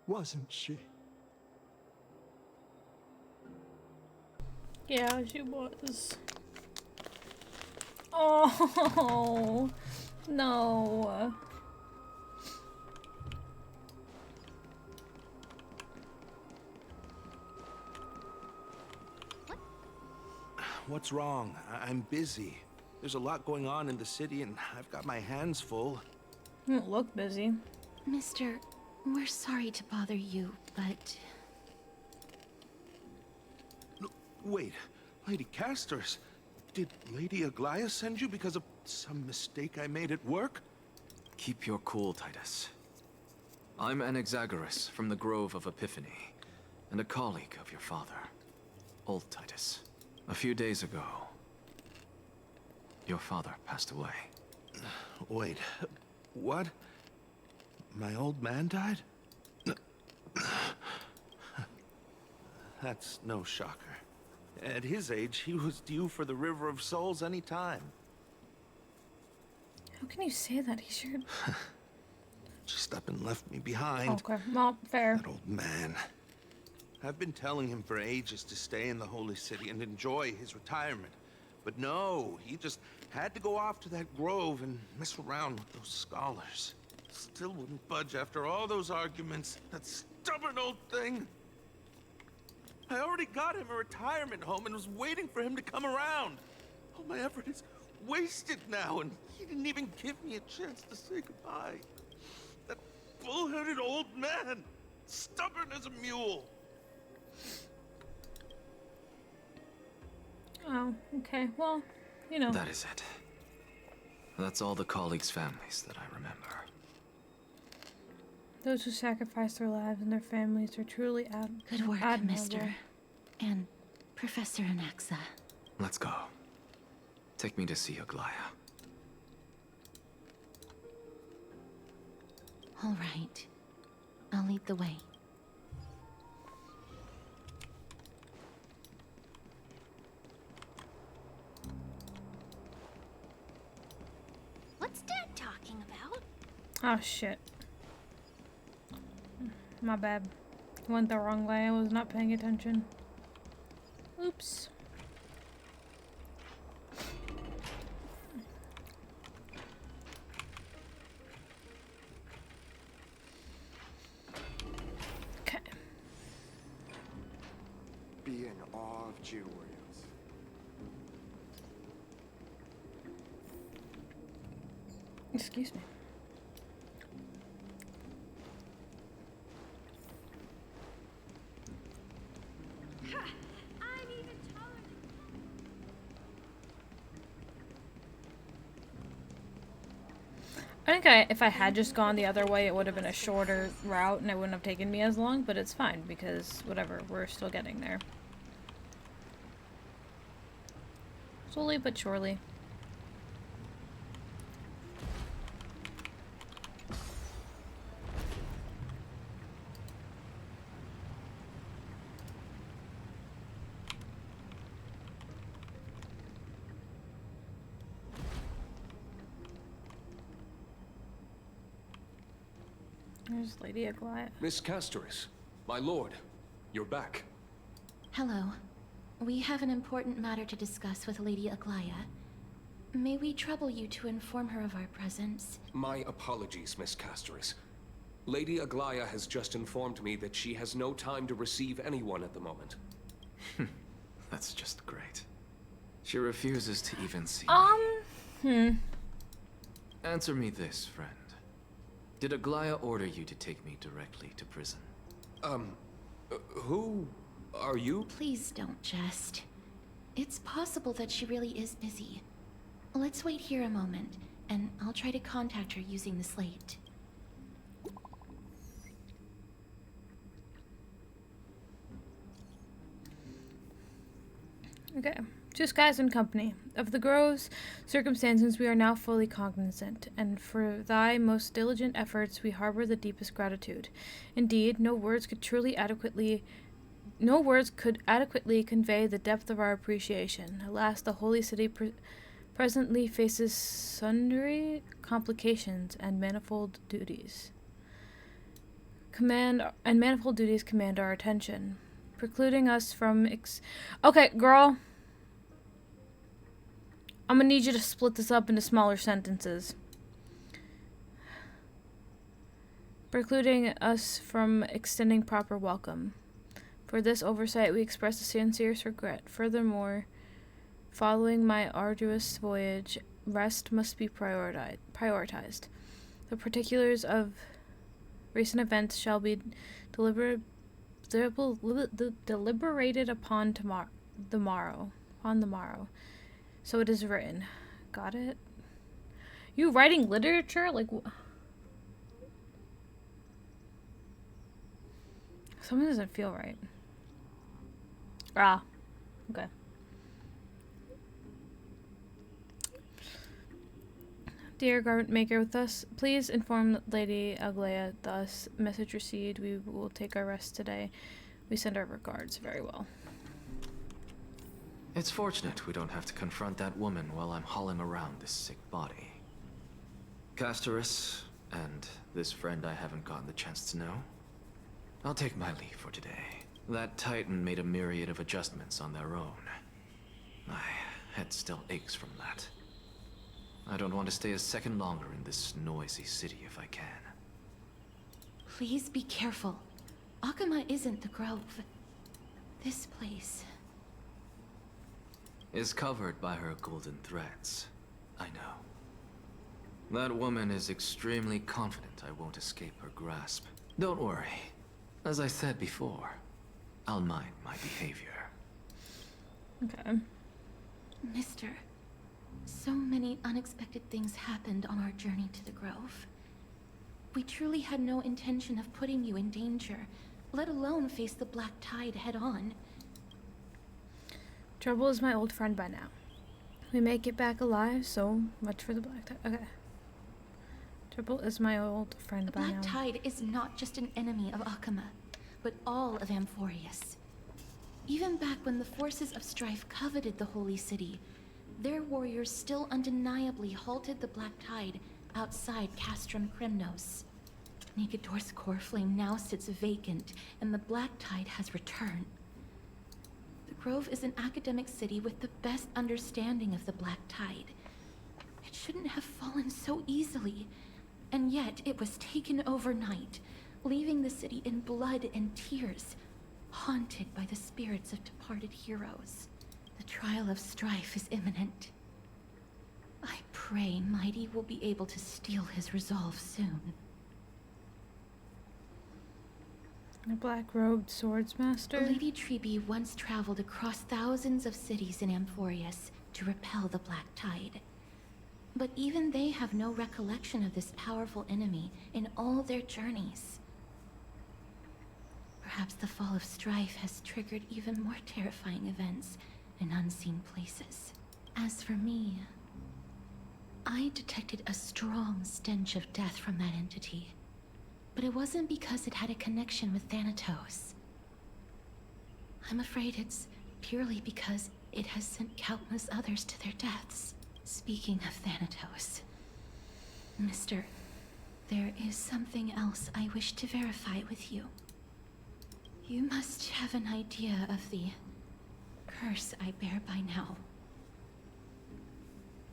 wasn't she? Yeah, she was. Oh, no. What's wrong? I'm busy. There's a lot going on in the city, and I've got my hands full. You don't look busy. Mister, we're sorry to bother you, but... No, wait, Lady Castorice, did Lady Aglaia send you because of some mistake I made at work? Keep your cool, Titus. I'm Anaxagoras from the Grove of Epiphany, and a colleague of your father, Old Titus. A few days ago, your father passed away. Wait, what? My old man died? That's no shocker. At his age, he was due for the River of Souls any time. How can you say that? He should... Just up and left me behind. Okay, well, fair. That old man. I've been telling him for ages to stay in the Holy City and enjoy his retirement. But no, he just had to go off to that grove and mess around with those scholars. Still wouldn't budge after all those arguments. That stubborn old thing. I already got him a retirement home and was waiting for him to come around. All my effort is wasted now, and he didn't even give me a chance to say goodbye. That bull-headed old man, stubborn as a mule. Oh, okay. Well, you know. That is it. That's all the colleagues' families that I remember. Those who sacrifice their lives and their families are truly Good work, admirable. Mister. And Professor Anaxa. Let's go. Take me to see Aglaia. All right. I'll lead the way. What's Dad talking about? Oh shit. My bad. Went the wrong way. I was not paying attention. Oops. Okay. Be in awe of Jew warriors. Excuse me. I think if I had just gone the other way, it would have been a shorter route and it wouldn't have taken me as long, but it's fine because whatever, we're still getting there. Slowly but surely. There's Lady Aglaia. Miss Castorice, my lord, you're back. Hello. We have an important matter to discuss with Lady Aglaia. May we trouble you to inform her of our presence? My apologies, Miss Castorice. Lady Aglaia has just informed me that she has no time to receive anyone at the moment. That's just great. She refuses to even see Answer me this, friend. Did Aglaia order you to take me directly to prison? Who are you? Please don't jest. It's possible that she really is busy. Let's wait here a moment, and I'll try to contact her using the slate. Okay. To skies and company. Of the grove's circumstances we are now fully cognizant, and for thy most diligent efforts we harbor the deepest gratitude. Indeed, no words could adequately convey the depth of our appreciation. Alas, the holy city presently faces sundry complications and manifold duties. Command our attention, precluding us from Okay, girl. I'm gonna need you to split this up into smaller sentences. Precluding us from extending proper welcome. For this oversight we express the sincerest regret. Furthermore, following my arduous voyage, rest must be prioritized. The particulars of recent events shall be deliberated upon the morrow. So it is written. Got it? You writing literature? Like, something doesn't feel right. Ah. Okay. Dear garment maker with us, please inform Lady Aglaia thus. Message received. We will take our rest today. We send our regards. Very well. It's fortunate we don't have to confront that woman while I'm hauling around this sick body. Castorice, and this friend I haven't gotten the chance to know, I'll take my leave for today. That Titan made a myriad of adjustments on their own. My head still aches from that. I don't want to stay a second longer in this noisy city if I can. Please be careful. Akama isn't the grove. This place is covered by her golden threads. I know. That woman is extremely confident I won't escape her grasp. Don't worry. As I said before, I'll mind my behavior. Okay. Mister, so many unexpected things happened on our journey to the grove. We truly had no intention of putting you in danger, let alone face the Black Tide head-on. Trouble is my old friend by now. We make it back alive, so much for the Black Tide. Okay. Trouble is my old friend by now. The Black Tide is not just an enemy of Akama, but all of Amphorius. Even back when the forces of strife coveted the Holy City, their warriors still undeniably halted the Black Tide outside Castrum Kremnos. Nikedor's core flame now sits vacant, and the Black Tide has returned. The Grove is an academic city with the best understanding of the Black Tide. It shouldn't have fallen so easily, and yet it was taken overnight, leaving the city in blood and tears, haunted by the spirits of departed heroes. The trial of strife is imminent. I pray mydei will be able to steel his resolve soon. A black-robed swordsmaster? Lady Treeby once traveled across thousands of cities in Amphorius to repel the Black Tide. But even they have no recollection of this powerful enemy in all their journeys. Perhaps the fall of strife has triggered even more terrifying events in unseen places. As for me, I detected a strong stench of death from that entity. But it wasn't because it had a connection with Thanatos. I'm afraid it's purely because it has sent countless others to their deaths. Speaking of Thanatos, Mister, there is something else I wish to verify with you. You must have an idea of the curse I bear by now.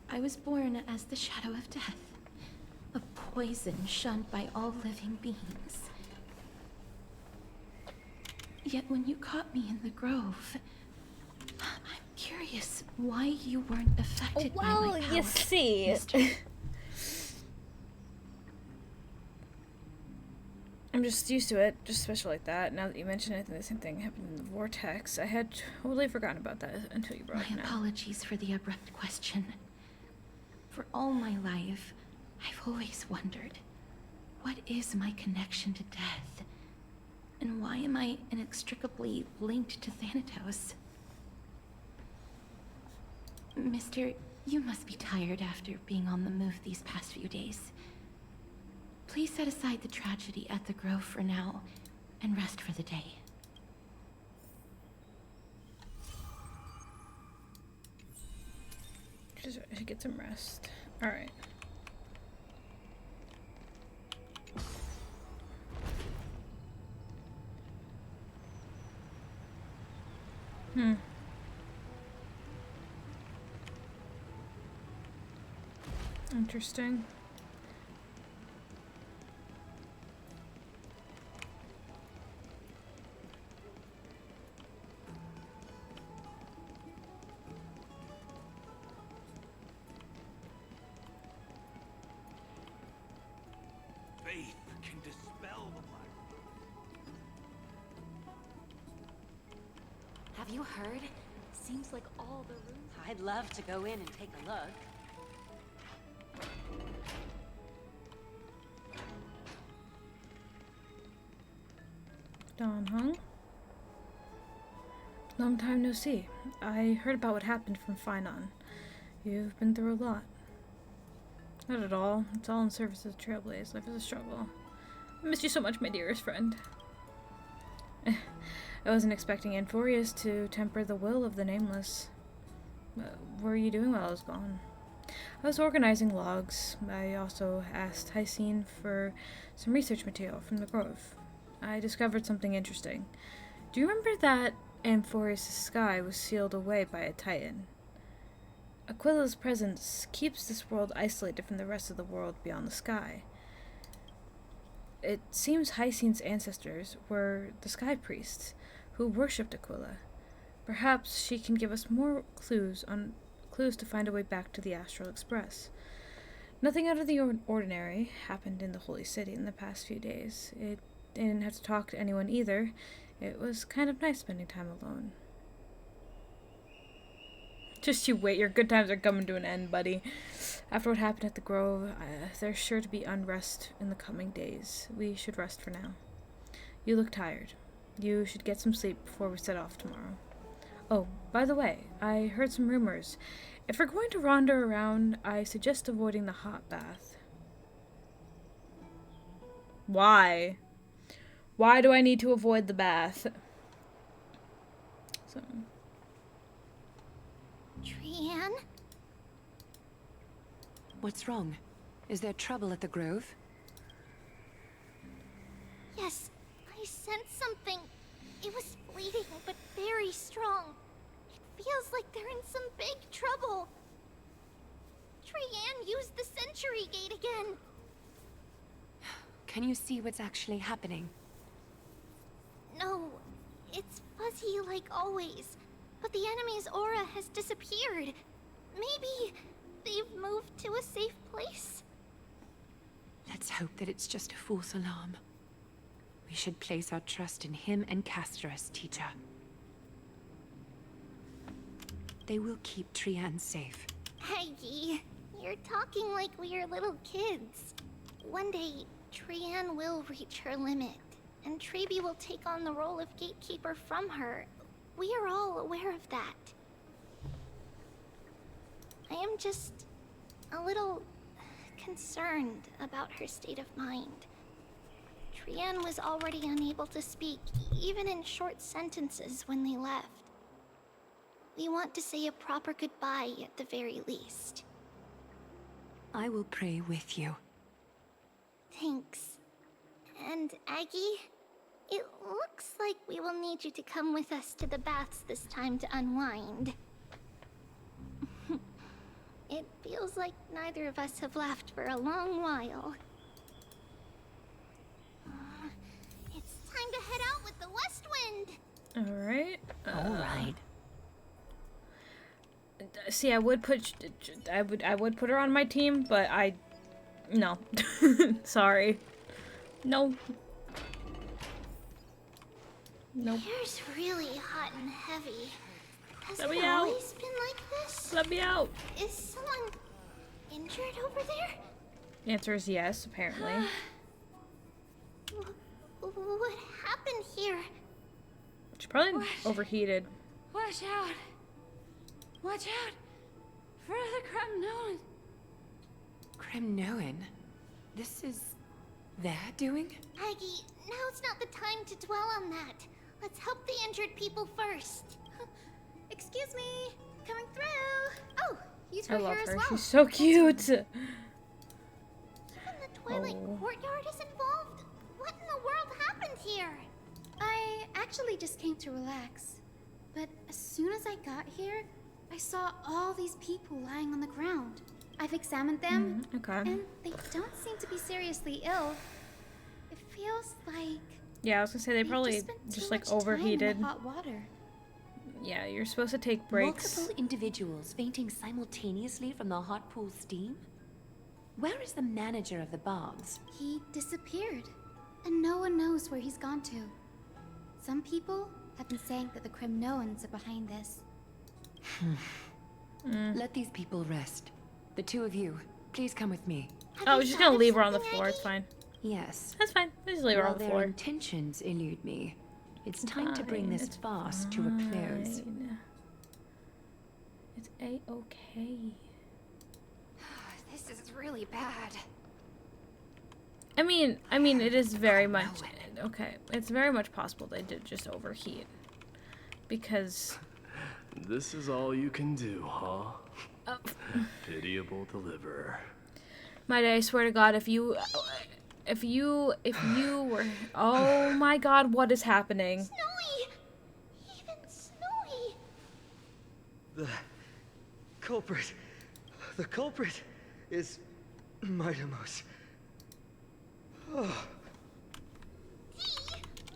I was born as the shadow of death, a poison shunned by all living beings. Yet when you caught me in the grove, I'm curious why you weren't affected by my power. Well, you see. I'm just used to it, just special like that. Now that you mention it, the same thing happened in the Vortex. I had totally forgotten about that until you brought it up. My apologies for the abrupt question. For all my life, I've always wondered, what is my connection to death? And why am I inextricably linked to Thanatos? Mister, you must be tired after being on the move these past few days. Please set aside the tragedy at the Grove for now, and rest for the day. I should get some rest. Alright. Interesting. Faith can dispel the black. Have you heard? Seems like all the rooms... I'd love to go in and take a look. Don Hung? Long time no see. I heard about what happened from phainon. You've been through a lot. Not at all. It's all in service of the Trailblaze. Life is a struggle. I miss you so much, my dearest friend. I wasn't expecting Amphorius to temper the will of the Nameless. What were you doing while I was gone? I was organizing logs. I also asked Hysene for some research material from the Grove. I discovered something interesting. Do you remember that Amphorius' sky was sealed away by a Titan? Aquila's presence keeps this world isolated from the rest of the world beyond the sky. It seems Hysene's ancestors were the Sky Priests, who worshipped Aquila. Perhaps she can give us more clues to find a way back to the Astral Express. Nothing out of the ordinary happened in the Holy City in the past few days. It didn't have to talk to anyone either. It was kind of nice spending time alone. Just you wait. Your good times are coming to an end, buddy. After what happened at the Grove, there's sure to be unrest in the coming days. We should rest for now. You look tired. You should get some sleep before we set off tomorrow. Oh, by the way, I heard some rumors. If we're going to wander around, I suggest avoiding the hot bath. Why? Why do I need to avoid the bath? So. Trian? What's wrong? Is there trouble at the Grove? Yes, I sensed something. It was fleeting, but very strong. It feels like they're in some big trouble. Trian used the Century Gate again. Can you see what's actually happening? No, it's fuzzy like always. But the enemy's aura has disappeared. Maybe they've moved to a safe place? Let's hope that it's just a false alarm. We should place our trust in him and Castorice, teacher. They will keep Trian safe. Aggie, you're talking like we are little kids. One day, Trian will reach her limit, and Trebi will take on the role of gatekeeper from her. We are all aware of that. I am just a little concerned about her state of mind. Trian was already unable to speak, even in short sentences when they left. We want to say a proper goodbye at the very least. I will pray with you. Thanks. And Aggie, it looks like we will need you to come with us to the baths this time to unwind. It feels like neither of us have laughed for a long while. It's time to head out with the west wind. Alright. Alright. See, I would put her on my team, but no. Sorry. No. Nope. Here's really hot and heavy. Has Let it me out. always been like this? Let me out. Is someone injured over there? The answer is yes, apparently. What happened here? She probably overheated. Watch out! Watch out! For the Cremnoan! Cremnoan? This is their doing? Aggie, now's not the time to dwell on that. Let's help the injured people first. Excuse me, coming through. Oh, you two I are love here her. as well. She's so cute. Even the Twilight Courtyard is involved. What in the world happened here? I actually just came to relax. But as soon as I got here, I saw all these people lying on the ground. I've examined them, and they don't seem to be seriously ill. It feels like... Yeah, I was gonna say they probably just like overheated. Hot water. Yeah, you're supposed to take breaks. Multiple individuals fainting simultaneously from the hot pool steam? Where is the manager of the baths? He disappeared, and no one knows where he's gone to. Some people have been saying that the Cremnoans are behind this. Let these people rest. The two of you, please come with me. Oh, I was just gonna leave her on the floor. It's fine. Yes. That's fine. Just leave her While on the their floor. intentions elude me, it's time to bring this farce to a close. It's a-okay. This is really bad. I mean, it is very much okay. It's very much possible they did just overheat, because This is all you can do, huh? Pitiable deliverer. mydei, I swear to God, if you were, oh my God, what is happening? Snowy! Even Snowy! The culprit is Mydemos. Oh. Dee,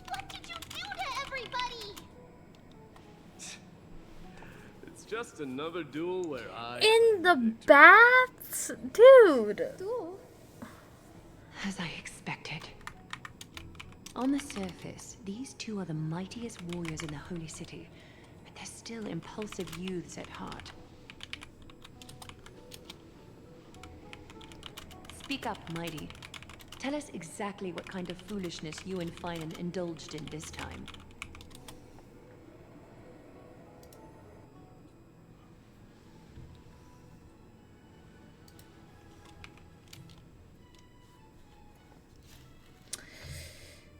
what did you do to everybody? It's just another duel where In the baths? Dude! As I expected. On the surface, these two are the mightiest warriors in the Holy City, but they're still impulsive youths at heart. Speak up, Mighty. Tell us exactly what kind of foolishness you and phainon indulged in this time.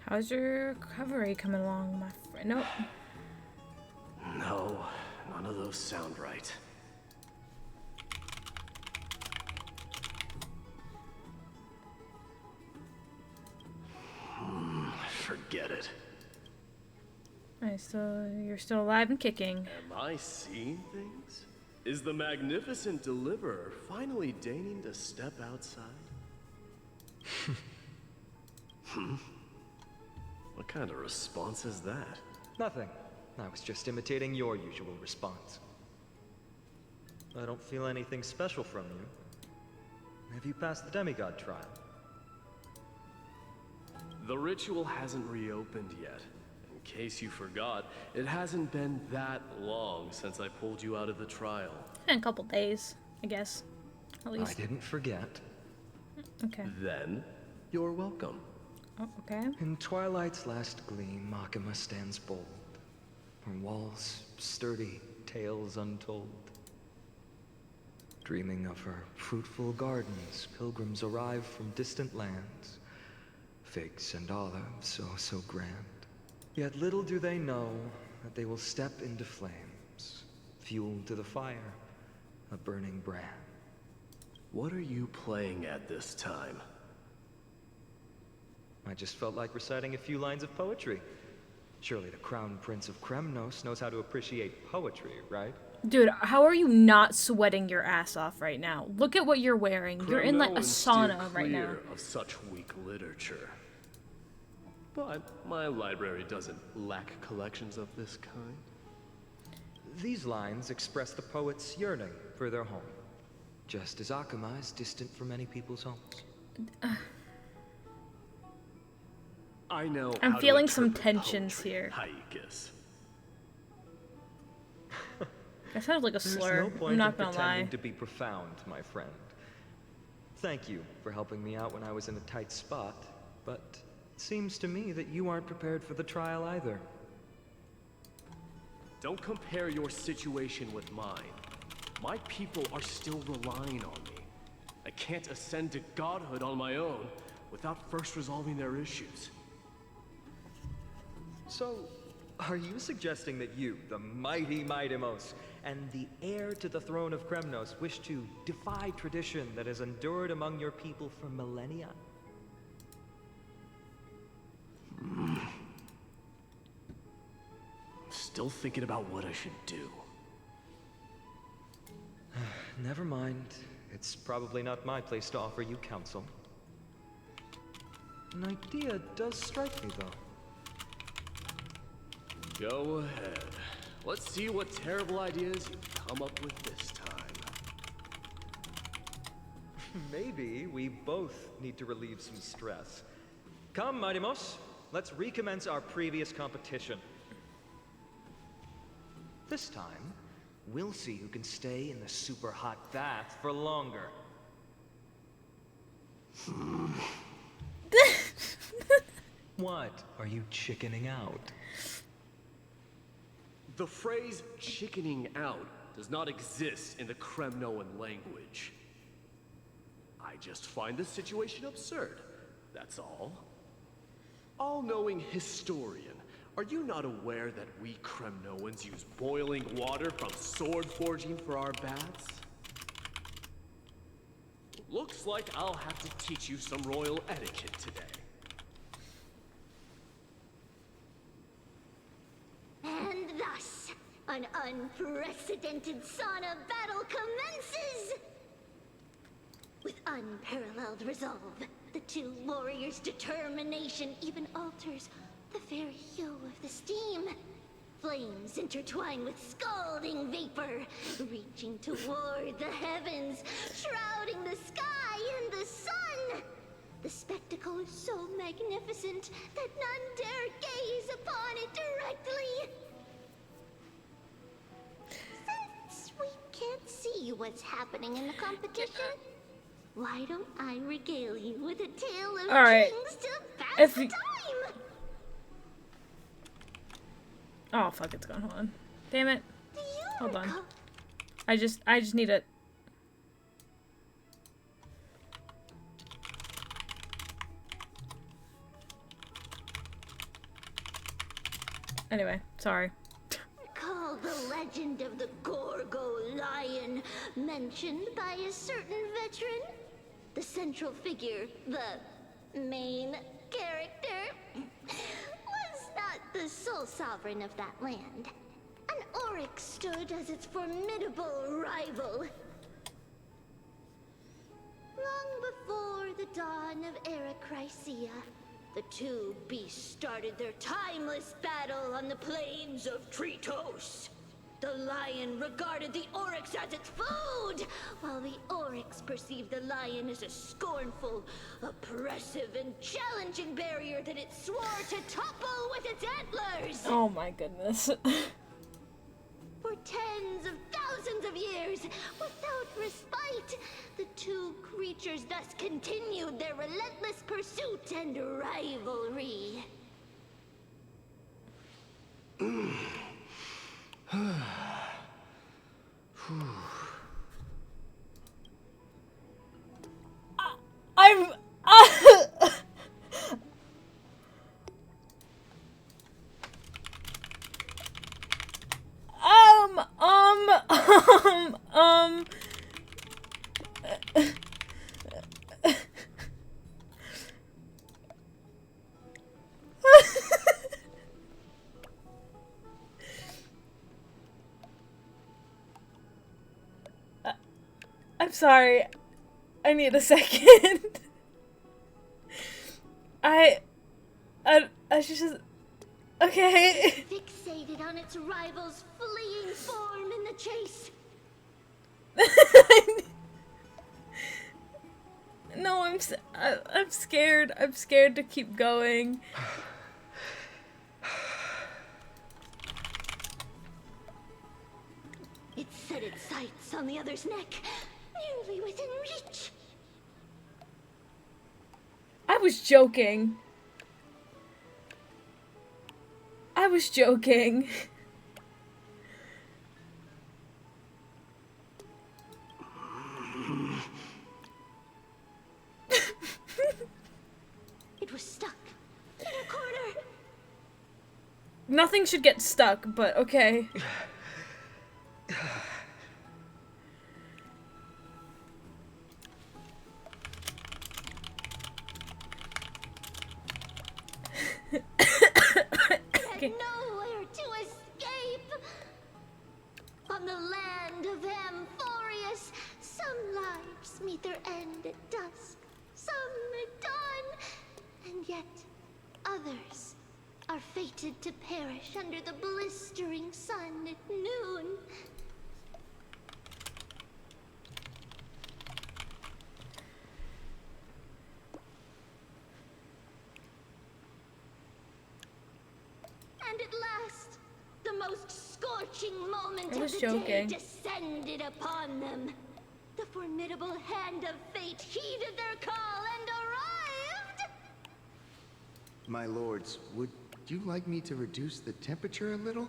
How's your recovery coming along, my friend? Nope. No, none of those sound right. Forget it. You're still alive and kicking. Am I seeing things? Is the magnificent deliverer finally deigning to step outside? What kind of response is that? Nothing. I was just imitating your usual response. I don't feel anything special from you. Have you passed the demigod trial? The ritual hasn't reopened yet. In case you forgot, it hasn't been that long since I pulled you out of the trial. It's been a couple days, I guess. At least. I didn't forget. Okay. Then, you're welcome. Oh, okay. In twilight's last gleam, Makima stands bold. Her walls sturdy, tales untold. Dreaming of her fruitful gardens, pilgrims arrive from distant lands. Figs and olives, oh so grand. Yet little do they know that they will step into flames, fuel to the fire, a burning brand. What are you playing at this time? I just felt like reciting a few lines of poetry. Surely the Crown Prince of Kremnos knows how to appreciate poetry, right? Dude, how are you not sweating your ass off right now? Look at what you're wearing. You're in like a sauna right now. Of such weak literature. But my library doesn't lack collections of this kind. These lines express the poet's yearning for their home, just as Akuma is distant from many people's homes. I know. I'm feeling some tensions here. Haikus. That sounds like a slur. There's no point I'm not in gonna pretending lie. to be profound, my friend. Thank you for helping me out when I was in a tight spot, but it seems to me that you aren't prepared for the trial either. Don't compare your situation with mine. My people are still relying on me. I can't ascend to godhood on my own without first resolving their issues. So, are you suggesting that you, the mighty Mydemos, and the heir to the throne of Kremnos, wish to defy tradition that has endured among your people for millennia? Still thinking about what I should do. Never mind. It's probably not my place to offer you counsel. An idea does strike me, though. Go ahead. Let's see what terrible ideas you've come up with this time. Maybe we both need to relieve some stress. Come, Mydemos, let's recommence our previous competition. This time, we'll see who can stay in the super hot bath for longer. What? Are you chickening out? The phrase chickening out does not exist in the Kremnoan language. I just find the situation absurd, that's all. All-knowing historian, are you not aware that we Kremnoans use boiling water from sword forging for our baths? Looks like I'll have to teach you some royal etiquette today. And thus, an unprecedented sauna battle commences! With unparalleled resolve, the two warriors' determination even alters the very hue of the steam. Flames intertwine with scalding vapor, reaching toward the heavens, shrouding the sky and the sun. The spectacle is so magnificent that none dare gaze upon it directly. Since we can't see what's happening in the competition, Why don't I regale you with a tale of Alright. kings to pass If the you- time? Oh fuck, it's gone. Hold on. Damn it. Do you Hold on. recall- I just need it. Anyway, sorry. Called the legend of the Gorgo lion, mentioned by a certain veteran? The central figure, the main character, was not the sole sovereign of that land. An oryx stood as its formidable rival. Long before the dawn of Era Chrysia, the two beasts started their timeless battle on the plains of Tritos. The lion regarded the oryx as its food, while the oryx perceived the lion as a scornful, oppressive, and challenging barrier that it swore to topple with its antlers. Oh my goodness. For tens of thousands of years, without respite, the two creatures thus continued their relentless pursuit and rivalry. I'm I'm sorry. I need a second. I should just... Okay. Fixated on its rival's fleeing form in the chase. No, I'm scared. I'm scared to keep going. It set its sights on the other's neck, nearly within reach. I was joking. I was joking. It was stuck in a corner. Nothing should get stuck, but okay. Had nowhere to escape. On the land of Amphorius, some lives meet their end at dusk, some at dawn, and yet others are fated to perish under the blistering sun at noon. And at last, the most scorching moment of the day descended upon them. The formidable hand of fate heeded their call and arrived! My lords, would you like me to reduce the temperature a little?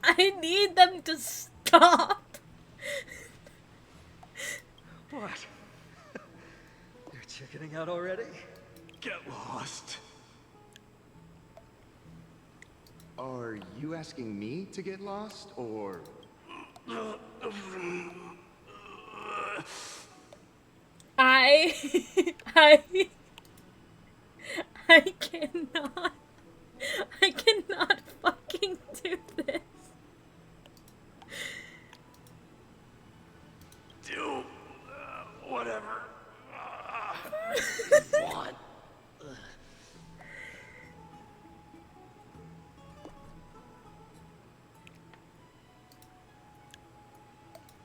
I need them to stop. What? They're chickening out already? Get lost. Are you asking me to get lost, or... I cannot fucking do this. Do whatever you want.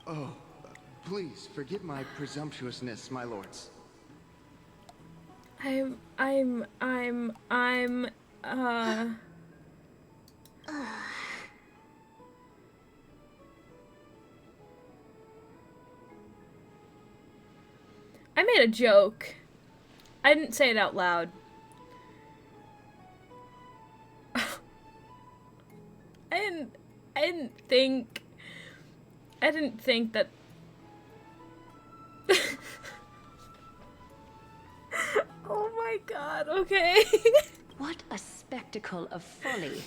Oh, please forgive my presumptuousness, my lords. I made a joke. I didn't say it out loud. I didn't think that oh my god, okay. What a spectacle of folly.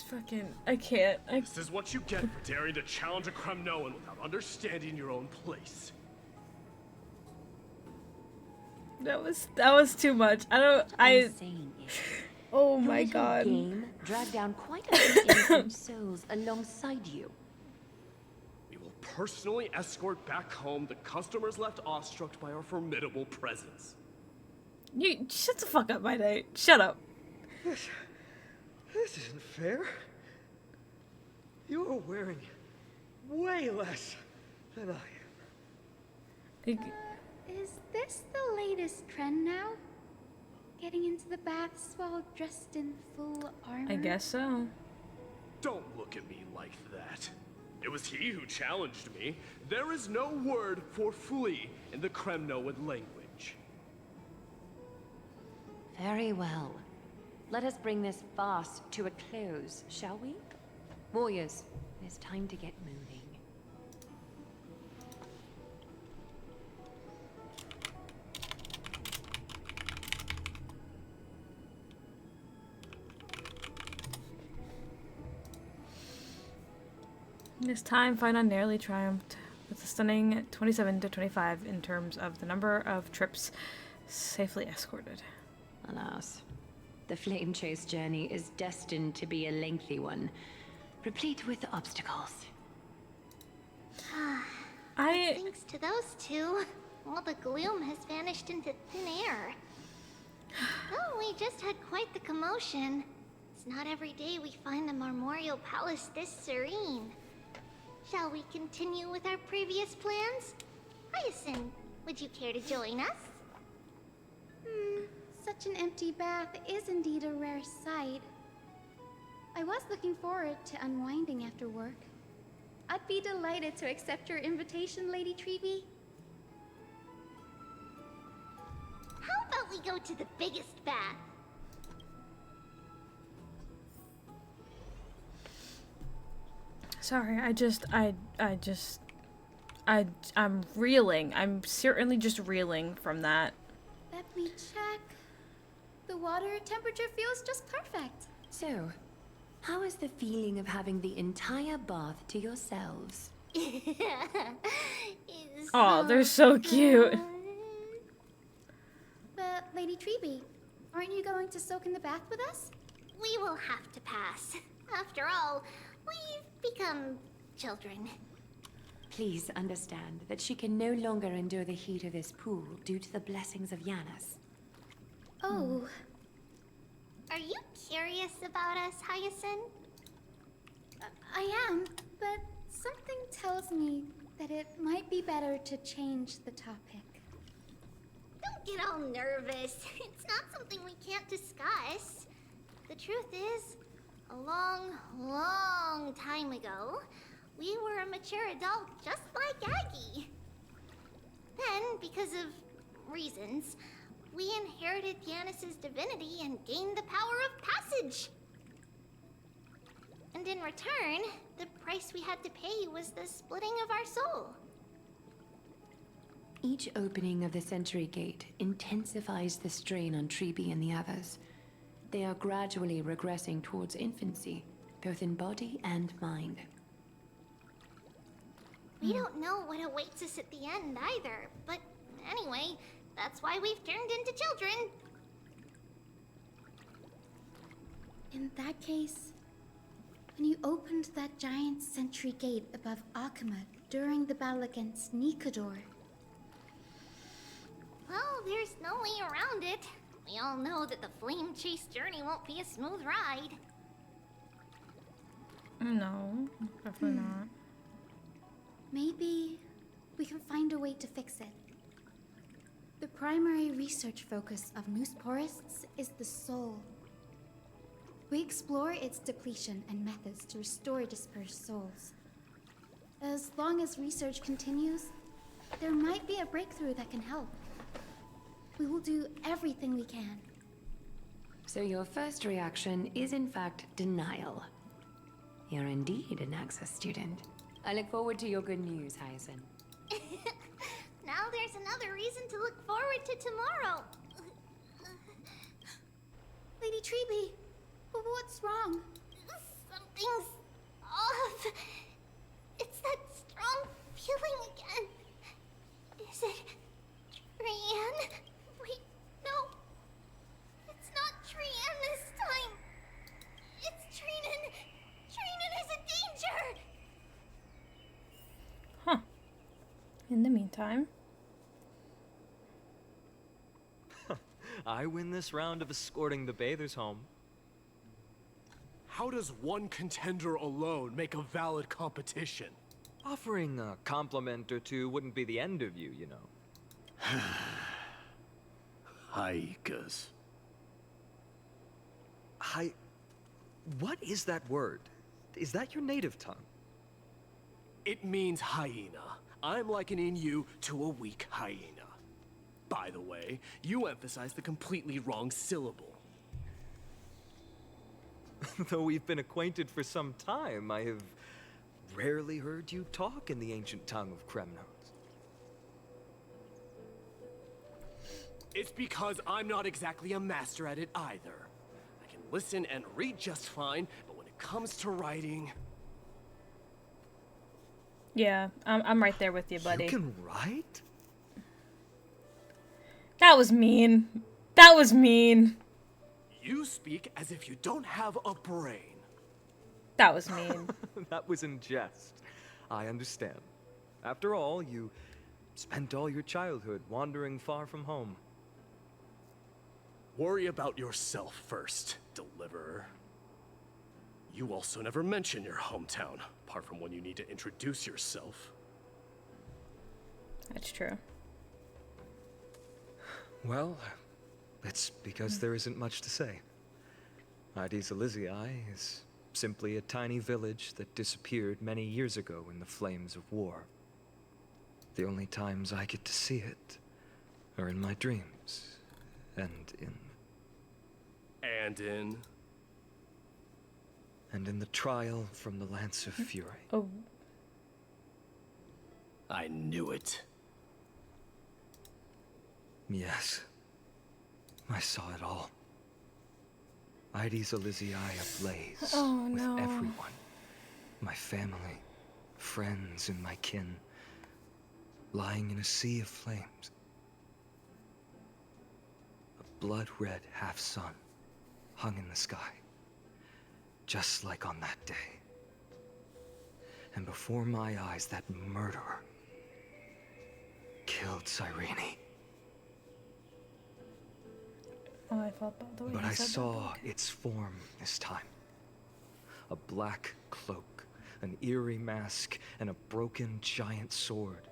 Fucking, I can't. This is what you get for daring to challenge a Kremnoan without understanding your own place. That was too much. Oh my god. Game dragged down quite a few innocent souls alongside you. We will personally escort back home the customers left awestruck by our formidable presence. You shut the fuck up, mydei. Shut up. This isn't fair. You're wearing way less than I am. Is this the latest trend now? Getting into the baths while dressed in full armor? I guess so. Don't look at me like that. It was he who challenged me. There is no word for flee in the Kremnoan language. Very well. Let us bring this farce to a close, shall we? Warriors, it is time to get moving. This time, phainon narrowly triumphed with a stunning 27 to 25 in terms of the number of trips safely escorted. Alas, the flame chase journey is destined to be a lengthy one, replete with obstacles. Thanks to those two, all the gloom has vanished into thin air. Oh, we just had quite the commotion. It's not every day we find the Marmorial Palace this serene. Shall we continue with our previous plans? Hyacinth, would you care to join us? Such an empty bath is indeed a rare sight. I was looking forward to unwinding after work. I'd be delighted to accept your invitation, Lady Treeby. How about we go to the biggest bath? Sorry, I'm reeling. I'm certainly just reeling from that. Let me check. The water temperature feels just perfect. So, how is the feeling of having the entire bath to yourselves? Oh, they're so cute. But, Lady Treeby, aren't you going to soak in the bath with us? We will have to pass. After all, we've become children. Please understand that she can no longer endure the heat of this pool due to the blessings of Yanis. Oh. Are you curious about us, Hyacinth? I am, but something tells me that it might be better to change the topic. Don't get all nervous. It's not something we can't discuss. The truth is, a long, long time ago, we were a mature adult just like Aggie. Then, because of reasons, we inherited Yanis's divinity and gained the power of passage. And in return, the price we had to pay was the splitting of our soul. Each opening of the Century Gate intensifies the strain on Treeby and the others. They are gradually regressing towards infancy, both in body and mind. We don't know what awaits us at the end either, but anyway, that's why we've turned into children. In that case, when you opened that giant sentry gate above Akuma during the battle against Nikador... Well, there's no way around it. We all know that the flame chase journey won't be a smooth ride. No, definitely not. Maybe we can find a way to fix it. The primary research focus of Noosporists is the soul. We explore its depletion and methods to restore dispersed souls. As long as research continues, There might be a breakthrough that can help. We will do everything we can. So your first reaction is in fact denial. You're indeed an Access student. I look forward to your good news, Hyacinth. Now there's another reason to look forward to tomorrow. Lady Treeby, what's wrong? Something's off. It's that strong feeling again. Is it Trian? Wait, no. It's not Trian this time. It's Trinan. Trinan is in danger. Huh. In the meantime. I win this round of escorting the bathers home. How does one contender alone make a valid competition? Offering a compliment or two wouldn't be the end of you, you know. Haikas. What is that word? Is that your native tongue? It means hyena. I'm likening you to a weak hyena. By the way, you emphasize the completely wrong syllable. Though we've been acquainted for some time, I have rarely heard you talk in the ancient tongue of Kremnos. It's because I'm not exactly a master at it either. I can listen and read just fine, but when it comes to writing... Yeah, I'm right there with you, buddy. You can write? That was mean. That was mean. You speak as if you don't have a brain. That was mean. That was in jest. I understand. After all, you spent all your childhood wandering far from home. Worry about yourself first, Deliverer. You also never mention your hometown, apart from when you need to introduce yourself. That's true. Well, it's because there isn't much to say. Mydei is simply a tiny village that disappeared many years ago in the flames of war. The only times I get to see it are in my dreams, and in the trial from the Lance of Fury. Oh. I knew it. Yes. I saw it all. Mydei ablaze with everyone. My family, friends, and my kin. Lying in a sea of flames. A blood-red half-sun hung in the sky. Just like on that day. And before my eyes, that murderer killed Cyrene. Oh, I felt that the way But you I said saw that. its form this time. A black cloak, an eerie mask, and a broken giant sword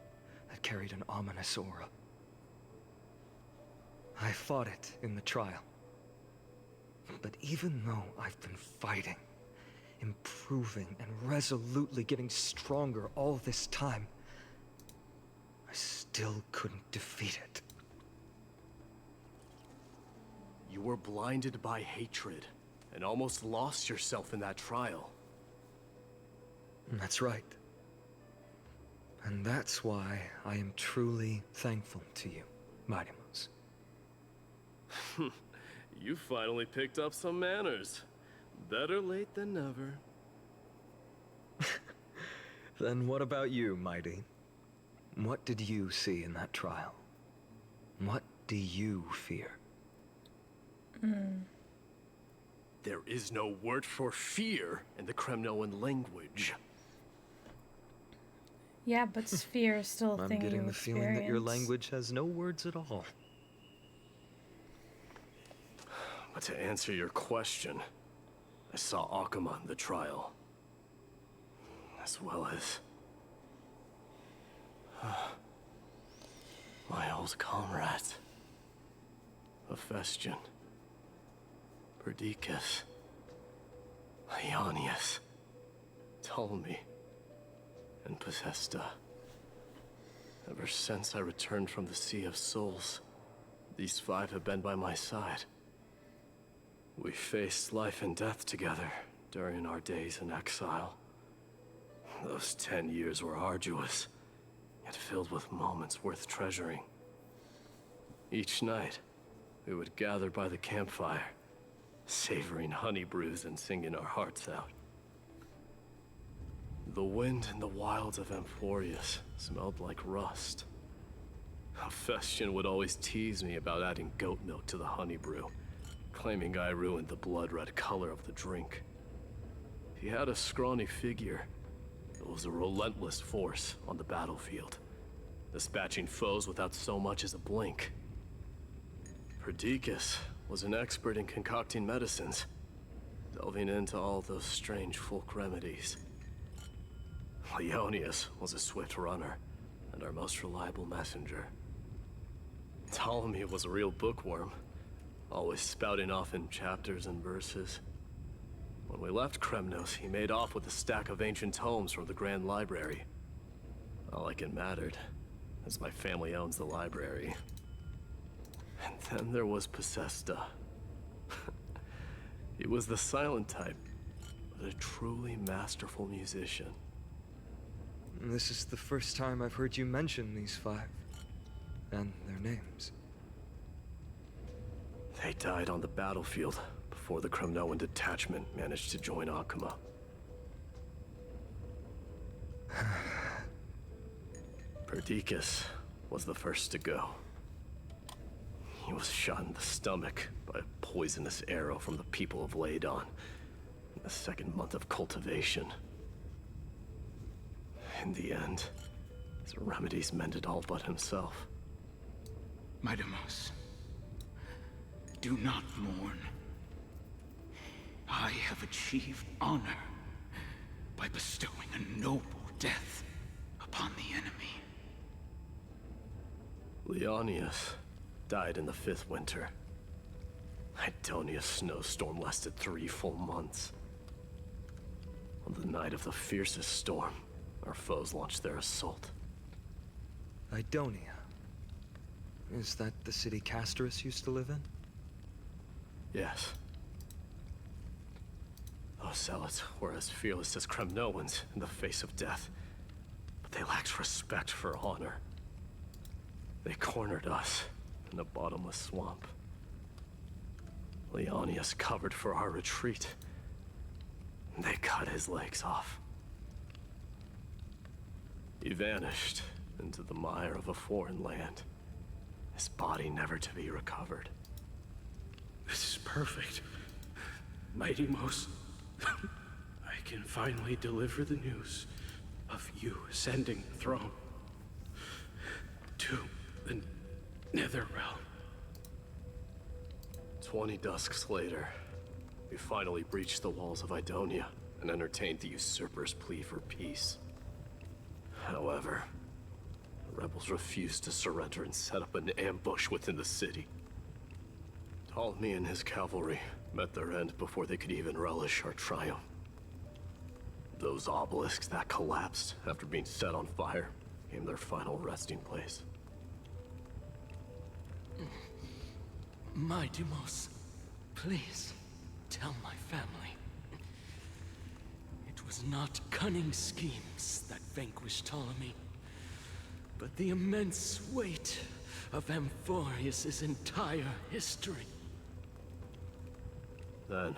that carried an ominous aura. I fought it in the trial. But even though I've been fighting, improving, and resolutely getting stronger all this time, I still couldn't defeat it. You were blinded by hatred, and almost lost yourself in that trial. That's right. And that's why I am truly thankful to you, Mydei. You finally picked up some manners. Better late than never. Then what about you, Mydei? What did you see in that trial? What do you fear? There is no word for fear in the Kremnoan language. Yeah, but fear is still a thing you I'm getting the feeling that your experience. language has no words at all. But to answer your question, I saw Akuma in the trial. As well as... my old comrades. Hephaestion. Perdiccas. Ionius. Ptolemy. And Possesta. Ever since I returned from the Sea of Souls, these five have been by my side. We faced life and death together during our days in exile. Those 10 years were arduous, yet filled with moments worth treasuring. Each night, we would gather by the campfire, savoring honey brews and singing our hearts out. The wind in the wilds of Amphorius smelled like rust. Hephaestion would always tease me about adding goat milk to the honey brew, claiming I ruined the blood-red color of the drink. He had a scrawny figure, but was a relentless force on the battlefield, dispatching foes without so much as a blink. Perdiccas was an expert in concocting medicines, delving into all those strange folk remedies. Leonius was a swift runner, and our most reliable messenger. Ptolemy was a real bookworm, always spouting off in chapters and verses. When we left Kremnos, he made off with a stack of ancient tomes from the Grand Library. Not like it mattered, as my family owns the library. And then there was Pacesta. He was the silent type, but a truly masterful musician. This is the first time I've heard you mention these five, and their names. They died on the battlefield before the Kremnoan detachment managed to join Akuma. Perdiccas was the first to go. He was shot in the stomach by a poisonous arrow from the people of Ladon in the second month of cultivation. In the end, his remedies mended all but himself. Mydei, do not mourn. I have achieved honor by bestowing a noble death upon the enemy. Leonius died in the 5th winter. Idonia's snowstorm lasted 3 full months. On the night of the fiercest storm, our foes launched their assault. Idonia. Is that the city Castorice used to live in? Yes. Those zealots were as fearless as Kremnoans in the face of death, but they lacked respect for honor. They cornered us in a bottomless swamp. Leonius covered for our retreat. They cut his legs off. He vanished into the mire of a foreign land, his body never to be recovered. This is perfect. Mydei, I can finally deliver the news of you ascending the throne to the Nether Realm. 20 dusks later, we finally breached the walls of Idonia and entertained the usurper's plea for peace. However, the rebels refused to surrender and set up an ambush within the city. Ptolemy and his cavalry met their end before they could even relish our triumph. Those obelisks that collapsed after being set on fire became their final resting place. Mydei, please tell my family. It was not cunning schemes that vanquished Ptolemy, but the immense weight of Amphorius' entire history. Then,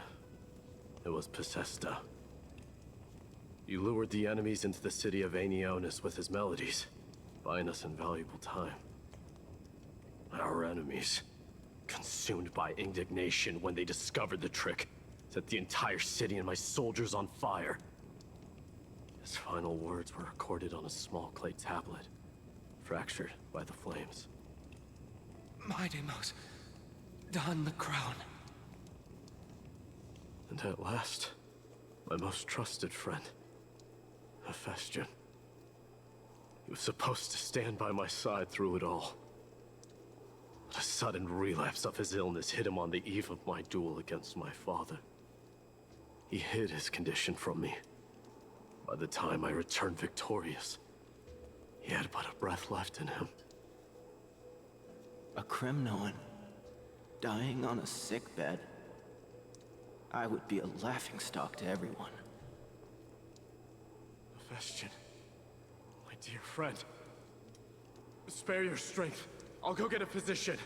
it was Pacesta. He lured the enemies into the city of Aenionis with his melodies, buying us invaluable time. Our enemies, consumed by indignation when they discovered the trick, set the entire city and my soldiers on fire. His final words were recorded on a small clay tablet, fractured by the flames. Mydei, don the crown. And at last, my most trusted friend, Hephaestion. He was supposed to stand by my side through it all. But a sudden relapse of his illness hit him on the eve of my duel against my father. He hid his condition from me. By the time I returned victorious, He had but a breath left in him. A Kremnoan dying on a sickbed. I would be a laughingstock to everyone. Vestian, my dear friend. Spare your strength. I'll go get a physician.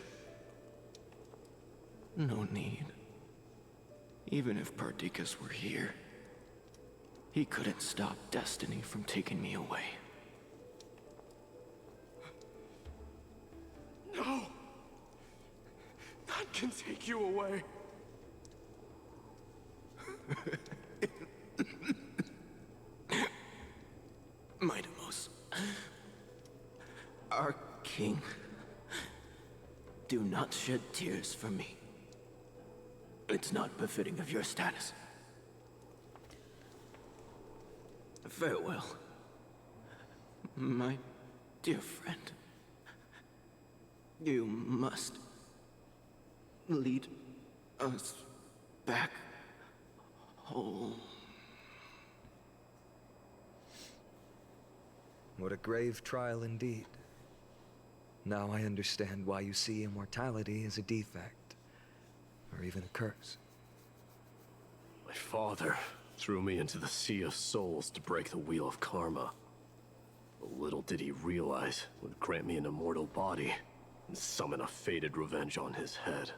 No need. Even if Perdiccas were here, he couldn't stop destiny from taking me away. No! None can take you away. Mydei, our king, do not shed tears for me. It's not befitting of your status. Farewell, my dear friend. You must lead us back home. What a grave trial indeed. Now I understand why you see immortality as a defect, or even a curse. My father threw me into the sea of souls to break the wheel of karma. But little did he realize it would grant me an immortal body and summon a fated revenge on his head.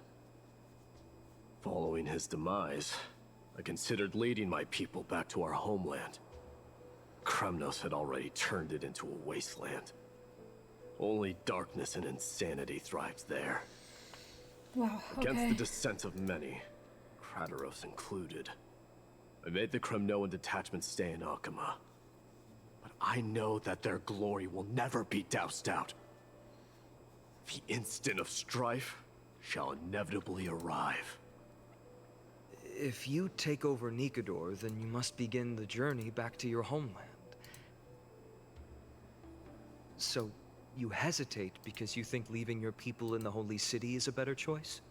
Following his demise, I considered leading my people back to our homeland. Kremnos had already turned it into a wasteland. Only darkness and insanity thrived there. Wow, okay. Against the dissent of many, Crataros included, I made the Kremnoan detachment stay in Alchema. But I know that their glory will never be doused out. The instant of strife shall inevitably arrive. If you take over Nikador, then you must begin the journey back to your homeland. So, you hesitate because you think leaving your people in the Holy City is a better choice?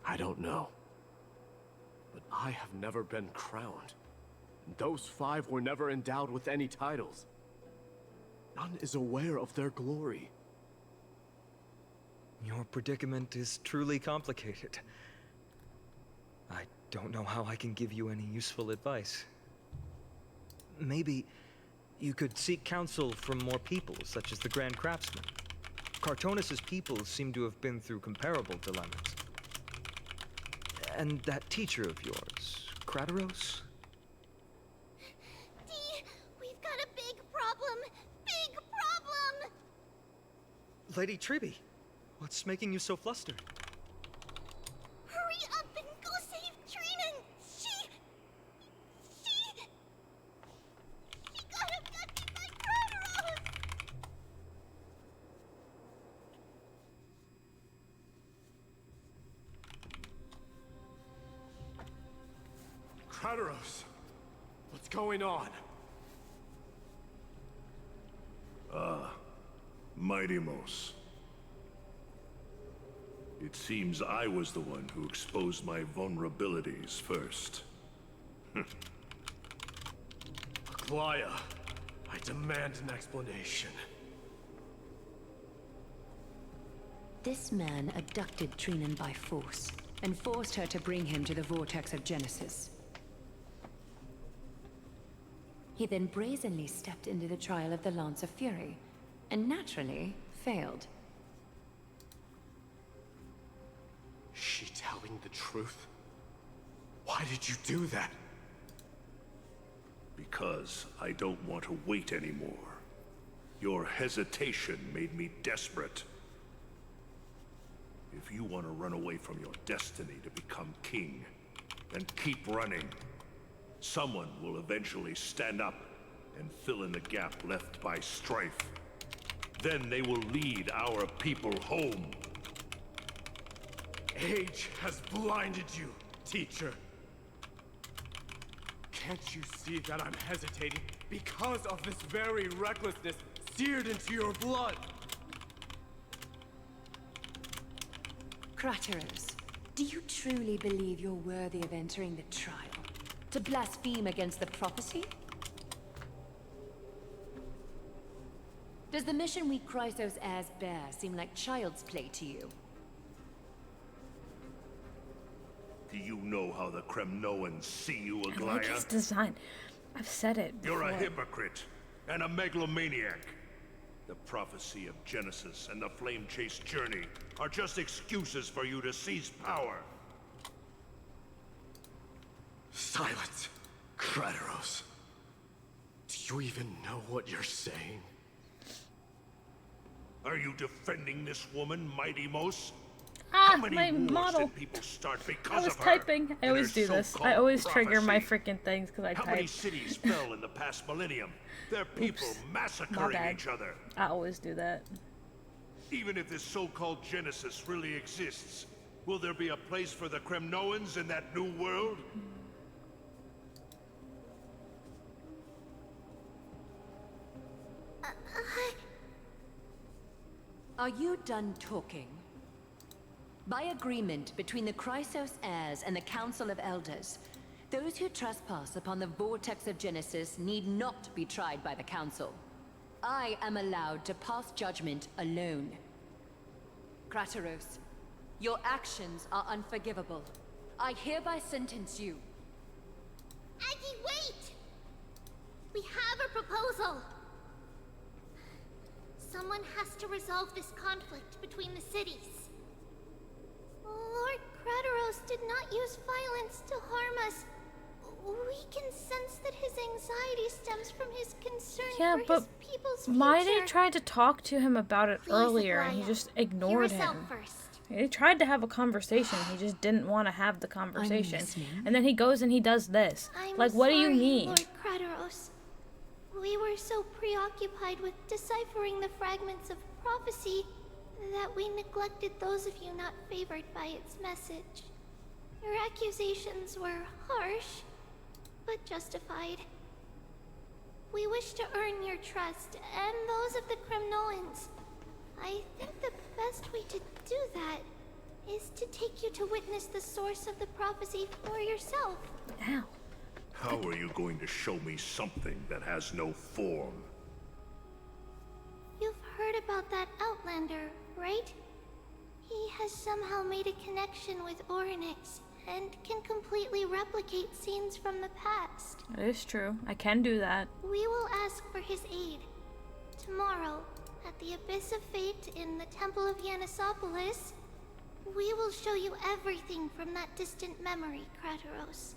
I don't know. But I have never been crowned. And those 5 were never endowed with any titles. None is aware of their glory. Your predicament is truly complicated. I don't know how I can give you any useful advice. Maybe you could seek counsel from more people, such as the Grand Craftsman. Cartonis' people seem to have been through comparable dilemmas. And that teacher of yours, Crataros? Dee, we've got a big problem! Big problem! Lady Tribby, what's making you so flustered? Hurry up and go save Trinan! She got abducted by Crataros! Crataros! What's going on? Mydei. It seems I was the one who exposed my vulnerabilities first. Aglaia, I demand an explanation. This man abducted Trinan by force, and forced her to bring him to the vortex of Genesis. He then brazenly stepped into the trial of the Lance of Fury, and naturally failed. She telling the truth? Why did you do that? Because I don't want to wait anymore. Your hesitation made me desperate. If you want to run away from your destiny to become king, then keep running. Someone will eventually stand up and fill in the gap left by strife. Then they will lead our people home. Age has blinded you, teacher. Can't you see that I'm hesitating because of this very recklessness seared into your blood? Crataros, do you truly believe you're worthy of entering the trial? To blaspheme against the prophecy? Does the mission we Chrysos heirs bear seem like child's play to you? Do you know how the Kremnoans see you, I Aglaia? like his design. I've said it before. You're a hypocrite and a megalomaniac. The prophecy of Genesis and the flame chase journey are just excuses for you to seize power. Silence, Kratos. Do you even know what you're saying? Are you defending this woman, Mydei? Ah, How many my wars model. did people start because I was of her typing. I and always her do this. I so-called always trigger my prophecy? freaking things because I How many type. cities fell in the past millennium? Their people My massacring bad. each other. I always do that. Even if this so-called Genesis really exists, will there be a place for the Kremnoans in that new world? Are you done talking? By agreement between the Chrysos heirs and the Council of Elders, those who trespass upon the vortex of Genesis need not be tried by the Council. I am allowed to pass judgment alone. Kratos, your actions are unforgivable. I hereby sentence you. Aggie, wait! We have a proposal. Someone has to resolve this conflict between the cities. Lord Kratos did not use violence to harm us. We can sense that his anxiety stems from his concern for his people's future. Mydei tried to talk to him about it Please, earlier, and he Aglaia, just hear ignored us out him. first. He tried to have a conversation. He just didn't want to have the conversation. listening. And then he goes and he does this. I'm Like, what do you sorry, mean? Lord Kratos. We were so preoccupied with deciphering the fragments of prophecy that we neglected those of you not favored by its message. Your accusations were harsh, but justified. We wish to earn your trust and those of the Kremnoans. I think the best way to do that is to take you to witness the source of the prophecy for yourself. Ow. How are you going to show me something that has no form? You've heard about that Outlander, right? He has somehow made a connection with Orynyx and can completely replicate scenes from the past. That is true. I can do that. We will ask for his aid. Tomorrow, at the Abyss of Fate in the Temple of Yanisopolis, we will show you everything from that distant memory, Kratos.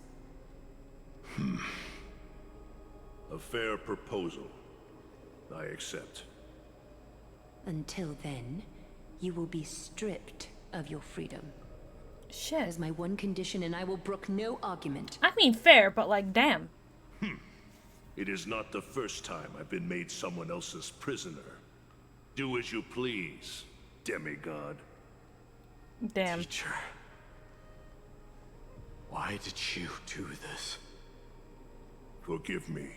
A fair proposal. I accept. Until then, you will be stripped of your freedom. Shit. That is my one condition, and I will brook no argument. I mean, fair, but like, damn. It is not the first time I've been made someone else's prisoner. Do as you please, demigod. Damn. Teacher, why did you do this? Forgive me,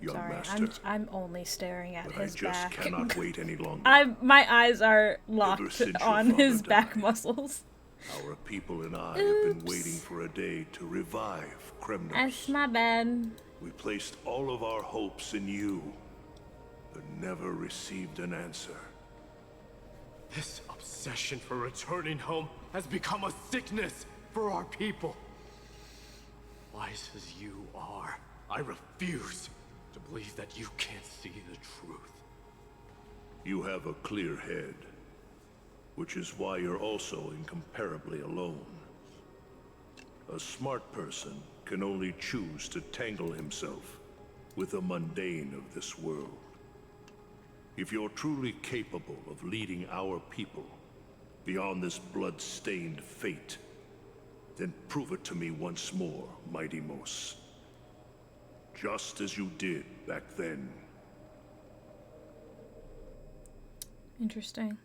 young Sorry, master. I'm only staring at But his I just back. cannot wait any longer. My eyes are locked since your on his father back died, muscles. Our people and I have been waiting for a day to revive Kremnos. That's my bad. We placed all of our hopes in you, but never received an answer. This obsession for returning home has become a sickness for our people. Wise as you are, I refuse to believe that you can't see the truth. You have a clear head, which is why you're also incomparably alone. A smart person can only choose to tangle himself with the mundane of this world. If you're truly capable of leading our people beyond this blood-stained fate, then prove it to me once more, Mydei. Just as you did back then. Interesting.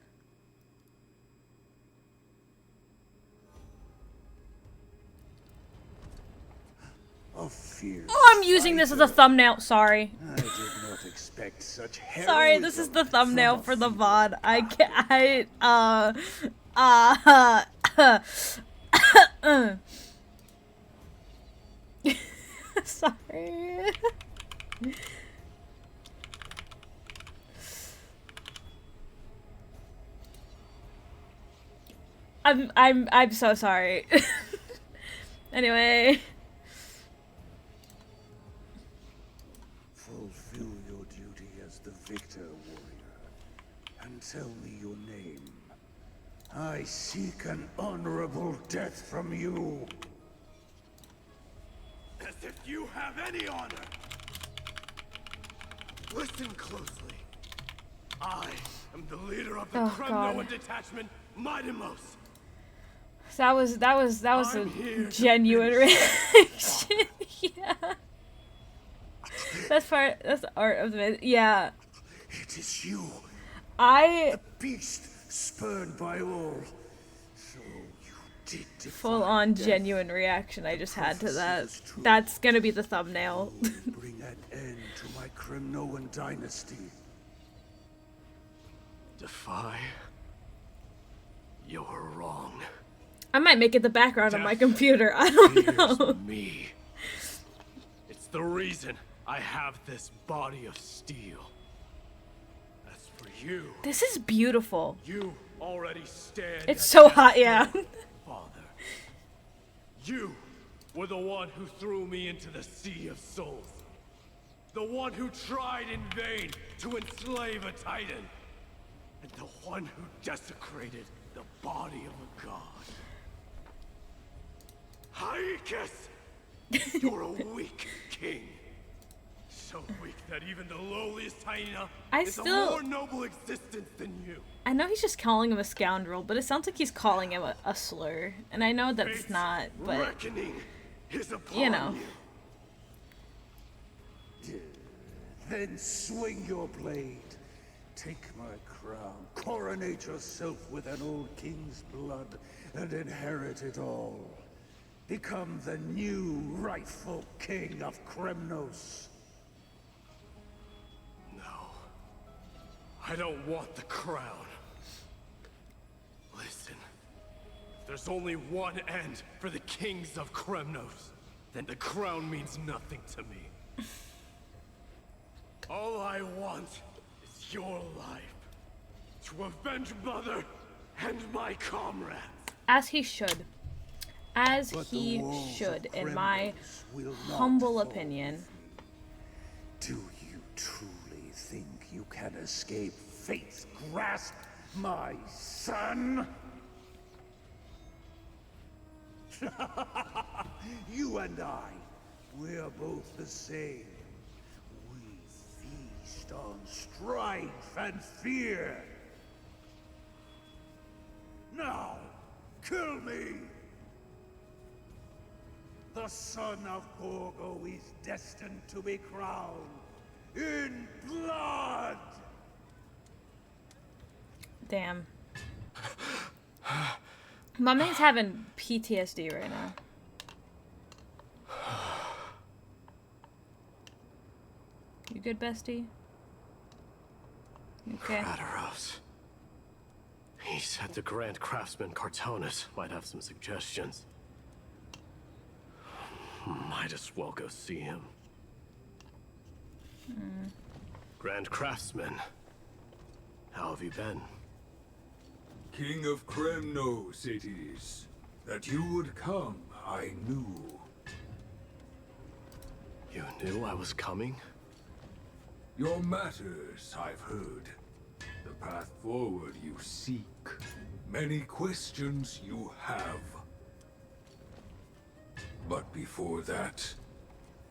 Of fear. Oh, I'm using this as a thumbnail. Sorry. I did not expect such Sorry, this is the thumbnail for the VOD. I can't. Sorry. I'm so sorry. Anyway. Fulfill your duty as the victor, warrior, and tell me your name. I seek an honorable death from you. As if you have any honor! Listen closely. I am the leader of the Kremnoan detachment, Mydei. That was a genuine reaction. Yeah. That's the art of the yeah. It is you. The beast spurned by all. So you did full on genuine reaction I just had to that. That's gonna be the thumbnail. Bring an end to my Kremnoan dynasty. Defy? You're wrong. I might make it the background on my computer. I don't know. Me. It's the reason I have this body of steel. As for you, this is beautiful. You already stand. It's so hot, yeah. Father, you were the one who threw me into the Sea of Souls. The one who tried in vain to enslave a Titan. And the one who desecrated the body of a god. Haikus! You're a weak king. So weak that even the lowliest hyena is a more noble existence than you. I know he's just calling him a scoundrel, but it sounds like he's calling him a slur. And I know that it's not, but reckoning is upon you know. Then swing your blade. Take my crown. Coronate yourself with an old king's blood and inherit it all. Become the new rightful king of Kremnos. No. I don't want the crown. Listen. If there's only one end for the kings of Kremnos, then the crown means nothing to me. All I want is your life. To avenge Mother and my comrades. As he should. As he should, in my humble opinion. Do you truly think you can escape fate's grasp, my son? You and I, we're both the same. We feast on strife and fear. Now, kill me! The son of Gorgo is destined to be crowned in blood! Damn. My man's having PTSD right now. You good, bestie? Okay. Radaros. He said the Grand Craftsman Cartonus might have some suggestions. Might as well go see him. Grand Craftsman, how have you been? King of Kremnos it is. That you would come, I knew. You knew I was coming? Your matters, I've heard. The path forward you seek. Many questions you have. But before that,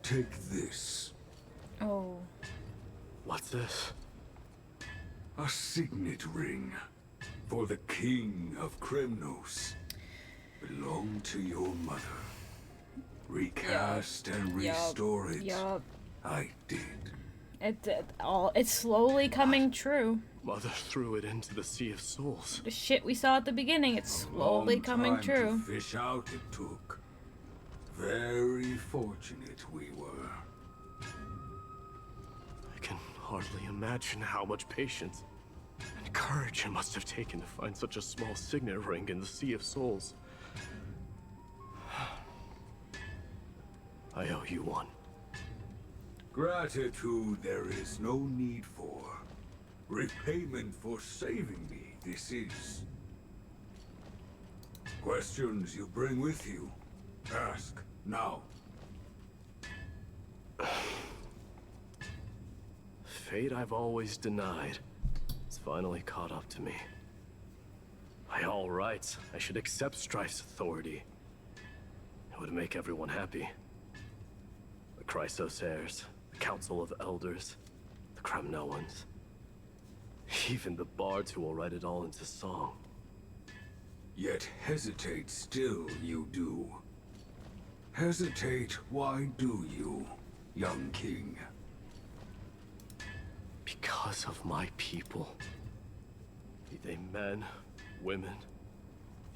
take this. Oh. What's this? A signet ring. For the King of Kremnos. Belonged to your mother. Recast and restore it. Yup. I did. It's slowly coming true. Mother threw it into the Sea of Souls. The shit we saw at the beginning, it's slowly coming true. To fish out it took. Very fortunate we were. I can hardly imagine how much patience and courage it must have taken to find such a small signet ring in the Sea of Souls. I owe you one. Gratitude there is no need for. Repayment for saving me, this is. Questions you bring with you? Ask, now. Fate I've always denied. It's finally caught up to me. By all rights, I should accept Strife's authority. It would make everyone happy. The Chrysos heirs, the Council of Elders, the Kremnoans. Even the bards who will write it all into song. Yet hesitate still you do. Hesitate, why do you, young king? Because of my people. Be they men, women,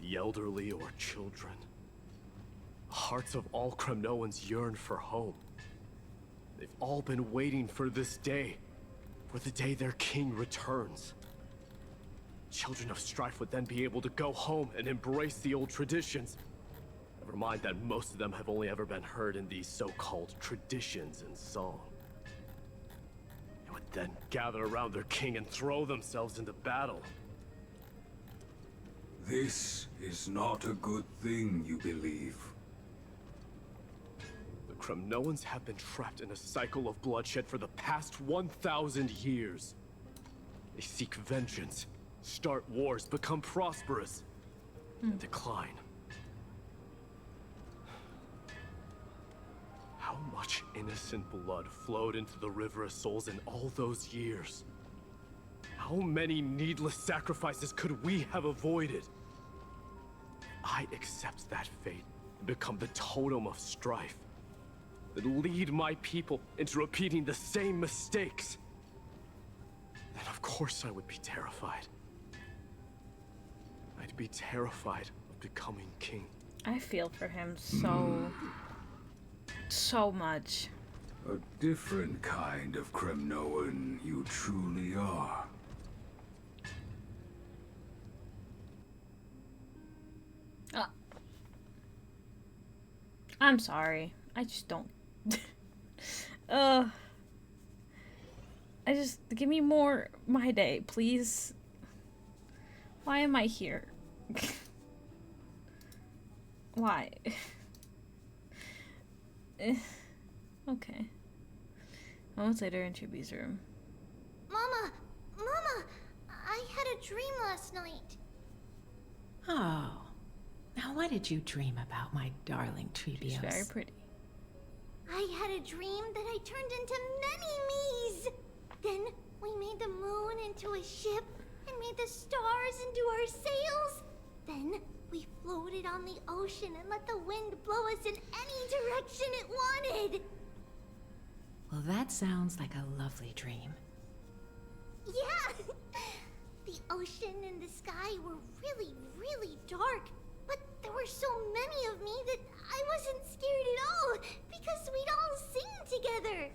the elderly or children. The hearts of all Kremnoans yearn for home. They've all been waiting for this day. For the day their king returns. Children of Strife would then be able to go home and embrace the old traditions. Never mind that most of them have only ever been heard in these so-called traditions and song. They would then gather around their king and throw themselves into battle. This is not a good thing, you believe. The Kremnoans have been trapped in a cycle of bloodshed for the past 1,000 years. They seek vengeance, start wars, become prosperous, and decline. How much innocent blood flowed into the River of Souls in all those years? How many needless sacrifices could we have avoided? I accept that fate and become the totem of strife that lead my people into repeating the same mistakes. Then of course I would be terrified. I'd be terrified of becoming king. I feel for him so much. A different kind of Kremnoan you truly are. I'm sorry. I just don't. Give me more mydei, please. Why am I here? Why? Okay. Moments later in Chibi's room. Mama! I had a dream last night. Oh. Now what did you dream about, my darling Trebios? She's very pretty. I had a dream that I turned into many me's. Then we made the moon into a ship and made the stars into our sails. Then we floated on the ocean and let the wind blow us in any direction it wanted. Well, that sounds like a lovely dream. Yeah! The ocean and the sky were really, really dark. But there were so many of me that I wasn't scared at all, because we'd all sing together.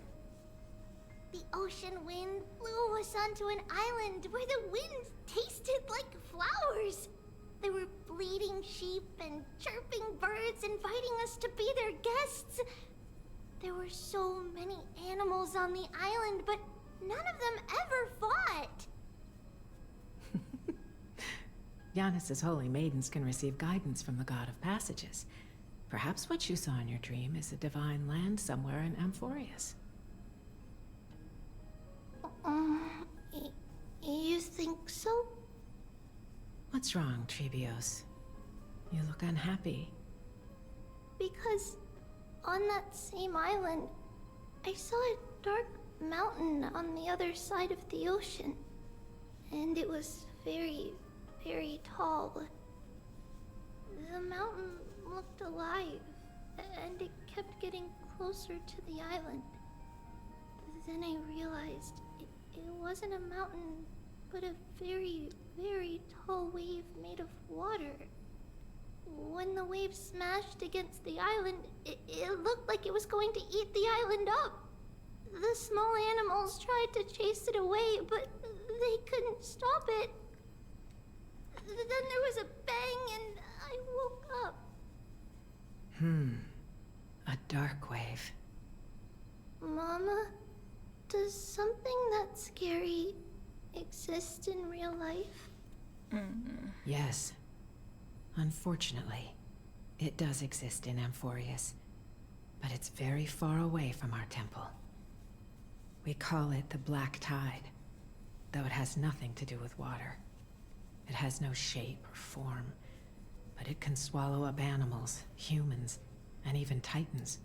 The ocean wind blew us onto an island where the wind tasted like flowers. There were bleating sheep and chirping birds inviting us to be their guests. There were so many animals on the island, but none of them ever fought. Giannis's holy maidens can receive guidance from the God of Passages. Perhaps what you saw in your dream is a divine land somewhere in Amphorius. You think so? What's wrong, Trebios? You look unhappy. Because on that same island, I saw a dark mountain on the other side of the ocean. And it was very, very tall. The mountain looked alive, and it kept getting closer to the island. Then I realized it wasn't a mountain, but a very, very tall wave made of water. When the wave smashed against the island, it looked like it was going to eat the island up. The small animals tried to chase it away, but they couldn't stop it. Then there was a bang and I woke up. A dark wave. Mama, does something that scary exist in real life? Yes. Unfortunately, it does exist in Amphorius, but it's very far away from our temple. We call it the Black Tide, though it has nothing to do with water. It has no shape or form, but it can swallow up animals, humans, and even titans,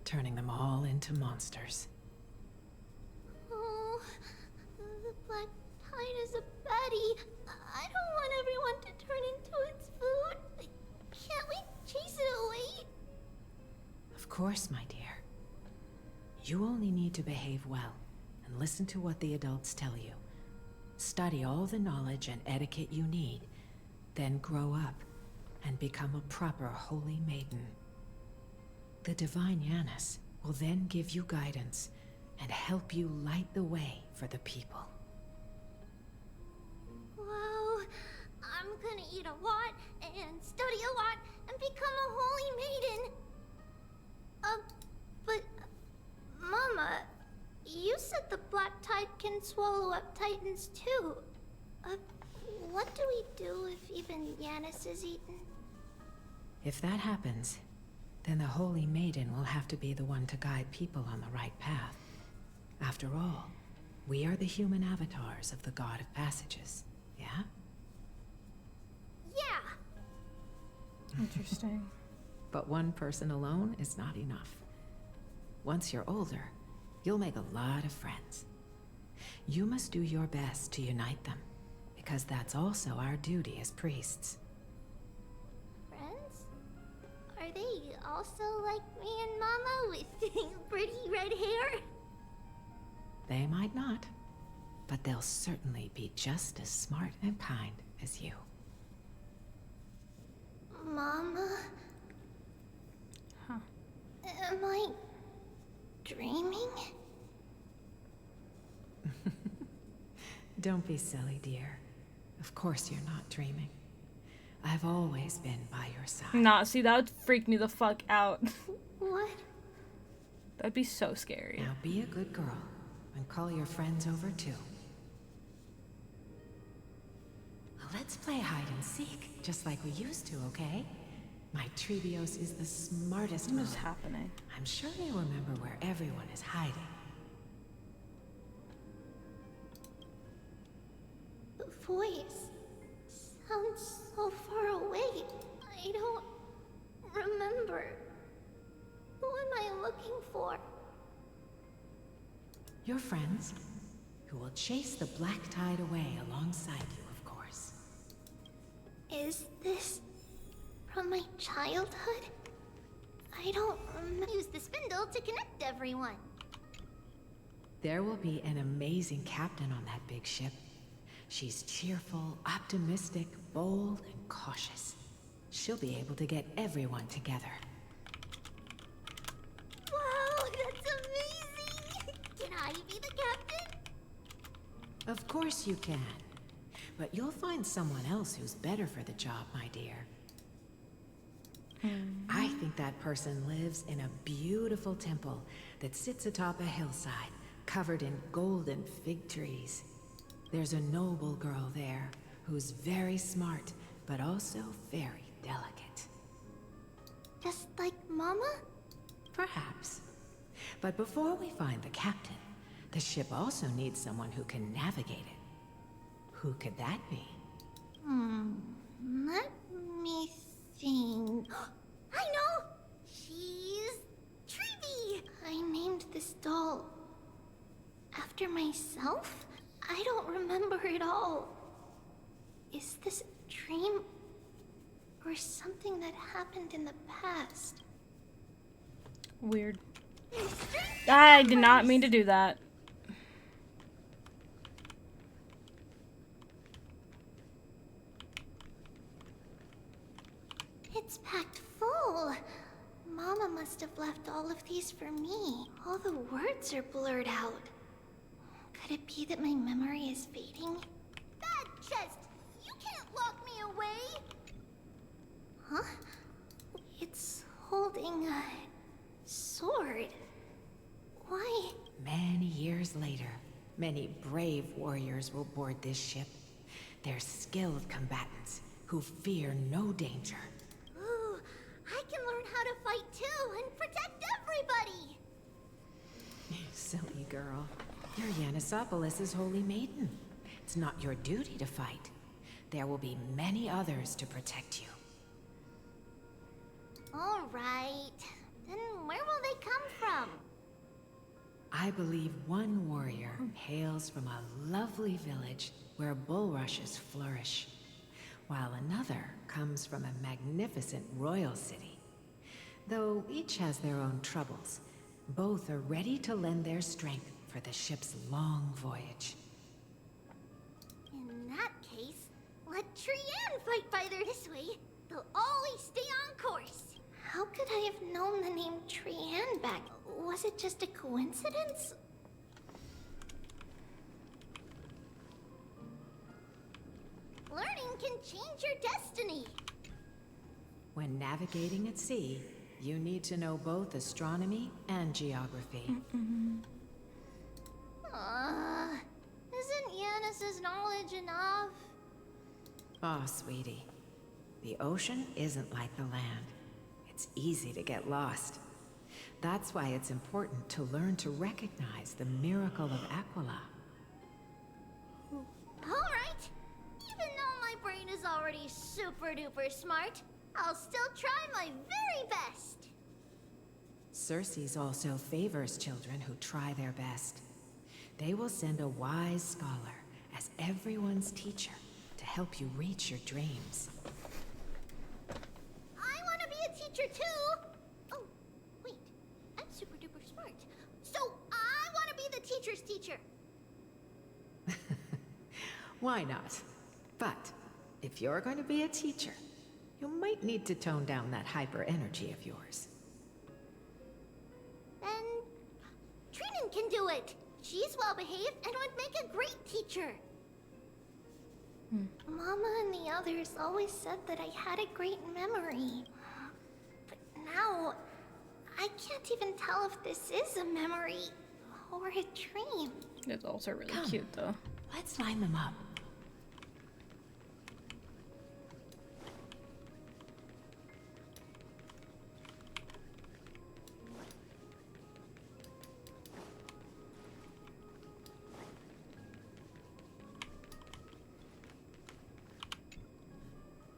turning them all into monsters. Oh, the Black Tide is a baddie. I don't want everyone to turn into its food. Can't we chase it away? Of course, my dear. You only need to behave well and listen to what the adults tell you. Study all the knowledge and etiquette you need, then grow up and become a proper holy maiden. The divine Yanis will then give you guidance and help you light the way for the people. Wow, I'm gonna eat a lot and study a lot and become a holy maiden. But Mama, you said the Black Tide can swallow up titans too. What do we do if even Yanis is eaten? If that happens, then the Holy Maiden will have to be the one to guide people on the right path. After all, we are the human avatars of the God of Passages, yeah? Yeah! Interesting. But one person alone is not enough. Once you're older, you'll make a lot of friends. You must do your best to unite them, because that's also our duty as priests. Friends? Are they also like me and Mama with pretty red hair? They might not, but they'll certainly be just as smart and kind as you. Mama? Huh. Am I dreaming? Don't be silly, dear. Of course you're not dreaming. I've always been by your side. Nah, see, that would freak me the fuck out. What? That'd be so scary. Now be a good girl and call your friends over too. Well, let's play hide and seek, just like we used to, okay? My Trebios is the smartest What is mom. happening? I'm sure you remember where everyone is hiding. The voice sounds so far away. I don't remember. Who am I looking for? Your friends, who will chase the Black Tide away alongside you, of course. Is this from my childhood? I don't remember. Use the spindle to connect everyone. There will be an amazing captain on that big ship. She's cheerful, optimistic, bold, and cautious. She'll be able to get everyone together. Wow, that's amazing! Can I be the captain? Of course you can. But you'll find someone else who's better for the job, my dear. I think that person lives in a beautiful temple that sits atop a hillside, covered in golden fig trees. There's a noble girl there, who's very smart, but also very delicate. Just like Mama? Perhaps. But before we find the captain, the ship also needs someone who can navigate it. Who could that be? Let me think. I know! She's Treeby! I named this doll after myself? I don't remember it all. Is this a dream? Or something that happened in the past? Weird. I did not mean to do that. It's packed full. Mama must have left all of these for me. All the words are blurred out. Could it be that my memory is fading? Bad chest! You can't lock me away! Huh? It's holding a sword. Many brave warriors will board this ship. They're skilled combatants who fear no danger. Ooh, I can learn how to fight too and protect everybody! Silly girl. You're Yanisopoulos' holy maiden. It's not your duty to fight. There will be many others to protect you. Alright. Then where will they come from? I believe one warrior hails from a lovely village where bulrushes flourish, while another comes from a magnificent royal city. Though each has their own troubles, both are ready to lend their strength for the ship's long voyage. In that case, let Trian fight farther this way. They'll always stay on course. How could I have known the name Trian back? Was it just a coincidence? Learning can change your destiny. When navigating at sea, you need to know both astronomy and geography. Isn't Yanis's knowledge enough? Oh, sweetie. The ocean isn't like the land. It's easy to get lost. That's why it's important to learn to recognize the miracle of Aquila. Alright! Even though my brain is already super duper smart, I'll still try my very best! Circe also favors children who try their best. They will send a wise scholar as everyone's teacher to help you reach your dreams. I want to be a teacher too! Oh, wait. I'm super duper smart. So I want to be the teacher's teacher! Why not? But if you're going to be a teacher, you might need to tone down that hyper energy of yours. Then Trinan can do it! She's well behaved and would make a great teacher. Mama and the others always said that I had a great memory. But now, I can't even tell if this is a memory or a dream. The dolls are really Come, cute though. Let's line them up.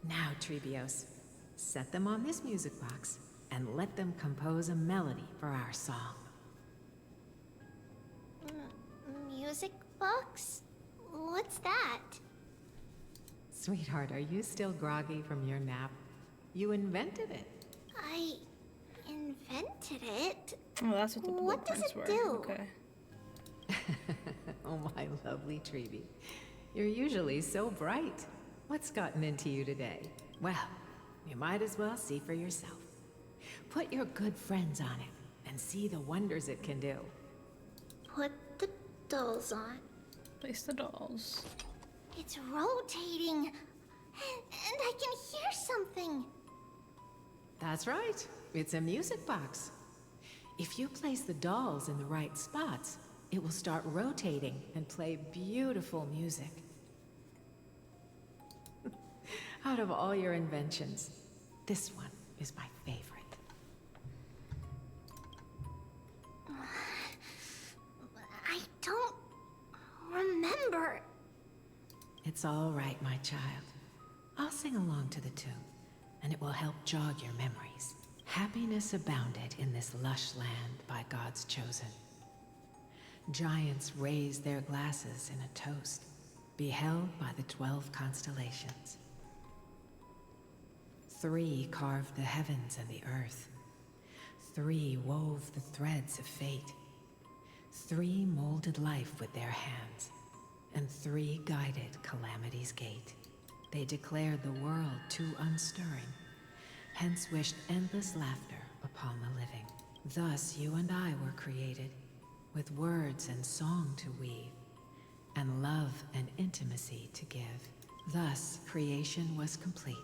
Now, Trebios, set them on this music box and let them compose a melody for our song. Music box? What's that? Sweetheart, are you still groggy from your nap? You invented it. I invented it? Oh, that's what the What does blueprints it were. do? Okay. Oh, my lovely Trebi. You're usually so bright. What's gotten into you today? Well, you might as well see for yourself. Put your good friends on it and see the wonders it can do. Put the dolls on. Place the dolls. It's rotating. And I can hear something. That's right. It's a music box. If you place the dolls in the right spots, it will start rotating and play beautiful music. Out of all your inventions, this one is my favorite. I don't remember. It's all right, my child. I'll sing along to the tune, and it will help jog your memories. Happiness abounded in this lush land by God's chosen. Giants raised their glasses in a toast, beheld by the 12 constellations. 3 carved the heavens and the earth. 3 wove the threads of fate. 3 molded life with their hands. And 3 guided calamity's gate. They declared the world too unstirring, hence wished endless laughter upon the living. Thus you and I were created, with words and song to weave, and love and intimacy to give. Thus creation was complete.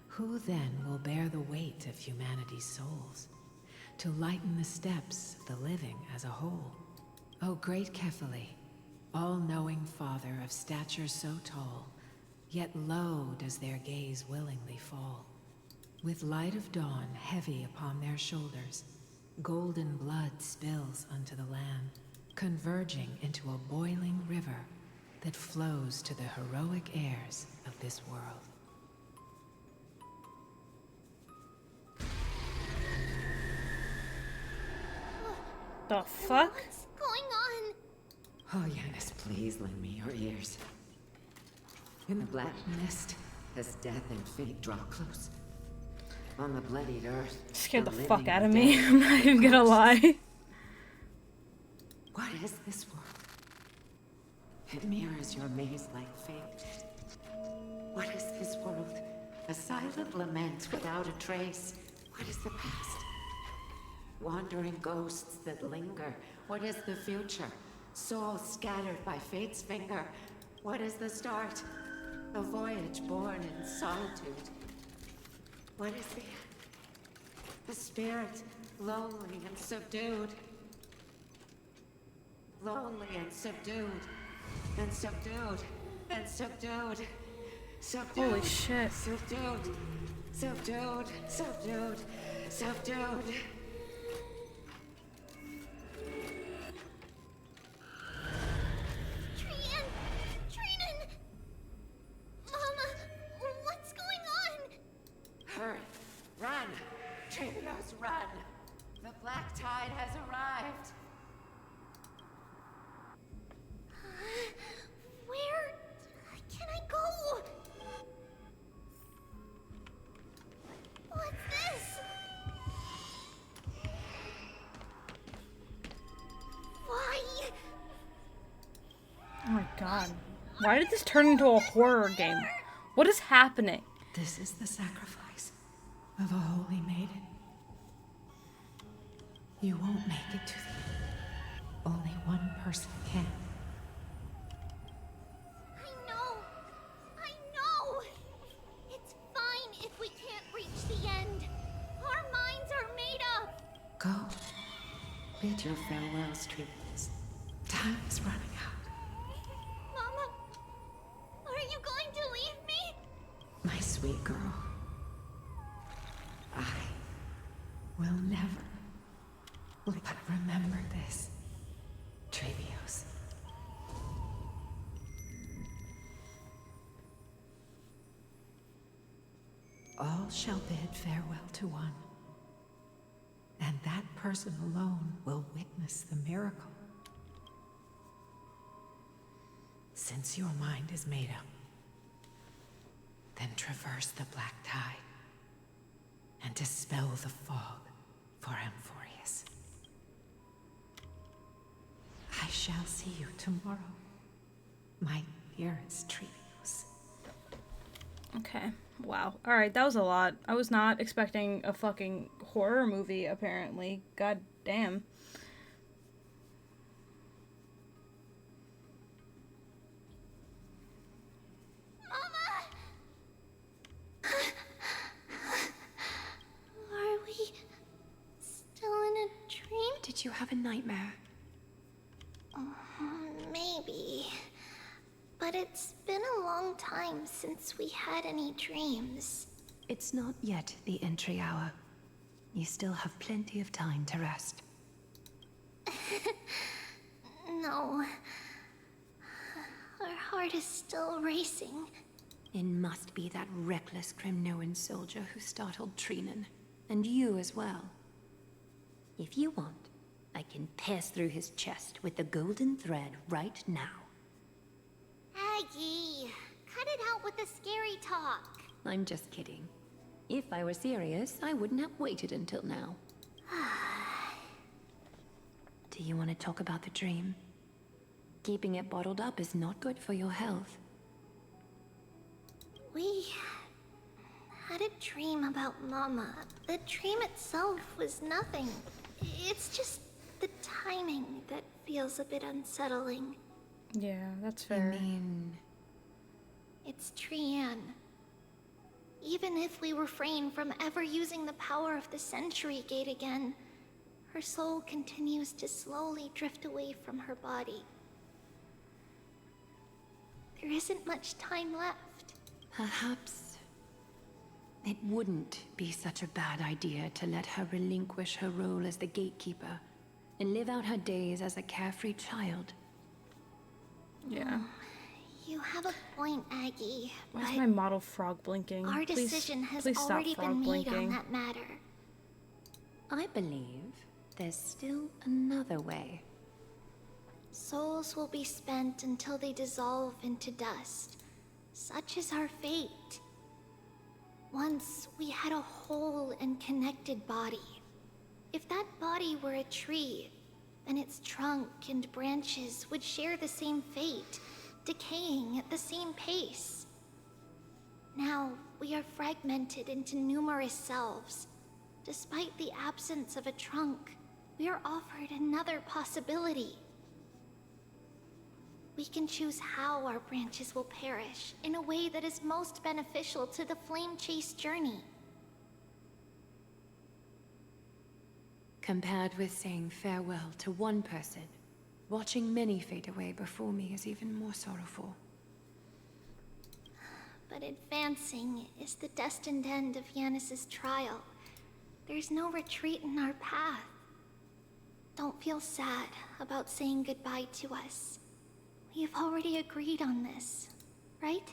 Who then will bear the weight of humanity's souls, to lighten the steps of the living as a whole? O great Kefali, all-knowing father of stature so tall, yet low does their gaze willingly fall. With light of dawn heavy upon their shoulders, golden blood spills unto the land, converging into a boiling river that flows to the heroic heirs of this world. The fuck? What's going on? Oh, Yanis, please lend me your ears. In the black mist, as death and fate draw close, on the bloodied earth, Scared the fuck out of me. I'm not even gonna lie. What is this world? It mirrors your maze-like fate. What is this world? A silent lament without a trace. What is the past? Wandering ghosts that linger. What is the future? Souls scattered by fate's finger. What is the start? A voyage born in solitude. What is the end? The spirit, lonely and subdued. Lonely and subdued. And subdued. And subdued. Subdued. Holy shit. Subdued. Subdued. Subdued. Subdued. Run! The black tide has arrived! Where can I go? What's this? Why? Oh my god. Why did this turn into a horror game? What is happening? This is the sacrifice of a holy maiden. You won't make it to the end. Only one person can. I know! It's fine if we can't reach the end. Our minds are made up. Go. Bid your farewells, Treeless. Time is running out. Mama, are you going to leave me? My sweet girl. I will never. But remember this, Trevios. All shall bid farewell to one, and that person alone will witness the miracle. Since your mind is made up, then traverse the black tide and dispel the fog for Amphorius. I shall see you tomorrow, my dearest Trevios. Okay. Wow. Alright, that was a lot. I was not expecting a fucking horror movie, apparently. God damn. Mama! Are we still in a dream? Did you have a nightmare? Maybe. But it's been a long time since we had any dreams. It's not yet the entry hour. You still have plenty of time to rest. No. Our heart is still racing. It must be that reckless Kremnoan soldier who startled Trinan. And you as well. If you want, I can pass through his chest with the golden thread right now. Aggie, cut it out with the scary talk. I'm just kidding. If I were serious, I wouldn't have waited until now. Do you want to talk about the dream? Keeping it bottled up is not good for your health. We had a dream about Mama. The dream itself was nothing. It's just the timing that feels a bit unsettling. Yeah, that's fair. I mean... It's Trian. Even if we refrain from ever using the power of the Century Gate again, Her soul continues to slowly drift away from her body. There isn't much time left. Perhaps it wouldn't be such a bad idea to let her relinquish her role as the gatekeeper and live out her days as a carefree child. Yeah. You have a point, Aggie. Why is my model frog blinking? Our decision has please stop already frog been made blinking. on that matter. I believe there's still another way. Souls will be spent until they dissolve into dust. Such is our fate. Once we had a whole and connected body. If that body were a tree, then its trunk and branches would share the same fate, decaying at the same pace. Now, we are fragmented into numerous selves. Despite the absence of a trunk, we are offered another possibility. We can choose how our branches will perish in a way that is most beneficial to the flame chase journey. Compared with saying farewell to one person, watching many fade away before me is even more sorrowful. But advancing is the destined end of Yanis's trial. There's no retreat in our path. Don't feel sad about saying goodbye to us. We have already agreed on this, right?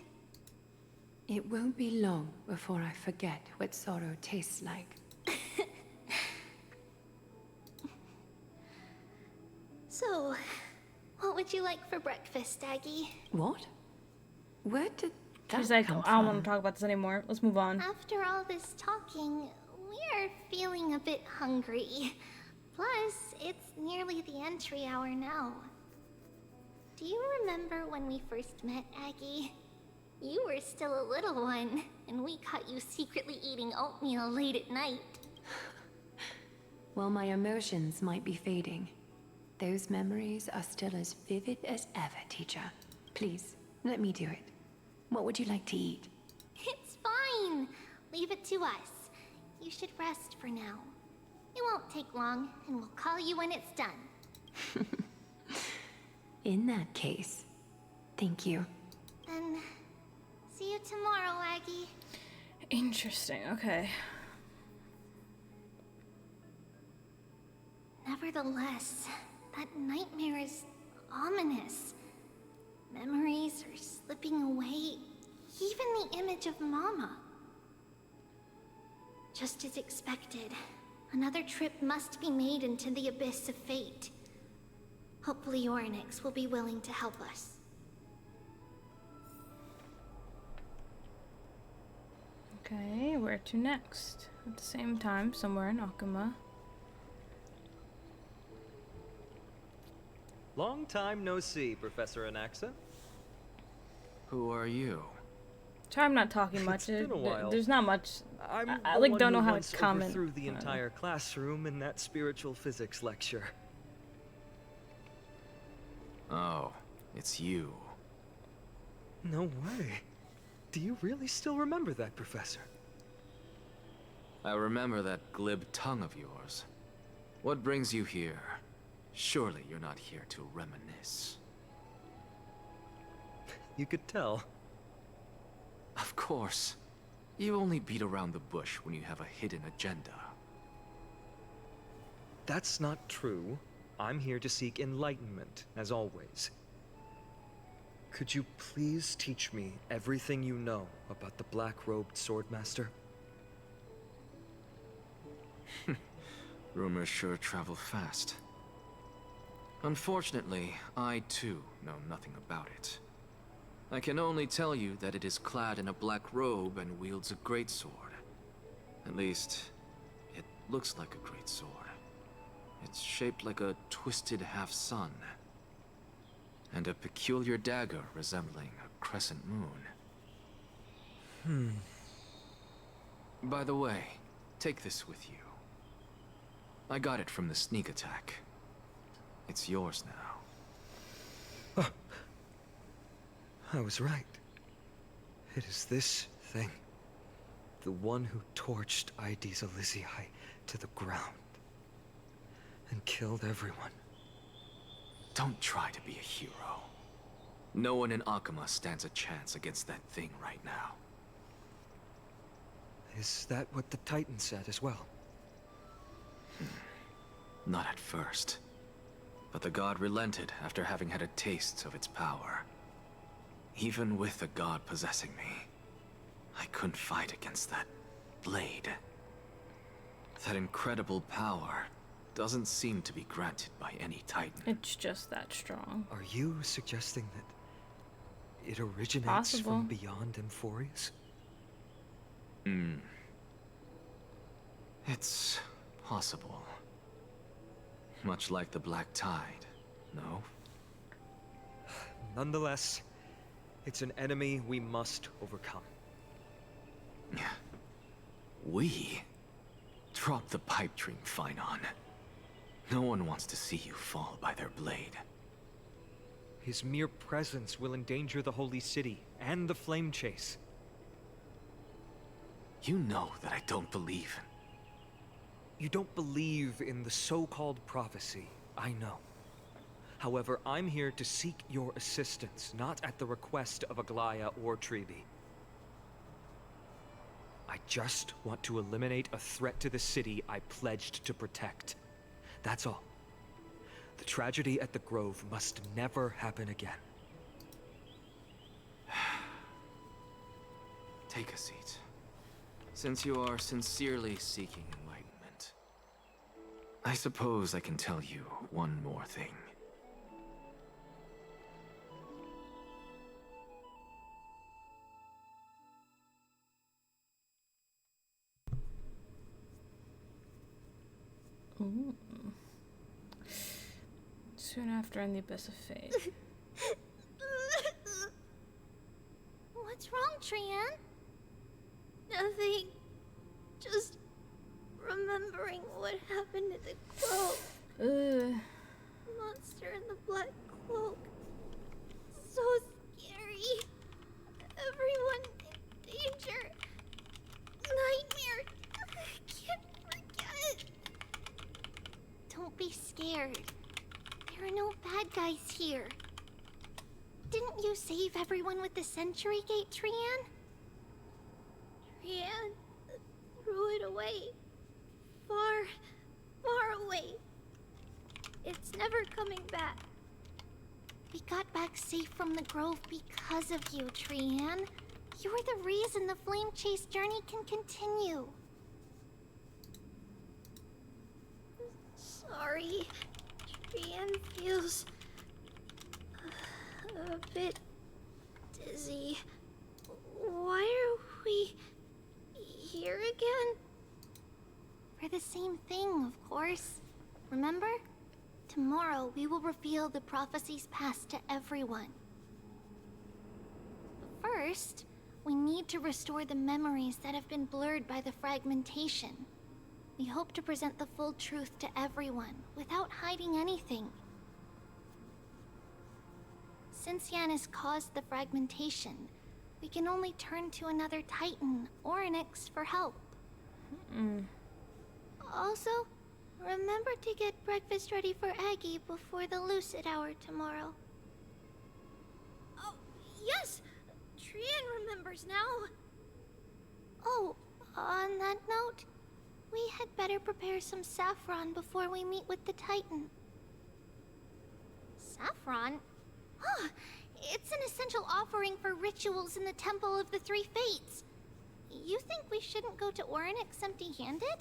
It won't be long before I forget what sorrow tastes like. So, what would you like for breakfast, Aggie? What? Where did that She's like, come I don't from? want to talk about this anymore. Let's move on. After all this talking, we are feeling a bit hungry. Plus, it's nearly the entry hour now. Do you remember when we first met, Aggie? You were still a little one, and we caught you secretly eating oatmeal late at night. While my emotions might be fading, those memories are still as vivid as ever, teacher. Please, let me do it. What would you like to eat? It's fine. Leave it to us. You should rest for now. It won't take long, and we'll call you when it's done. In that case, thank you. Then, see you tomorrow, Aggie. Interesting, okay. Nevertheless, that nightmare is ominous. Memories are slipping away, even the image of Mama. Just as expected, another trip must be made into the abyss of fate. Hopefully Orynyx will be willing to help us. Okay, where to next? At the same time, somewhere in Akuma. Long time no see, Professor Anaxa. Who are you? Sorry, I'm not talking much. It's been a while. There's not much. I'm I the like one don't know who how once to comment. overthrew the entire classroom in that spiritual physics lecture. Oh, it's you. No way. Do you really still remember that, Professor? I remember that glib tongue of yours. What brings you here? Surely you're not here to reminisce. You could tell. Of course. You only beat around the bush when you have a hidden agenda. That's not true. I'm here to seek enlightenment, as always. Could you please teach me everything you know about the black-robed swordmaster? Rumors sure travel fast. Unfortunately, I too know nothing about it. I can only tell you that it is clad in a black robe and wields a greatsword. At least, it looks like a greatsword. It's shaped like a twisted half-sun, and a peculiar dagger resembling a crescent moon. By the way, take this with you. I got it from the sneak attack. It's yours now. I was right. It is this thing. The one who torched Aedes Elysiae to the ground. and killed everyone. Don't try to be a hero. No one in Akama stands a chance against that thing right now. Is that what the Titan said as well? Not at first. But the god relented after having had a taste of its power. Even with the god possessing me, I couldn't fight against that blade. That incredible power doesn't seem to be granted by any Titan. It's just that strong. Are you suggesting that it originates from beyond Amphorius? It's possible. Much like the Black Tide, no? Nonetheless, it's an enemy we must overcome. We? Drop the pipe dream, phainon. No one wants to see you fall by their blade. His mere presence will endanger the Holy City and the Flame Chase. You know that I don't believe. You don't believe in the so-called prophecy, I know. However, I'm here to seek your assistance, not at the request of Aglaia or Tribi. I just want to eliminate a threat to the city I pledged to protect. That's all. The tragedy at the Grove must never happen again. Take a seat. Since you are sincerely seeking enlightenment, I suppose I can tell you one more thing. Ooh. Soon after in the Abyss of Fate. What's wrong, Trian? Nothing. Just remembering what happened at the Grove. Monster in the black cloak. So scary. Everyone in danger. Nightmare. I can't forget. Don't be scared. There are no bad guys here. Didn't you save everyone with the Century Gate, Trian? Trian threw it away. Far, far away. It's never coming back. We got back safe from the Grove because of you, Trian. You're the reason the Flame Chase journey can continue. Sorry. Trian feels a bit dizzy. Why are we here again? For the same thing, of course. Remember? Tomorrow we will reveal the prophecies past to everyone. But first, we need to restore the memories that have been blurred by the fragmentation. We hope to present the full truth to everyone, without hiding anything. Since Yanis caused the fragmentation, we can only turn to another Titan, Orynyx, for help. Also, remember to get breakfast ready for Aggie before the Lucid Hour tomorrow. Oh, yes! Trian remembers now. Oh, on that note, we had better prepare some saffron before we meet with the Titan. Saffron? Huh, it's an essential offering for rituals in the Temple of the Three Fates. You think we shouldn't go to Orynyx empty-handed?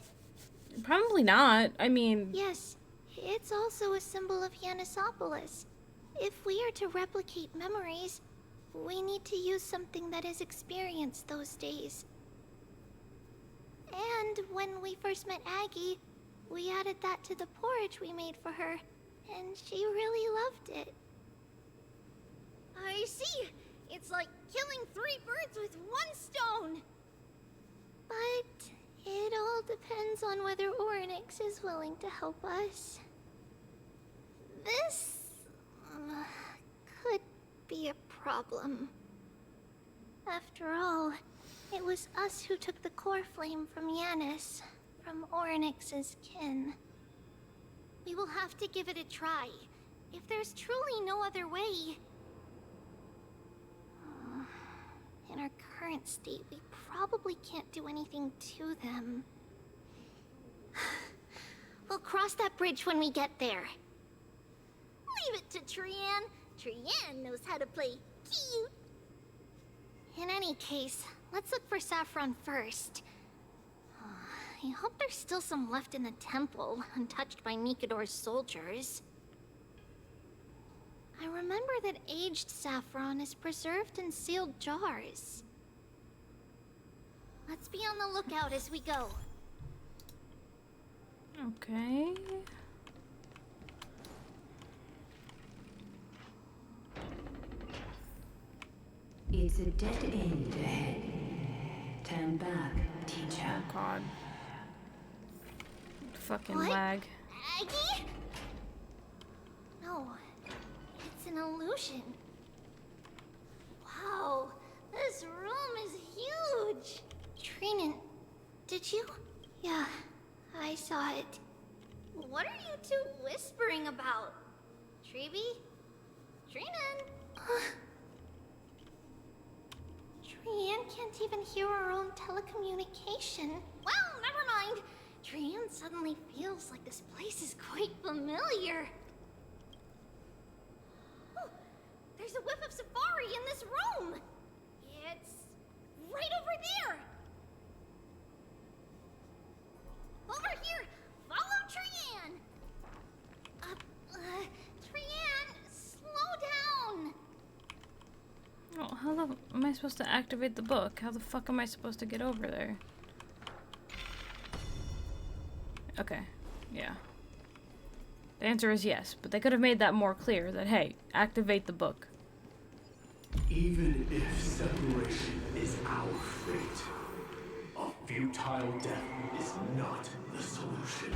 Probably not. I mean... Yes, it's also a symbol of Yanisopolis. If we are to replicate memories, we need to use something that has experienced those days. And when we first met Aggie, we added that to the porridge we made for her, and she really loved it. I see! It's like killing 3 birds with 1 stone! But it all depends on whether Orynyx is willing to help us. This could be a problem. After all, it was us who took the core flame from Yanis, from Orynyx's kin. We will have to give it a try. If there's truly no other way... In our current state, we probably can't do anything to them. We'll cross that bridge when we get there. Leave it to Trian. Trian knows how to play cute. In any case, let's look for Saffron first. I hope there's still some left in the temple, untouched by Nikador's soldiers. I remember that aged saffron is preserved in sealed jars. Let's be on the lookout as we go. Okay. It's a dead end ahead. Turn back, teacher. Oh god. Fucking What? lag. Aggie? No, it's an illusion. Wow, this room is huge. Trinan, did you? Yeah, I saw it. What are you two whispering about? Treeby? Trinan? Trian can't even hear our own telecommunication. Well, never mind. Trian suddenly feels like this place is quite familiar. Oh, there's a whiff of safari in this room. It's right over there. Over here. Follow Trian. Trian, slow down. Oh, how the am I supposed to activate the book? How the fuck am I supposed to get over there? Okay, yeah. The answer is yes, but they could have made that more clear that, hey, activate the book. Even if separation is our fate, a futile death is not the solution.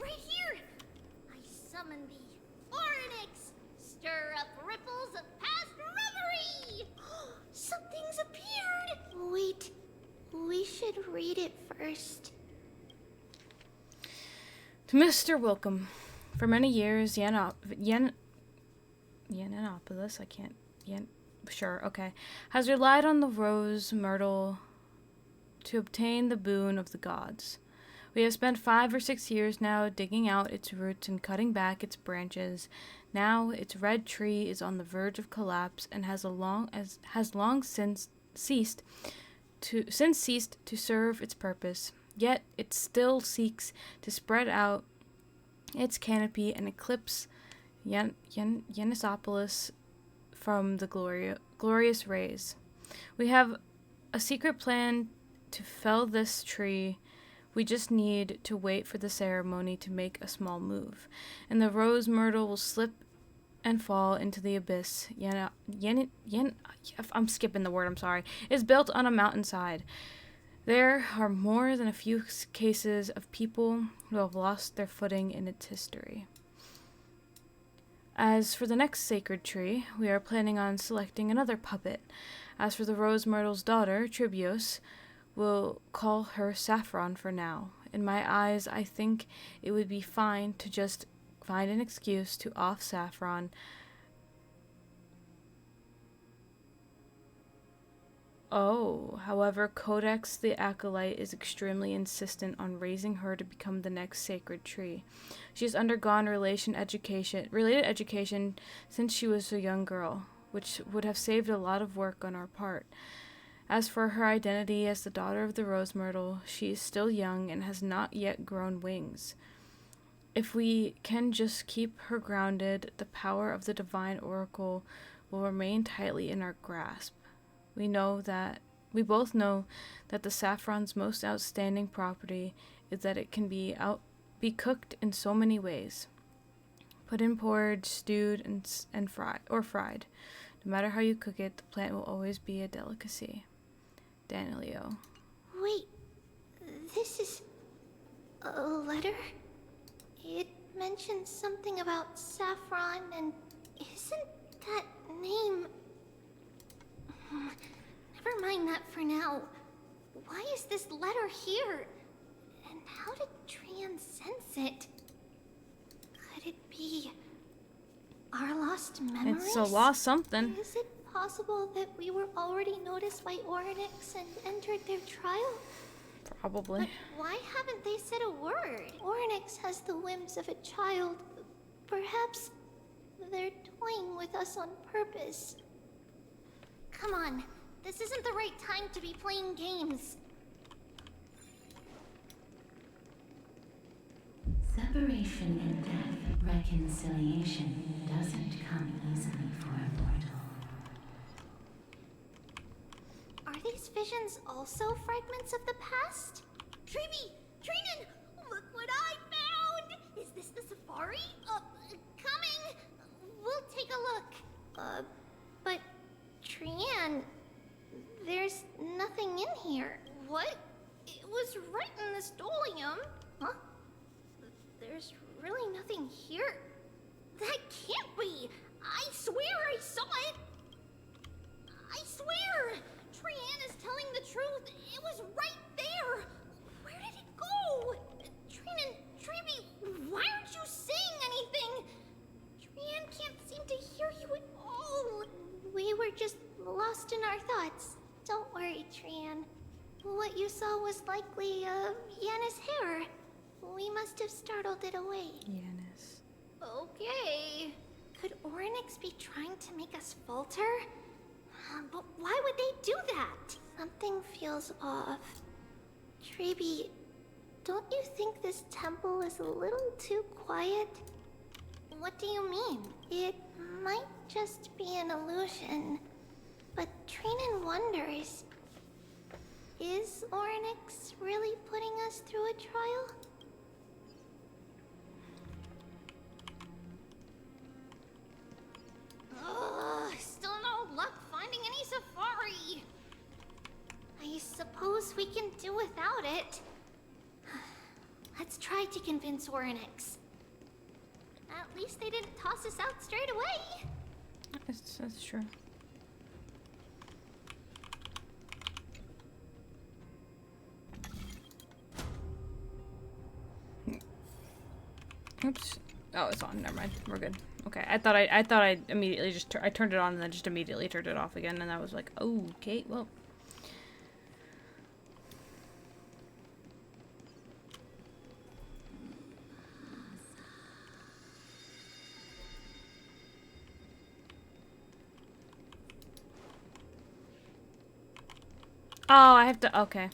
Right here! I summon thee, Oryx! Stir up ripples of past reverie! Something's appeared! Wait, we should read it first. To Mr. Wilcom, for many years, has relied on the rose myrtle to obtain the boon of the gods. We have spent 5 or 6 years now digging out its roots and cutting back its branches. Now its red tree is on the verge of collapse and has long since ceased to serve its purpose. Yet it still seeks to spread out its canopy and eclipse Yenisopolis from the glorious rays. We have a secret plan to fell this tree. We just need to wait for the ceremony to make a small move, and the rose myrtle will slip and fall into the abyss. I'm skipping the word, I'm sorry. It's built on a mountainside. There are more than a few cases of people who have lost their footing in its history. As for the next sacred tree, we are planning on selecting another puppet. As for the rose myrtle's daughter, Tribios, we'll call her Saffron for now. In my eyes, I think it would be fine to just find an excuse to off Saffron. Oh, however, Codex the Acolyte is extremely insistent on raising her to become the next sacred tree. She has undergone related education since she was a young girl, which would have saved a lot of work on our part. As for her identity as the daughter of the Rose Myrtle, she is still young and has not yet grown wings. If we can just keep her grounded, the power of the Divine Oracle will remain tightly in our grasp. We both know that the saffron's most outstanding property is that it can be cooked in so many ways. Put in porridge, stewed, and fried. No matter how you cook it, the plant will always be a delicacy. Danilio. Wait, this is a letter? It mentions something about saffron, and isn't that name... Never mind that for now. Why is this letter here? And how did can't sense it. Could it be our lost memories? It's a lost something. Is it possible that we were already noticed by Orynyx and entered their trial? Probably. But why haven't they said a word? Orynyx has the whims of a child. Perhaps they're toying with us on purpose. Come on, this isn't the right time to be playing games. Separation and death, reconciliation doesn't come easily for a mortal. Are these visions also fragments of the past? Treeby! Trinan! Look what I found! Is this the safari? Coming! We'll take a look. But Trian, there's nothing in here. What? It was right in the stolium. Huh? There's really nothing here. That can't be! I swear I saw it! I swear! Trian is telling the truth. It was right there. Where did it go? Trinan, Treeby, why aren't you saying anything? Trian can't seem to hear you at all. We were just lost in our thoughts. Don't worry, Trian. What you saw was likely, Yanna's hair. We must have startled it away. Yanis. Okay. Could Orynyx be trying to make us falter? But why would they do that? Something feels off. Treeby, don't you think this temple is a little too quiet? What do you mean? It might just be an illusion. But Trinan wonders, is Orynyx really putting us through a trial? Still no luck finding any safari. I suppose we can do without it. Let's try to convince Orynyx. At least they didn't toss us out straight away. That's true. Oops. Oh, it's on. Never mind. We're good. Okay. I thought I immediately just I turned it on and then just immediately turned it off again, and I was like, oh, okay, well. Oh, I have to. Okay.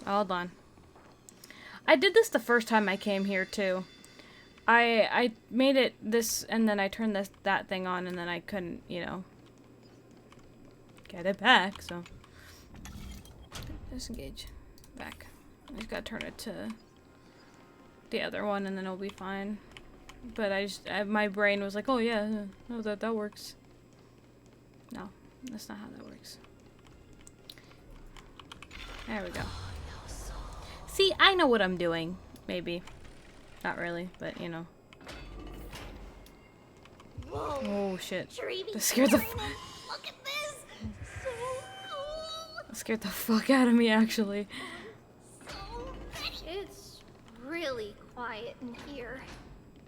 Hold on. I did this the first time I came here too. I made it this, and then I turned that thing on, and then I couldn't, you know, get it back. So disengage, back. I just gotta turn it to the other one, and then it'll be fine. But my brain was like, oh yeah, no, that works. No, that's not how that works. There we go. See, I know what I'm doing. Maybe. Not really, but you know. Whoa. Oh shit. Treeby, That scared the look at this. So cool. that scared the fuck out of me, actually. It's really quiet in here.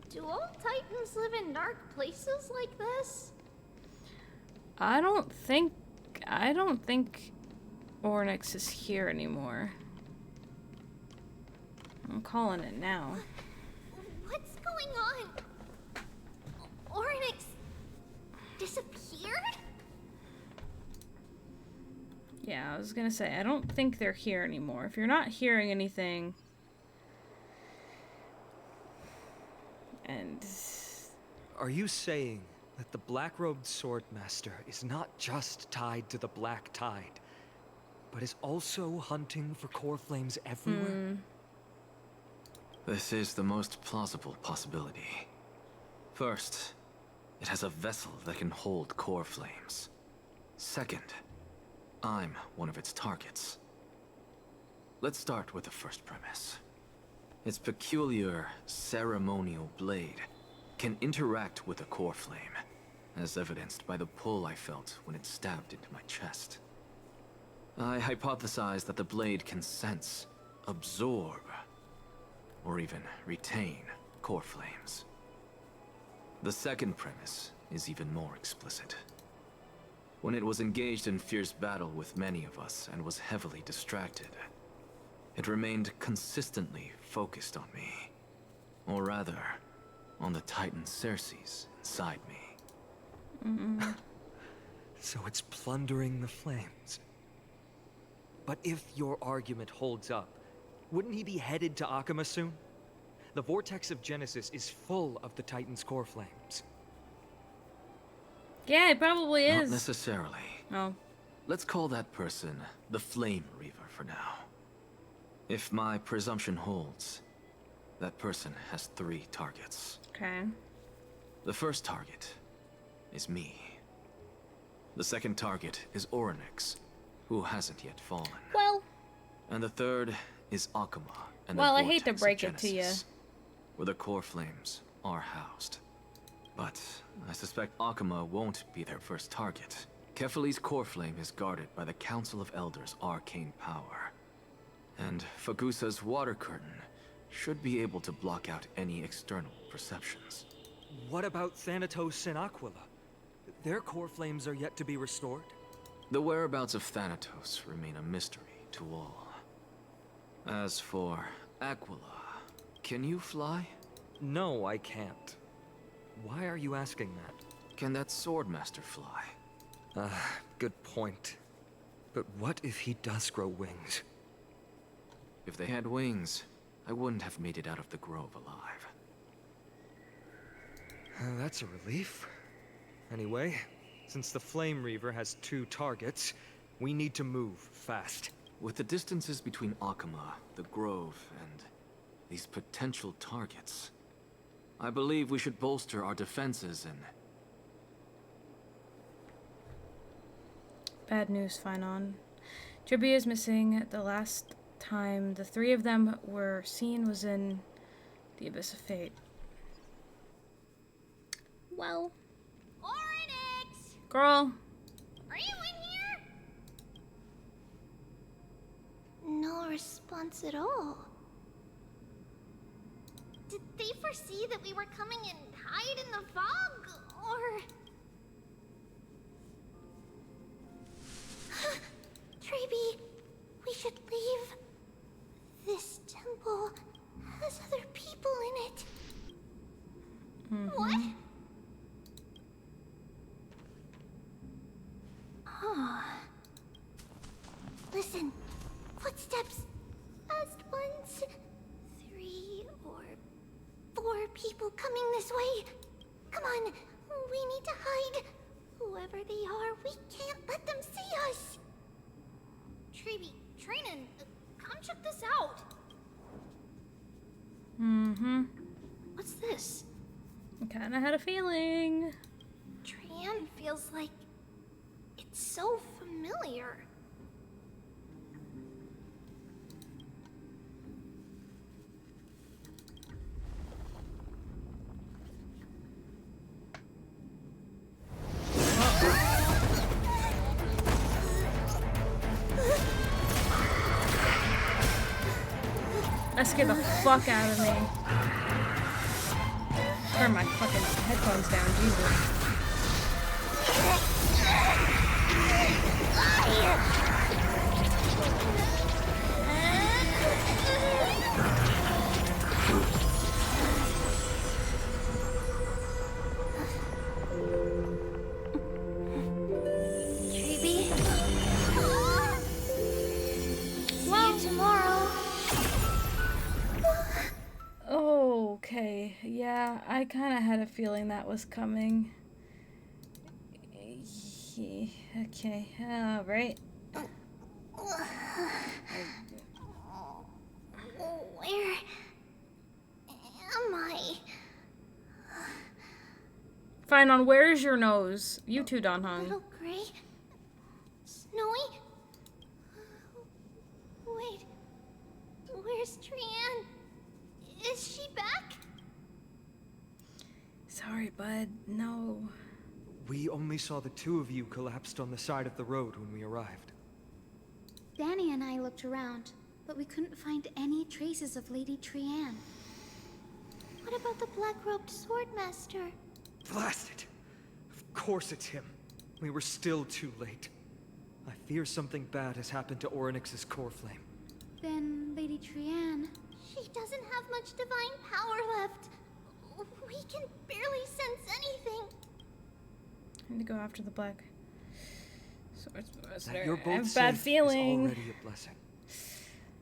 Do all Titans live in dark places like this? I don't think Orynyx is here anymore. I'm calling it now. What's going on? Orynyx disappeared? Yeah, I was gonna say, I don't think they're here anymore. If you're not hearing anything... And... Are you saying that the black-robed swordmaster is not just tied to the Black Tide, but is also hunting for core flames everywhere? This is the most plausible possibility. First, it has a vessel that can hold core flames. Second, I'm one of its targets. Let's start with the first premise. Its peculiar ceremonial blade can interact with a core flame, as evidenced by the pull I felt when it stabbed into my chest. I hypothesize that the blade can sense, absorb, or even retain core flames. The second premise is even more explicit. When it was engaged in fierce battle with many of us and was heavily distracted, it remained consistently focused on me. Or rather, on the Titan Ceres inside me. So it's plundering the flames. But if your argument holds up, wouldn't he be headed to Akama soon? The vortex of Genesis is full of the Titan's core flames. Yeah, it probably is. Not necessarily. Oh. Let's call that person the Flame Reaver for now. If my presumption holds, that person has 3 targets. Okay. The first target is me. The second target is Orynyx, who hasn't yet fallen. Well. And the third is Akama and Well, the I hate to vortex of break it to you. Genesis, where the core flames are housed. But I suspect Akama won't be their first target. Kefali's core flame is guarded by the Council of Elders' arcane power. And Fagusa's water curtain should be able to block out any external perceptions. What about Thanatos and Aquila? Their core flames are yet to be restored? The whereabouts of Thanatos remain a mystery to all. As for Aquila, can you fly? No, I can't. Why are you asking that? Can that Swordmaster fly? Good point. But what if he does grow wings? If they had wings, I wouldn't have made it out of the grove alive. That's a relief. Anyway, since the Flame Reaver has 2 targets, we need to move fast. With the distances between Akama, the grove, and these potential targets, I believe we should bolster our defenses and... Bad news, phainon. Tribby is missing. The last time the 3 of them were seen was in the Abyss of Fate. Well. Orynyx! Girl. Are you in here? No response at all. Did they foresee that we were coming and hide in the fog, or... Treeby, we should leave. This temple has other people in it. What? Oh. Listen, footsteps. Fast ones. 3 or 4 people coming this way. Come on, we need to hide. Whoever they are, we can't let them see us. Treeby, Trainin, come check this out. What's this? I kinda had a feeling. Trian feels like it's so familiar. That scared the fuck out of me. Turn my fucking headphones down, Jesus. Treeby? See you tomorrow. Okay, yeah, I kind of had a feeling that was coming. Okay, alright. Where am I? phainon, where's your nose? You too, Donhong. Little gray? Snowy? Wait, where's Trian? Is she back? Sorry, bud. No. We only saw the 2 of you collapsed on the side of the road when we arrived. Danny and I looked around, but we couldn't find any traces of Lady Trianne. What about the black-robed swordmaster? Blast it! Of course it's him. We were still too late. I fear something bad has happened to Orynyx's core flame. Then Lady Trianne... She doesn't have much divine power left. We can barely sense anything. I need to go after the black swordsmaster. That you're I both have a bad safe feeling. is already a blessing.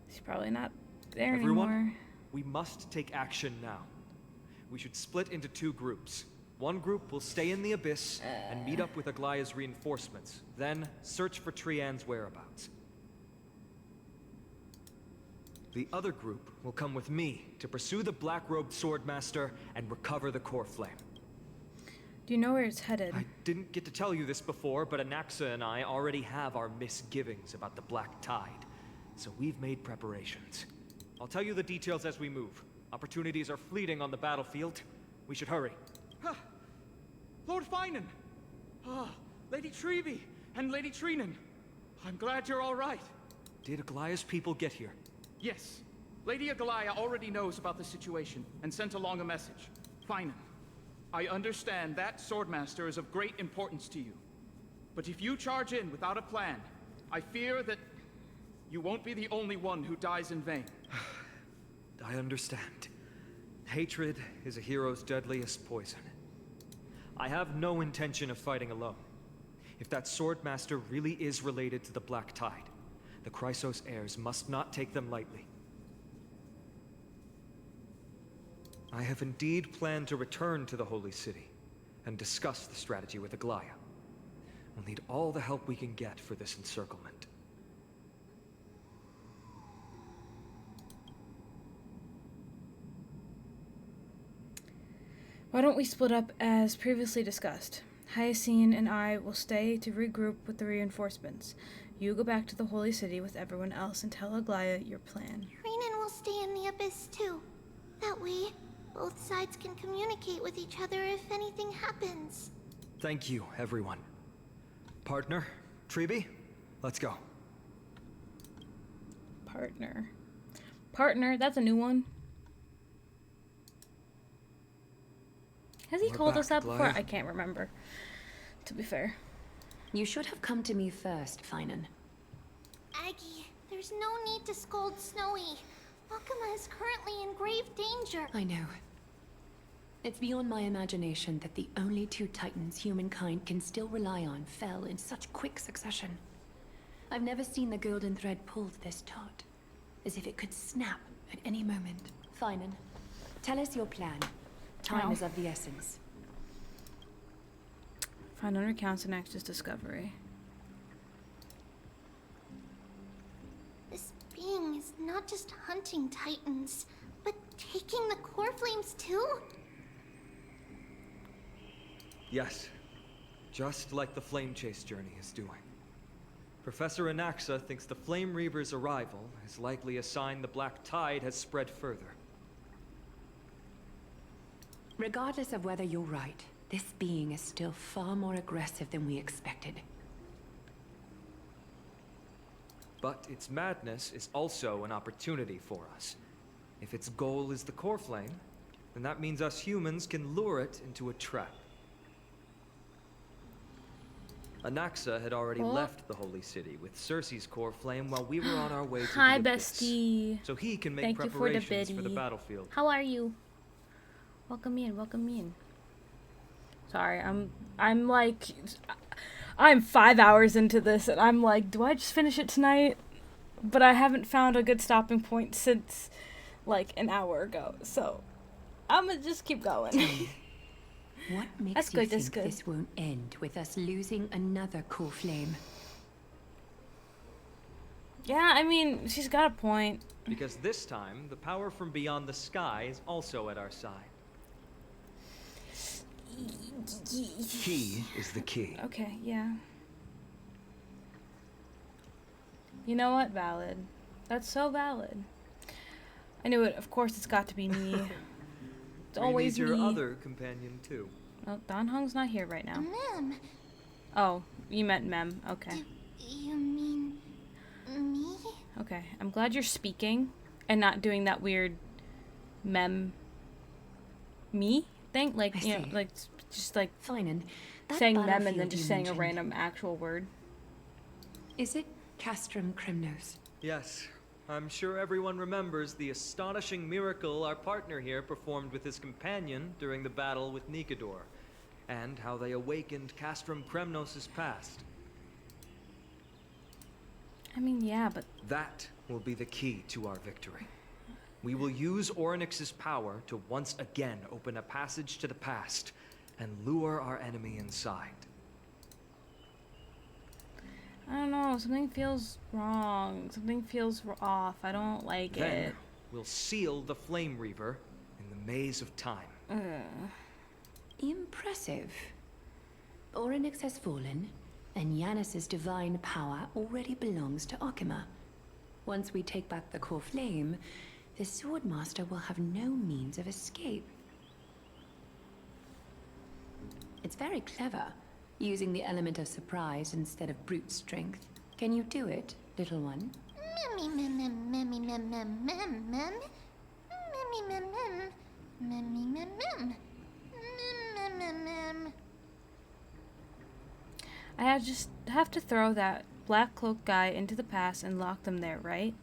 He's probably not there Everyone, anymore. we must take action now. We should split into 2 groups. One group will stay in the abyss and meet up with Aglaya's reinforcements, then search for Trianne's whereabouts. The other group will come with me to pursue the black-robed swordmaster and recover the core flame. Do you know where it's headed? I didn't get to tell you this before, but Anaxa and I already have our misgivings about the Black Tide, so we've made preparations. I'll tell you the details as we move. Opportunities are fleeting on the battlefield. We should hurry. Lord Phainon! Lady Trevi and Lady Trinan. I'm glad you're all right. Did Aglaya's people get here? Yes. Lady Aglaya already knows about the situation and sent along a message. Phainon, I understand that swordmaster is of great importance to you. But if you charge in without a plan, I fear that you won't be the only one who dies in vain. I understand. Hatred is a hero's deadliest poison. I have no intention of fighting alone. If that swordmaster really is related to the Black Tide, the Chrysos heirs must not take them lightly. I have indeed planned to return to the Holy City and discuss the strategy with Aglaya. We'll need all the help we can get for this encirclement. Why don't we split up as previously discussed? Hyacinth and I will stay to regroup with the reinforcements. You go back to the Holy City with everyone else and tell Aglaya your plan. Trinan will stay in the abyss too. That way, both sides can communicate with each other if anything happens. Thank you, everyone. Partner, Trebi, let's go. Partner, that's a new one. Has he called us that before? I can't remember, to be fair. You should have come to me first, Phainon. Aggie, there's no need to scold Snowy. Akuma is currently in grave danger. I know. It's beyond my imagination that the only 2 titans humankind can still rely on fell in such quick succession. I've never seen the golden thread pulled this taut, as if it could snap at any moment. Phainon, tell us your plan. Time is of the essence. Phainon recounts Anax's discovery. This being is not just hunting titans, but taking the core flames too? Yes, just like the Flame Chase journey is doing. Professor Anaxa thinks the Flame Reaver's arrival is likely a sign the Black Tide has spread further. Regardless of whether you're right, this being is still far more aggressive than we expected. But its madness is also an opportunity for us. If its goal is the core flame, then that means us humans can lure it into a trap. Anaxa had already left the Holy City with Cersei's core flame while we were on our way to Hi, the Abyss. bestie. So he can make Thank you preparations for for the biddy. battlefield. How are you? Welcome in, welcome in. Sorry, I'm 5 hours into this and I'm like, do I just finish it tonight? But I haven't found a good stopping point since like an hour ago, so I'm gonna just keep going. What makes you think this won't end with us losing another core flame? Yeah, I mean, she's got a point. Because this time, the power from beyond the sky is also at our side. He is the key. Okay, yeah. You know what? Valid. That's so valid. I knew it. Of course, it's got to be me. It's always your me. other companion too. Well, Don Hong's not here right now. Mem. Oh, you meant Mem. Okay. You mean Me? Okay, I'm glad you're speaking and not doing that weird me thing. Like, you know, like, just like Phainon, that saying mem and battlefield then just you saying a mentioned. random actual word. Is it Castrum Cremnos? Yes. I'm sure everyone remembers the astonishing miracle our partner here performed with his companion during the battle with Nikador, and how they awakened Castrum Cremnos' past. I mean, yeah, but... That will be the key to our victory. We will use Orynyx's power to once again open a passage to the past and lure our enemy inside. I don't know, something feels wrong. Something feels off. I don't like Then it. we'll seal the Flame Reaver in the maze of time. Impressive. Orynyx has fallen, and Yanis's divine power already belongs to Akima. Once we take back the core flame, the Swordmaster will have no means of escape. It's very clever, using the element of surprise instead of brute strength. Can you do it, little one? I just have to throw that black cloak guy into the past and lock them there, right?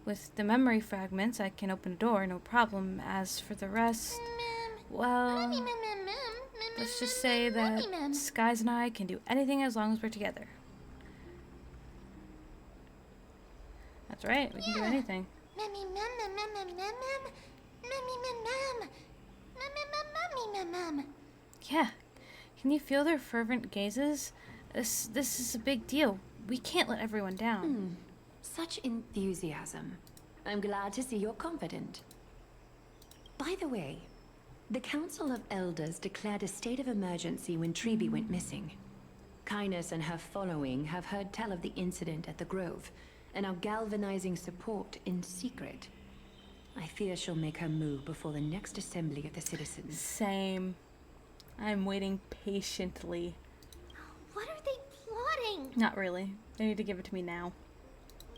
With the memory fragments, I can open a door, no problem. As for the rest, well, let's just say that Skies and I can do anything as long as we're together. That's right, we can do anything. Yeah, can you feel their fervent gazes? This is a big deal. We can't let everyone down. Such enthusiasm. I'm glad to see you're confident. By the way, the Council of Elders declared a state of emergency when Treeby went missing. Kynus and her following have heard tell of the incident at the Grove, and are galvanizing support in secret. I fear she'll make her move before the next assembly of the citizens. Same. I'm waiting patiently. What are they plotting? Not really. They need to give it to me now.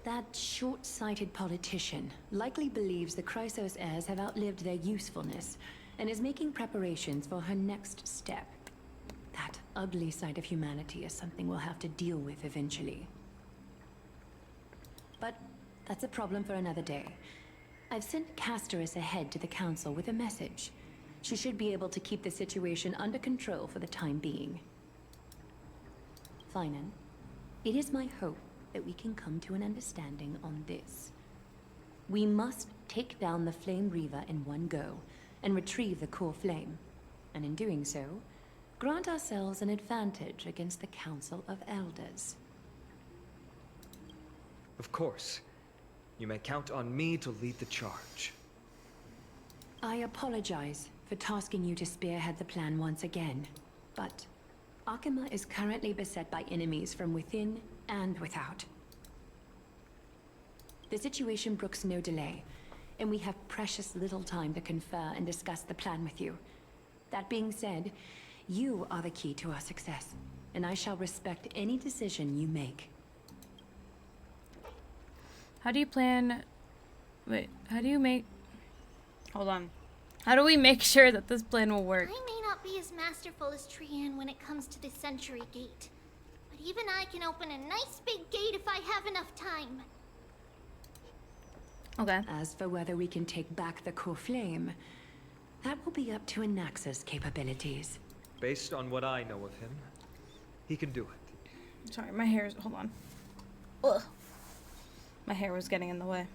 That short-sighted politician likely believes the Chrysos heirs have outlived their usefulness, and is making preparations for her next step. That ugly side of humanity is something we'll have to deal with eventually. But that's a problem for another day. I've sent Castorice ahead to the council with a message. She should be able to keep the situation under control for the time being. Phainon, it is my hope that we can come to an understanding on this. We must take down the Flame Reaver in one go, and retrieve the core flame. And in doing so, grant ourselves an advantage against the Council of Elders. Of course. You may count on me to lead the charge. I apologize for tasking you to spearhead the plan once again, but Akima is currently beset by enemies from within and without. The situation brooks no delay, and we have precious little time to confer and discuss the plan with you. That being said, you are the key to our success, and I shall respect any decision you make. How do you plan... Wait, how do you make... Hold on. How do we make sure that this plan will work? I may not be as masterful as Trian when it comes to the Century Gate, but even I can open a nice big gate if I have enough time. Okay. As for whether we can take back the core flame, that will be up to Anaxa's capabilities. Based on what I know of him, he can do it. Sorry, my hair is... Hold on. Ugh. My hair was getting in the way.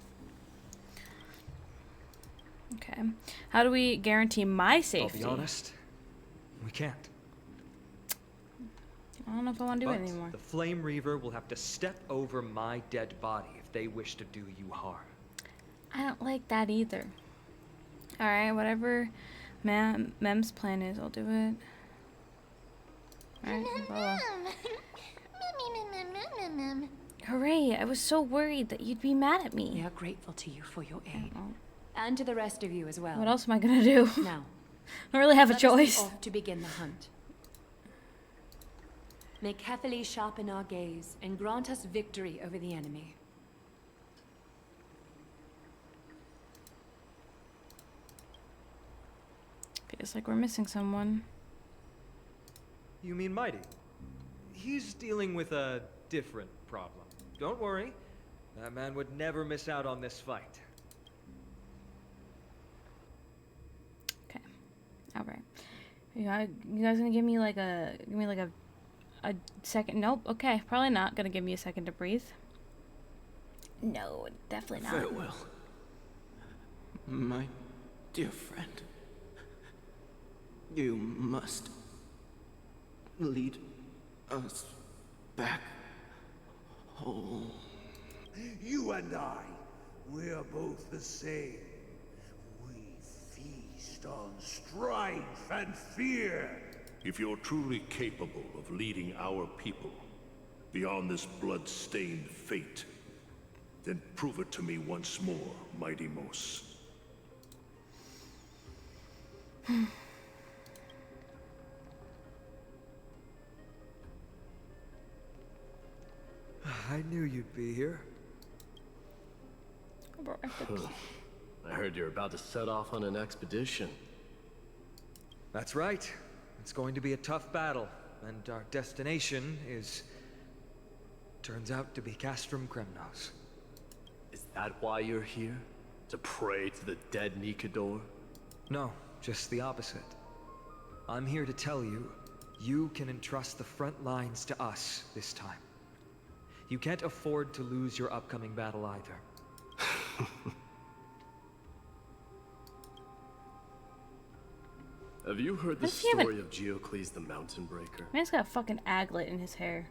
Okay. How do we guarantee my safety? I'll be honest, we can't. I don't know if I want to do it anymore. The Flame Reaver will have to step over my dead body if they wish to do you harm. I don't like that either. Alright, whatever Mem's plan is, I'll do it. Alright, follow. Hooray, I was so worried that you'd be mad at me. We are grateful to you for your aid. And to the rest of you as well. What else am I gonna do? Now, I don't really have a let us be choice. off to begin the hunt. May carefully sharpen our gaze and grant us victory over the enemy. It's like we're missing someone. You mean Mighty? He's dealing with a different problem. Don't worry. That man would never miss out on this fight. Okay. Alright. You guys gonna give me like a second? Nope. Okay, probably not gonna give me a second to breathe. No, definitely not. Farewell, my dear friend. You must lead us back home. You and I, we are both the same. We feast on strife and fear. If you're truly capable of leading our people beyond this blood-stained fate, then prove it to me once more, Mighty Mos. I knew you'd be here. I heard you're about to set off on an expedition. That's right. It's going to be a tough battle, and our destination turns out to be Castrum Kremnos. Is that why you're here? To pray to the dead Nikador? No, just the opposite. I'm here to tell you, you can entrust the front lines to us this time. You can't afford to lose your upcoming battle either. Have you heard the story of Geocles the Mountain Breaker? Man's got a fucking aglet in his hair.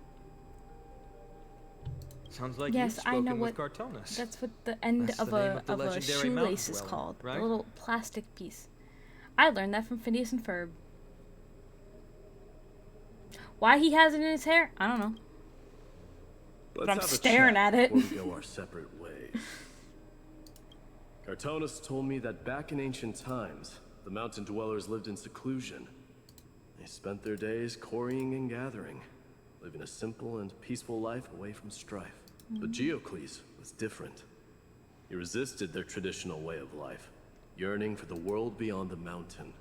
Sounds like yes, you've spoken I know with what. Cartonus. That's what the end of a shoelace is called. Right? A little plastic piece. I learned that from Phineas and Ferb. Why he has it in his hair, I don't know. But I'm staring at it. Before we go our separate ways. Cartonus told me that back in ancient times, the mountain dwellers lived in seclusion. They spent their days quarrying and gathering, living a simple and peaceful life away from strife. But Geocles was different. He resisted their traditional way of life, yearning for the world beyond the mountain.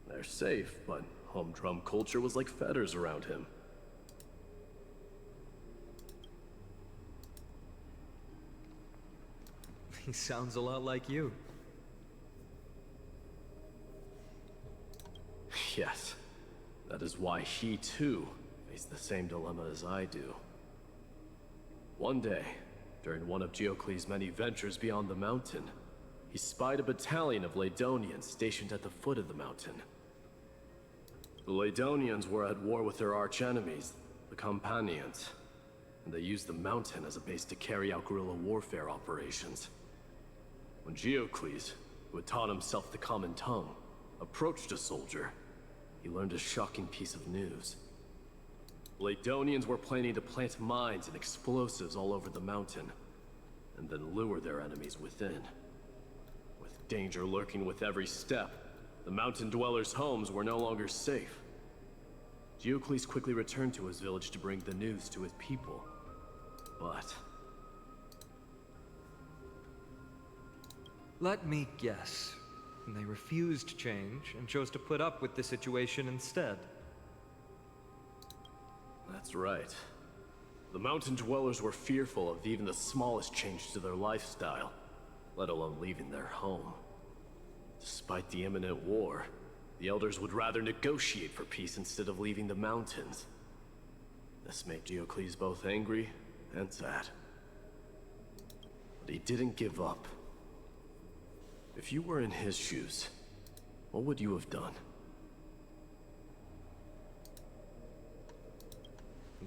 They're safe, but humdrum culture was like fetters around him. He sounds a lot like you. Yes, that is why he too faced the same dilemma as I do. One day, during one of Geocles' many ventures beyond the mountain, he spied a battalion of Ladonians stationed at the foot of the mountain. The Ladonians were at war with their arch-enemies, the Companions, and they used the mountain as a base to carry out guerrilla warfare operations. When Geocles, who had taught himself the common tongue, approached a soldier, he learned a shocking piece of news. Ladonians were planning to plant mines and explosives all over the mountain, and then lure their enemies within. With danger lurking with every step, the mountain dwellers' homes were no longer safe. Geocles quickly returned to his village to bring the news to his people. But... let me guess. They refused change and chose to put up with the situation instead. That's right. The mountain dwellers were fearful of even the smallest change to their lifestyle, let alone leaving their home. Despite the imminent war, the elders would rather negotiate for peace instead of leaving the mountains. This made Geocles both angry and sad. But he didn't give up. If you were in his shoes, what would you have done?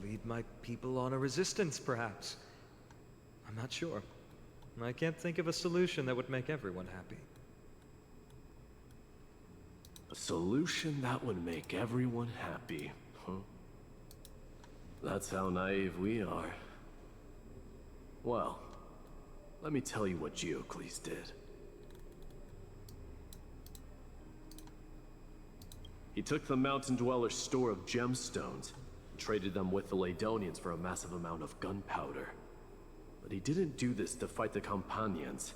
Lead my people on a resistance, perhaps. I'm not sure. I can't think of a solution that would make everyone happy. A solution that would make everyone happy, huh? That's how naive we are. Well, let me tell you what Geocles did. He took the mountain dwellers' store of gemstones and traded them with the Ladonians for a massive amount of gunpowder. But he didn't do this to fight the Companions.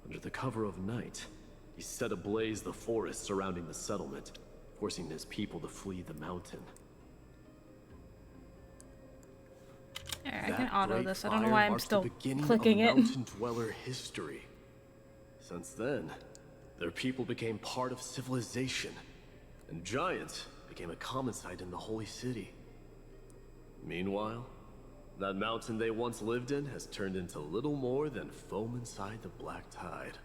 Under the cover of night, He set ablaze the forest surrounding the settlement, forcing his people to flee the mountain. I can auto great this. I don't know fire why I'm marked the still beginning clicking of it. mountain dweller history. Since then, their people became part of civilization, and giants became a common sight in the holy city. Meanwhile, that mountain they once lived in has turned into little more than foam inside the black tide.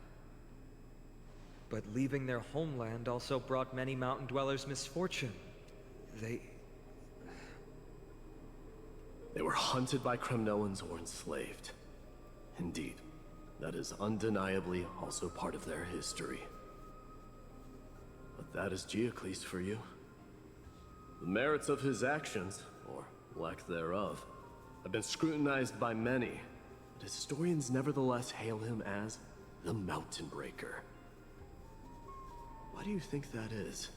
But leaving their homeland also brought many mountain dwellers misfortune. They were hunted by Kremnoans or enslaved. Indeed, that is undeniably also part of their history. But that is Geocles for you. The merits of his actions, or lack thereof, have been scrutinized by many, but historians nevertheless hail him as the Mountain Breaker. Why do you think that is?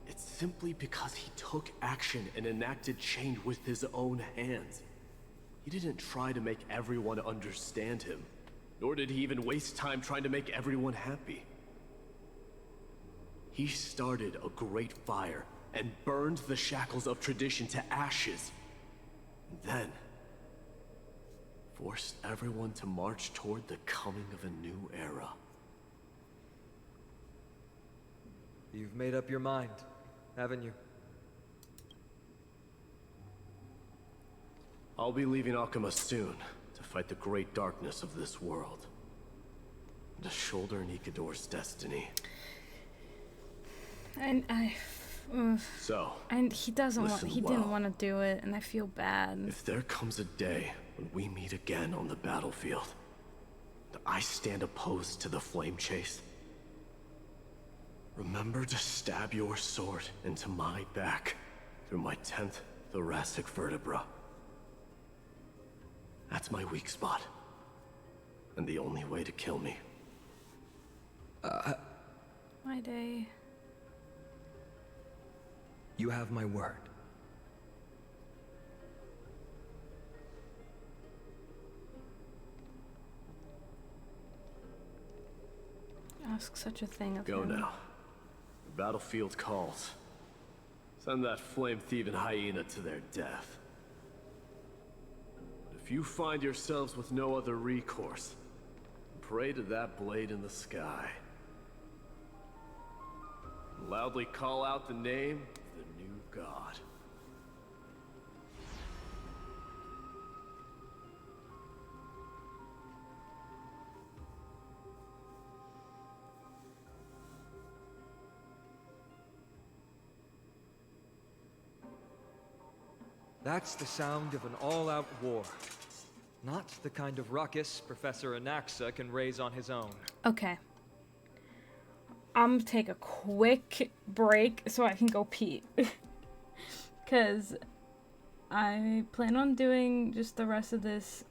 It's simply because he took action and enacted change with his own hands. He didn't try to make everyone understand him, nor did he even waste time trying to make everyone happy. He started a great fire and burned the shackles of tradition to ashes. And then forced everyone to march toward the coming of a new era. You've made up your mind, haven't you? I'll be leaving Akuma soon to fight the great darkness of this world. To shoulder Nikador's destiny. And and he didn't want to do it, and I feel bad. If there comes a day when we meet again on the battlefield, and I stand opposed to the flame chase, remember to stab your sword into my back through my 10th thoracic vertebra. That's my weak spot, and the only way to kill me. mydei. You have my word. Ask such a thing of Go him. now. The battlefield calls. Send that flame-thieving hyena to their death. But if you find yourselves with no other recourse, pray to that blade in the sky. And loudly call out the name of the new god. That's the sound of an all-out war. Not the kind of ruckus Professor Anaxa can raise on his own. Okay. I'm gonna take a quick break so I can go pee. Because I plan on doing just the rest of this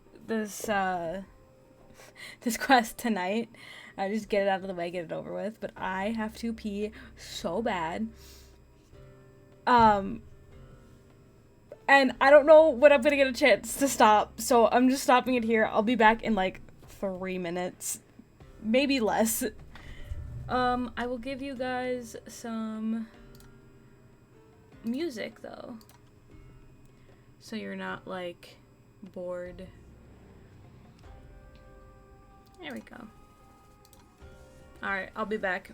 quest tonight. I just get it out of the way, get it over with. But I have to pee so bad. And I don't know when I'm gonna get a chance to stop, so I'm just stopping it here. I'll be back in like 3 minutes, maybe less. I will give you guys some music though, so you're not like bored. There we go. Alright, I'll be back.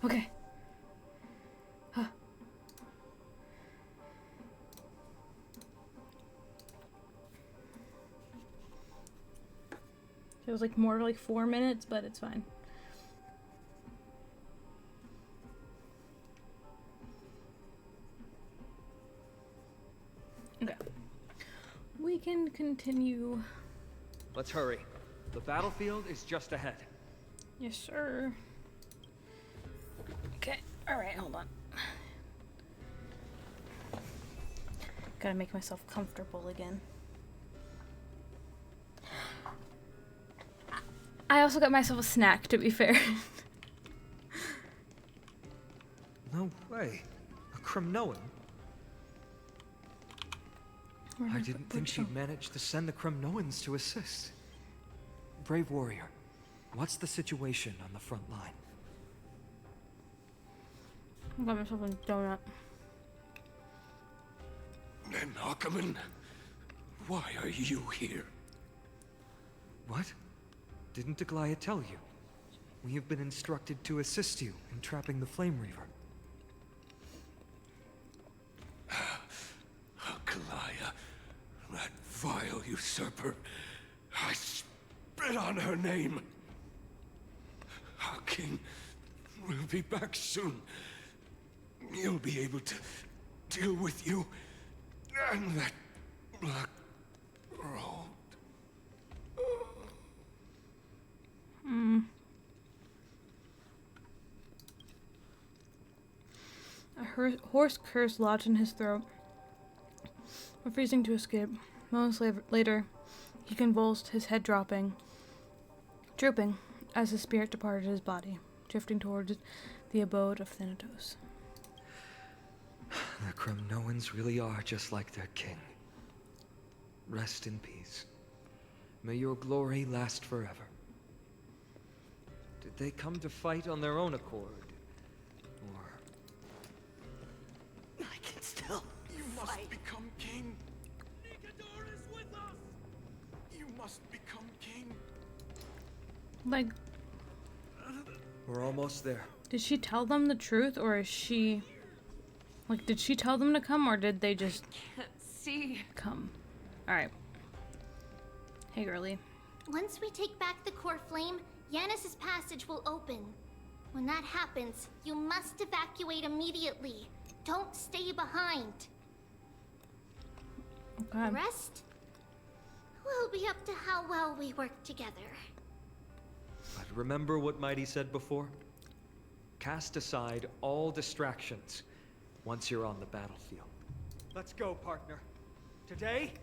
Okay. Huh. Feels like more like 4 minutes, but it's fine. Okay. We can continue. Let's hurry. The battlefield is just ahead. Yes, sir. Okay. Alright, hold on. Gotta make myself comfortable again. I also got myself a snack, to be fair. No way. A Kremnoan? I didn't think she'd manage to send the Kremnoans to assist. Brave warrior, what's the situation on the front line? I got myself a donut. And Ackerman, why are you here? What? Didn't Aglaia tell you? We have been instructed to assist you in trapping the Flame Reaver. Aglaia, that vile usurper. I spit on her name. Our king will be back soon. He'll be able to deal with you and that black robe. A hoarse curse lodged in his throat, refusing to escape. Moments later, he convulsed, his head drooping as his spirit departed his body, drifting towards the abode of Thanatos. The Kremnoans really are just like their king. Rest in peace. May your glory last forever. Did they come to fight on their own accord? Or... I can still You must become king. Nikedor is with us. You must become king. Like... We're almost there. Did she tell them the truth, or is she... Like, did she tell them to come, or did they just... Can't see. Come. Alright. Hey, girly. Once we take back the core flame, Yanis's passage will open. When that happens, you must evacuate immediately. Don't stay behind. Okay. The rest will be up to how well we work together. But remember what Mighty said before? Cast aside all distractions once you're on the battlefield. Let's go, partner. Today,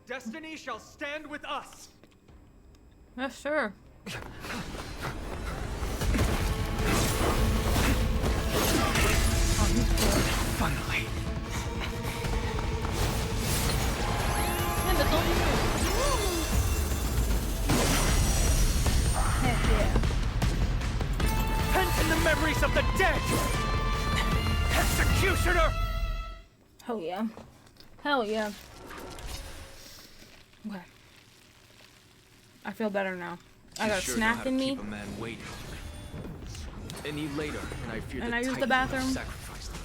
destiny shall stand with us. Yes, sir. Finally. Heck yeah. Pent in the memories of the dead! Executioner! Hell yeah. Hell yeah. Okay. I feel better now. I got a snack in me. Keep a man waiting. Any later, and I fear And the I used the Titans will bathroom. sacrifice them.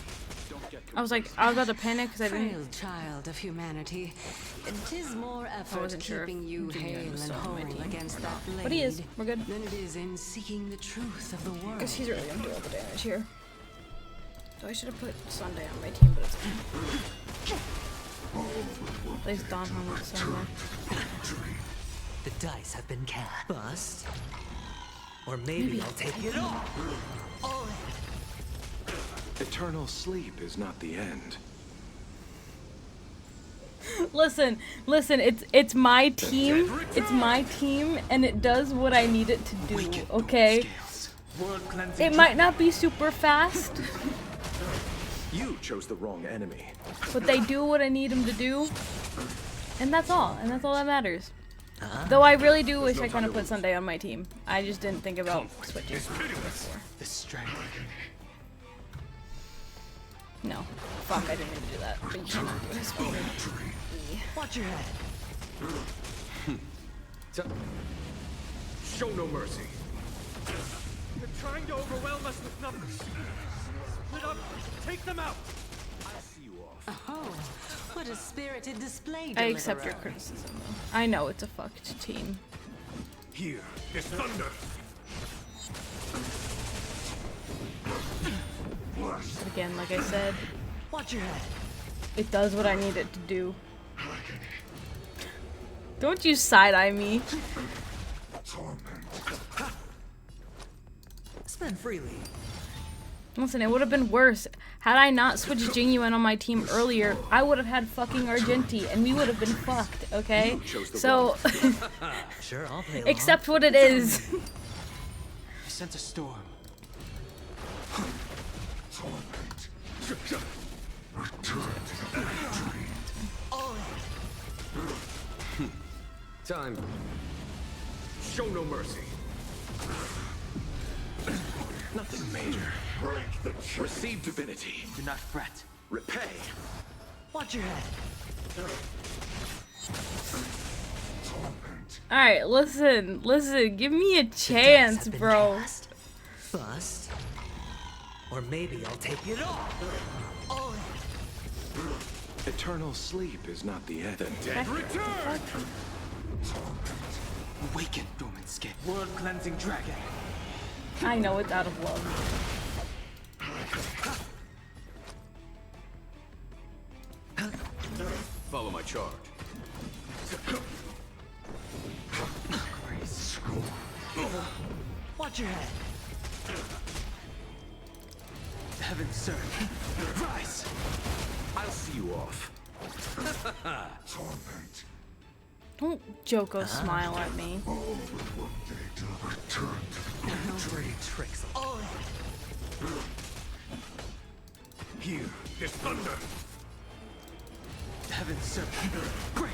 I was about to panic because I Frail didn't. child of humanity, it is more effort wasn't sure if keeping you Junior hale was and still on my whole team against or that not. blade. But he is. We're good. Than it is in seeking the truth of the world. Because he's really gonna do all the damage here. So I should have put Sunday on my team, but it's at least Don hung with Sunday. The dice have been cast. Bust. Or maybe I'll take it all. Eternal sleep is not the end. Listen, it's my team. It's my team, and it does what I need it to do, okay? It might not be super fast, You chose the wrong enemy. but they do what I need them to do. And that's all. And that's all that matters. Though I really do wish I kind of put Sunday on my team. I just didn't think about switching before. The strength. No. Fuck, I didn't mean to do that. But you cannot do this. Watch your head. Show no mercy. trying to overwhelm us with numbers. Split up, take them out. I'll see you off. Oh, what a spirited display, I accept your criticism, though. I know it's a fucked team. Here is thunder. But again, like I said, watch your head. It does what I need it to do. Don't you side-eye me. Spend freely. Listen, it would have been worse. Had I not switched Jingyuan on my team earlier, I would have had fucking Argenti, and we would have been fucked, okay? So, Sure, I'll play along. accept what it is. I sent a storm. Time. Show no mercy. Nothing major. Receive divinity. Do not fret. Repay. Watch your head. Alright, listen, give me a chance, bro. Bust. Or maybe I'll take it all. Eternal sleep is not the end. The dead return! Awaken, dormant skin. World-cleansing dragon. I know it's out of love. Follow my charge. Watch your head. Heaven serve. Rise! I'll see you off. Don't Joko smile at me. No dirty tricks. Here is thunder. Heaven serve. Break!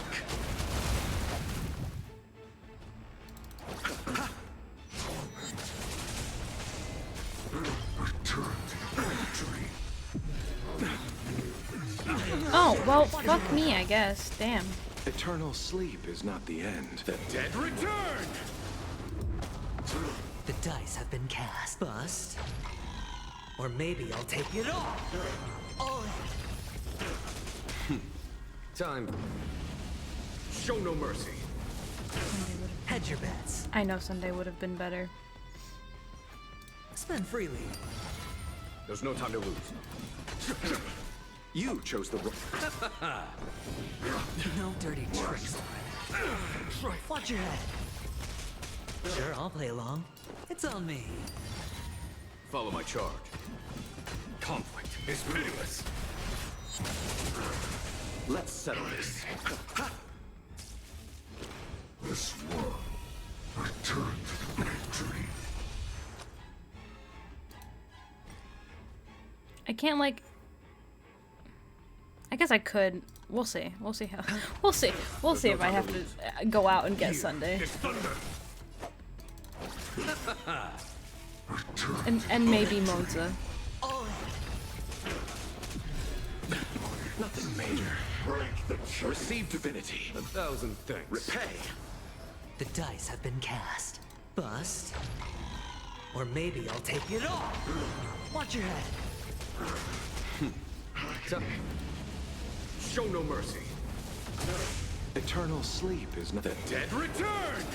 Oh, well, fuck me, I guess. Damn. Eternal sleep is not the end. The dead return! The dice have been cast. Bust. Or maybe I'll take it all. Time. Show no mercy. Hedge your bets. I know Sunday would have been better. Spend freely. There's no time to lose. You chose the No dirty tricks. Watch your head. Sure, I'll play along. It's on me. Follow my charge. Conflict is pitiless. Let's settle this. This world returned to victory. I can't, like... I guess I could. We'll see. We'll see how... We'll see. We'll see if I have to go out and get Sunday. And maybe Monza. Nothing major. Receive divinity. 1,000 thanks. Repay. The dice have been cast. Bust. Or maybe I'll take it all. Watch your head. Show no mercy. Eternal sleep is not the dead return.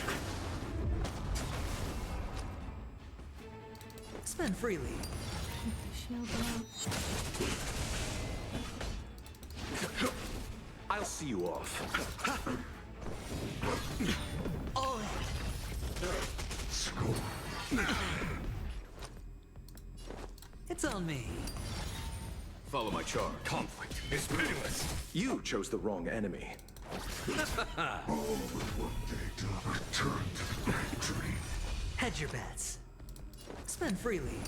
Spend freely. I'll see you off. It's on me. Follow my charge. Conflict is pitiless. You chose the wrong enemy. Hedge your bets. Spend freely.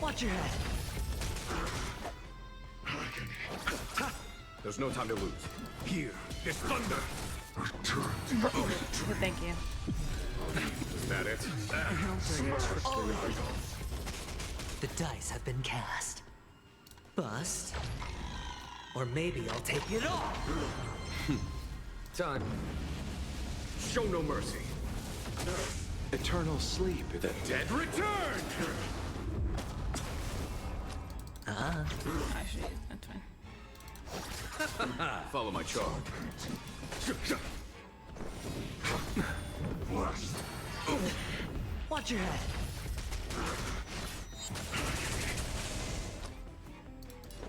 Watch your head. There's no time to lose. Here is thunder. Thank you. Is that it? The dice have been cast. Bust. Or maybe I'll take it all. Time. Show no mercy. Eternal sleep. The dead return! Actually, that's fine. Follow my charge. Watch your head.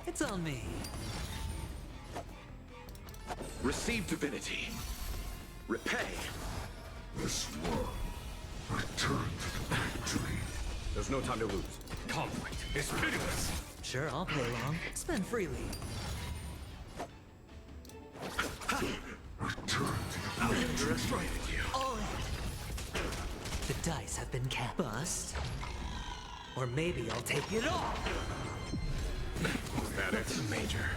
It's on me. Receive divinity. Repay. This world returned to the victory. There's no time to lose. Conflict is pitiless. Sure, I'll play along. Spend freely. Return to the I'll destroy you. All in. The dice have been cast. Bust. Or maybe I'll take it all. That it's major.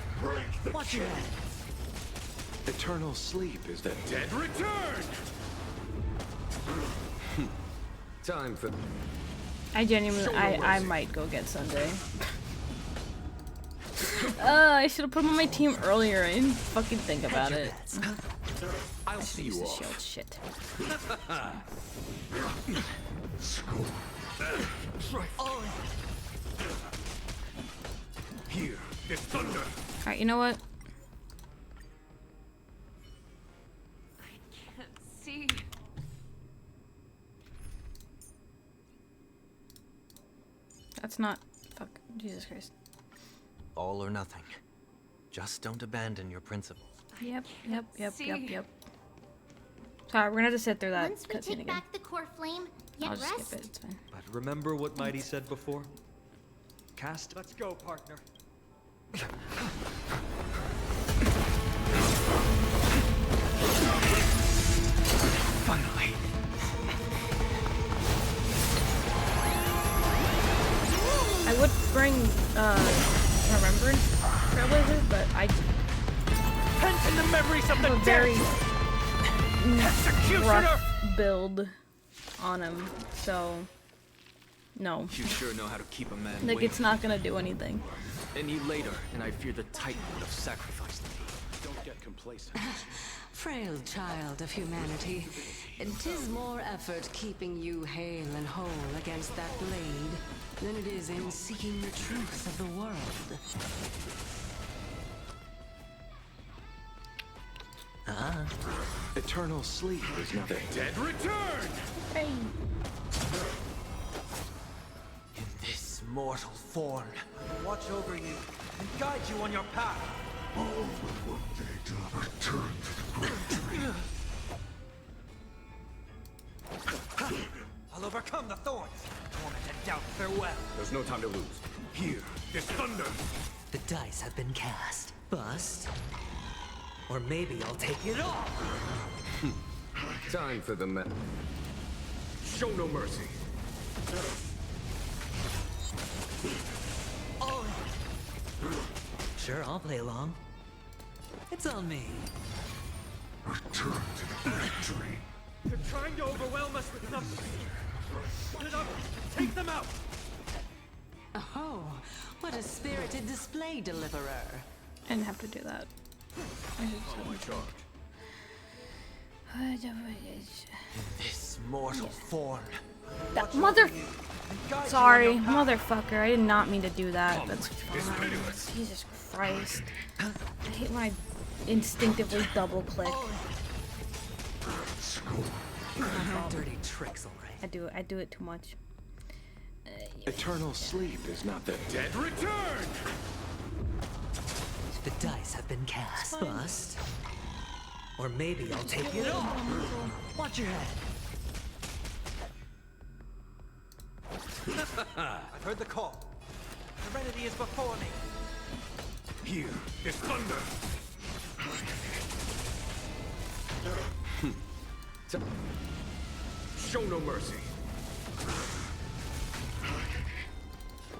Watch your head. Eternal sleep is The dead return! Time for... I genuinely, I might go get Sunday. I should have put him on my team earlier. I didn't fucking think about it. I'll see you off. Shield shit. All in. Here, this thunder. Alright, you know what? Can't see. That's not. Fuck. Jesus Christ. All or nothing. Just don't abandon your principles. Yep. Sorry, we're gonna have to sit through that Once we cutscene take again. back the core flame, yet I'll just rest. skip it. It's fine. But remember what Mighty said before? Cast. Let's go, partner. Finally. I would bring Remembrance Trailblazer, but I Pension the memories of the have a very Executioner! rough build on him, so no. You sure know how to keep a man Like, waiting. it's not gonna do anything. And you later, and I fear the Titan would have sacrificed me. Don't get complacent. Frail child of humanity, 'tis more effort keeping you hale and whole against that blade than it is in seeking the truth of the world. Eternal sleep is The nothing. dead return! Hey. In this mortal form. Watch over you and guide you on your path. All will one day to return to the victory. I'll overcome the thorns. Torment and doubt, farewell. There's no time to lose. Here, this thunder. The dice have been cast. Bust. Or maybe I'll take it all. Time for the men. Show no mercy. All in. Sure, I'll play along. It's on me. Return to the victory. They're trying to overwhelm us with numbers. Split up. Take them out. Oh, what a spirited display, deliverer. I didn't have to do that. I should Follow my charge. This mortal form. That mother. Sorry, motherfucker. I did not mean to do that. That's fine. Jesus Christ. I hate when I instinctively double click. Dirty tricks, all right. I do it too much. Eternal sleep is not the Dead return! The dice have been cast. Bust. Or maybe I'll take it all. Watch your head. I've heard the call. Serenity is before me. Here, this thunder. Show no mercy.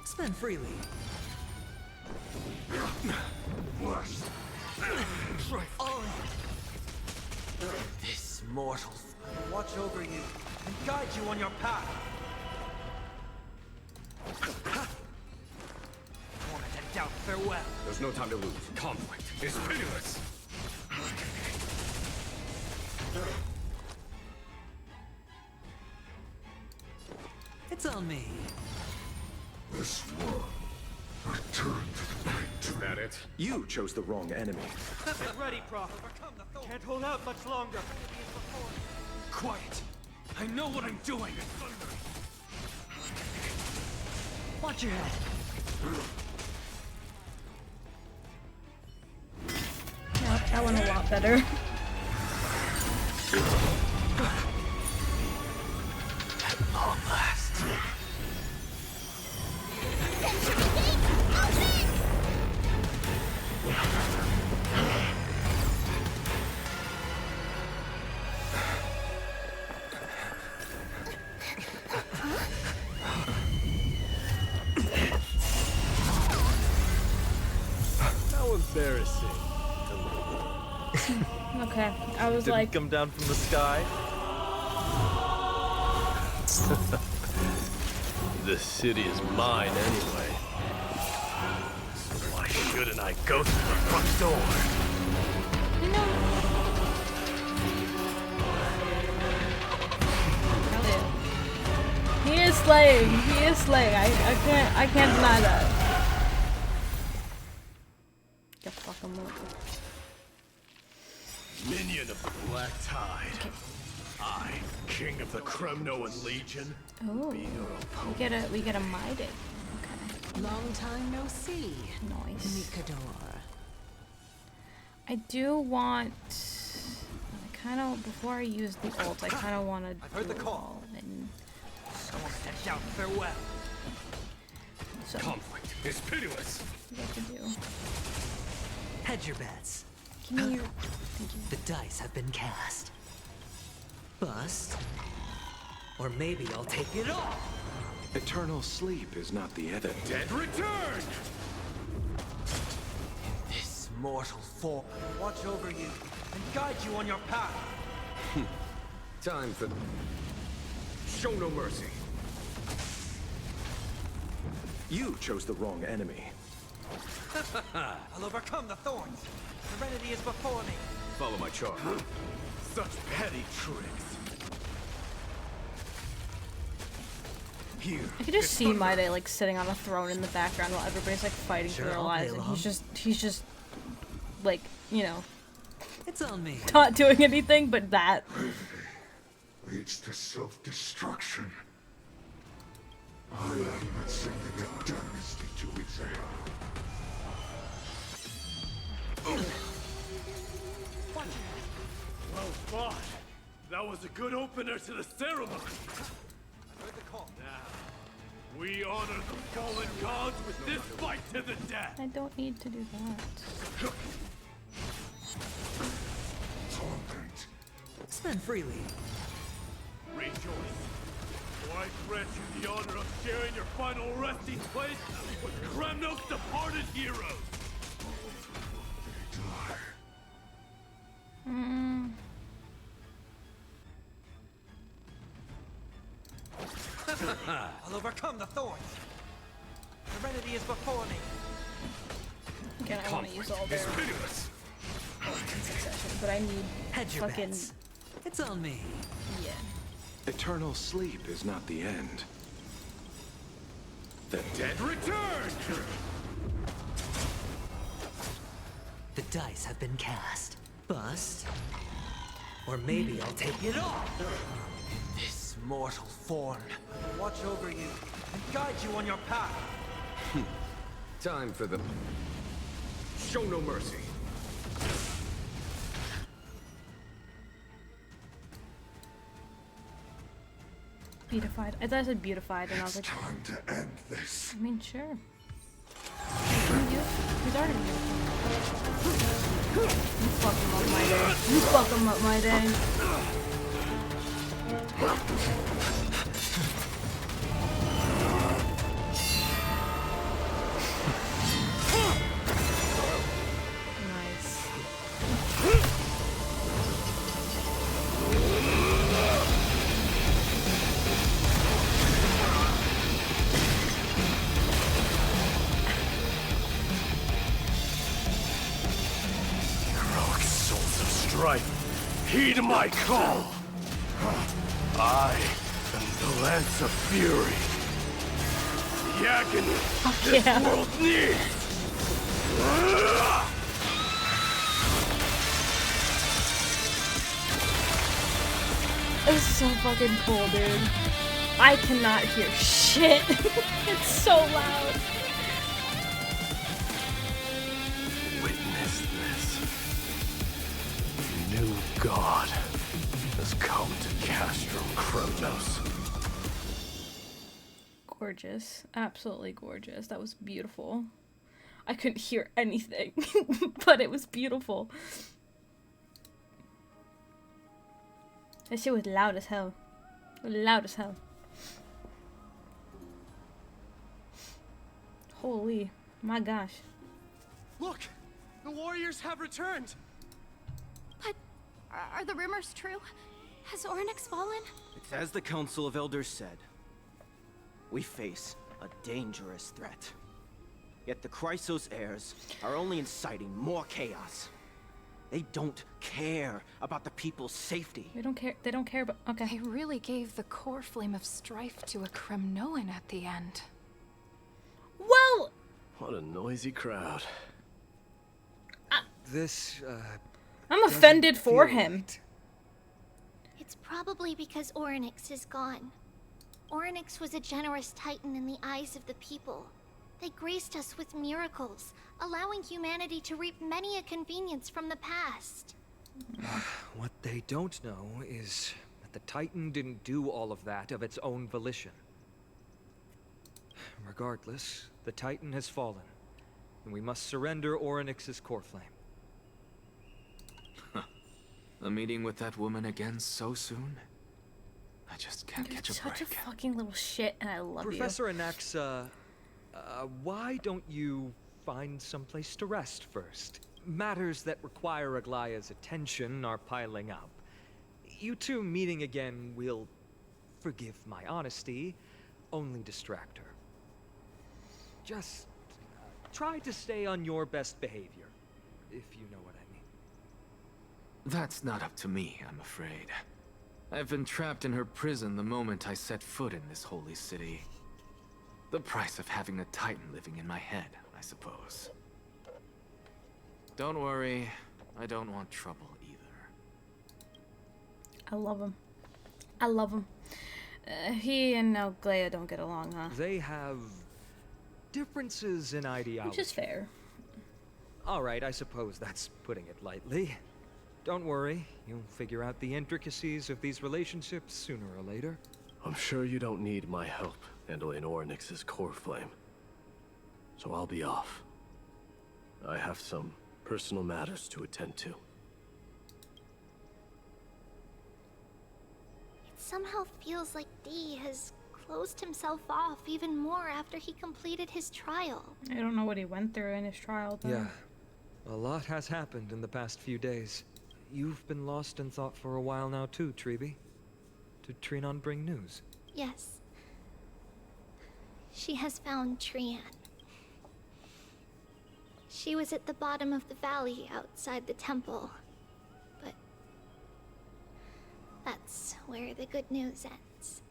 Spend freely. All in. This mortal. Watch over you and guide you on your path. Torment and doubt, farewell. There's no time to lose. Conflict is pitiless. It's on me. This one returned back to Is that it? You chose the wrong enemy. Get ready, Prof. Can't hold out much longer. Quiet. I know what I'm doing. Watch your head. Yeah, that went a lot better. At long last. How embarrassing. Okay, I was Didn't like, come down from the sky. This city is mine anyway. So why shouldn't I go through the front door? he is slaying. He is slaying. I can't deny that. Get fucking local. Minion of the Black Tide. I, King of the Kremnoan Legion. Oh, be your opponent. we get a mydei. Okay. Long time no see. Nice. Nikador. I do want. I kind of before I use the ult, I kind of want to. I've heard the call. And Someone said shout farewell. so Conflict is pitiless. what to do? Hedge your bets. Give me your. Thank you. The dice have been cast. Bust. Or maybe I'll take it off. Eternal sleep is not the end. Dead return! This mortal form watch over you and guide you on your path. Time for... Show no mercy. You chose the wrong enemy. I'll overcome the thorns. Serenity is before me. Follow my charge. Such petty tricks. Here. I could just see mydei like sitting on a throne in the background while everybody's like fighting for their I'll lives, play and along. he's just like, you know, It's on me. not doing anything but that. leads to self-destruction. I am sending a dynasty to its end. Well fought. That was a good opener to the ceremony. Now, we honor the fallen gods with this fight to the death. I don't need to do that. Spend freely. Rejoice. For I grant you the honor of sharing your final resting place with Kremnos' departed heroes. I'll overcome the thorns. Serenity is before me. Again, I want to use all their pitiless. in succession, but I need Hedge your fucking bets. It's on me. yeah. Eternal sleep is not the end. The dead Return! The dice have been cast. Bust. Or maybe I'll take it off. This mortal form watch over you and guide you on your path. Time for the... Show no mercy. Beautified. I thought I said beautified, and I was like, Time to end this. I mean, sure. He's already You fuck him up, mydei. You fuck him up, mydei. Nice. Heroic souls of strife, heed my call. I am the Lance of Fury. The agony this world needs! This is so fucking cool, dude. I cannot hear shit. It's so loud. Witness this. The new god has come to Castrum Kronos. Gorgeous. Absolutely gorgeous. That was beautiful. I couldn't hear anything, but it was beautiful. That shit was loud as hell. Loud as hell. Holy, my gosh. Look! The warriors have returned! But are the rumors true? Has Orynyx fallen? It's as the Council of Elders said. We face a dangerous threat. Yet the Chrysos heirs are only inciting more chaos. They don't care about the people's safety. They don't care. They don't care about. Okay. They really gave the core flame of strife to a Kremnoan at the end. Well. What a noisy crowd. I'm offended for him. It's probably because Orynyx is gone. Orynyx was a generous titan in the eyes of the people. They graced us with miracles, allowing humanity to reap many a convenience from the past. What they don't know is that the Titan didn't do all of that of its own volition. Regardless, the Titan has fallen, and we must surrender Orynyx's core flame. A meeting with that woman again so soon? I just can't catch a break. Such a fucking little shit, and I love Professor Anaxa, why don't you find someplace to rest first? Matters that require Aglaya's attention are piling up. You two meeting again will, forgive my honesty, only distract her. Just try to stay on your best behavior, if you know what I mean. That's not up to me, I'm afraid. I've been trapped in her prison the moment I set foot in this holy city. The price of having a Titan living in my head, I suppose. Don't worry, I don't want trouble either. I love him. I love him. He and Algaea don't get along, huh? They have differences in ideology. Which is fair. Alright, I suppose that's putting it lightly. Don't worry, you'll figure out the intricacies of these relationships sooner or later. I'm sure you don't need my help handling Orynyx's core flame. So I'll be off. I have some personal matters to attend to. It somehow feels like D has closed himself off even more after he completed his trial. I don't know what he went through in his trial, though. Yeah, a lot has happened in the past few days. You've been lost in thought for a while now too, Treeby. Did Trinon bring news? Yes. She has found Trian. She was at the bottom of the valley outside the temple. But that's where the good news ends.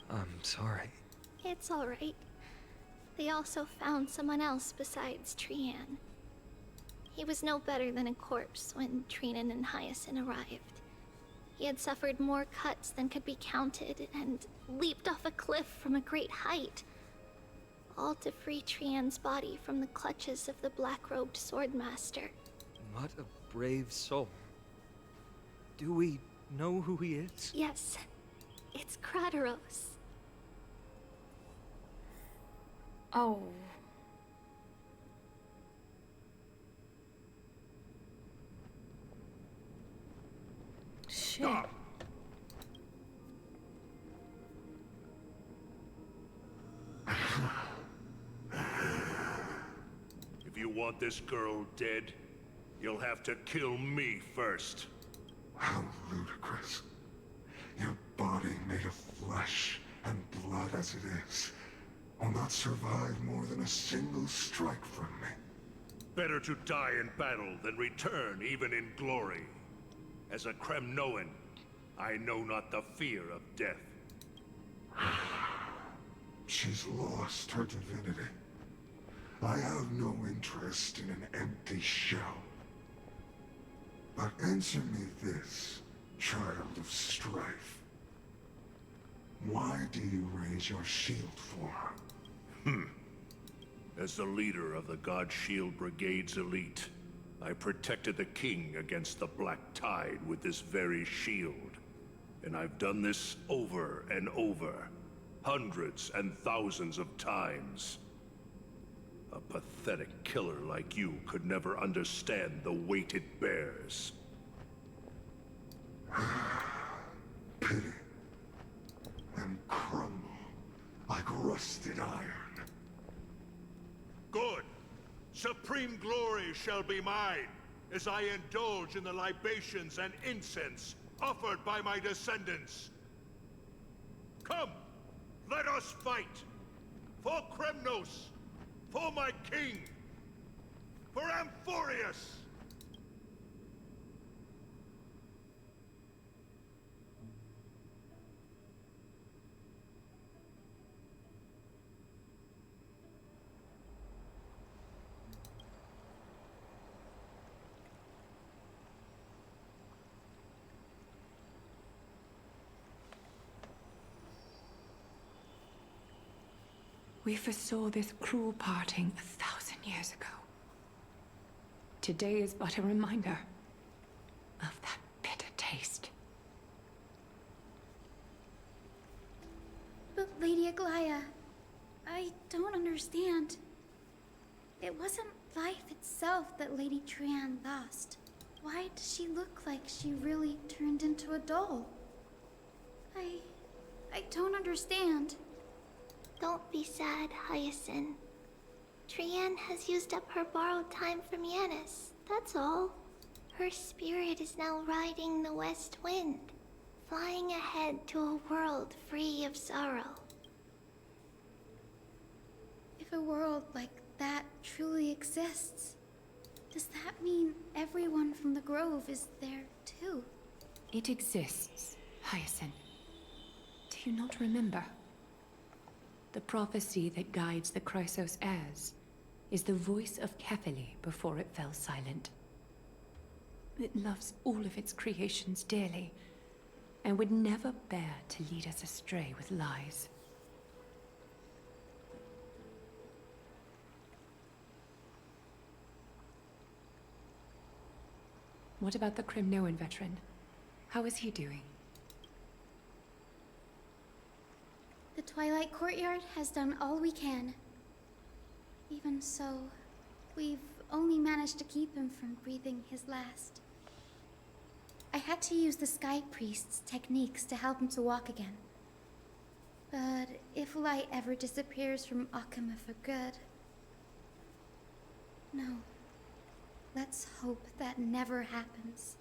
I'm sorry. It's alright. They also found someone else besides Trian. He was no better than a corpse when Trinan and Hyacinth arrived. He had suffered more cuts than could be counted and leaped off a cliff from a great height. All to free Trian's body from the clutches of the black-robed swordmaster. What a brave soul. Do we know who he is? Yes, it's Krateros. Oh. Shit. If you want this girl dead, you'll have to kill me first. How ludicrous. Your body made of flesh and blood as it is will not survive more than a single strike from me. Better to die in battle than return even in glory. As a Kremnoan, I know not the fear of death. She's lost her divinity. I have no interest in an empty shell. But answer me this, child of strife. Why do you raise your shield for her? As the leader of the God Shield Brigade's elite, I protected the king against the Black Tide with this very shield. And I've done this over and over, hundreds and thousands of times. A pathetic killer like you could never understand the weight it bears. Pity. And crumble like rusted iron. Good. Supreme glory shall be mine, as I indulge in the libations and incense offered by my descendants. Come, let us fight! For Kremnos! For my king! For Amphorius! We foresaw this cruel parting 1,000 years ago. Today is but a reminder of that bitter taste. But Lady Aglaia, I don't understand. It wasn't life itself that Lady Trian lost. Why does she look like she really turned into a doll? I don't understand. Don't be sad, Hyacinth. Trian has used up her borrowed time from Yanis, that's all. Her spirit is now riding the west wind, flying ahead to a world free of sorrow. If a world like that truly exists, does that mean everyone from the Grove is there too? It exists, Hyacinth. Do you not remember? The prophecy that guides the Chrysos heirs is the voice of Kefili before it fell silent. It loves all of its creations dearly, and would never bear to lead us astray with lies. What about the Kremnoan veteran? How is he doing? The Twilight Courtyard has done all we can. Even so, we've only managed to keep him from breathing his last. I had to use the Sky Priest's techniques to help him to walk again. But if light ever disappears from Akama for good... No. Let's hope that never happens.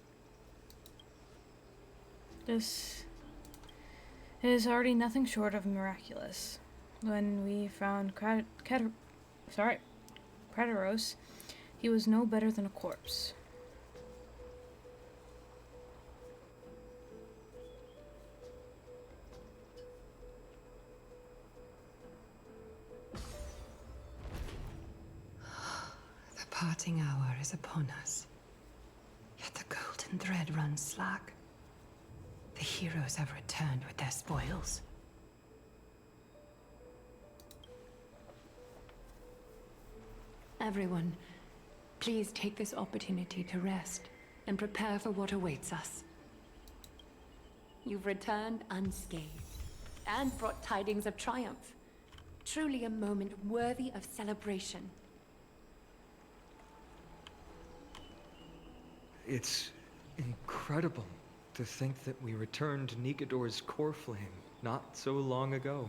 This is already nothing short of miraculous. When we found Kratoros, he was no better than a corpse. The parting hour is upon us. Yet the golden thread runs slack. The heroes have returned with their spoils. Everyone, please take this opportunity to rest and prepare for what awaits us. You've returned unscathed and brought tidings of triumph. Truly a moment worthy of celebration. It's incredible to think that we returned Nikador's core flame not so long ago.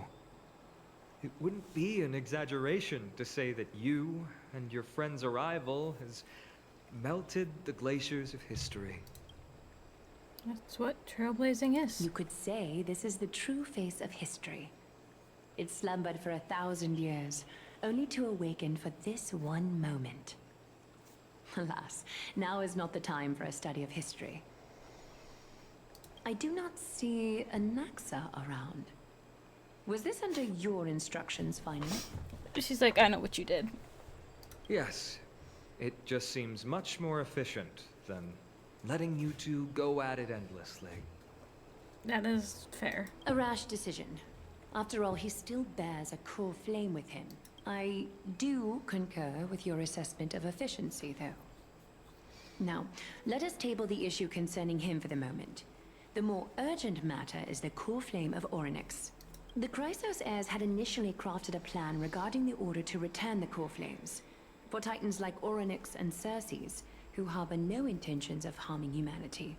It wouldn't be an exaggeration to say that you and your friend's arrival has melted the glaciers of history. That's what trailblazing is. You could say this is the true face of history. It slumbered for 1,000 years, only to awaken for this one moment. Alas, now is not the time for a study of history. I do not see a Naxa around. Was this under your instructions, phainon? She's like, I know what you did. Yes. It just seems much more efficient than letting you two go at it endlessly. That is fair. A rash decision. After all, he still bears a core flame with him. I do concur with your assessment of efficiency, though. Now, let us table the issue concerning him for the moment. The more urgent matter is the core flame of Orynyx. The Chrysos heirs had initially crafted a plan regarding the order to return the core flames. For titans like Orynyx and Circes, who harbor no intentions of harming humanity,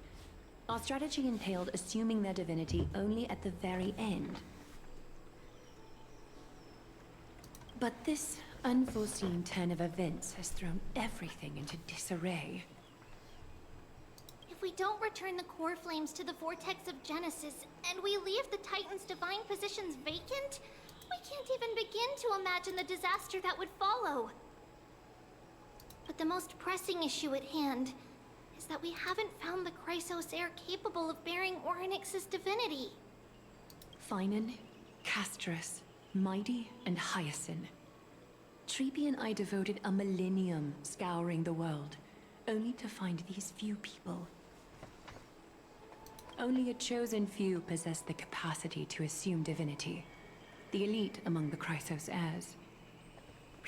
our strategy entailed assuming their divinity only at the very end. But this unforeseen turn of events has thrown everything into disarray. If we don't return the core flames to the vortex of Genesis, and we leave the Titan's divine positions vacant, we can't even begin to imagine the disaster that would follow. But the most pressing issue at hand is that we haven't found the Chrysos heir capable of bearing Orynyx's divinity. phainon, castorice, mydei, and hyacin. Treepy and I devoted a millennium scouring the world, only to find these few people. Only a chosen few possess the capacity to assume divinity, the elite among the Chrysos heirs.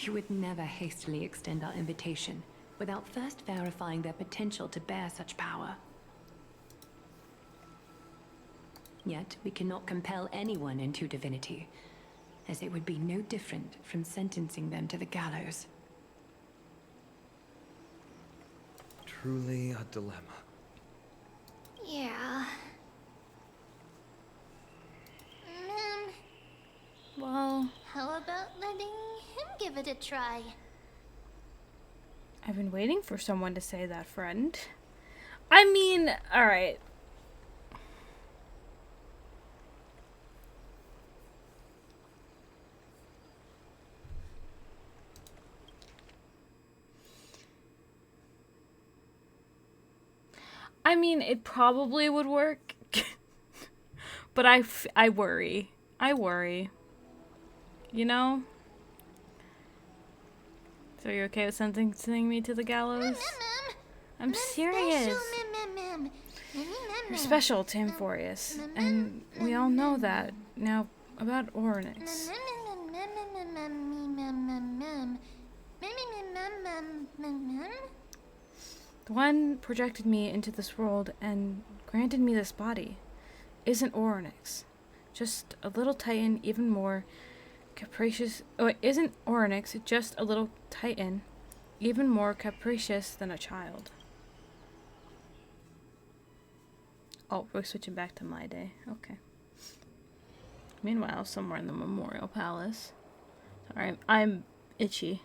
We would never hastily extend our invitation without first verifying their potential to bear such power. Yet, we cannot compel anyone into divinity, as it would be no different from sentencing them to the gallows. Truly a dilemma. Yeah. Well, how about letting him give it a try? I've been waiting for someone to say that, friend. I mean, alright. I mean, it probably would work. But I worry. I worry. You know? So you're okay with sentencing me to the gallows? I'm serious. You're special to Amphorius, and we all know that. Now, about Orynyx. The one projected me into this world and granted me this body isn't Orynyx. Just a little titan, even more capricious. Oh, isn't Orynyx just a little titan, even more capricious than a child? Oh, we're switching back to mydei. Okay. Meanwhile, somewhere in the Memorial Palace. Sorry, I'm itchy.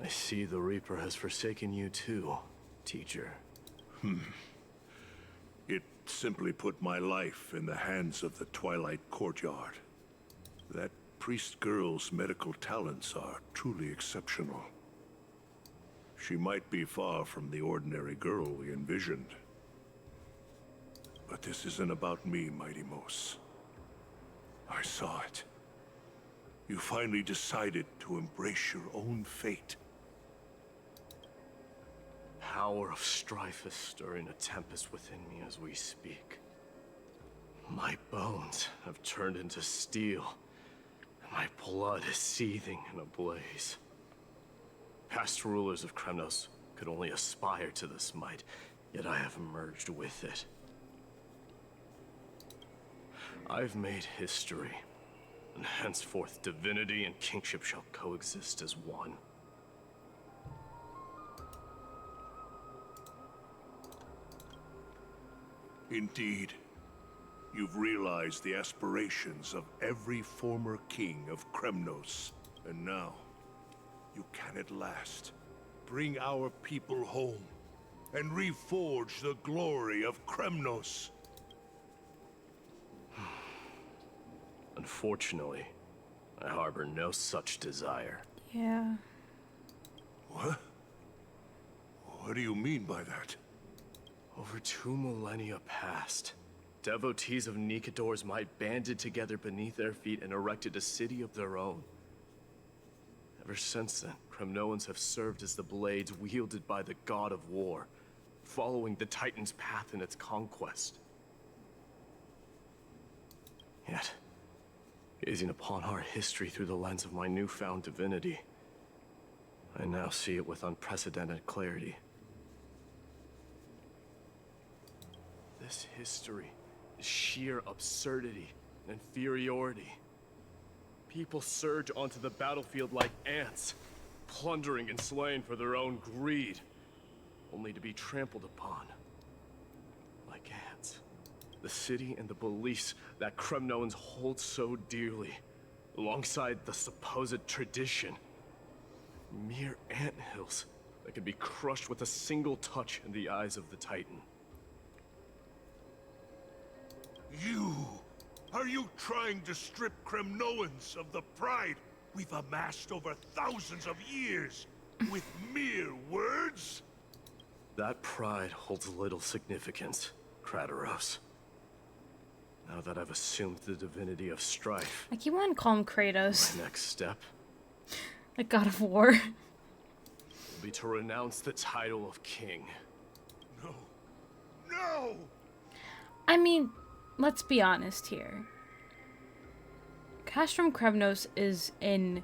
I see the Reaper has forsaken you too, teacher. It simply put my life in the hands of the Twilight Courtyard. That priest girl's medical talents are truly exceptional. She might be far from the ordinary girl we envisioned. But this isn't about me, Mighty Mos. I saw it. You finally decided to embrace your own fate. Power of strife is stirring a tempest within me as we speak. My bones have turned into steel, and my blood is seething in a blaze. Past rulers of Kremnos could only aspire to this might, yet I have merged with it. I've made history, and henceforth divinity and kingship shall coexist as one. Indeed, you've realized the aspirations of every former king of Kremnos. And now, you can at last bring our people home and reforge the glory of Kremnos. Unfortunately, I harbor no such desire. Yeah. What? What do you mean by that? Over 2 millennia passed. Devotees of Nikador's might banded together beneath their feet and erected a city of their own. Ever since then, Kremnoans have served as the blades wielded by the god of war, following the Titan's path in its conquest. Yet, gazing upon our history through the lens of my newfound divinity, I now see it with unprecedented clarity. This history is sheer absurdity and inferiority. People surge onto the battlefield like ants, plundering and slaying for their own greed, only to be trampled upon like ants. The city and the beliefs that Kremnoans hold so dearly, alongside the supposed tradition, mere anthills that can be crushed with a single touch in the eyes of the Titan. You! Are you trying to strip Kremnoans of the pride we've amassed over thousands of years with mere words? That pride holds little significance, Kratoros. Now that I've assumed the divinity of strife, I keep wanting to call him Kratos. my next step Like God of War. will be to renounce the title of king. No. No! I mean, let's be honest here. Castrum Kremnos is in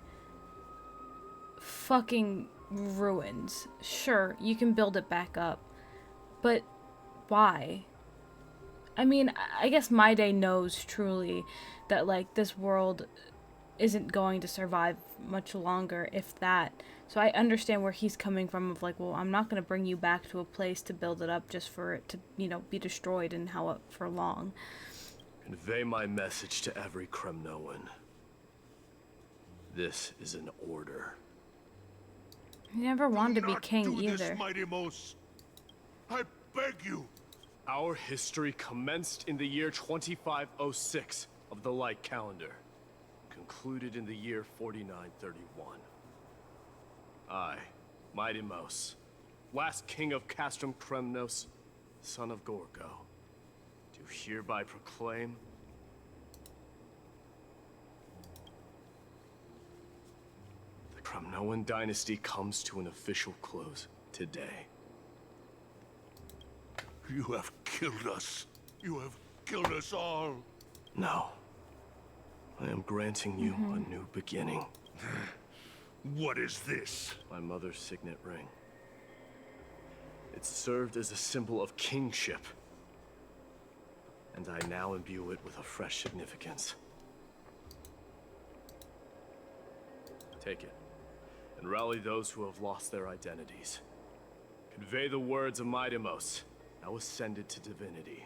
fucking ruins. Sure, you can build it back up. But why? I mean, I guess mydei knows truly that, like, this world isn't going to survive much longer, if that. So I understand where he's coming from of like, well, I'm not going to bring you back to a place to build it up just for it to, you know, be destroyed and how for long. Convey my message to every Kremnoan. This is an order. He never wanted to be king do either. This, mighty Mos. I beg you. Our history commenced in the year 2506 of the Light Calendar, concluded in the year 4931. I, Mighty Mos, last king of Castrum Kremnos, son of Gorgo, do hereby proclaim the Kremnoan dynasty comes to an official close today. You have killed us. You have killed us all. No. I am granting you a new beginning. What is this? My mother's signet ring. It served as a symbol of kingship, and I now imbue it with a fresh significance. Take it, and rally those who have lost their identities. Convey the words of Mydemos, now ascended to divinity.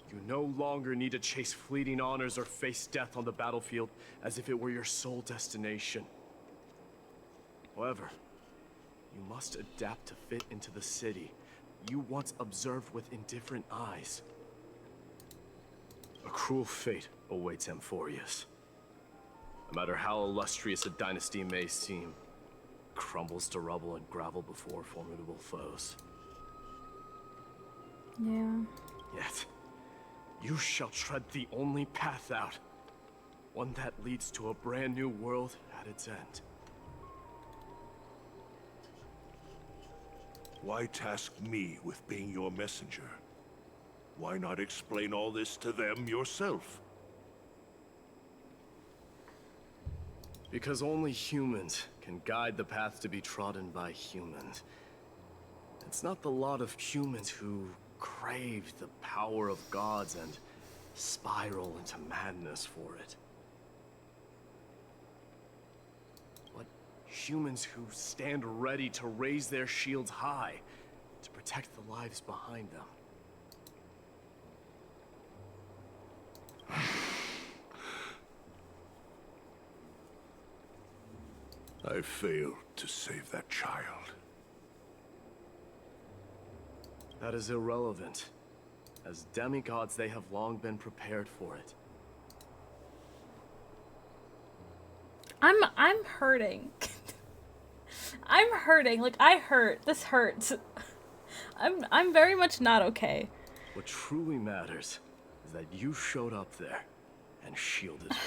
You no longer need to chase fleeting honors or face death on the battlefield as if it were your sole destination. However, you must adapt to fit into the city you once observed with indifferent eyes. A cruel fate awaits Amphorius. No matter how illustrious a dynasty may seem, it crumbles to rubble and gravel before formidable foes. Yeah. Yet, you shall tread the only path out, one that leads to a brand new world at its end. Why task me with being your messenger? Why not explain all this to them yourself? Because only humans can guide the path to be trodden by humans. It's not the lot of humans who crave the power of gods and spiral into madness for it. But humans who stand ready to raise their shields high to protect the lives behind them. I failed to save that child. That is irrelevant. As demigods, they have long been prepared for it. I'm hurting. I'm hurting. Like, I hurt. This hurts. I'm very much not okay. What truly matters is that you showed up there and shielded her.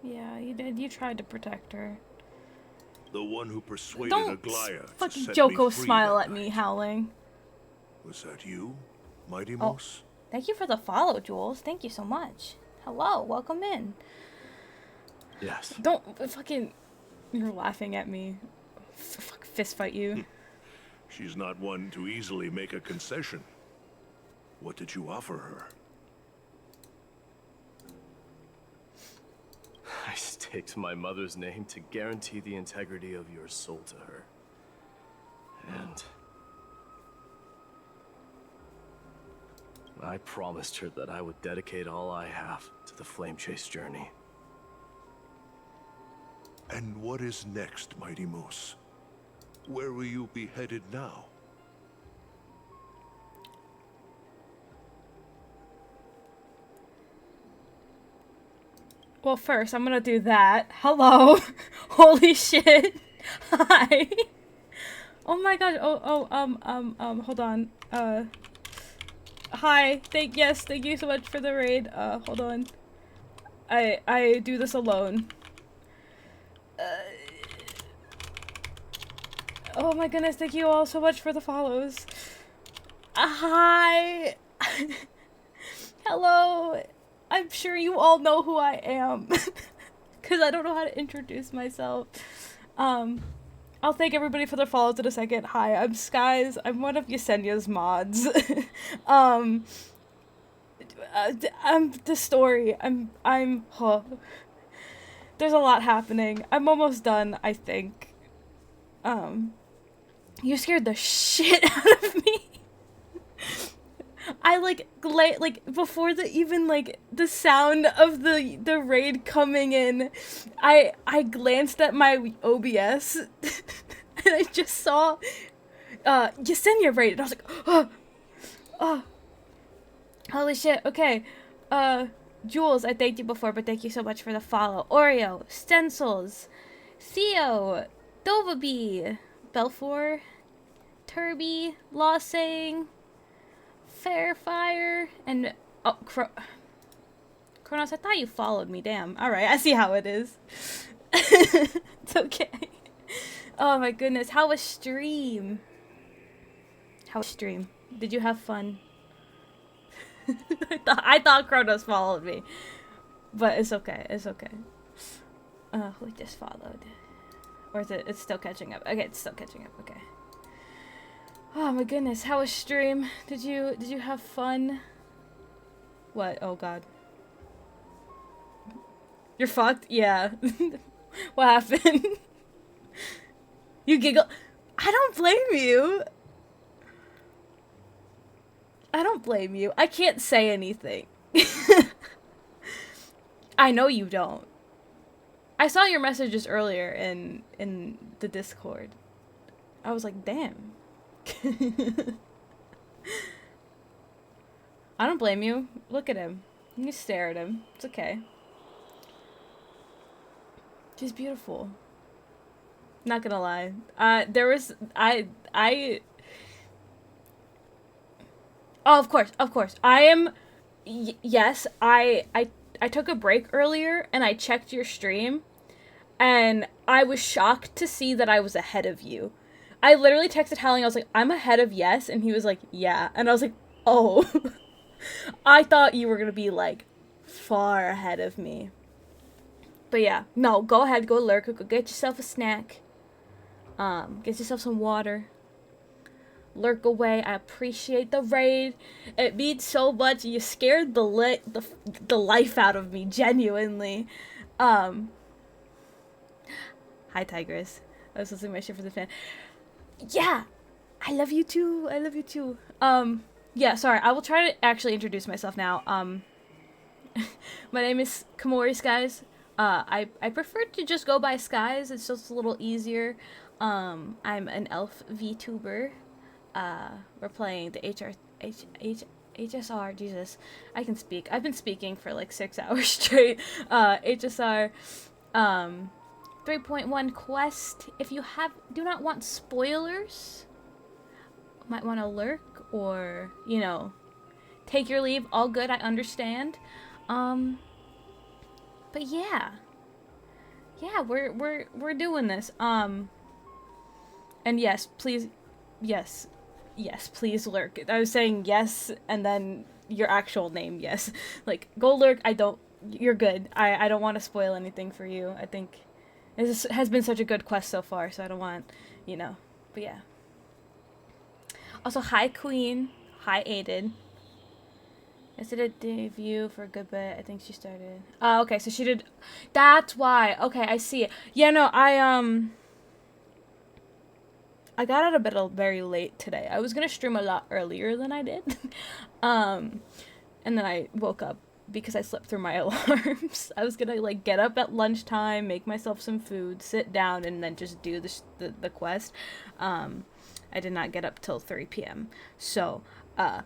Yeah, you did. You tried to protect her. The one who persuaded Don't Algaea to fucking set Joko me free smile that at me, night. howling. Was that you, Mighty Oh, Mouse? thank you for the follow, Jules. Thank you so much. Hello, welcome in. Yes. Don't fucking... You're laughing at me. Fuck, fist fight you. She's not one to easily make a concession. What did you offer her? I staked my mother's name to guarantee the integrity of your soul to her. And I promised her that I would dedicate all I have to the Flame Chase journey. And what is next, Mighty Moose? Where will you be headed now? Well, first, I'm gonna do that. Hello. Holy shit. Hi. Oh my god. Hold on. Hi. Thank you so much for the raid. Hold on. I do this alone. Oh my goodness, thank you all so much for the follows. Hi. Hello. I'm sure you all know who I am. Because I don't know how to introduce myself. I'll thank everybody for their follows in a second. Hi, I'm Skies. I'm one of Yesenia's mods. I'm the story. There's a lot happening. I'm almost done, I think. You scared the shit out of me. I before the sound of the raid coming in, I glanced at my OBS and I just saw Yesenia raid and I was like, oh, holy shit. Okay, Jules, I thanked you before, but thank you so much for the follow. Oreo, Stencils, Theo, Dovabee, Belfour, Turby, Lossing, Fairfire, and Kronos, I thought you followed me, damn. Alright, I see how it is. It's okay. Oh my goodness, how was stream? Did you have fun? I thought Kronos followed me. But it's okay, who just followed? Or is it's still catching up? Okay, it's still catching up, okay. Oh my goodness, how was stream? Did you have fun? What? Oh god. You're fucked? Yeah. What happened? You giggle. I don't blame you. I can't say anything. I know you don't. I saw your messages earlier in the Discord. I was like, damn. I don't blame you. Look at him. You stare at him. It's okay. She's beautiful. Not gonna lie. Oh, of course. I am... yes, I took a break earlier, and I checked your stream, and I was shocked to see that I was ahead of you. I literally texted Howling, I was like, I'm ahead of Yes, and he was like, yeah. And I was like, oh. I thought you were gonna be, like, far ahead of me. But yeah, no, go ahead, go lurk, go get yourself a snack. Get yourself some water. Lurk away. I appreciate the raid. It means so much. You scared the life out of me, genuinely. Hi, Tigress. I was listening to my shit for the fan. Yeah, I love you too. Yeah, sorry. I will try to actually introduce myself now. My name is Komori Skies. I prefer to just go by Skies. It's just a little easier. I'm an elf VTuber. We're playing the HSR. Jesus, I can speak. I've been speaking for like 6 hours straight. HSR 3.1 quest. If you do not want spoilers, might want to lurk or, you know, take your leave. All good, I understand. But yeah. Yeah, we're doing this. And yes, please, yes, please lurk. I was saying yes, and then your actual name, yes. Like, go lurk, you're good. I don't want to spoil anything for you. I think this has been such a good quest so far, so I don't want, you know, but yeah. Also, hi Queen, hi Aided. I did a debut for a good bit. I think she started. Okay, so she did. That's why. Okay, I see it. Yeah, no, I got out of bed very late today. I was gonna stream a lot earlier than I did, and then I woke up because I slept through my alarms. I was gonna like get up at lunchtime, make myself some food, sit down, and then just do the quest. I did not get up till 3 p.m. So, I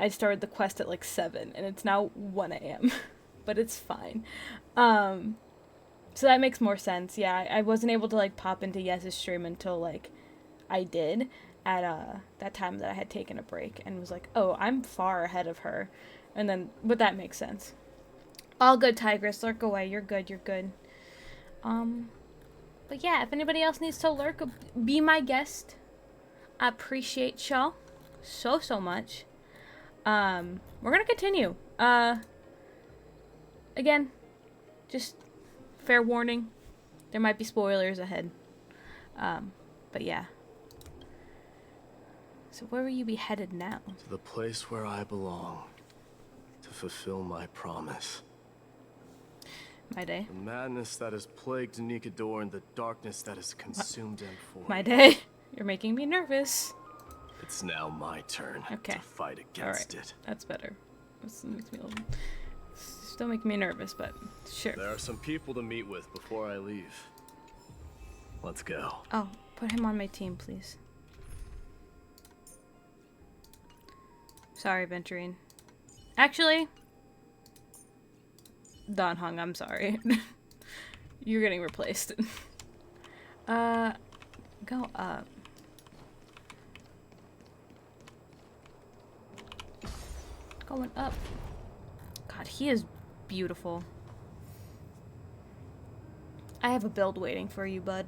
started the quest at like 7 and it's now 1 a.m. but it's fine. So that makes more sense. Yeah, I wasn't able to like pop into Yes's stream until like I did at that time that I had taken a break and was like, oh, I'm far ahead of her. And then, but that makes sense. All good, Tigress. Lurk away. You're good. You're good. But yeah, if anybody else needs to lurk, be my guest. I appreciate y'all so much. We're gonna continue. Again, just fair warning, there might be spoilers ahead. But yeah. So where will you be headed now? To the place where I belong, to fulfill my promise. Mydei. The madness that has plagued Nikador and the darkness that has consumed Amphoria. Mydei, you're making me nervous. It's now my turn to fight against it. That's better. This makes me still making me nervous, but sure. There are some people to meet with before I leave. Let's go. Oh, put him on my team, please. Sorry, Venturine. Actually, Don Hung, I'm sorry. You're getting replaced. Go up. Going up. God, he is beautiful. I have a build waiting for you, bud.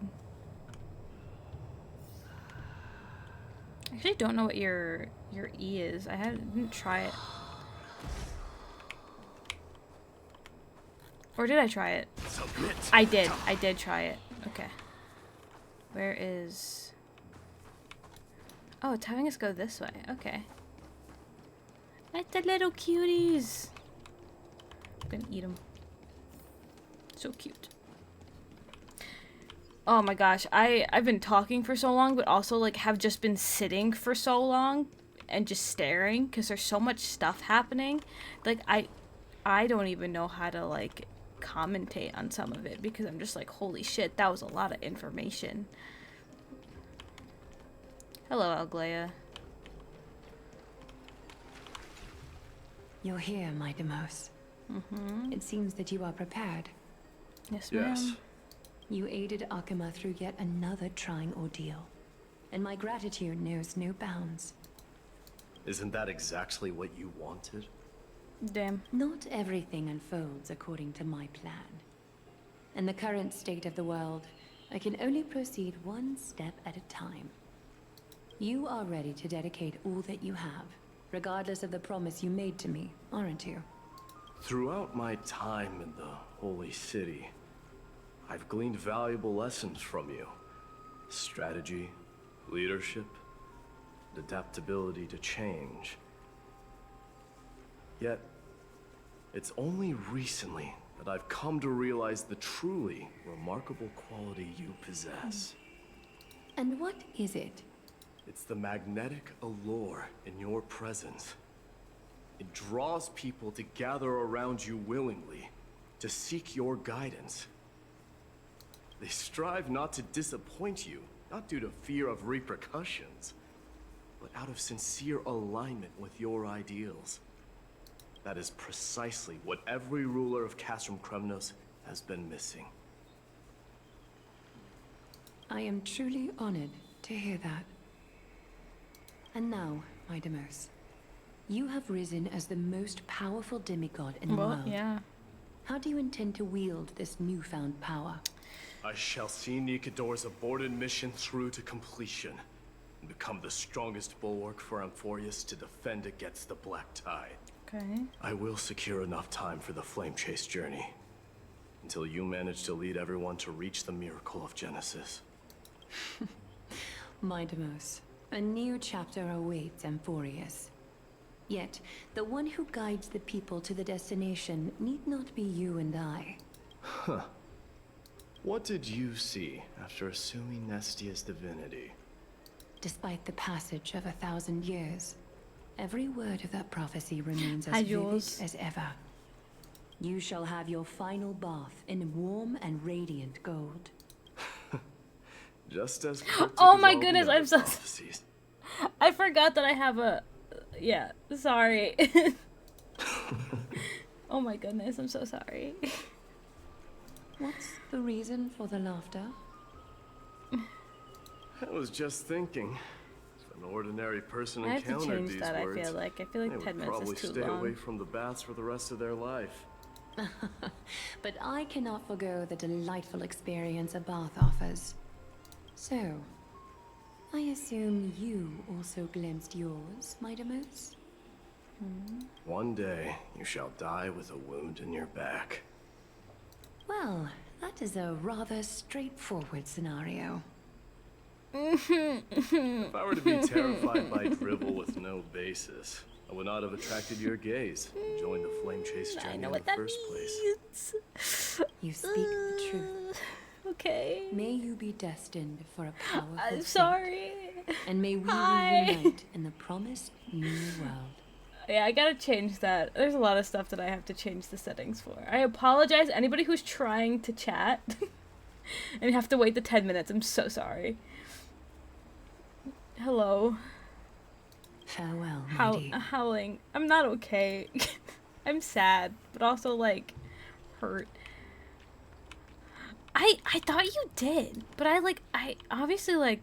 I actually don't know what your E is. Didn't try it. Or did I try it? Submit. I did try it. Okay. Where is... Oh, it's having us go this way. Okay. Like the little cuties. I'm gonna eat them. So cute. Oh my gosh, I've been talking for so long, but also like have just been sitting for so long and just staring because there's so much stuff happening. Like I don't even know how to like commentate on some of it because I'm just like, holy shit, that was a lot of information. Hello, algaea. You're here, my Demos. It seems that you are prepared. Yes, ma'am. You aided Akima through yet another trying ordeal, and my gratitude knows no bounds. Isn't that exactly what you wanted? Damn. Not everything unfolds according to my plan. In the current state of the world, I can only proceed one step at a time. You are ready to dedicate all that you have, regardless of the promise you made to me, aren't you? Throughout my time in the Holy City, I've gleaned valuable lessons from you. Strategy, leadership, adaptability to change. Yet, it's only recently that I've come to realize the truly remarkable quality you possess. And what is it? It's the magnetic allure in your presence. It draws people to gather around you willingly, to seek your guidance. They strive not to disappoint you, not due to fear of repercussions, but out of sincere alignment with your ideals. That is precisely what every ruler of Castrum Kremnos has been missing. I am truly honored to hear that. And now, mydei, you have risen as the most powerful demigod in the world. Yeah. How do you intend to wield this newfound power? I shall see Nikador's aborted mission through to completion, and become the strongest bulwark for Amphorius to defend against the Black Tide. Okay. I will secure enough time for the flame chase journey, until you manage to lead everyone to reach the miracle of Genesis. Mydei, a new chapter awaits Amphorius. Yet, the one who guides the people to the destination need not be you and I. Huh. What did you see after assuming Nestia's divinity? Despite the passage of 1,000 years, every word of that prophecy remains as vivid as ever. You shall have your final bath in warm and radiant gold. Just as oh my goodness, I'm so I forgot that I have a yeah, sorry. Oh my goodness, I'm so sorry. What's the reason for the laughter? I was just thinking, if an ordinary person I have to encountered change these that, words, I feel like 10 they minutes would probably is too stay long. away from the baths for the rest of their life. But I cannot forgo the delightful experience a bath offers. So, I assume you also glimpsed yours, mydei? One day, you shall die with a wound in your back. Well, that is a rather straightforward scenario. If I were to be terrified by drivel with no basis, I would not have attracted your gaze and joined the flame chase journey in the first place. You speak the truth. Okay. May you be destined for a powerful I'm sorry. fate, and may we Hi. reunite in the promised new world. Yeah, I gotta change that. There's a lot of stuff that I have to change the settings for. I apologize anybody who's trying to chat and you have to wait the 10 minutes. I'm so sorry. Hello. Farewell, my dear. Howling. I'm not okay. I'm sad, but also like hurt. I thought you did, but I obviously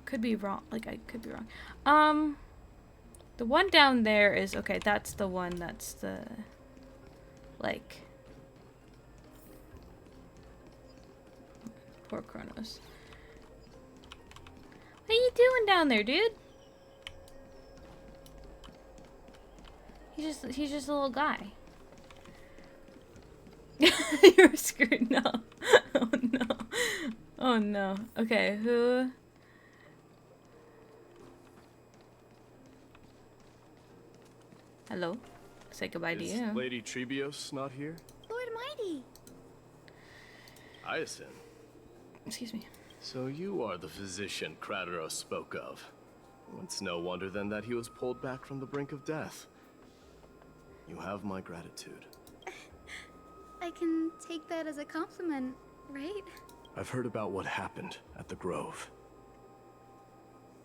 could be wrong. I could be wrong. The one down there is okay, that's the one that's the poor Kronos. What are you doing down there, dude? He's just a little guy. You're screwed. No. Oh no. Oh no. Okay, who? Hello. Say goodbye to you. Lady Trebios not here? Lord Mighty. Hyacinth. Excuse me. So you are the physician Krateros spoke of. It's no wonder then that he was pulled back from the brink of death. You have my gratitude. I can take that as a compliment, right? I've heard about what happened at the Grove.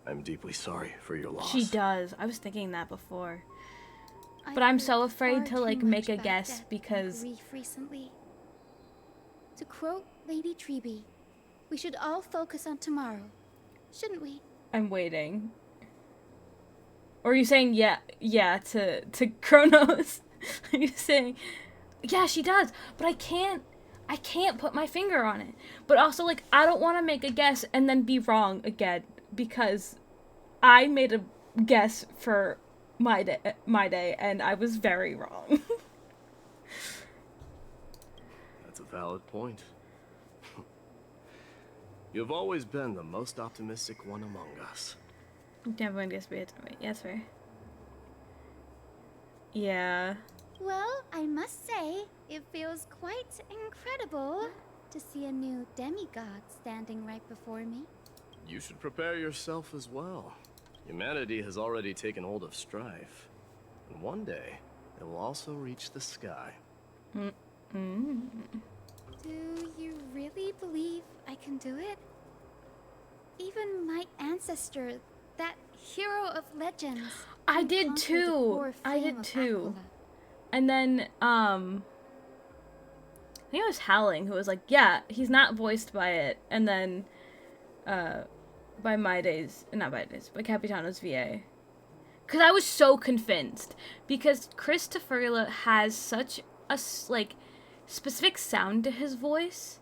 I'm deeply sorry for your loss. She does. I was thinking that before. But I'm so afraid to make a guess because grief recently. To quote Lady Treeby, we should all focus on tomorrow, shouldn't we? I'm waiting. Or are you saying yeah to Kronos? Are you saying yeah, she does, but I can't put my finger on it. But also I don't want to make a guess and then be wrong again because I made a guess for mydei and I was very wrong. That's a valid point. You've always been the most optimistic one among us. Everyone gets me. Yes, fair. Yeah. Well, I must say, it feels quite incredible to see a new demigod standing right before me. You should prepare yourself as well. Humanity has already taken hold of strife. And one day, it will also reach the sky. Do you really believe I can do it? Even my ancestor, that hero of legends. I did too. And then, I think it was Howling who was like, yeah, he's not voiced by it. And then, by by by Capitano's VA. Because I was so convinced. Because Christopherla has such a, like, specific sound to his voice.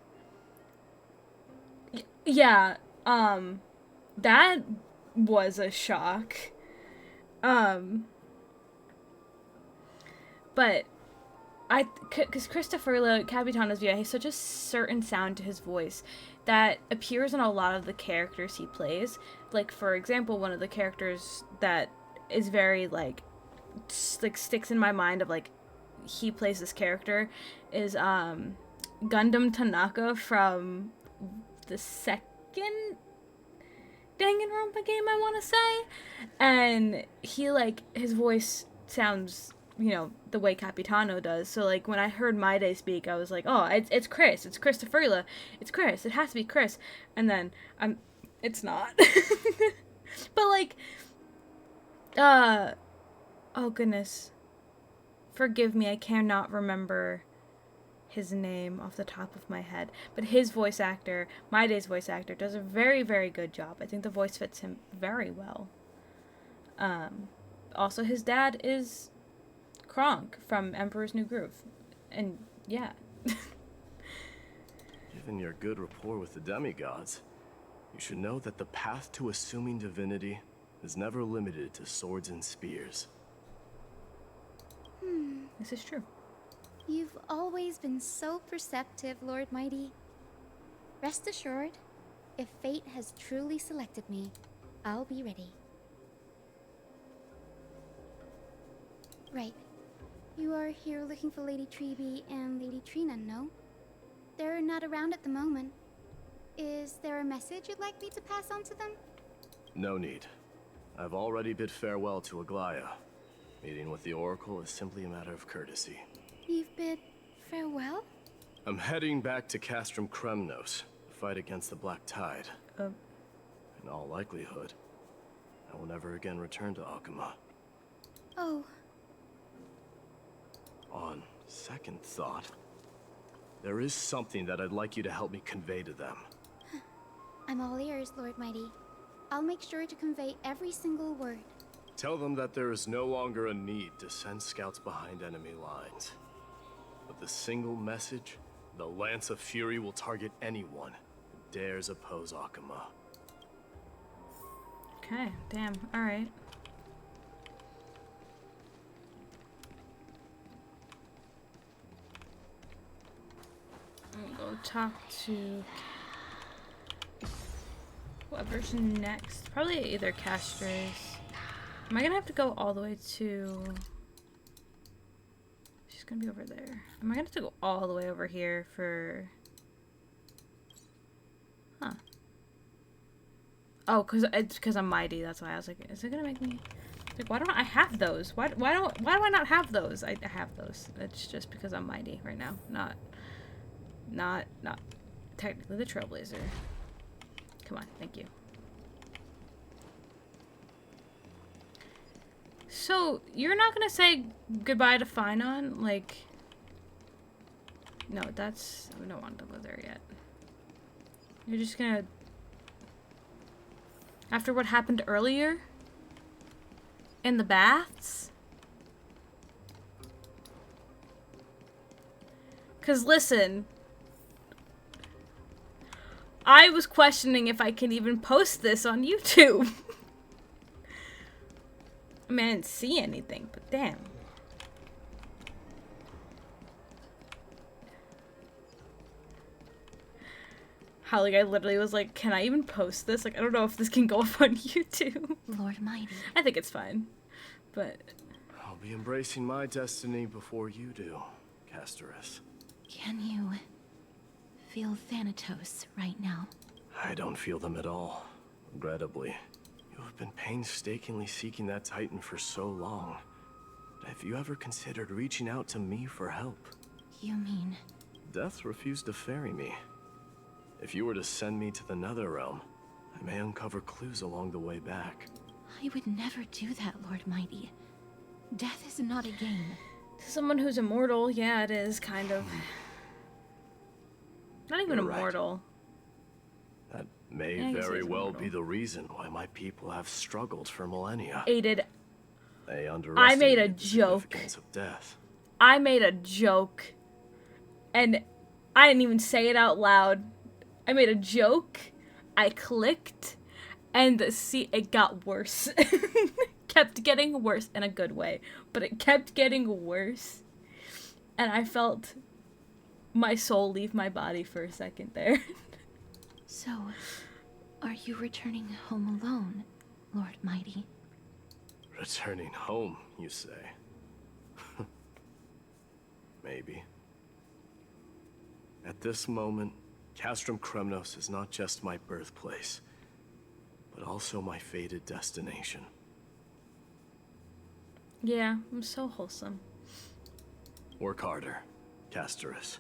Yeah, that was a shock. But because Christopherla, Capitano's VA, has such a certain sound to his voice that appears in a lot of the characters he plays. Like, for example, one of the characters that is very, like sticks in my mind of, like, he plays this character is, Gundam Tanaka from the second Danganronpa game, I want to say. And he, like, his voice sounds, you know, the way Capitano does. So, like, when I heard mydei speak, I was like, oh, it's Chris. It's Christopherla. It's Chris. It has to be Chris. And then, it's not. But, like, oh, goodness. Forgive me, I cannot remember his name off the top of my head. But his voice actor, mydei's voice actor, does a very, very good job. I think the voice fits him very well. Also, his dad is Kronk from Emperor's New Groove. And, yeah. Given your good rapport with the demigods, you should know that the path to assuming divinity is never limited to swords and spears. This is true. You've always been so perceptive, Lord Mighty. Rest assured, if fate has truly selected me, I'll be ready. Right. You are here looking for Lady Treeby and Lady Trina, no? They're not around at the moment. Is there a message you'd like me to pass on to them? No need. I've already bid farewell to Aglaia. Meeting with the Oracle is simply a matter of courtesy. You've bid farewell? I'm heading back to Castrum Kremnos to fight against the Black Tide. In all likelihood, I will never again return to Akuma. Oh. On second thought, there is something that I'd like you to help me convey to them. I'm all ears, Lord Mighty. I'll make sure to convey every single word. Tell them that there is no longer a need to send scouts behind enemy lines. With a single message, the Lance of Fury will target anyone who dares oppose Akuma. Okay, damn, alright. I'll go talk to whoever's next. Probably either Castorice. Am I gonna have to go all the way to... She's gonna be over there. Am I gonna have to go all the way over here for... Huh. Oh, it's because I'm mighty. That's why I was like, is it gonna make me... Like, why don't I have those? Why do I not have those? I have those. It's just because I'm mighty right now. Not technically the Trailblazer. Come on, thank you. So, you're not gonna say goodbye to phainon? Like... No, that's... We don't want to go there yet. You're just gonna... After what happened earlier? In the baths? 'Cause listen... I was questioning if I can even post this on YouTube. I mean, I didn't see anything, but damn. How, like, I literally was like, can I even post this? Like, I don't know if this can go up on YouTube. Lord Mighty. I think it's fine, but... I'll be embracing my destiny before you do, Castorice. Can you feel Thanatos right now? I don't feel them at all, regrettably. You have been painstakingly seeking that Titan for so long. Have you ever considered reaching out to me for help? You mean... Death refused to ferry me. If you were to send me to the Netherrealm, I may uncover clues along the way back. I would never do that, Lord Mighty. Death is not a game. To someone who's immortal, yeah, it is, kind of. Not even You're immortal. Right. That May Yeah, I guess very he's well immortal. be the reason why my people have struggled for millennia. Aided. They I underestimated made a the joke. significance of death. I made a joke. And I didn't even say it out loud. I made a joke. I clicked. And see, it got worse. Kept getting worse in a good way. But it kept getting worse. And I felt my soul leave my body for a second there. So, are you returning home alone, Lord Mighty? Returning home, you say? Maybe. At this moment, Castrum Kremnos is not just my birthplace, but also my fated destination. Yeah, I'm so wholesome. Work harder, Castorice.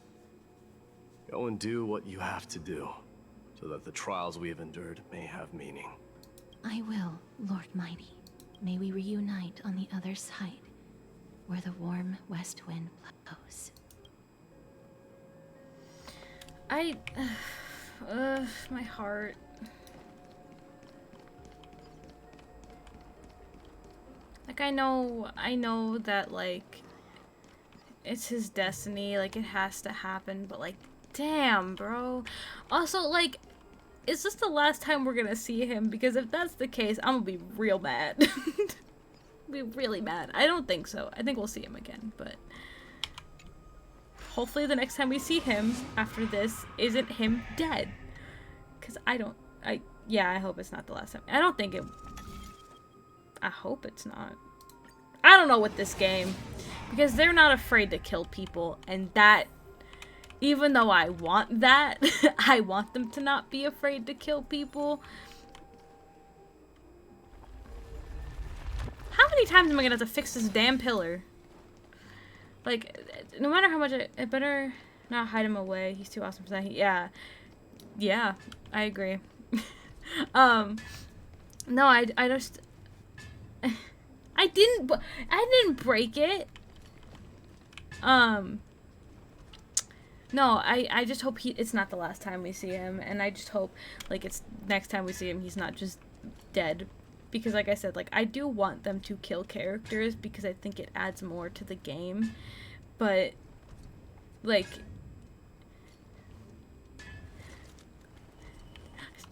Go and do what you have to do, so that the trials we have endured may have meaning. I will, Lord Mighty. May we reunite on the other side, where the warm west wind blows. My heart. Like, I know that, like, it's his destiny, like, it has to happen, but, like, damn, bro. Also, like, is this the last time we're gonna see him? Because if that's the case, I'm gonna be real mad. Be really mad. I don't think so. I think we'll see him again, but hopefully the next time we see him after this isn't him dead. Because I hope it's not the last time. I don't think it... I hope it's not. I don't know with this game. Because they're not afraid to kill people. And that... Even though I want that, I want them to not be afraid to kill people. How many times am I gonna have to fix this damn pillar? Like, no matter how much I better not hide him away. He's too awesome for that. Yeah, I agree. No, I just, I didn't break it. No, I just hope it's not the last time we see him, and I just hope, like, it's next time we see him, he's not just dead. Because, like I said, like, I do want them to kill characters because I think it adds more to the game. But, like,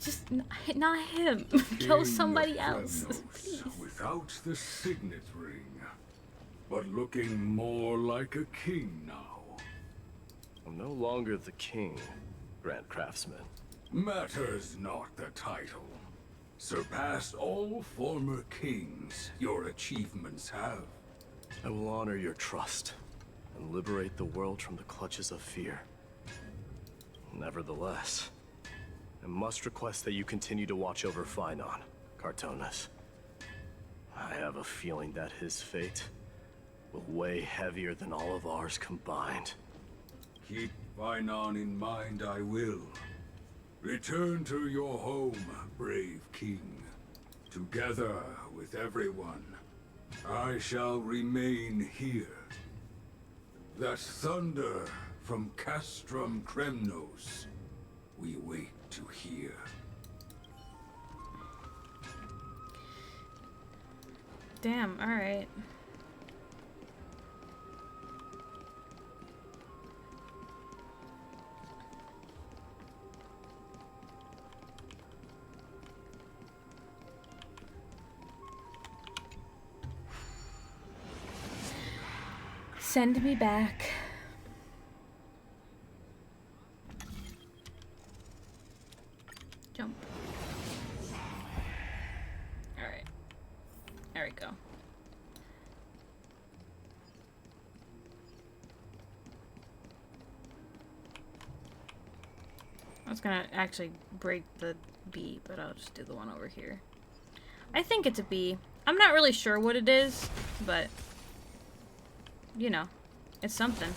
just not him. Kill somebody else, please. Without the signet ring, but looking more like a king now. I'm no longer the king, Grand Craftsman. Matters not the title. Surpassed all former kings your achievements have. I will honor your trust and liberate the world from the clutches of fear. Nevertheless, I must request that you continue to watch over Phainon, Cartonis. I have a feeling that his fate will weigh heavier than all of ours combined. Keep Phainon in mind, I will. Return to your home, brave king. Together with everyone, I shall remain here. That thunder from Castrum Kremnos, we wait to hear. Damn, alright. Send me back. Jump. Alright. There we go. I was gonna actually break the B, but I'll just do the one over here. I think it's a B. I'm not really sure what it is, but... you know, it's something.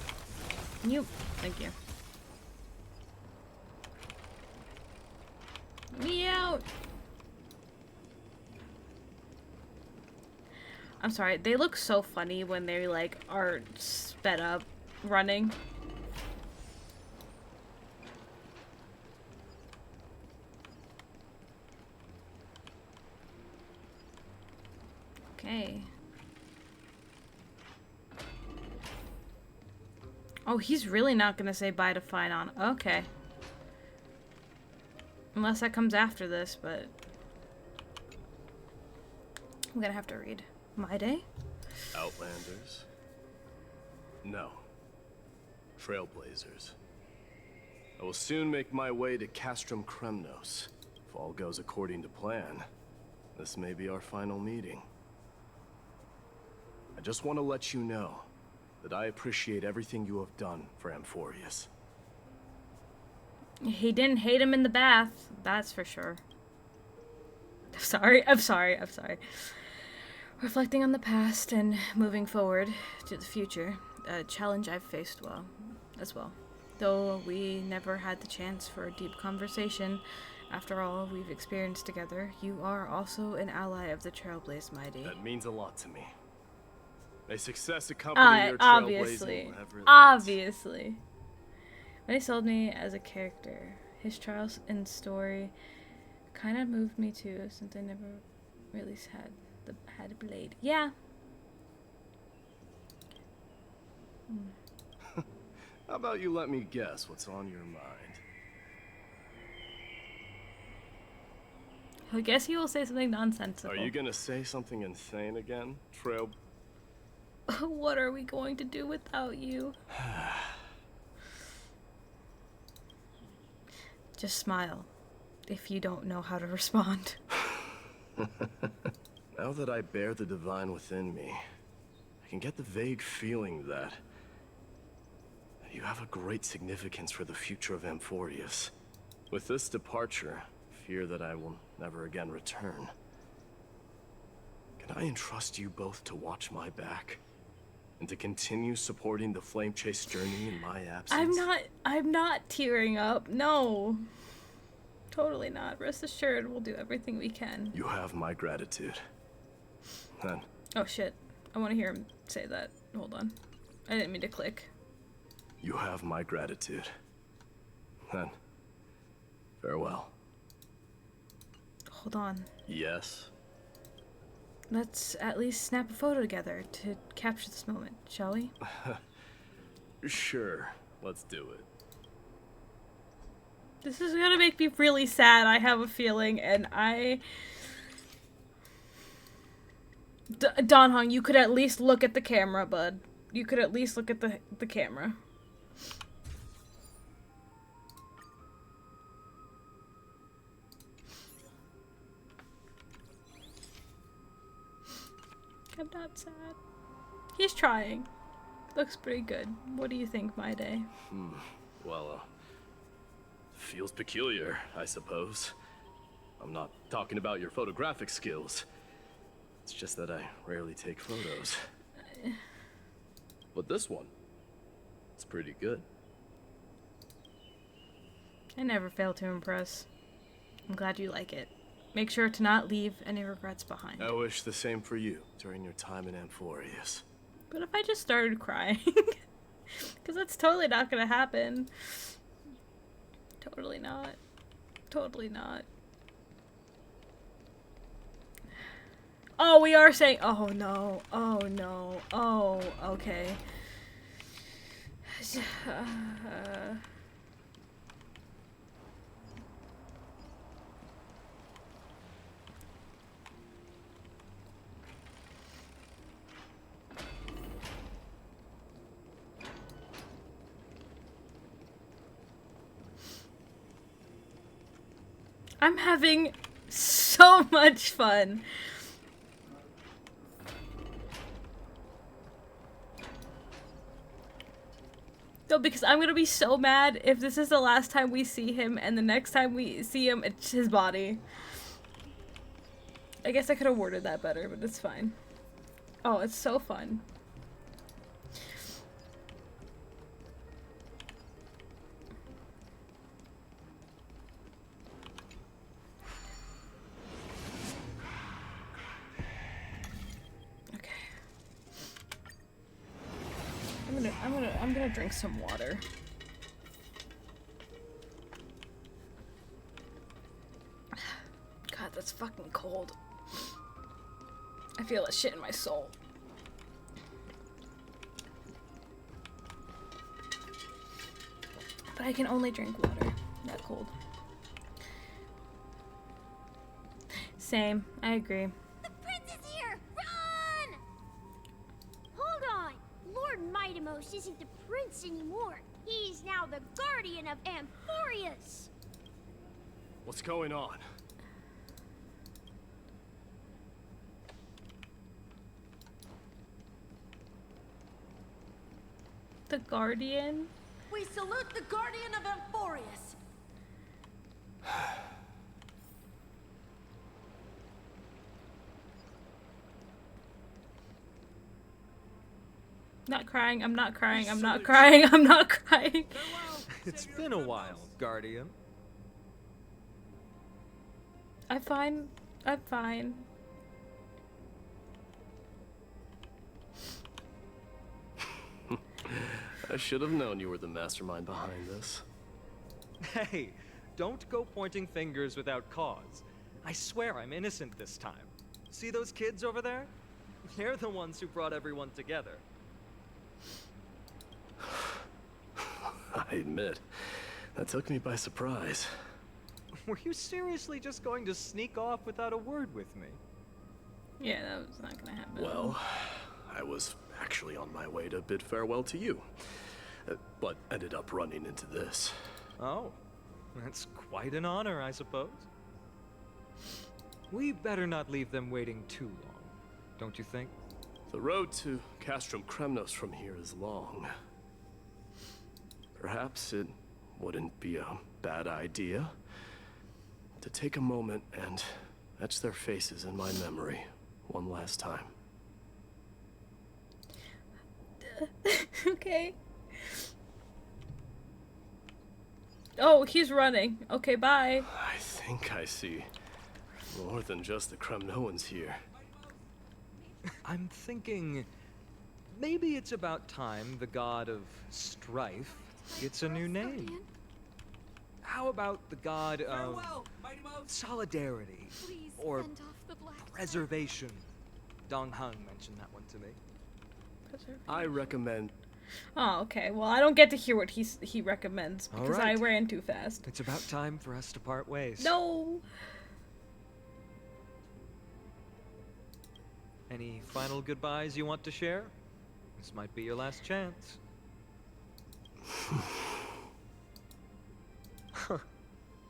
Thank you. Me out! I'm sorry, they look so funny when they, like, are sped up running. Okay. Oh, he's really not gonna say bye to phainon. Okay. Unless that comes after this, but I'm gonna have to read. Mydei? Outlanders? No. Trailblazers. I will soon make my way to Castrum Kremnos. If all goes according to plan, this may be our final meeting. I just want to let you know that I appreciate everything you have done for Amphorius. He didn't hate him in the bath, that's for sure. I'm sorry. Reflecting on the past and moving forward to the future, a challenge I've faced as well. Though we never had the chance for a deep conversation, after all we've experienced together, you are also an ally of the Trailblaze Mydei. That means a lot to me. May success accompany your trailblazing wherever it leads. Obviously. When he sold me as a character, his trials and story kind of moved me too, since I never really had a blade. Yeah. How about you let me guess what's on your mind? I guess he will say something nonsensical. Are you gonna say something insane again, Trail? What are we going to do without you? Just smile, if you don't know how to respond. Now that I bear the divine within me, I can get the vague feeling that you have a great significance for the future of Amphorius. With this departure, I fear that I will never again return. Can I entrust you both to watch my back? And to continue supporting the Flame Chase journey in my absence? I'm not tearing up. No. Totally not. Rest assured, we'll do everything we can. You have my gratitude. Then. Oh shit. I want to hear him say that. Hold on. I didn't mean to click. You have my gratitude. Then. Farewell. Hold on. Yes. Let's at least snap a photo together to capture this moment, shall we? Sure. Let's do it. This is gonna make me really sad, I have a feeling, and Don Hong, you could at least look at the camera, bud. You could at least look at the camera. I'm not sad. He's trying. Looks pretty good. What do you think, Mydei? Well, feels peculiar, I suppose. I'm not talking about your photographic skills. It's just that I rarely take photos. But this one, it's pretty good. I never fail to impress. I'm glad you like it. Make sure to not leave any regrets behind. I wish the same for you during your time in Amphorius. But if I just started crying? Because that's totally not gonna happen. Totally not. Totally not. Oh, we are saying. Oh no. Oh no. Oh, okay. I'm having so much fun. No, because I'm gonna be so mad if this is the last time we see him and the next time we see him, it's his body. I guess I could have worded that better, but it's fine. Oh, it's so fun. I'm gonna drink some water. God, that's fucking cold. I feel that shit in my soul. But I can only drink water. That cold. Same. I agree. The prince is here! Run! Hold on. Lord Mydemos isn't the prince anymore. He's now the guardian of Amphorius. What's going on? The guardian? We salute the guardian of Amphorius. Not crying, I'm not crying, I'm not crying, I'm not crying. It's been a while, Guardian. I'm fine. I'm fine. I should have known you were the mastermind behind this. Hey, don't go pointing fingers without cause. I swear I'm innocent this time. See those kids over there? They're the ones who brought everyone together. I admit, that took me by surprise. Were you seriously just going to sneak off without a word with me? Yeah, that was not gonna happen. Well, I was actually on my way to bid farewell to you, but ended up running into this. Oh, that's quite an honor, I suppose. We better not leave them waiting too long, don't you think? The road to Castrum Kremnos from here is long. Perhaps it wouldn't be a bad idea to take a moment and etch their faces in my memory one last time. Okay. Oh, he's running. Okay, bye. I think I see more than just the Kremnoans here. I'm thinking maybe it's about time the god of strife gets a new name. How about the god of solidarity or preservation? Dong Hung mentioned that one to me. I recommend... Oh, okay. Well, I don't get to hear what he recommends because I Alright. ran too fast. It's about time for us to part ways. No. Any final goodbyes you want to share? This might be your last chance.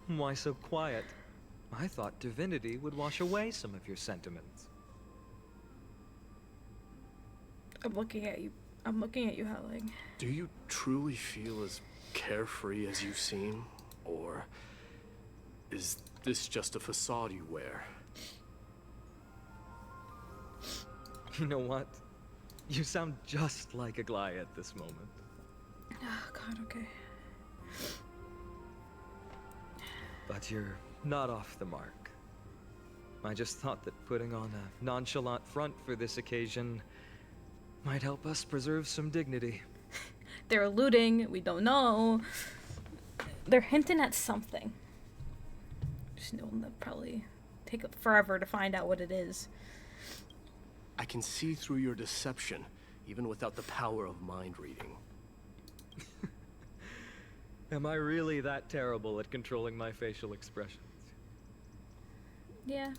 Why so quiet? I thought divinity would wash away some of your sentiments. I'm looking at you. I'm looking at you, Howling. Do you truly feel as carefree as you seem? Or is this just a facade you wear? You know what? You sound just like Aglaia at this moment. Oh, God, okay. But you're not off the mark. I just thought that putting on a nonchalant front for this occasion might help us preserve some dignity. They're alluding. We don't know. They're hinting at something. Just know they'll probably take forever to find out what it is. I can see through your deception, even without the power of mind reading. Am I really that terrible at controlling my facial expressions? Yeah.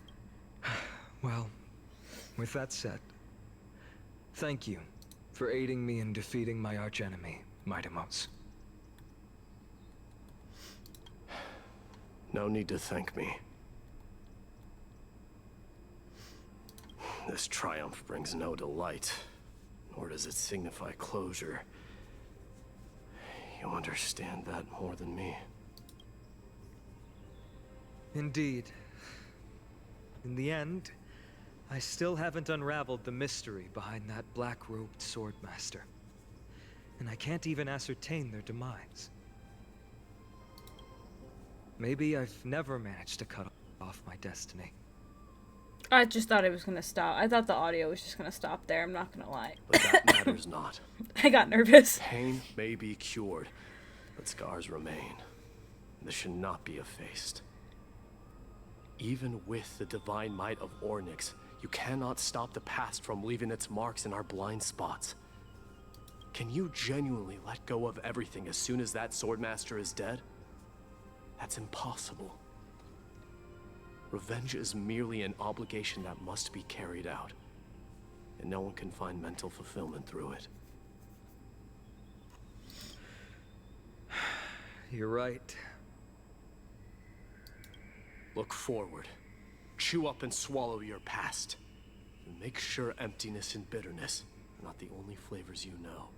Well, with that said, thank you for aiding me in defeating my archenemy, Mydemos. No need to thank me. This triumph brings no delight, nor does it signify closure. You understand that more than me. Indeed. In the end, I still haven't unraveled the mystery behind that black-robed swordmaster. And I can't even ascertain their demise. Maybe I've never managed to cut off my destiny. I just thought it was gonna stop. I thought the audio was just gonna stop there. I'm not gonna lie. But that matters not. I got nervous. Pain may be cured, but scars remain. This should not be effaced. Even with the divine might of Ornyx, You cannot stop the past from leaving its marks in our blind spots. Can you genuinely let go of everything as soon as that Swordmaster is dead? That's impossible. Revenge is merely an obligation that must be carried out, and no one can find mental fulfillment through it. You're right. Look forward. Chew up and swallow your past. And make sure emptiness and bitterness are not the only flavors you know.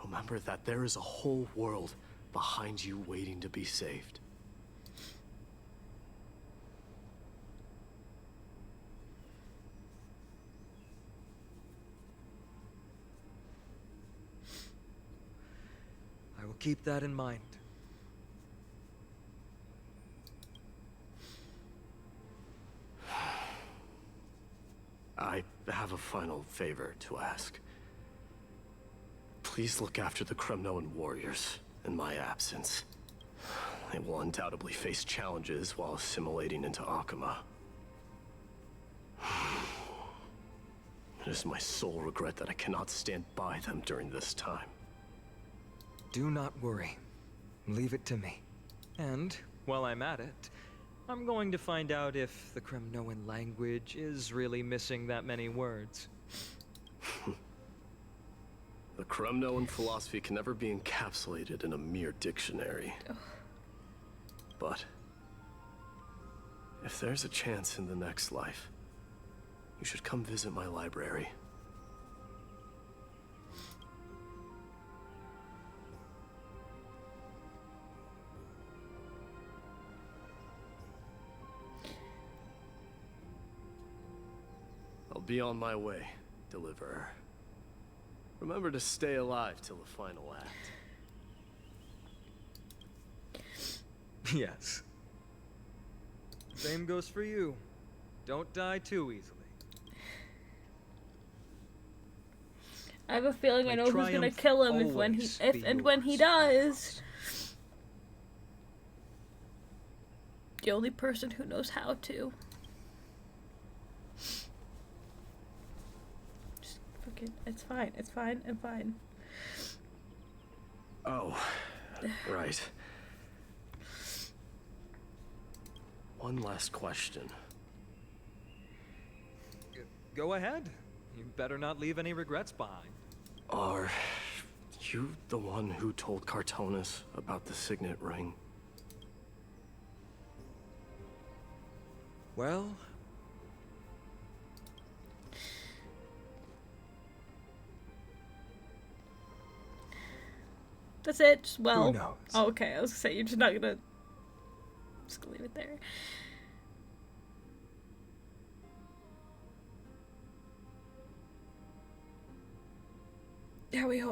Remember that there is a whole world behind you waiting to be saved. I will keep that in mind. I have a final favor to ask. Please look after the Kremnoan warriors in my absence. They will undoubtedly face challenges while assimilating into Akama. It is my sole regret that I cannot stand by them during this time. Do not worry. Leave it to me. And, while I'm at it, I'm going to find out if the Kremnoan language is really missing that many words. The Kremnoan philosophy can never be encapsulated in a mere dictionary. But if there's a chance in the next life, you should come visit my library. I'll be on my way, Deliverer. Remember to stay alive till the final act. Yes. Same goes for you. Don't die too easily. I have a feeling I know who's gonna kill him when he dies. The only person who knows how to. It's fine, it's fine, I'm fine. Oh, right. One last question. Go ahead. You better not leave any regrets behind. Are you the one who told Cartonis about the signet ring? Well... That's it. Just, well, who knows? Oh, okay. I was gonna say you're just not gonna. Just gonna leave it there.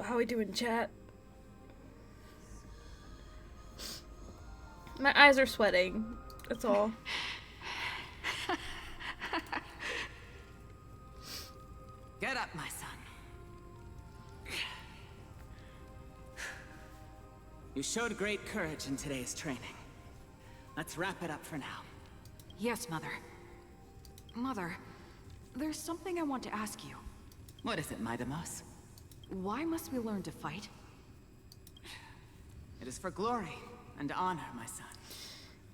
How we doing, chat? My eyes are sweating. That's all. Get up, my son. You showed great courage in today's training. Let's wrap it up for now. Yes, Mother. Mother, there's something I want to ask you. What is it, Mydemos? Why must we learn to fight? It is for glory and honor, my son.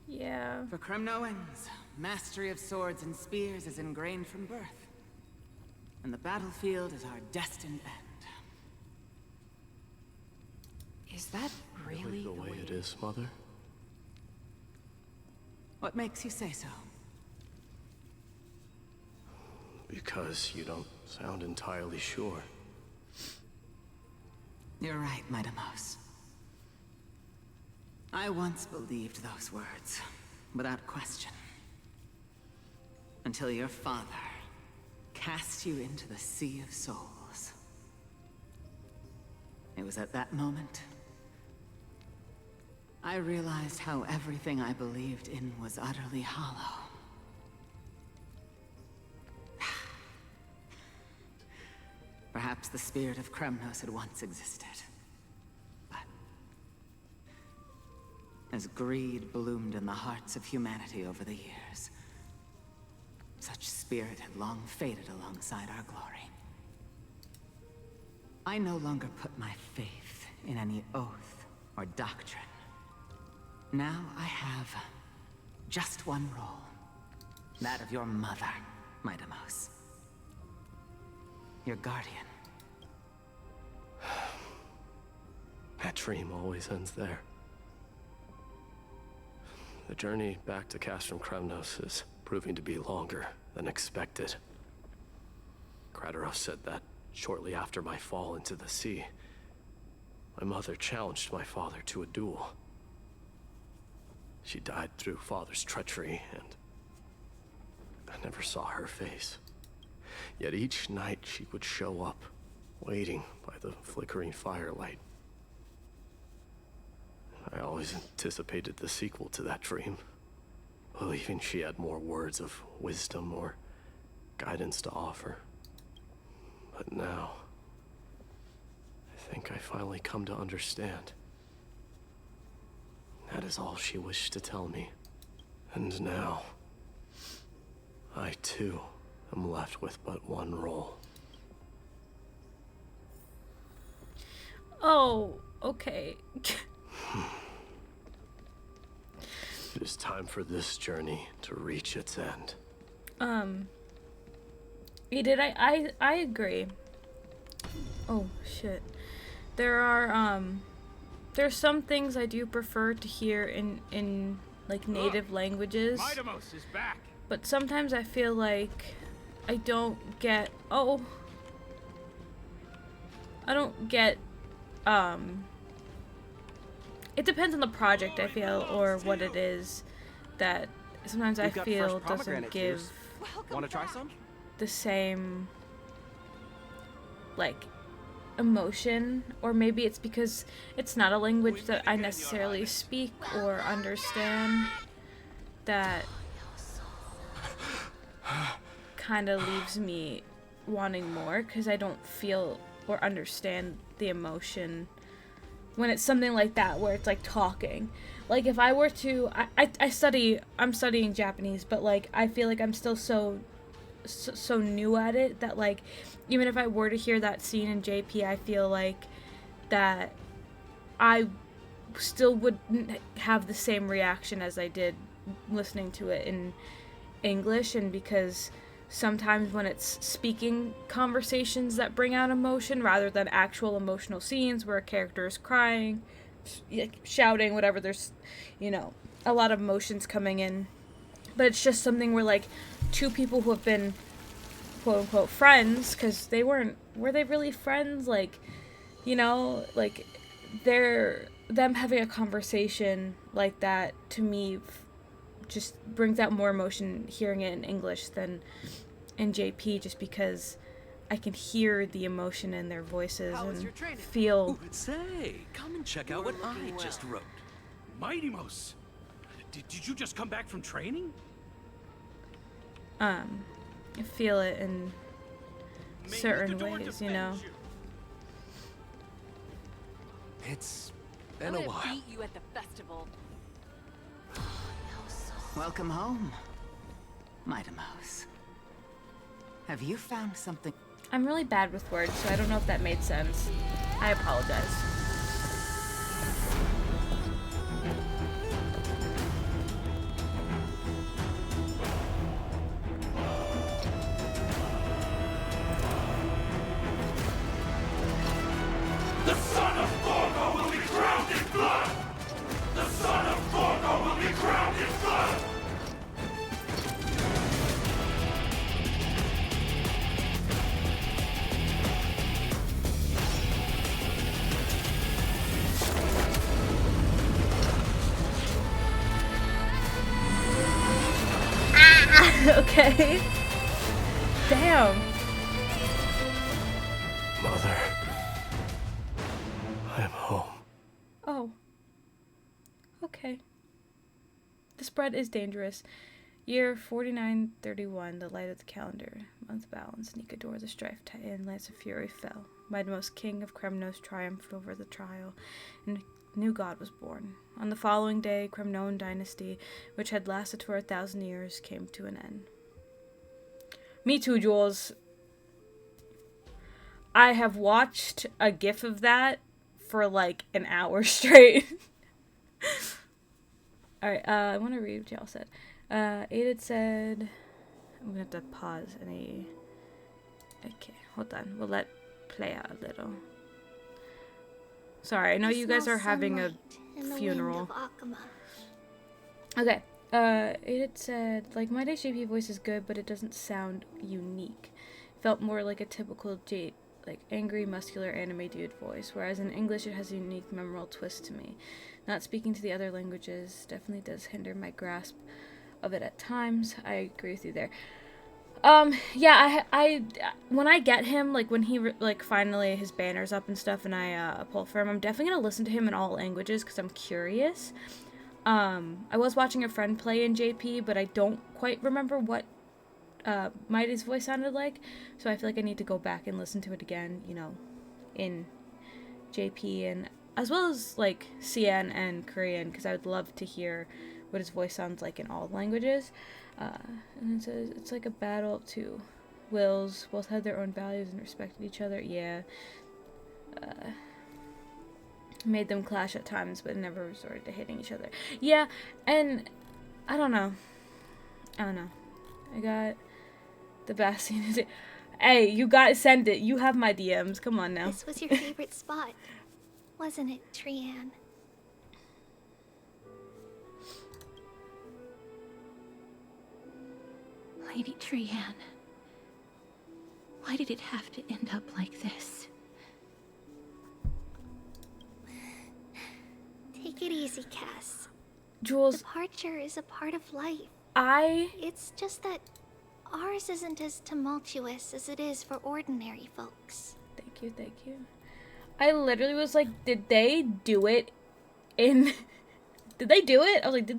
Yeah. For Kremnoans, mastery of swords and spears is ingrained from birth. And the battlefield is our destined end. Is that really the way it is, Mother? What makes you say so? Because you don't sound entirely sure. You're right, Mydemos. I once believed those words, without question. Until your father cast you into the Sea of Souls. It was at that moment I realized how everything I believed in was utterly hollow. Perhaps the spirit of Kremnos had once existed. But as greed bloomed in the hearts of humanity over the years, Such spirit had long faded alongside our glory. I no longer put my faith in any oath or doctrine. Now I have just one role. That of your mother, mydei. Your guardian. That dream always ends there. The journey back to Castrum Kremnos is proving to be longer than expected. Krateros said that shortly after my fall into the sea, my mother challenged my father to a duel. She died through father's treachery, and I never saw her face. Yet each night she would show up, waiting by the flickering firelight. I always anticipated the sequel to that dream, believing she had more words of wisdom or guidance to offer. But now, I think I finally come to understand. That is all she wished to tell me. And now, I too am left with but one role. Oh, okay. It is time for this journey to reach its end. I agree. Oh shit. There's some things I do prefer to hear in like native languages. mydei is back. But sometimes I feel like I don't get it depends on the project, I feel, or what it is that sometimes I feel doesn't give Wanna try some? the same like emotion, or maybe it's because it's not a language that I necessarily speak or understand that kind of leaves me wanting more, because I don't feel or understand the emotion when it's something like that where it's like talking. Like if I were to I'm studying Japanese, but like I feel like I'm still so new at it that like even if I were to hear that scene in JP, I feel like that I still wouldn't have the same reaction as I did listening to it in English. And because sometimes when it's speaking conversations that bring out emotion rather than actual emotional scenes where a character is crying, shouting, whatever, there's, you know, a lot of emotions coming in. But it's just something where like two people who have been quote unquote friends, because were they really friends? Like, you know, like them having a conversation like that to me just brings out more emotion hearing it in English than in JP, just because I can hear the emotion in their voices and feel. Ooh, say, come and check out what I just wrote. mydei, did you just come back from training? I feel it in certain ways, you know. It's been a while. Beat you at the festival. Welcome home, mydei. Have you found something? I'm really bad with words, so I don't know if that made sense. I apologize. The son of Gorgo will be crowned in blood! The son of Gorgo will be crowned in blood! Okay. Damn. Mother. I'm home. Oh. Okay. This bread is dangerous. Year 4931, the light of the calendar. Month balance. Nikador, the strife titan, lance of fury fell. Mydei, king of Kremnos, triumphed over the trial, and a new god was born. On the following day, Kremnon dynasty, which had lasted for 1,000 years, came to an end. Me too, Jules. I have watched a GIF of that for like an hour straight. Alright, I want to read what y'all said. Aided said... I'm gonna have to pause any... Okay, hold on. We'll let play out a little. Sorry, I know you guys are having a funeral. Okay, Aided said, like, mydei's JP voice is good, but it doesn't sound unique. Felt more like a typical like angry, muscular anime dude voice, whereas in English it has a unique, memorable twist to me. Not speaking to the other languages definitely does hinder my grasp of it at times. I agree with you there. Yeah, I when I get him, like when he like finally his banner's up and stuff, and I pull for him, I'm definitely gonna listen to him in all languages because I'm curious. I was watching a friend play in JP, but I don't quite remember what mydei's voice sounded like, so I feel like I need to go back and listen to it again, you know, in JP, and as well as like CN and Korean, because I would love to hear what his voice sounds like in all languages. And it says it's like a battle of two wills, both had their own values and respected each other. Yeah, made them clash at times, but never resorted to hitting each other. Yeah, and I don't know. I got the Bastion. Hey, you gotta send it. You have my DMs. Come on now. This was your favorite spot, wasn't it, Trianne? Lady Trianne, why did it have to end up like this? Take it easy, Cass. Jules. Departure is a part of life. It's just that ours isn't as tumultuous as it is for ordinary folks. Thank you. I literally was like, did they do it in... Did they do it? I was like, did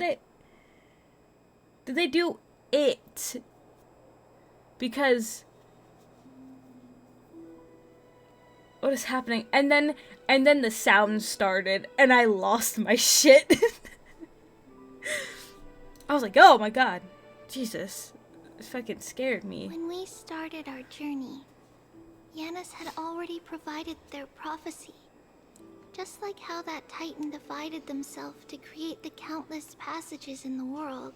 they do it? Because... What is happening? And then the sound started, and I lost my shit. I was like, oh my god. Jesus. It fucking scared me. When we started our journey, Yanis had already provided their prophecy. Just like how that Titan divided themselves to create the countless passages in the world.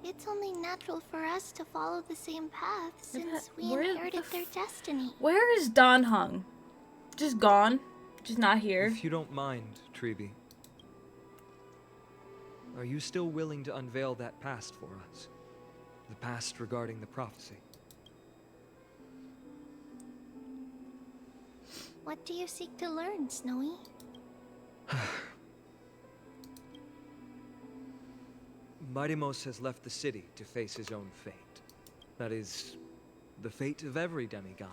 It's only natural for us to follow the same path since we inherited their destiny. Where is Don Hung? Just gone? Just not here? If you don't mind, Treeby. Are you still willing to unveil that past for us? The past regarding the prophecy? What do you seek to learn, Snowy? Mydemos has left the city to face his own fate. That is, the fate of every demigod.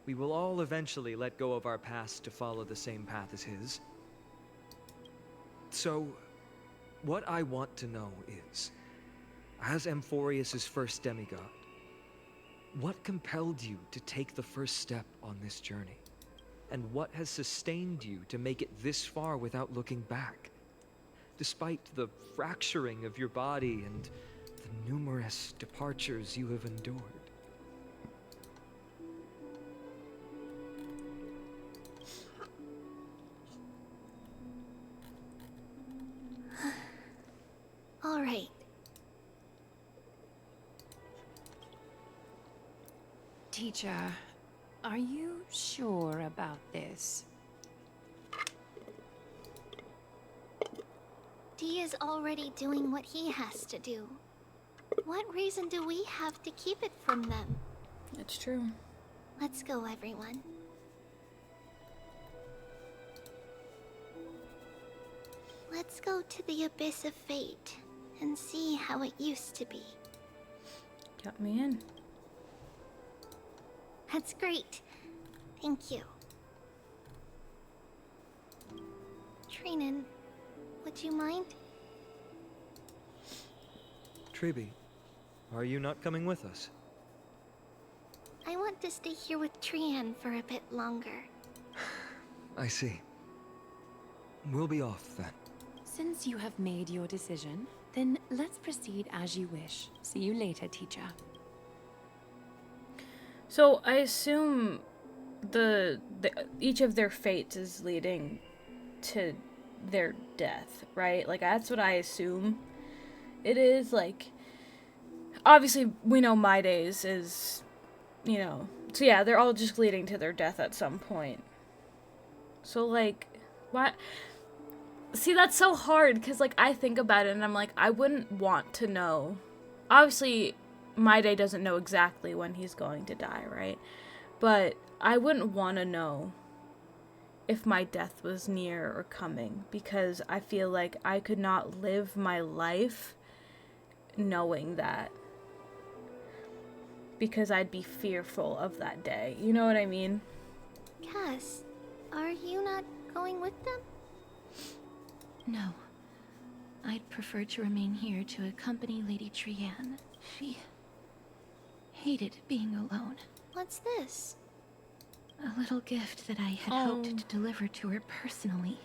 We will all eventually let go of our past to follow the same path as his. So, what I want to know is, as Amphorius' first demigod, what compelled you to take the first step on this journey? And what has sustained you to make it this far without looking back? Despite the fracturing of your body and the numerous departures you have endured. All right. Teacher, are you sure about this? Dee is already doing what he has to do. What reason do we have to keep it from them? That's true. Let's go, everyone. Let's go to the Abyss of Fate and see how it used to be. Got me in. That's great. Thank you. Trinan, would you mind? Treeby, are you not coming with us? I want to stay here with Trian for a bit longer. I see. We'll be off then. Since you have made your decision, Then let's proceed as you wish. See you later, teacher. So I assume each of their fates is leading to their death, right? Like, that's what I assume it is. Like, obviously we know mydei's is, you know, so yeah, they're all just leading to their death at some point. So, like, what? See, that's so hard, because, like, I think about it and I'm like, I wouldn't want to know. Obviously mydei doesn't know exactly when he's going to die, right? But I wouldn't want to know if my death was near or coming, because I feel like I could not live my life knowing that, because I'd be fearful of that day. You know what I mean? Cass, are you not going with them? No. I'd prefer to remain here to accompany Lady Trianne. She hated being alone. What's this? A little gift that I had hoped to deliver to her personally.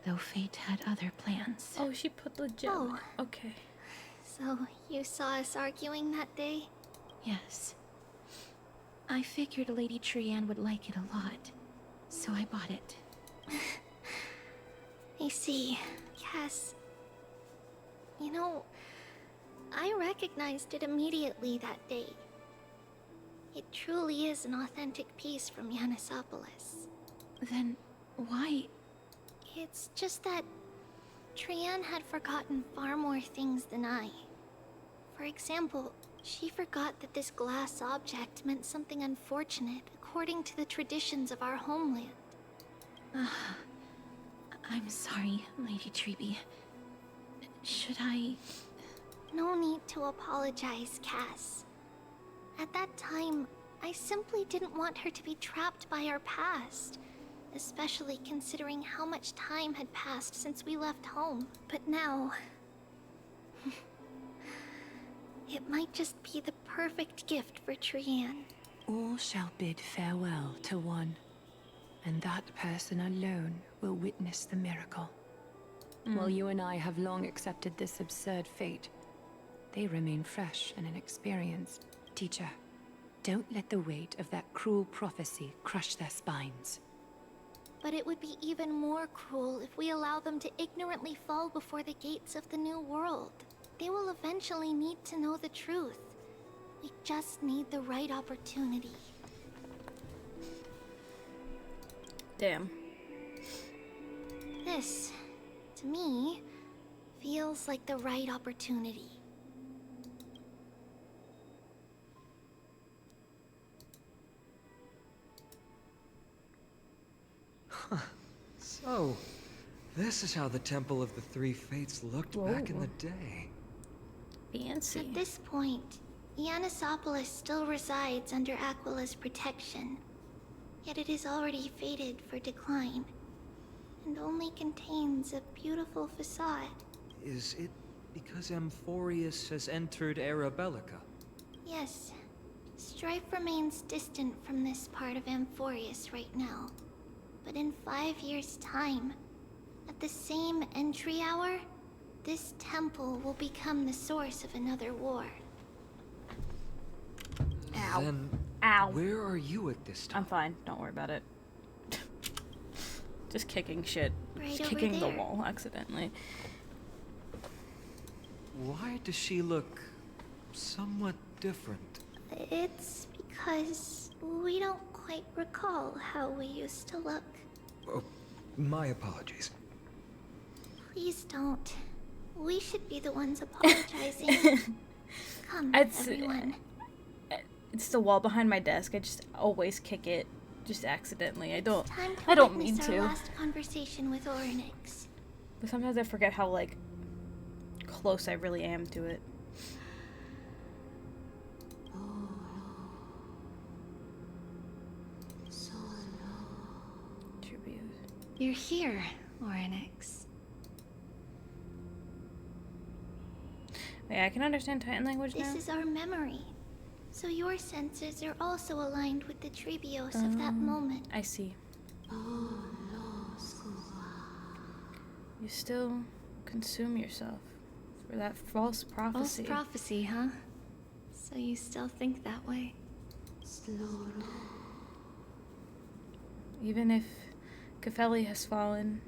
Though fate had other plans. Oh, she put the gem. Oh. Okay. So, you saw us arguing that day? Yes. I figured Lady Trianne would like it a lot, so I bought it. I see. Yes. You know, I recognized it immediately that day. It truly is an authentic piece from Yanisopolis. Then why? It's just that Trianne had forgotten far more things than I. For example, she forgot that this glass object meant something unfortunate according to the traditions of our homeland. I'm sorry, Lady Treby. Should I... No need to apologize, Cass. At that time, I simply didn't want her to be trapped by our past, especially considering how much time had passed since we left home. But now... it might just be the perfect gift for Trianne. All shall bid farewell to one, and that person alone will witness the miracle. While you and I have long accepted this absurd fate, they remain fresh and inexperienced. Teacher, don't let the weight of that cruel prophecy crush their spines. But it would be even more cruel if we allow them to ignorantly fall before the gates of the new world. They will eventually need to know the truth. We just need the right opportunity. Damn. This, to me, feels like the right opportunity. Huh. So, this is how the Temple of the Three Fates looked back in the day. Fancy. At this point, Yanisopolis still resides under Aquila's protection. Yet it is already fated for decline, and only contains a beautiful facade. Is it because Amphorius has entered Era Bellica? Yes. Strife remains distant from this part of Amphorius right now. But in 5 years' time, at the same entry hour, this temple will become the source of another war. Ow. Then, Ow. where are you at this time? I'm fine. Don't worry about it. Just kicking shit. Right Just over kicking the there. wall accidentally. Why does she look somewhat different? It's because we don't quite recall how we used to look. Oh, my apologies. Please don't. We should be the ones apologizing. Come, everyone. It's the wall behind my desk. I just always kick it, just accidentally. I don't mean witness to. our last conversation with Orynyx. But sometimes I forget how, like, close I really am to it. You're here, Orynyx. Wait, I can understand Titan language now? This is our memory. So your senses are also aligned with the Trebios of that moment. I see. You still consume yourself for that false prophecy. False prophecy, huh? So you still think that way? Even if Kefeli has fallen,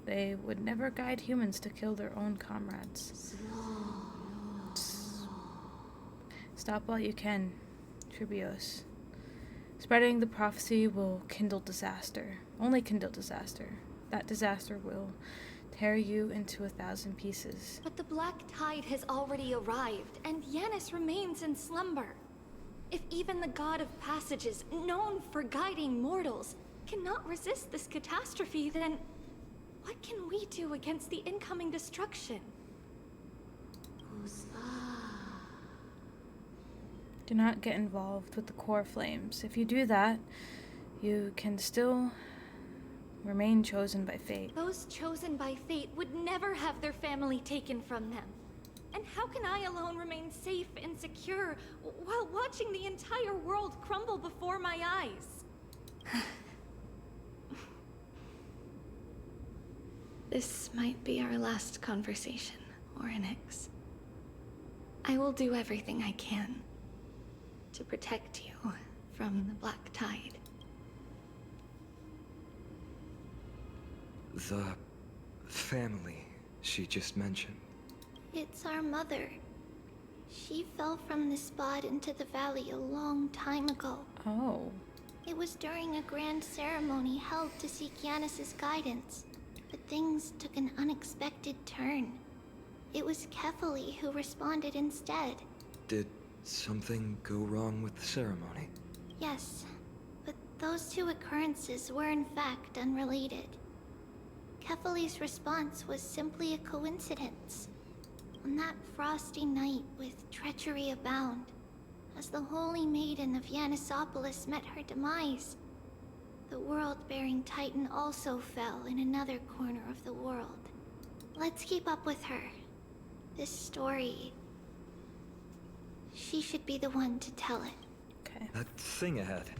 they would never guide humans to kill their own comrades. Stop while you can, Tribios. Spreading the prophecy will kindle disaster. Only kindle disaster. That disaster will tear you into 1,000 pieces. But the black tide has already arrived, and Yanis remains in slumber. If even the god of passages, known for guiding mortals, cannot resist this catastrophe, then what can we do against the incoming destruction? Do not get involved with the core flames. If you do that, you can still remain chosen by fate. Those chosen by fate would never have their family taken from them. And how can I alone remain safe and secure while watching the entire world crumble before my eyes? This might be our last conversation, Orynyx. I will do everything I can to protect you from the black tide. The family she just mentioned. It's our mother. She fell from the spot into the valley a long time ago. Oh. It was during a grand ceremony held to seek Yanis's guidance, but things took an unexpected turn. It was Kefeli who responded instead. Did something go wrong with the ceremony? Yes, but those two occurrences were in fact unrelated. Kefeli's response was simply a coincidence. On that frosty night with treachery abound, as the Holy Maiden of Yanisopolis met her demise, the world-bearing Titan also fell in another corner of the world. Let's keep up with her. This story... she should be the one to tell it. Okay. That thing ahead.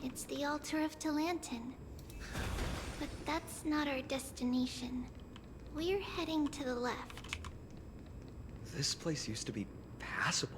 It's the altar of Talantin. But that's not our destination. We're heading to the left. This place used to be passable.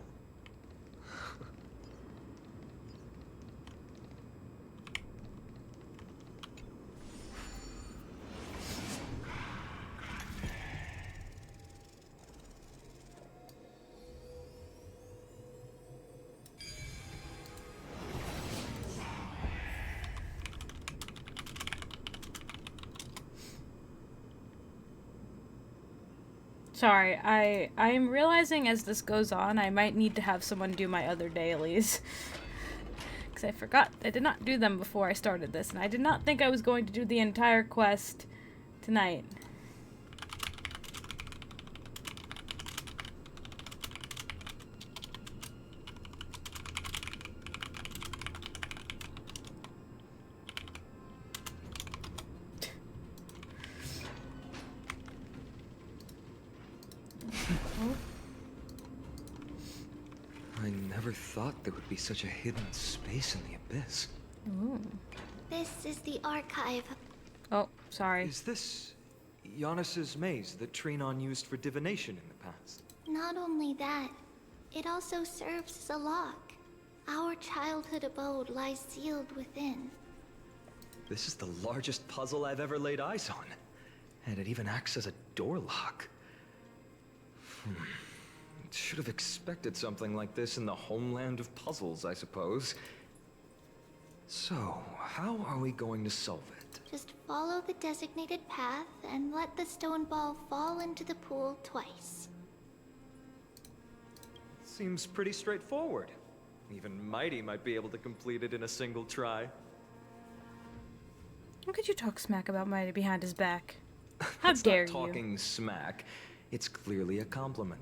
Sorry, I am realizing as this goes on, I might need to have someone do my other dailies. Because I forgot, I did not do them before I started this, and I did not think I was going to do the entire quest tonight. I never thought there would be such a hidden space in the abyss. Ooh. This is the archive. Oh, sorry. Is this Yanis's maze that Trinon used for divination in the past? Not only that, it also serves as a lock. Our childhood abode lies sealed within. This is the largest puzzle I've ever laid eyes on. And it even acts as a door lock. Should have expected something like this in the homeland of puzzles, I suppose. So, how are we going to solve it? Just follow the designated path and let the stone ball fall into the pool twice. Seems pretty straightforward. Even Mighty might be able to complete it in a single try. How could you talk smack about Mighty behind his back? How dare It's not talking smack. It's clearly a compliment.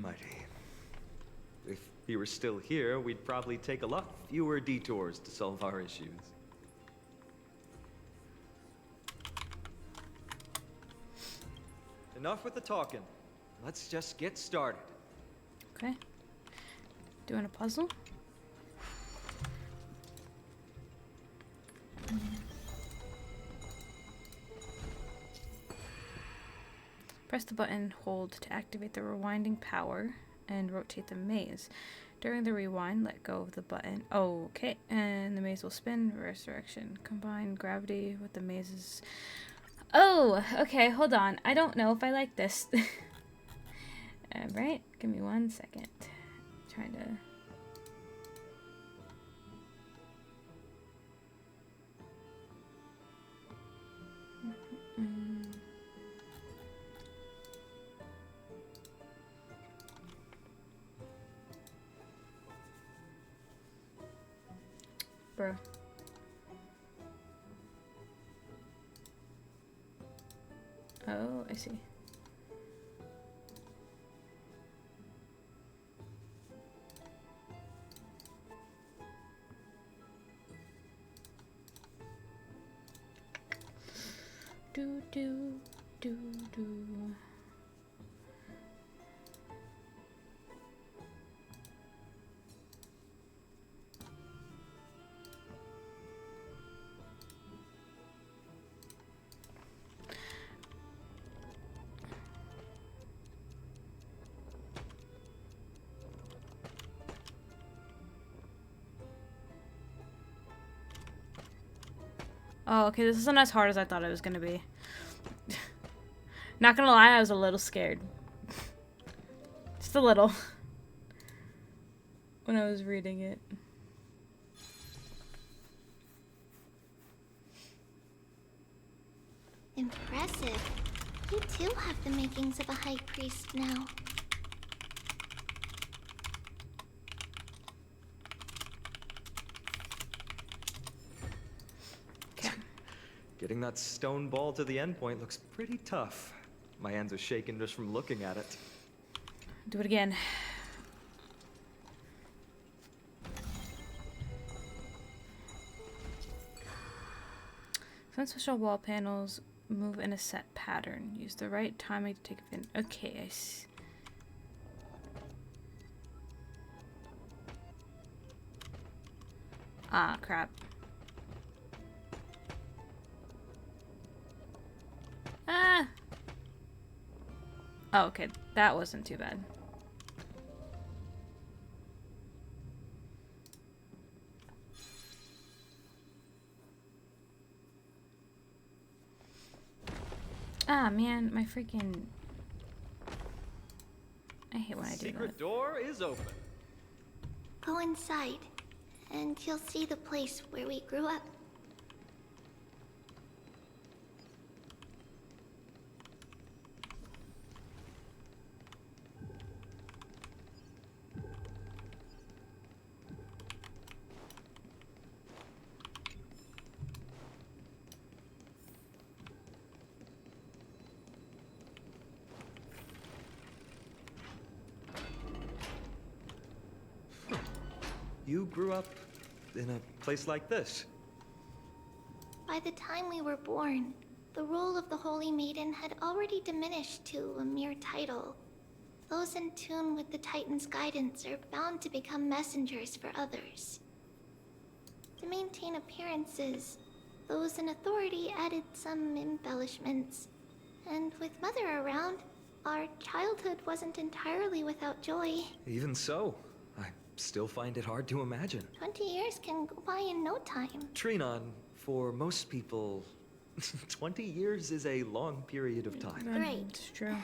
Mighty. If he were still here, we'd probably take a lot fewer detours to solve our issues. Enough with the talking. Let's just get started. Okay. Doing a puzzle? Press the button, hold to activate the rewinding power, and rotate the maze. During the rewind, let go of the button. Okay, and the maze will spin, reverse direction. Combine gravity with the mazes. Oh, okay, hold on. I don't know if I like this. Alright, give me 1 second. Trying to... Bro. Oh, I see. Do do do do. Oh, okay, this isn't as hard as I thought it was gonna be. Not gonna lie, I was a little scared. Just a little. When I was reading it. Impressive. You too have the makings of a high priest now. Getting that stone ball to the endpoint looks pretty tough. My hands are shaking just from looking at it. Do it again. Some special wall panels move in a set pattern. Use the right timing to take advantage. Okay, I see. Ah, crap. Ah! Oh, okay. That wasn't too bad. Ah, man, my freaking... I hate when I do that. Secret door is open. Go inside, and you'll see the place where we grew up. You grew up in a place like this? By the time we were born, the role of the Holy Maiden had already diminished to a mere title. Those in tune with the Titan's guidance are bound to become messengers for others. To maintain appearances, those in authority added some embellishments. And with Mother around, our childhood wasn't entirely without joy. Even so, I still find it hard to imagine. 20 years can go by in no time. Trinon, for most people, 20 years is a long period of time. Right. It's true.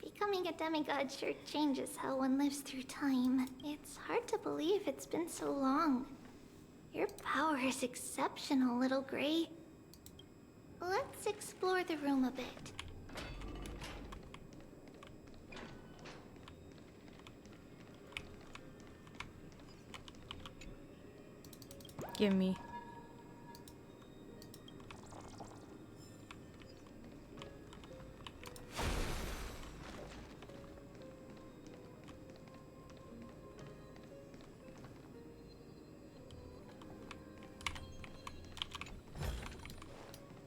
Becoming a demigod sure changes how one lives through time. It's hard to believe it's been so long. Your power is exceptional, little Gray. Let's explore the room a bit. Gimme.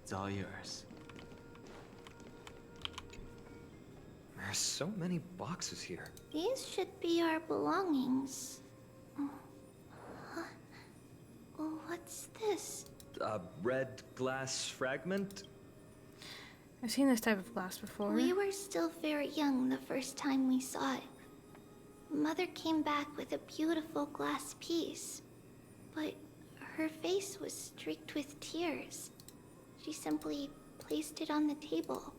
It's all yours. There's so many boxes here. These should be our belongings. What's this? A red glass fragment? I've seen this type of glass before. We were still very young the first time we saw it. Mother came back with a beautiful glass piece, but her face was streaked with tears. She simply placed it on the table.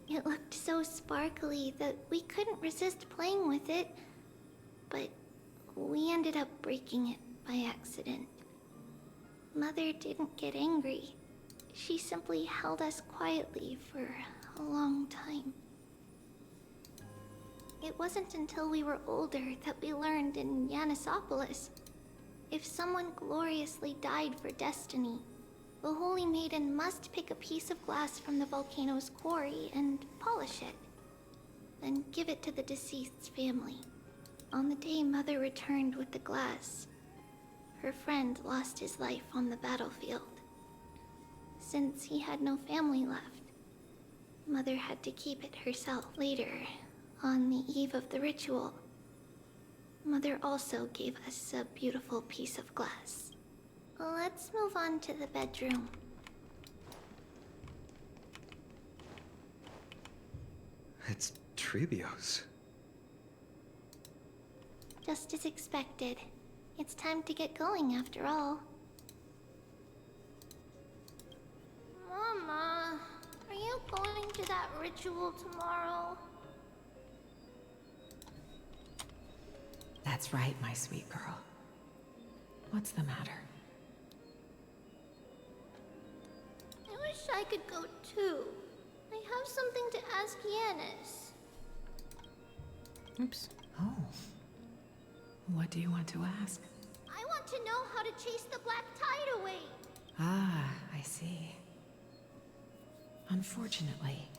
It looked so sparkly that we couldn't resist playing with it, but we ended up breaking it by accident. Mother didn't get angry. She simply held us quietly for a long time. It wasn't until we were older that we learned in Yanissopolis, if someone gloriously died for destiny, the Holy Maiden must pick a piece of glass from the volcano's quarry and polish it, then give it to the deceased's family. On the day Mother returned with the glass, her friend lost his life on the battlefield. Since he had no family left, Mother had to keep it herself. Later, on the eve of the ritual, Mother also gave us a beautiful piece of glass. Let's move on to the bedroom. It's Trebios. Just as expected. It's time to get going after all. Mama, are you going to that ritual tomorrow? That's right, my sweet girl. What's the matter? I wish I could go too. I have something to ask Yanis. Oops. Oh. What do you want to ask? I want to know how to chase the black tide away. Ah, I see. Unfortunately,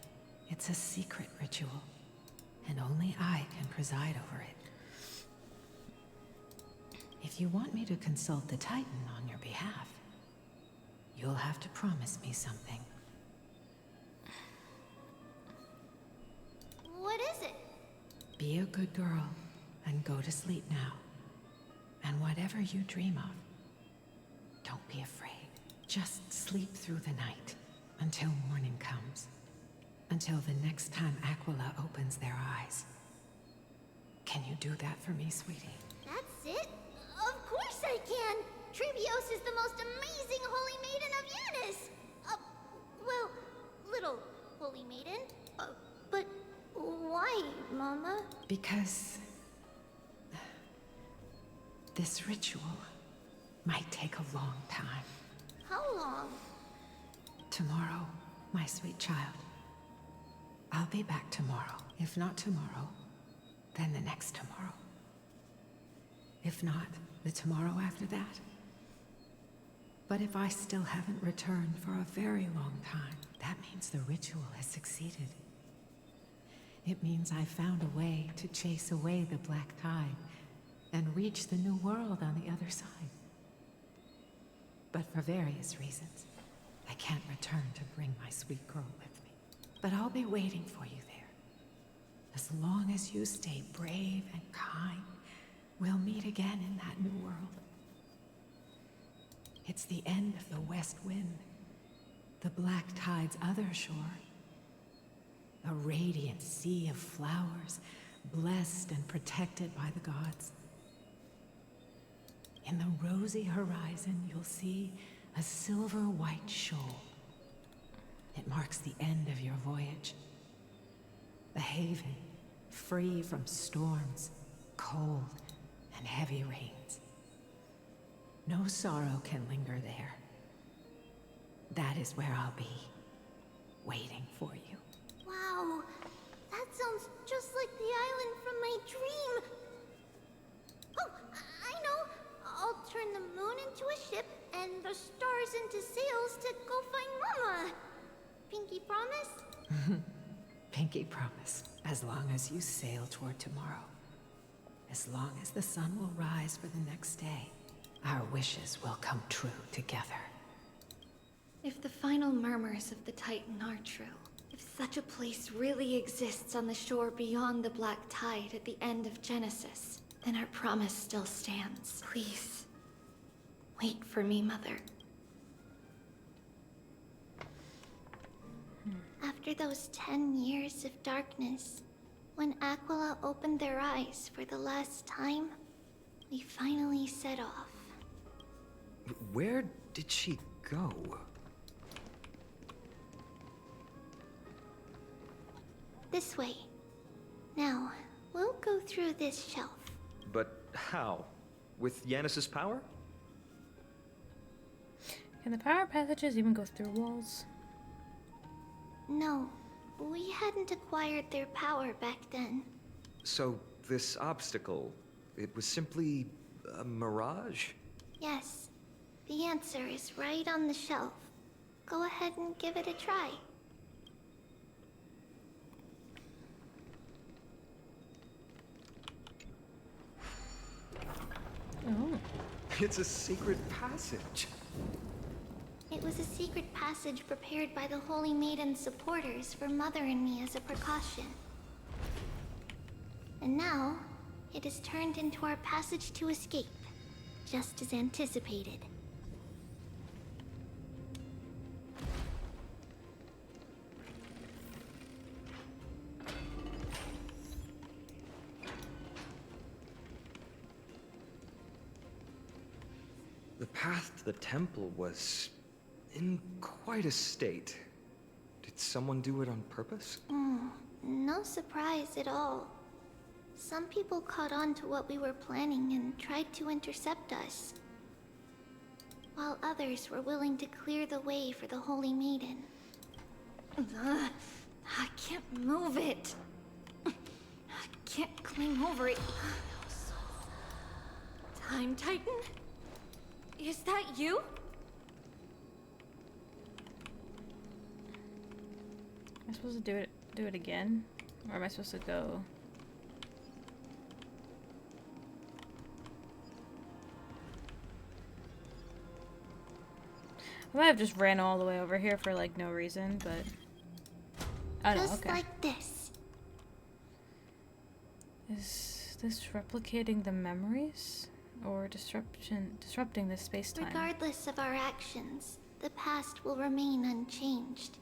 it's a secret ritual, and only I can preside over it. If you want me to consult the Titan on your behalf, you'll have to promise me something. What is it? Be a good girl and go to sleep now. And whatever you dream of, don't be afraid. Just sleep through the night until morning comes. Until the next time Aquila opens their eyes. Can you do that for me, sweetie? That's it? Of course I can! Trebios is the most amazing Holy Maiden of Yanis! Well, little Holy Maiden. But why, Mama? Because this ritual might take a long time. How long? Tomorrow, my sweet child. I'll be back tomorrow. If not tomorrow, then the next tomorrow. If not, the tomorrow after that. But if I still haven't returned for a very long time, that means the ritual has succeeded. It means I found a way to chase away the black tide and reach the new world on the other side. But for various reasons, I can't return to bring my sweet girl with me. But I'll be waiting for you there. As long as you stay brave and kind, we'll meet again in that new world. It's the end of the west wind, the black tide's other shore. A radiant sea of flowers, blessed and protected by the gods. In the rosy horizon, you'll see a silver-white shoal. It marks the end of your voyage. A haven, free from storms, cold, and heavy rains. No sorrow can linger there. That is where I'll be, waiting for you. Wow, that sounds just like the island from my dream. Oh, I know. I'll turn the moon into a ship and the stars into sails to go find Mama. Pinky promise? Pinky promise. As long as you sail toward tomorrow. As long as the sun will rise for the next day, our wishes will come true together. If the final murmurs of the Titan are true, if such a place really exists on the shore beyond the black tide at the end of Genesis, then our promise still stands. Please, wait for me, Mother. After those 10 years of darkness, when Aquila opened their eyes for the last time, we finally set off. Where did she go? This way. Now, we'll go through this shelf. But how? With Yanis's power? Can the power passages even go through walls? No, we hadn't acquired their power back then. So, this obstacle, it was simply a mirage? Yes, the answer is right on the shelf. Go ahead and give it a try. Oh. It's a secret passage. It was a secret passage prepared by the Holy Maiden's supporters for Mother and me as a precaution. And now, it is turned into our passage to escape, just as anticipated. The path to the temple was in quite a state. Did someone do it on purpose? No surprise at all. Some people caught on to what we were planning and tried to intercept us, while others were willing to clear the way for the Holy Maiden. I can't move it. I can't climb over it. Time Titan? Is that you? Am I supposed to do it again? Or am I supposed to go? I might have just ran all the way over here for like no reason, but I don't know, Just okay. like this. Is this replicating the memories? Or disrupting the space-time? Regardless of our actions, the past will remain unchanged.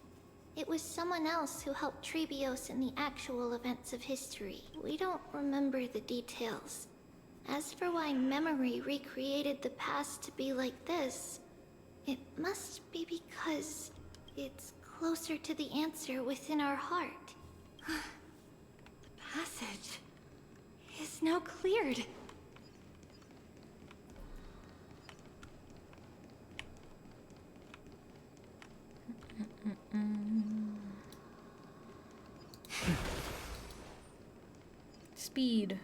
It was someone else who helped Trebios in the actual events of history. We don't remember the details. As for why memory recreated the past to be like this, it must be because it's closer to the answer within our heart. The passage is now cleared. Speed.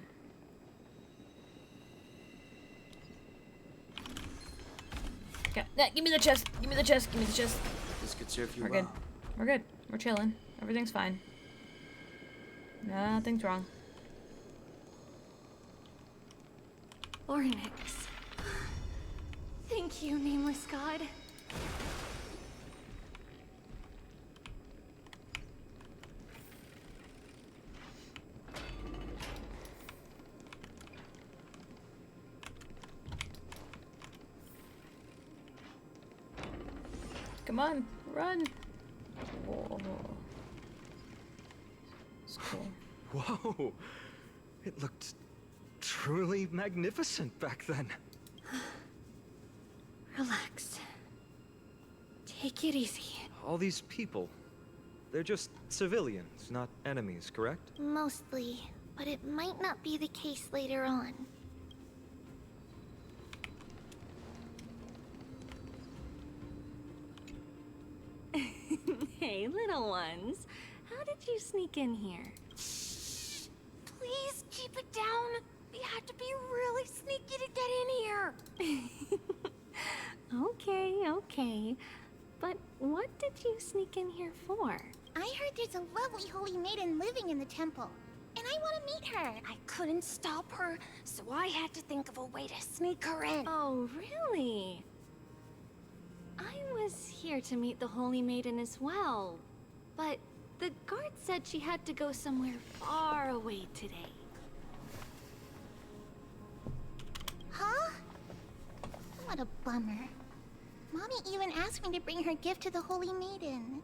Okay. Yeah, give me the chest. Give me the chest. Give me the chest. This could serve you We're well. good. We're good. We're chilling. Everything's fine. Nothing's wrong. Ornix. Thank you, nameless god. Come on, run. Whoa. It's cool. Whoa! It looked truly magnificent back then. Relax. Take it easy. All these people, they're just civilians, not enemies, correct? Mostly, but it might not be the case later on. Hey, little ones. How did you sneak in here? Please keep it down. We have to be really sneaky to get in here. Okay. But what did you sneak in here for? I heard there's a lovely holy maiden living in the temple, and I want to meet her. I couldn't stop her, so I had to think of a way to sneak her in. Oh, really? I was here to meet the Holy Maiden as well, but the guard said she had to go somewhere far away today. Huh? What a bummer. Mommy even asked me to bring her gift to the Holy Maiden.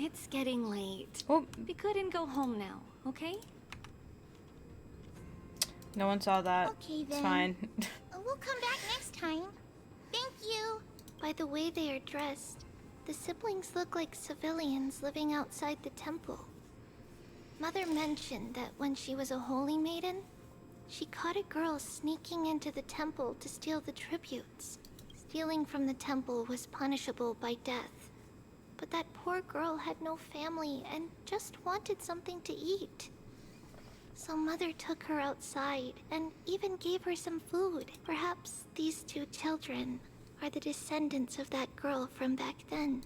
It's getting late. Oh. Be good and go home now, okay? No one saw that. Okay, It's then. fine. We'll come back next time. Thank you. By the way they are dressed, the siblings look like civilians living outside the temple. Mother mentioned that when she was a holy maiden, she caught a girl sneaking into the temple to steal the tributes. Stealing from the temple was punishable by death. But that poor girl had no family and just wanted something to eat. So Mother took her outside and even gave her some food. Perhaps these two children are the descendants of that girl from back then.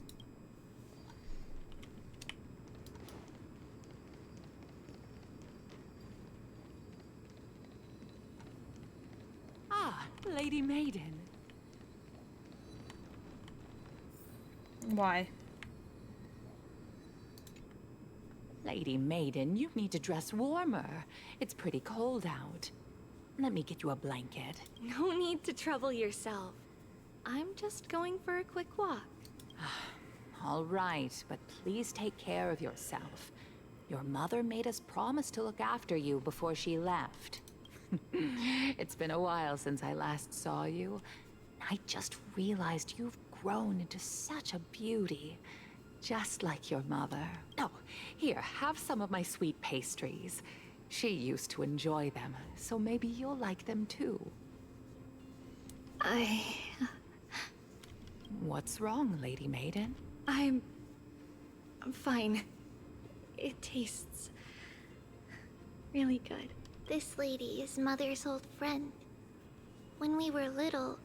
Ah, Lady Maiden. Why? Lady Maiden, you need to dress warmer. It's pretty cold out. Let me get you a blanket. No need to trouble yourself. I'm just going for a quick walk. All right, but please take care of yourself. Your mother made us promise to look after you before she left. It's been a while since I last saw you. I just realized you've grown into such a beauty. Just like your mother. Oh, here, have some of my sweet pastries. She used to enjoy them, so maybe you'll like them too. What's wrong, Lady Maiden? I'm fine. It tastes really good. This lady is Mother's old friend. When we were little,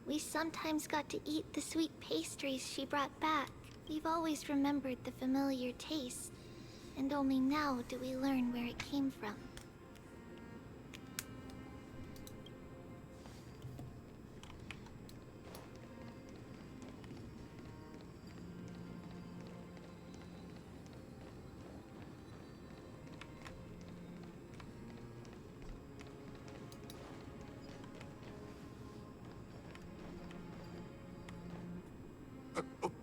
we sometimes got to eat the sweet pastries she brought back. We've always remembered the familiar taste, and only now do we learn where it came from.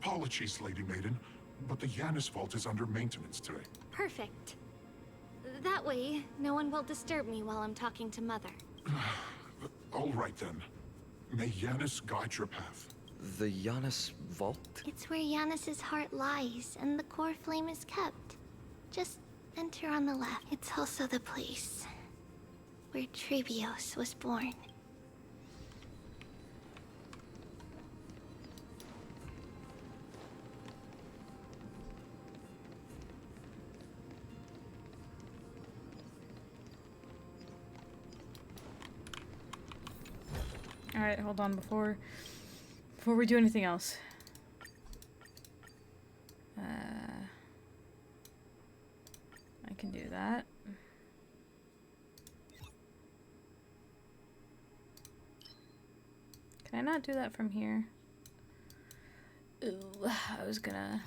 Apologies, Lady Maiden, but the Yanis Vault is under maintenance today. Perfect. That way, no one will disturb me while I'm talking to Mother. All right then. May Yanis guide your path. The Yanis Vault? It's where Yanis's heart lies, and the core flame is kept. Just enter on the left. It's also the place where Trebios was born. Alright, hold on before we do anything else. I can do that. Can I not do that from here? Ooh, I was gonna...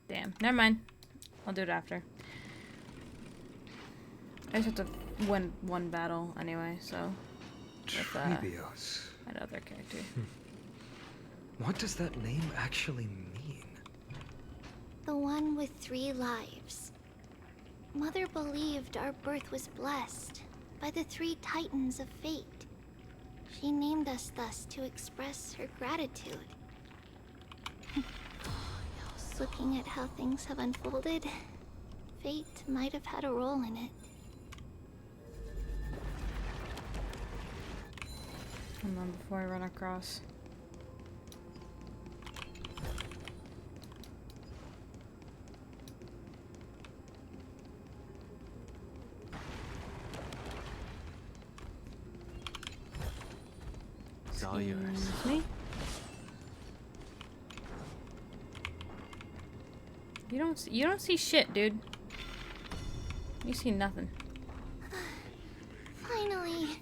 Damn, never mind. I'll do it after. I just have to win one battle anyway, so... Trebios. That other character. What does that name actually mean? The one with 3 lives. Mother believed our birth was blessed by the 3 titans of fate. She named us thus to express her gratitude. Looking at how things have unfolded, fate might have had a role in it. Hold on before I run across. It's all yours. Me? You don't see shit, dude. You see nothing. Finally,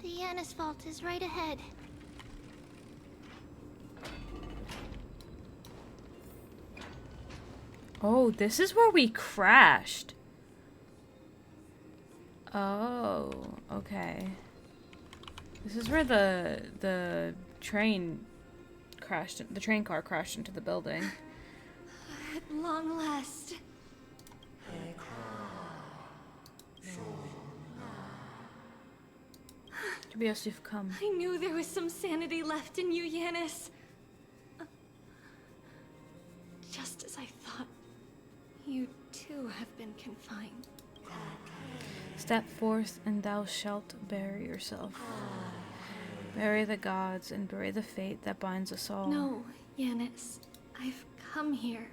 the Yanis Vault is right ahead. Oh, this is where we crashed. Oh, okay. This is where the train crashed. The train car crashed into the building. At long last. Tobias, you've come. I knew there was some sanity left in you, Yanis. Just as I thought, you too have been confined. Step forth, and thou shalt bury yourself. Bury the gods, and bury the fate that binds us all. No, Yanis. I've come here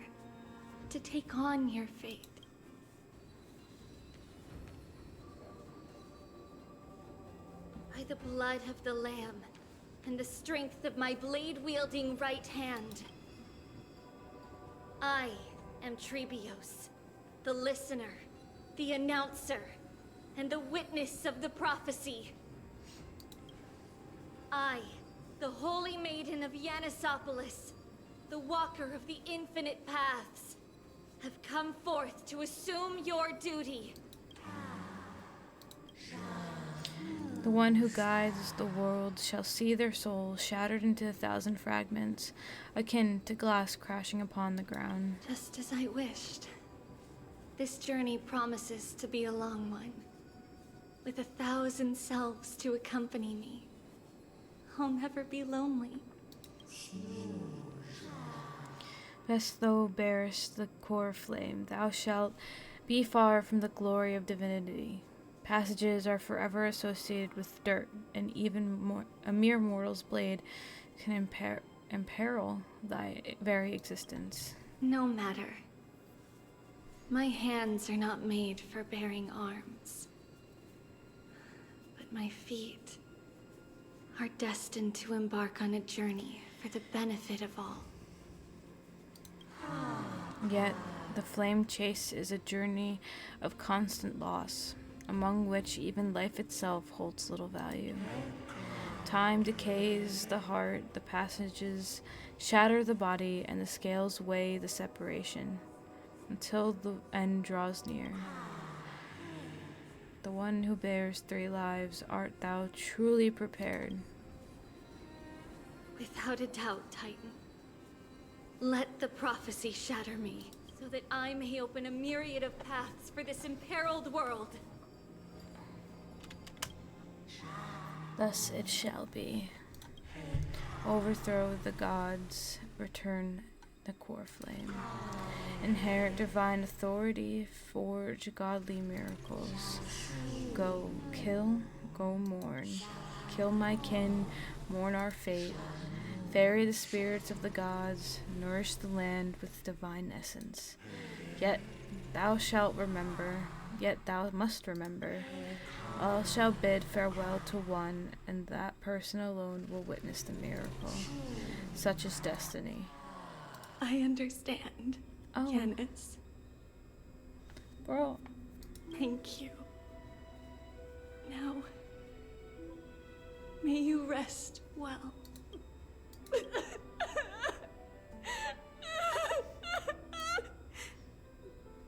to take on your fate. By the blood of the Lamb, and the strength of my blade-wielding right hand, I am Trebios, the listener, the announcer, and the witness of the prophecy. I, the holy maiden of Yanisopolis, the walker of the infinite paths, have come forth to assume your duty. The one who guides the world shall see their souls shattered into 1,000 fragments, akin to glass crashing upon the ground. Just as I wished. This journey promises to be a long one, with 1,000 selves to accompany me. I'll never be lonely. Best thou bearest the core flame, thou shalt be far from the glory of divinity. Passages are forever associated with dirt, and even more, a mere mortal's blade can imperil thy very existence. No matter. My hands are not made for bearing arms. But my feet are destined to embark on a journey for the benefit of all. Yet, the flame chase is a journey of constant loss, among which even life itself holds little value. Time decays the heart, the passages shatter the body, and the scales weigh the separation, until the end draws near. The one who bears 3 lives, art thou truly prepared? Without a doubt, Titan. Let the prophecy shatter me, so that I may open a myriad of paths for this imperiled world. Thus it shall be. Overthrow the gods, return the core flame. Inherit divine authority, forge godly miracles. Go kill, go mourn. Kill my kin, mourn our fate. Ferry the spirits of the gods, nourish the land with divine essence. Yet thou shalt remember, yet thou must remember. All shall bid farewell to one, and that person alone will witness the miracle. Such is destiny. I understand, Yanis. Bro. Thank you. Now, may you rest well.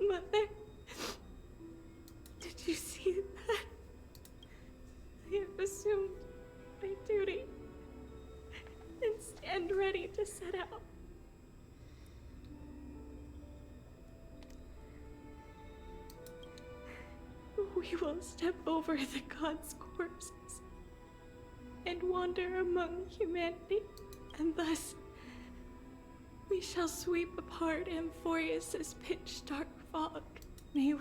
Mother, did you see that? I have assumed my duty and stand ready to set out. We will step over the gods' corpses and wander among humanity, and thus we shall sweep apart Amphorius's pitch-dark fog. May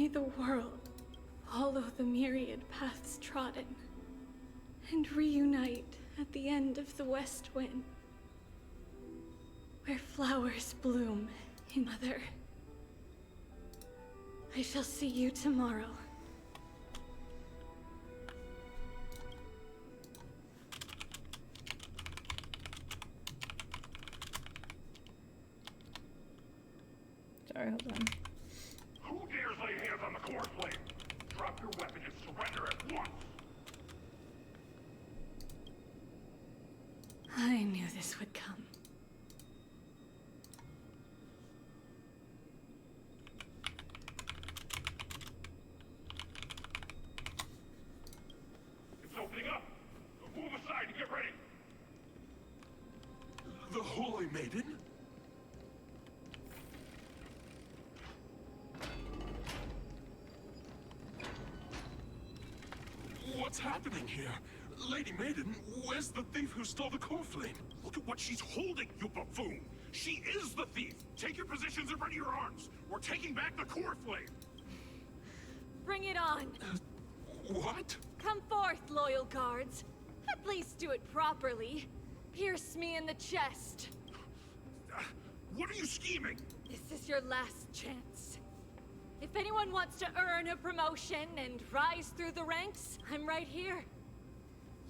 the world follow the myriad paths trodden and reunite at the end of the west wind, where flowers bloom. Mother, I shall see you tomorrow. Sorry, hold on. Who dares lay hands on the core flame? Drop your weapon and surrender at once! I knew this would come. What's happening here? Lady Maiden, where's the thief who stole the core flame? Look at what she's holding, you buffoon! She is the thief! Take your positions and ready your arms! We're taking back the core flame! Bring it on! What? Come forth, loyal guards. At least do it properly. Pierce me in the chest. What are you scheming? This is your last chance. If anyone wants to earn a promotion and rise through the ranks, I'm right here.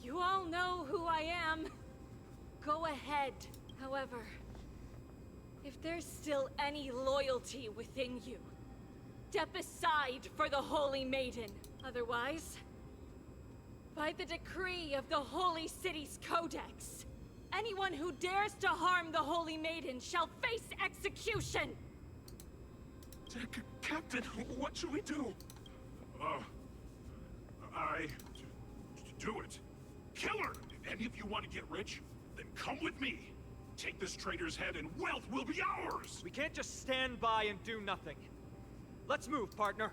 You all know who I am. Go ahead. However, if there's still any loyalty within you, step aside for the Holy Maiden. Otherwise, by the decree of the Holy City's Codex, anyone who dares to harm the Holy Maiden shall face execution! Captain, what should we do? Do it. Kill her! Any of you want to get rich? Then come with me. Take this traitor's head and wealth will be ours! We can't just stand by and do nothing. Let's move, partner.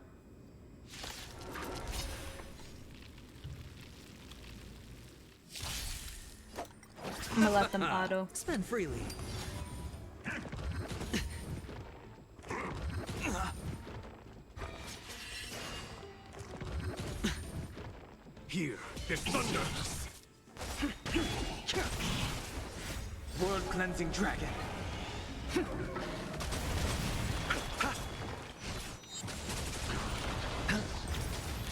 I'm gonna let them auto. Spend freely. Here, there's thunder! World-cleansing dragon.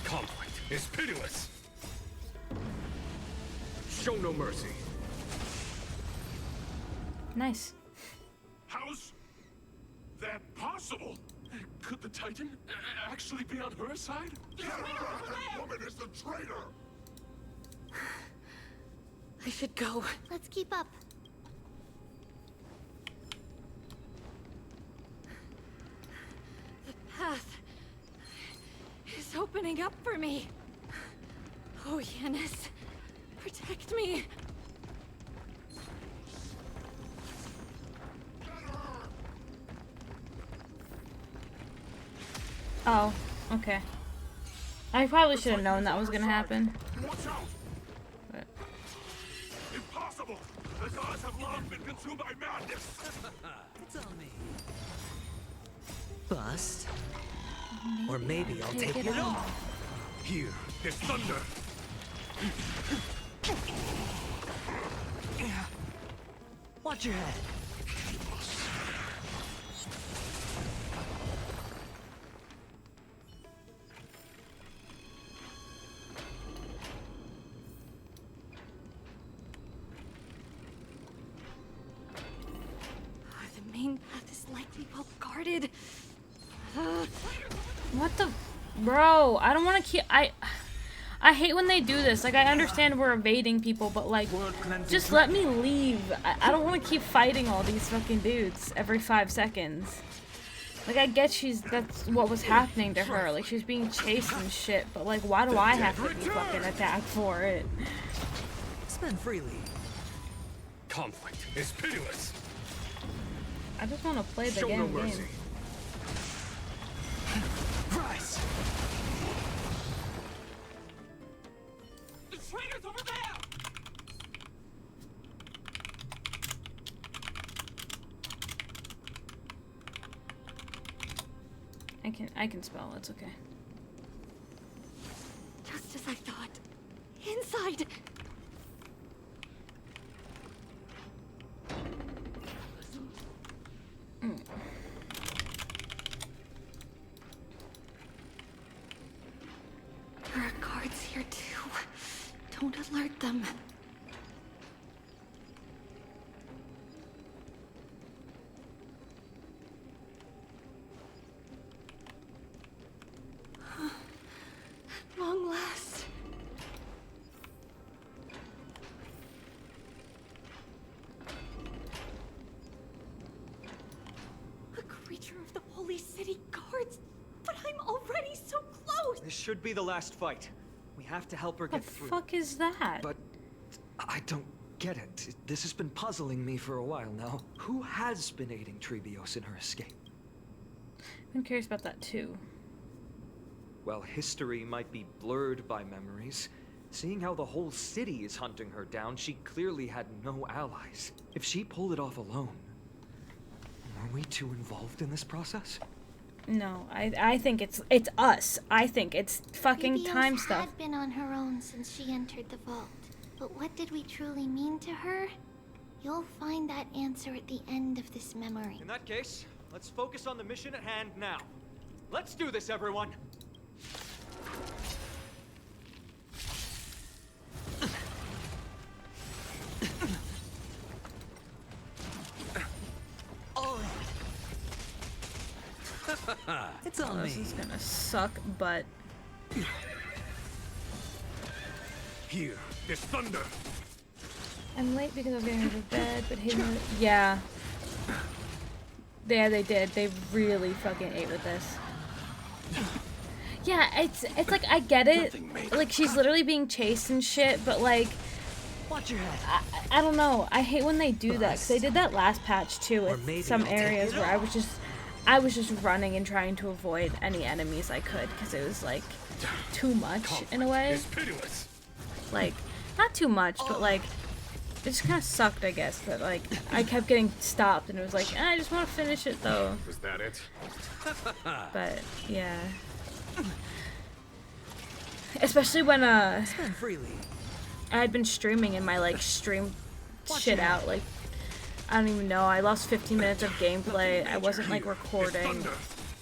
Conflict is pitiless! Show no mercy. Nice. How's that possible? Could the Titan actually be on her side? That woman is the traitor! I should go. Let's keep up. The path is opening up for me. Oh, Yanis, protect me. Oh, okay. I probably should have known that was gonna happen. Watch out! But Impossible! The gods have long been consumed by madness! It's on me. Bust. Or maybe I'll take it off. Here, there's thunder! Watch your head. The main path is likely well guarded. what the, bro? I don't want to keep. I hate when they do this. Like, I understand we're evading people, but like, just let me leave. I don't want to keep fighting all these fucking dudes every 5 seconds. Like, I get that's what was happening to her. Like, she's being chased and shit. But like, why do I have to be fucking attacked for it? Spend freely. Conflict is pitiless! I just want to play the Show game. no mercy. Rise! The traitor's over there! I can spell. It's okay. Just as I thought. Inside! There are guards here too. Don't alert them. At long last. A creature of the Holy City Guards, but I'm already so close. This should be the last fight. We have to help her What get the through. fuck is that? But I don't get it. This has been puzzling me for a while now. Who has been aiding Trebios in her escape? I'm curious about that too. While history might be blurred by memories, Seeing how the whole city is hunting her down, she clearly had no allies. If she pulled it off alone, are we too involved in this process? No, I think it's us. I think it's fucking time Vivios stuff. had been on her own since she entered the vault. But what did we truly mean to her? You'll find that answer at the end of this memory. In that case, let's focus on the mission at hand now. Let's do this, everyone! It's on This me. is gonna suck, but Here, there's thunder. I'm late because I was getting to bed, but hey, yeah. Yeah, they did. They really fucking ate with this. Yeah, it's like, I get it. Like, she's literally being chased and shit, but like, watch your head. I don't know. I hate when they do that, because they did that last patch too with some areas where I was just running and trying to avoid any enemies I could, because it was like too much in a way. Like, not too much, but like, it just kind of sucked, I guess, that like I kept getting stopped, and it was like, I just want to finish it though. Was that it? But yeah, especially when Spend freely. I had been streaming and my like stream shit out. Like, I don't even know. I lost 15 minutes of gameplay. I wasn't like recording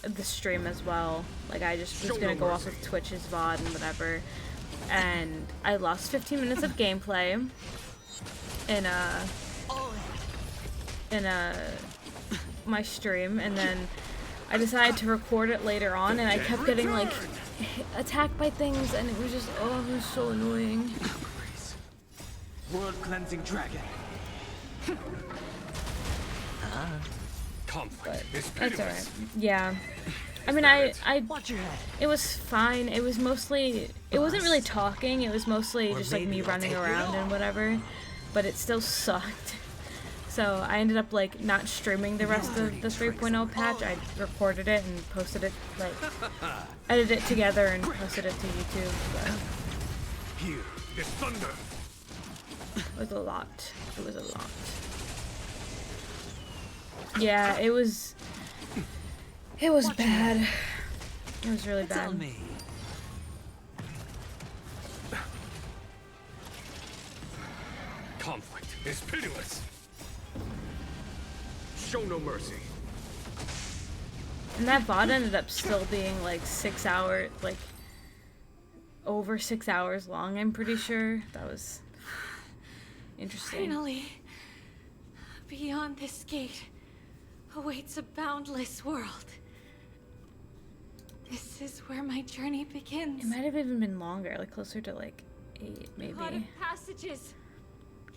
the stream as well. Like, I just was gonna go off of Twitch's VOD and whatever. And I lost 15 minutes of gameplay in my stream, and then I decided to record it later on, and I kept getting like attacked by things, and it was just, oh, it was so annoying. World cleansing dragon. Conflict is That's pitiless. alright. Yeah. I mean, it was fine. It was mostly, it wasn't really talking. It was mostly just like me running around and whatever, but it still sucked. So I ended up like not streaming the rest of the 3.0 patch. I recorded it and posted it, like edited it together and posted it to YouTube. So. Here, there's thunder. It was a lot. It was a lot. Yeah, it was bad. It was really bad. On me. Conflict is pitiless. Show no mercy. And that VOD ended up still being like 6 hours, like over 6 hours long, I'm pretty sure. That was interesting. Finally, beyond this gate awaits a boundless world. This is where my journey begins. It might have even been longer, like closer to like 8, maybe. God of passages,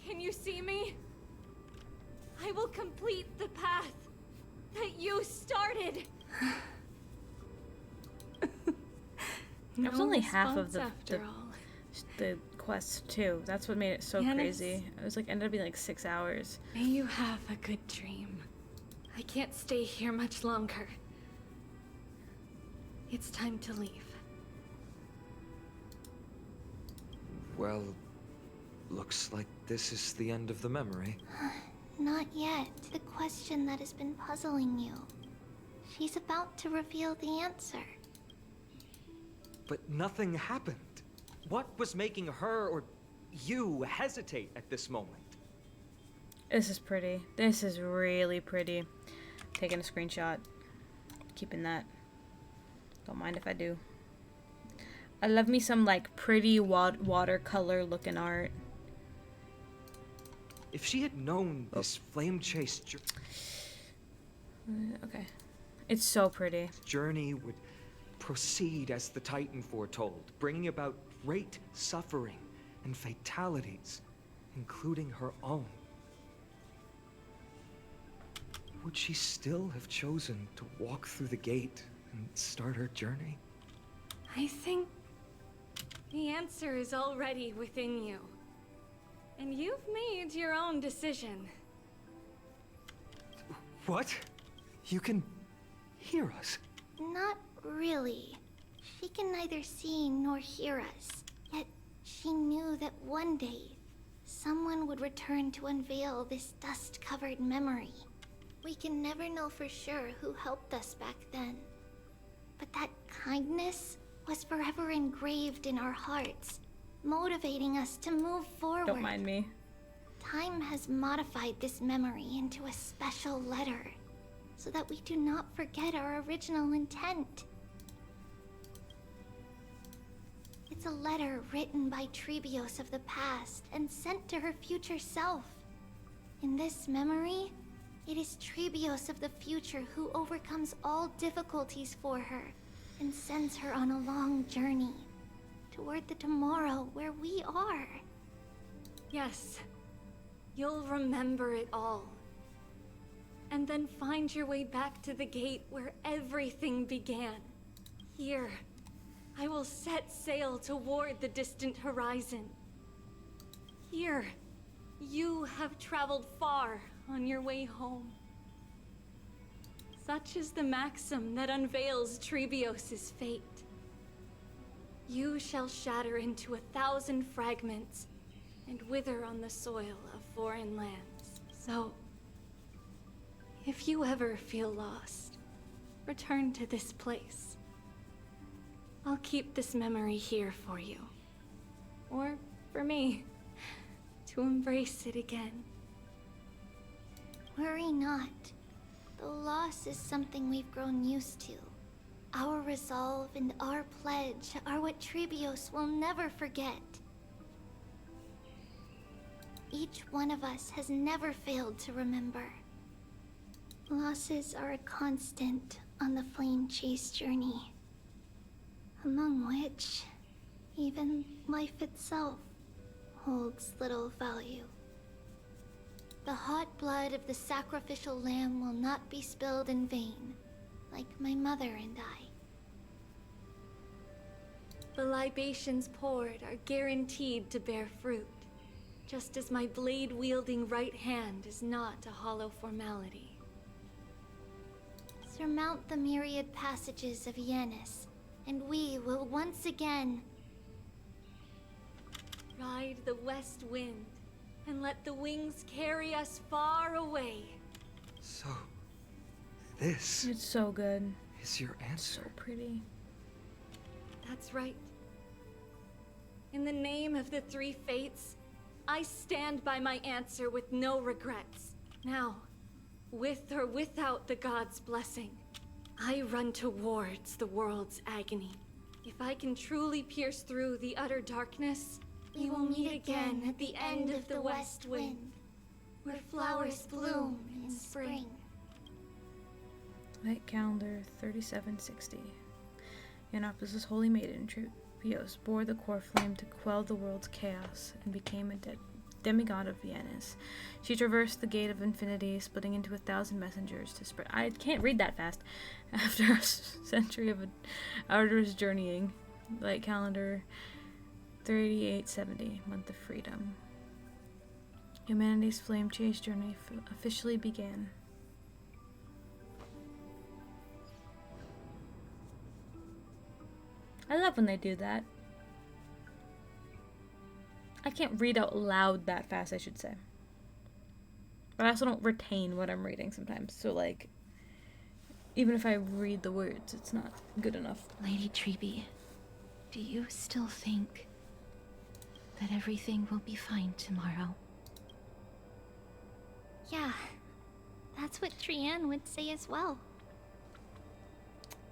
can you see me? I will complete the path that you started. It was only half of the after all. the quest too. That's what made it so Yanis. crazy. It was like ended up being like 6 hours. May you have a good dream. I can't stay here much longer. It's time to leave. Well, looks like this is the end of the memory. Not yet. The question that has been puzzling you. She's about to reveal the answer. But nothing happened. What was making her or you hesitate at this moment? This is pretty. This is really pretty. Taking a screenshot. Keeping that. Don't mind if I do. I love me some like pretty watercolor looking art. If she had known this flame-chased Okay. It's so pretty. journey would proceed as the Titan foretold, bringing about great suffering and fatalities, including her own. Would she still have chosen to walk through the gate and start her journey? I think the answer is already within you. And you've made your own decision. What? You can hear us? Not really. She can neither see nor hear us. Yet She knew that one day, someone would return to unveil this dust-covered memory. We can never know for sure who helped us back then. But that kindness was forever engraved in our hearts, motivating us to move forward. Don't mind me. Time has modified this memory into a special letter, so that we do not forget our original intent. It's a letter written by Trebios of the past and sent to her future self. In this memory, it is Trebios of the future who overcomes all difficulties for her and sends her on a long journey toward the tomorrow where we are. Yes, you'll remember it all. And then find your way back to the gate where everything began. Here, I will set sail toward the distant horizon. Here, you have traveled far on your way home. Such is the maxim that unveils Trebios' fate. You shall shatter into 1,000 fragments and wither on the soil of foreign lands. So, if you ever feel lost, return to this place. I'll keep this memory here for you. Or for me, to embrace it again. Worry not. The loss is something we've grown used to. Our resolve and our pledge are what Trebios will never forget. Each one of us has never failed to remember. Losses are a constant on the flame chase journey, among which even life itself holds little value. The hot blood of the sacrificial lamb will not be spilled in vain, like my mother and I. The libations poured are guaranteed to bear fruit, just as my blade-wielding right hand is not a hollow formality. Surmount the myriad passages of Yanis, and we will once again ride the west wind and let the wings carry us far away. So, this... It's so good. Is your answer. So pretty. That's right. In the name of the three fates, I stand by my answer with no regrets. Now, with or without the gods' blessing, I run towards the world's agony. If I can truly pierce through the utter darkness, we will meet again at the end of the west wind, where flowers bloom in spring. Light calendar 3760. Yanopus' holy maiden, Trebios, bore the core flame to quell the world's chaos and became a demigod of Yanis. She traversed the gate of infinity, splitting into 1,000 messengers to spread. I can't read that fast. After a century of arduous journeying, light calendar 3870, month of freedom. Humanity's flame chase journey officially began. I love when they do that. I can't read out loud that fast, I should say. But I also don't retain what I'm reading sometimes. So, like, even if I read the words, it's not good enough. Lady Trebi, do you still think that everything will be fine tomorrow? Yeah, that's what Trianne would say as well.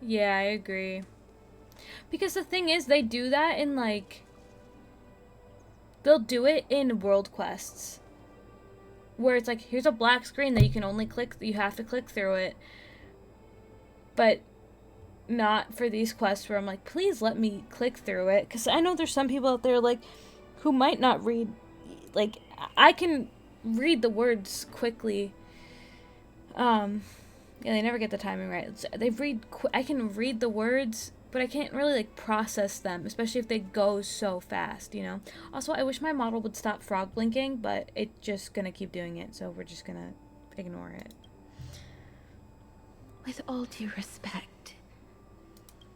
Yeah, I agree. Because the thing is, they do that in, like... They'll do it in world quests. Where it's like, here's a black screen that you can only click, you have to click through it. But not for these quests where I'm like, please let me click through it. Because I know there's some people out there, like, who might not read, like, I can read the words quickly. Yeah, they never get the timing right. I can read the words, but I can't really, like, process them, especially if they go so fast, you know? Also, I wish my model would stop frog blinking, but it's just gonna keep doing it, so we're just gonna ignore it. With all due respect,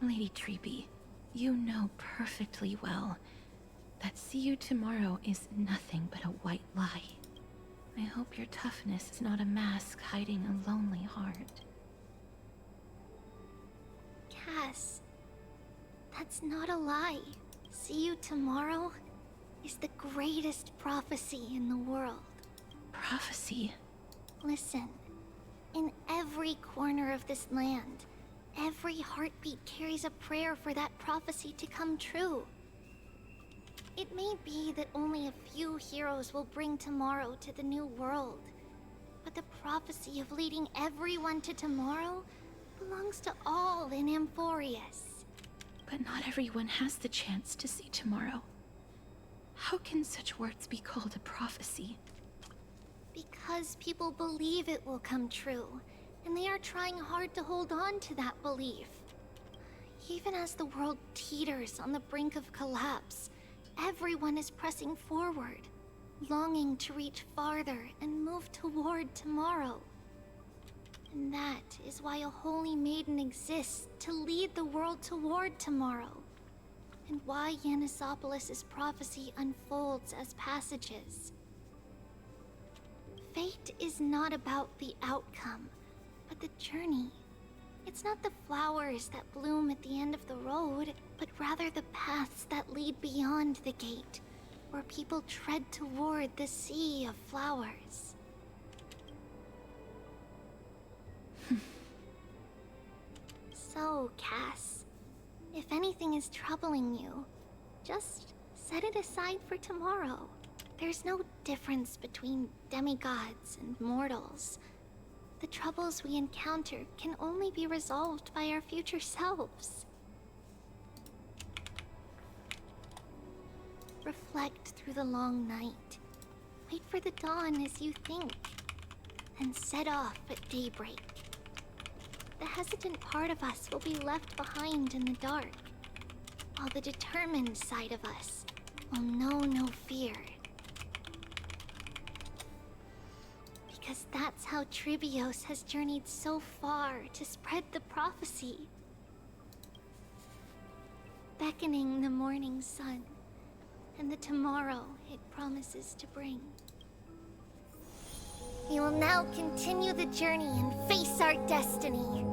Lady Trebi, you know perfectly well That see you tomorrow is nothing but a white lie. I hope your toughness is not a mask hiding a lonely heart. Cass, that's not a lie. See you tomorrow is the greatest prophecy in the world. Prophecy? Listen, in every corner of this land, every heartbeat carries a prayer for that prophecy to come true. It may be that only a few heroes will bring tomorrow to the new world, but the prophecy of leading everyone to tomorrow belongs to all in Amphorius. But not everyone has the chance to see tomorrow. How can such words be called a prophecy? Because people believe it will come true, and they are trying hard to hold on to that belief. Even as the world teeters on the brink of collapse, everyone is pressing forward, longing to reach farther and move toward tomorrow. And that is why a holy maiden exists to lead the world toward tomorrow, and why Yanisopoulos' prophecy unfolds as passages. Fate is not about the outcome, but the journey. It's not the flowers that bloom at the end of the road, but rather the paths that lead beyond the gate, where people tread toward the sea of flowers. So, Cass, if anything is troubling you, just set it aside for tomorrow. There's no difference between demigods and mortals. The troubles we encounter can only be resolved by our future selves. Reflect through the long night. Wait for the dawn as you think. Then set off at daybreak. The hesitant part of us will be left behind in the dark, while the determined side of us will know no fear. Because that's how Trivios has journeyed so far to spread the prophecy. Beckoning the morning sun and the tomorrow it promises to bring. We will now continue the journey and face our destiny.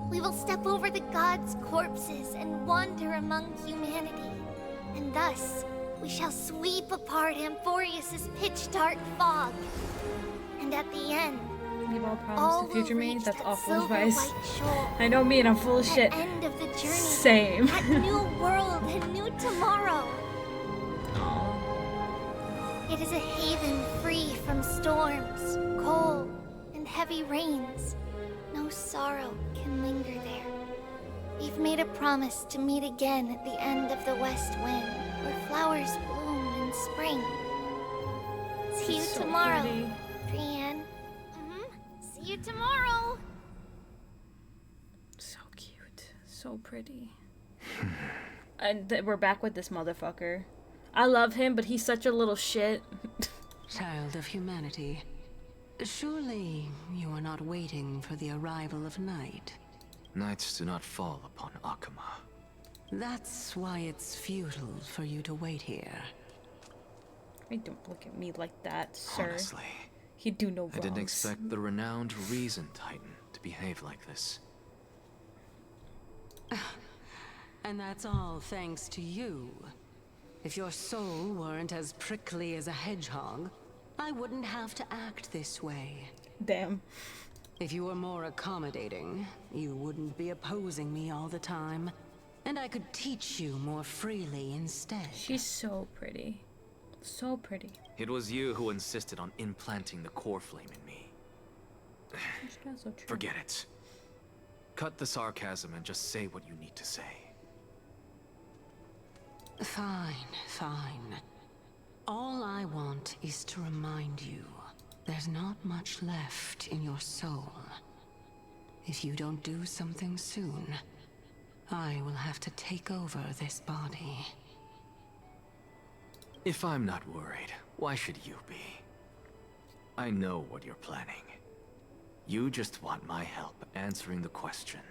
We will step over the gods' corpses and wander among humanity, and thus we shall sweep apart Amphorius' pitch-dark fog. And at the end, Leave all problems to future me. That's awful advice. Shore. I know me and I'm full of shit. End of the journey. Same. That new world and new tomorrow. It is a haven free from storms, cold, and heavy rains. No sorrow can linger there. We've made a promise to meet again at the end of the west wind, where flowers bloom in spring. See you So tomorrow, pretty. Brienne. See you tomorrow. So cute. So pretty. And we're back with this motherfucker. I love him, but he's such a little shit. Child of humanity, surely you are not waiting for the arrival of night. Nights do not fall upon Akama. That's why it's futile for you to wait here. Hey, don't look at me like that, sir. Honestly, He'd do no wrongs. I didn't expect the renowned Reason Titan to behave like this. And that's all thanks to you. If your soul weren't as prickly as a hedgehog, I wouldn't have to act this way. Damn. If you were more accommodating, you wouldn't be opposing me all the time, and I could teach you more freely instead. She's so pretty. So pretty. It was you who insisted on implanting the core flame in me. That's so true. Forget it. Cut the sarcasm and just say what you need to say. Fine, fine. All I want is to remind you, there's not much left in your soul. If you don't do something soon, I will have to take over this body. If I'm not worried, why should you be? I know what you're planning. You just want my help answering the question.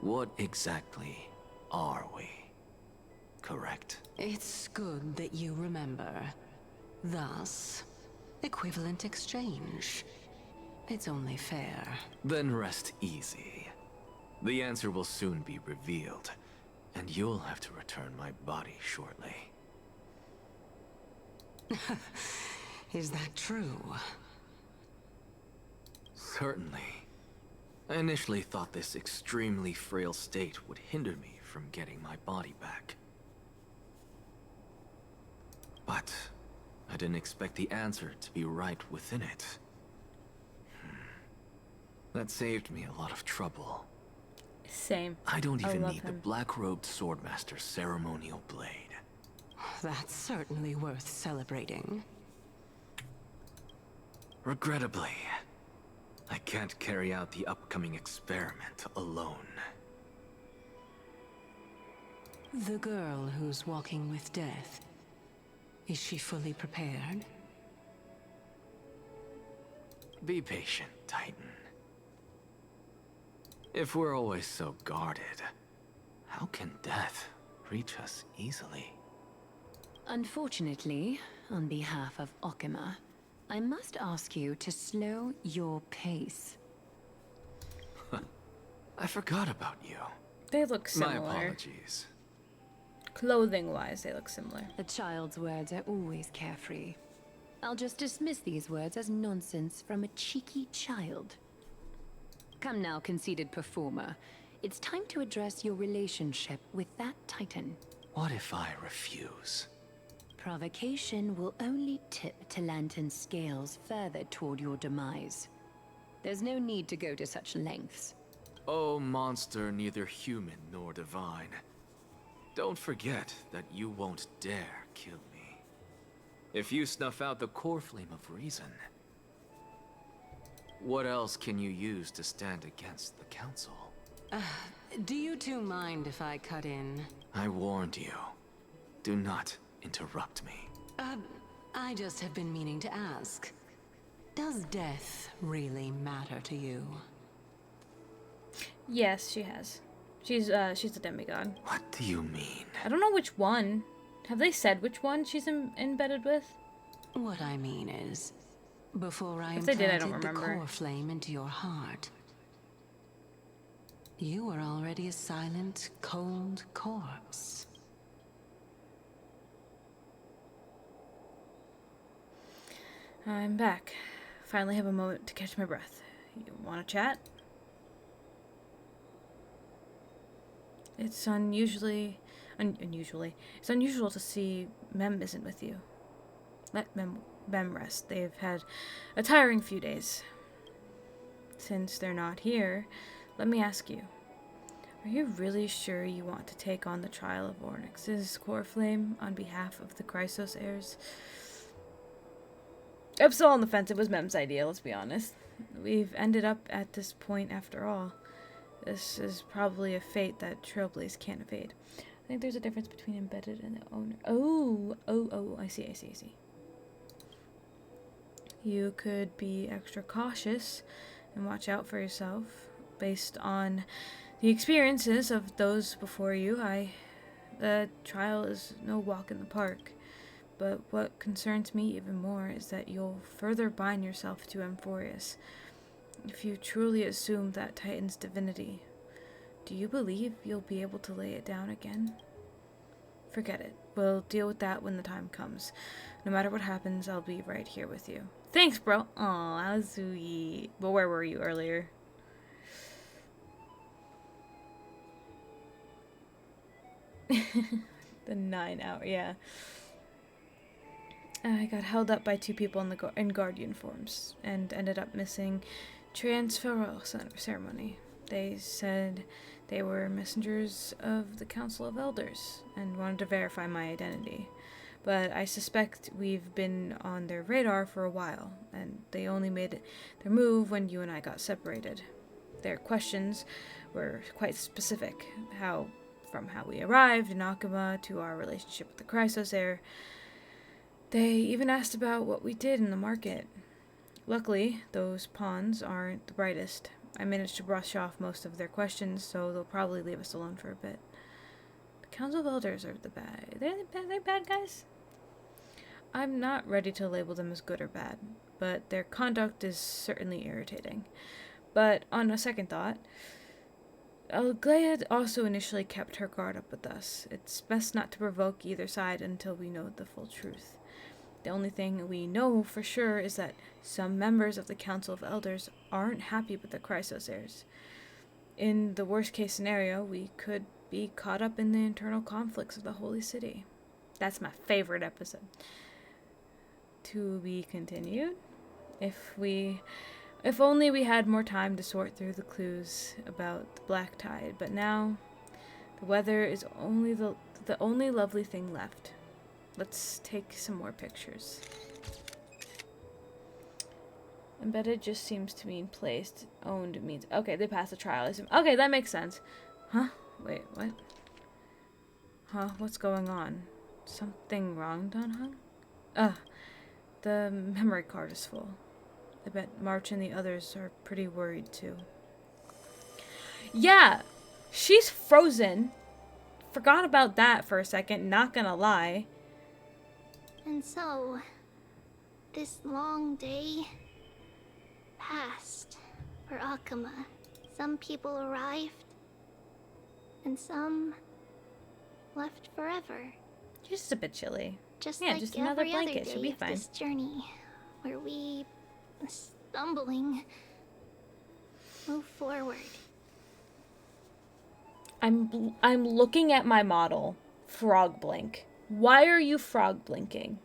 What exactly are we? correct? It's good that you remember. Thus, equivalent exchange. It's only fair. Then rest easy. The answer will soon be revealed, and you'll have to return my body shortly. Is that true? Certainly. I initially thought this extremely frail state would hinder me from getting my body back. But I didn't expect the answer to be right within it. That saved me a lot of trouble. Same. I don't even love need the him. black-robed swordmaster's ceremonial blade. That's certainly worth celebrating. Regrettably, I can't carry out the upcoming experiment alone. The girl who's walking with death, is she fully prepared? Be patient, Titan. If we're always so guarded, how can death reach us easily? Unfortunately, on behalf of Okima, I must ask you to slow your pace. I forgot about you. They look similar. My apologies. Clothing-wise, they look similar. A child's words are always carefree. I'll just dismiss these words as nonsense from a cheeky child. Come now, conceited performer. It's time to address your relationship with that Titan. What if I refuse? Provocation will only tip Talantan's scales further toward your demise. There's no need to go to such lengths. Oh, monster neither human nor divine. Don't forget that you won't dare kill me. If you snuff out the core flame of reason, what else can you use to stand against the Council? Do you two mind if I cut in? I warned you. Do not interrupt me. I just have been meaning to ask. Does death really matter to you? Yes, she has. She's a demigod. What do you mean? I don't know which one. Have they said which one she's embedded with? What I mean is, before I If they did, I implanted don't the remember. core flame into your heart, you were already a silent, cold corpse. I'm back. Finally have a moment to catch my breath. You want to chat? It's unusual to see Mem isn't with you. Let Mem rest. They've had a tiring few days. Since they're not here, let me ask you. Are you really sure you want to take on the trial of Ornyx's core flame on behalf of the Chrysos heirs? I'm still on the fence. It was Mem's idea, let's be honest. We've ended up at this point after all. This is probably a fate that Trailblaze can't evade. I think there's a difference between embedded and the owner. Oh, I see. You could be extra cautious and watch out for yourself. Based on the experiences of those before you, the trial is no walk in the park. But what concerns me even more is that you'll further bind yourself to Amphorius. If you truly assume that Titan's divinity, do you believe you'll be able to lay it down again? Forget it. We'll deal with that when the time comes. No matter what happens, I'll be right here with you. Thanks, bro. Aw, that was sweet. But where were you earlier? The 9 hour, yeah. I got held up by 2 people in guard uniforms and ended up missing transferal ceremony. They said they were messengers of the Council of Elders and wanted to verify my identity. But I suspect we've been on their radar for a while, and they only made their move when you and I got separated. Their questions were quite specific, from how we arrived in Okima to our relationship with the Chrysos heir. They even asked about what we did in the market. Luckily, those pawns aren't the brightest. I managed to brush off most of their questions, so they'll probably leave us alone for a bit. The Council of Elders are the bad. They're bad guys? I'm not ready to label them as good or bad, but their conduct is certainly irritating. But on a second thought, algaea also initially kept her guard up with us. It's best not to provoke either side until we know the full truth. The only thing we know for sure is that some members of the Council of Elders aren't happy with the Chrysos heirs. In the worst case scenario, we could be caught up in the internal conflicts of the Holy City. That's my favorite episode. To be continued. If only we had more time to sort through the clues about the black tide, but now the weather is only the only lovely thing left. Let's take some more pictures. Embedded just seems to mean placed. Owned means... Okay, they passed the trial. Okay, that makes sense. Huh? Wait, what? Huh? What's going on? Something wrong, Don Hung? The memory card is full. I bet March and the others are pretty worried, too. Yeah! She's frozen. Forgot about that for a second, not gonna lie. And so, this long day passed for Akuma. Some people arrived, and some left forever. Just a bit chilly. Just yeah, like just another every blanket. other day Should be of fine. this journey, where we, stumbling, move forward. I'm looking at my model, Frog Blink. Why are you frog blinking?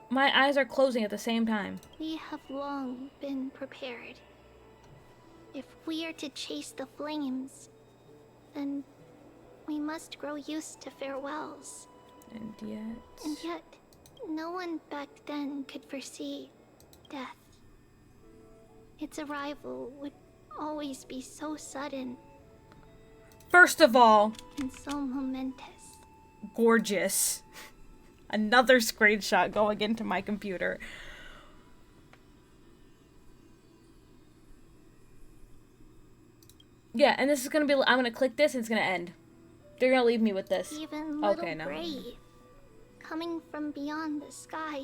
My eyes are closing at the same time. We have long been prepared. If we are to chase the flames, then we must grow used to farewells. And yet, no one back then could foresee death. Its arrival would always be so sudden. First of all, and so momentous. Gorgeous. Another screenshot going into my computer. Yeah, and this is gonna be. I'm gonna click this and it's gonna end. They're gonna leave me with this. Even little Gray, coming from beyond the sky.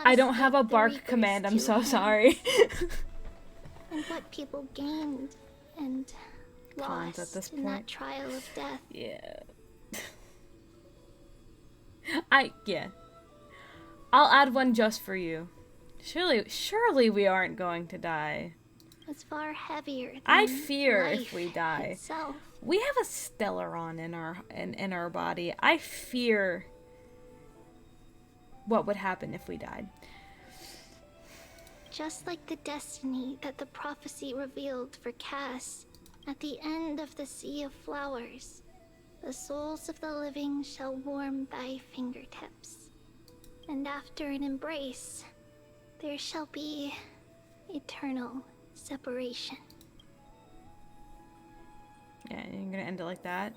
I don't have a bark command. I'm so sorry. And what people gained and lost at this in that trial of death. Yeah. I'll add one just for you. Surely we aren't going to die. It's far heavier than I fear life if we die. itself. We have a Stellaron in our body. I fear what would happen if we died. Just like the destiny that the prophecy revealed for Cass at the end of the Sea of Flowers, the souls of the living shall warm thy fingertips. And after an embrace, there shall be eternal separation. Yeah, you're gonna end it like that?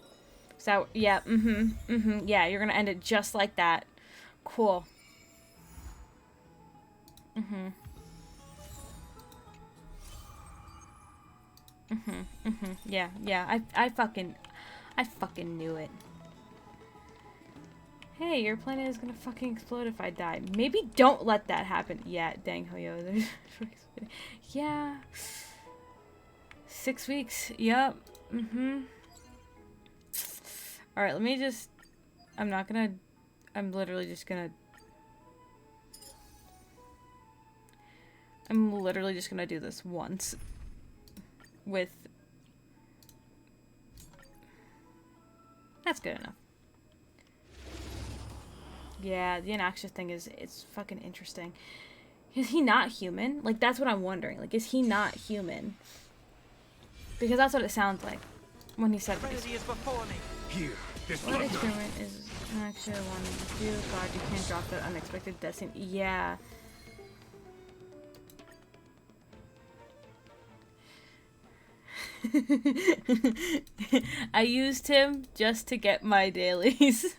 So, yeah, yeah, you're gonna end it just like that. Cool. Yeah, I fucking knew it. Hey, your planet is gonna fucking explode if I die. Maybe don't let that happen. Yeah, dang Hoyo. Yeah. 6 weeks. Yep. Alright, let me just... I'm literally just gonna do this once. With... That's good enough. Yeah, the Anaxia thing it's fucking interesting. Is he not human? Like, that's what I'm wondering. Like, is he not human? Because that's what it sounds like when he said it. Is before me. Here, this What experiment is actually wanting to do? God, you can't drop that unexpected destiny. Yeah. I used him just to get my dailies.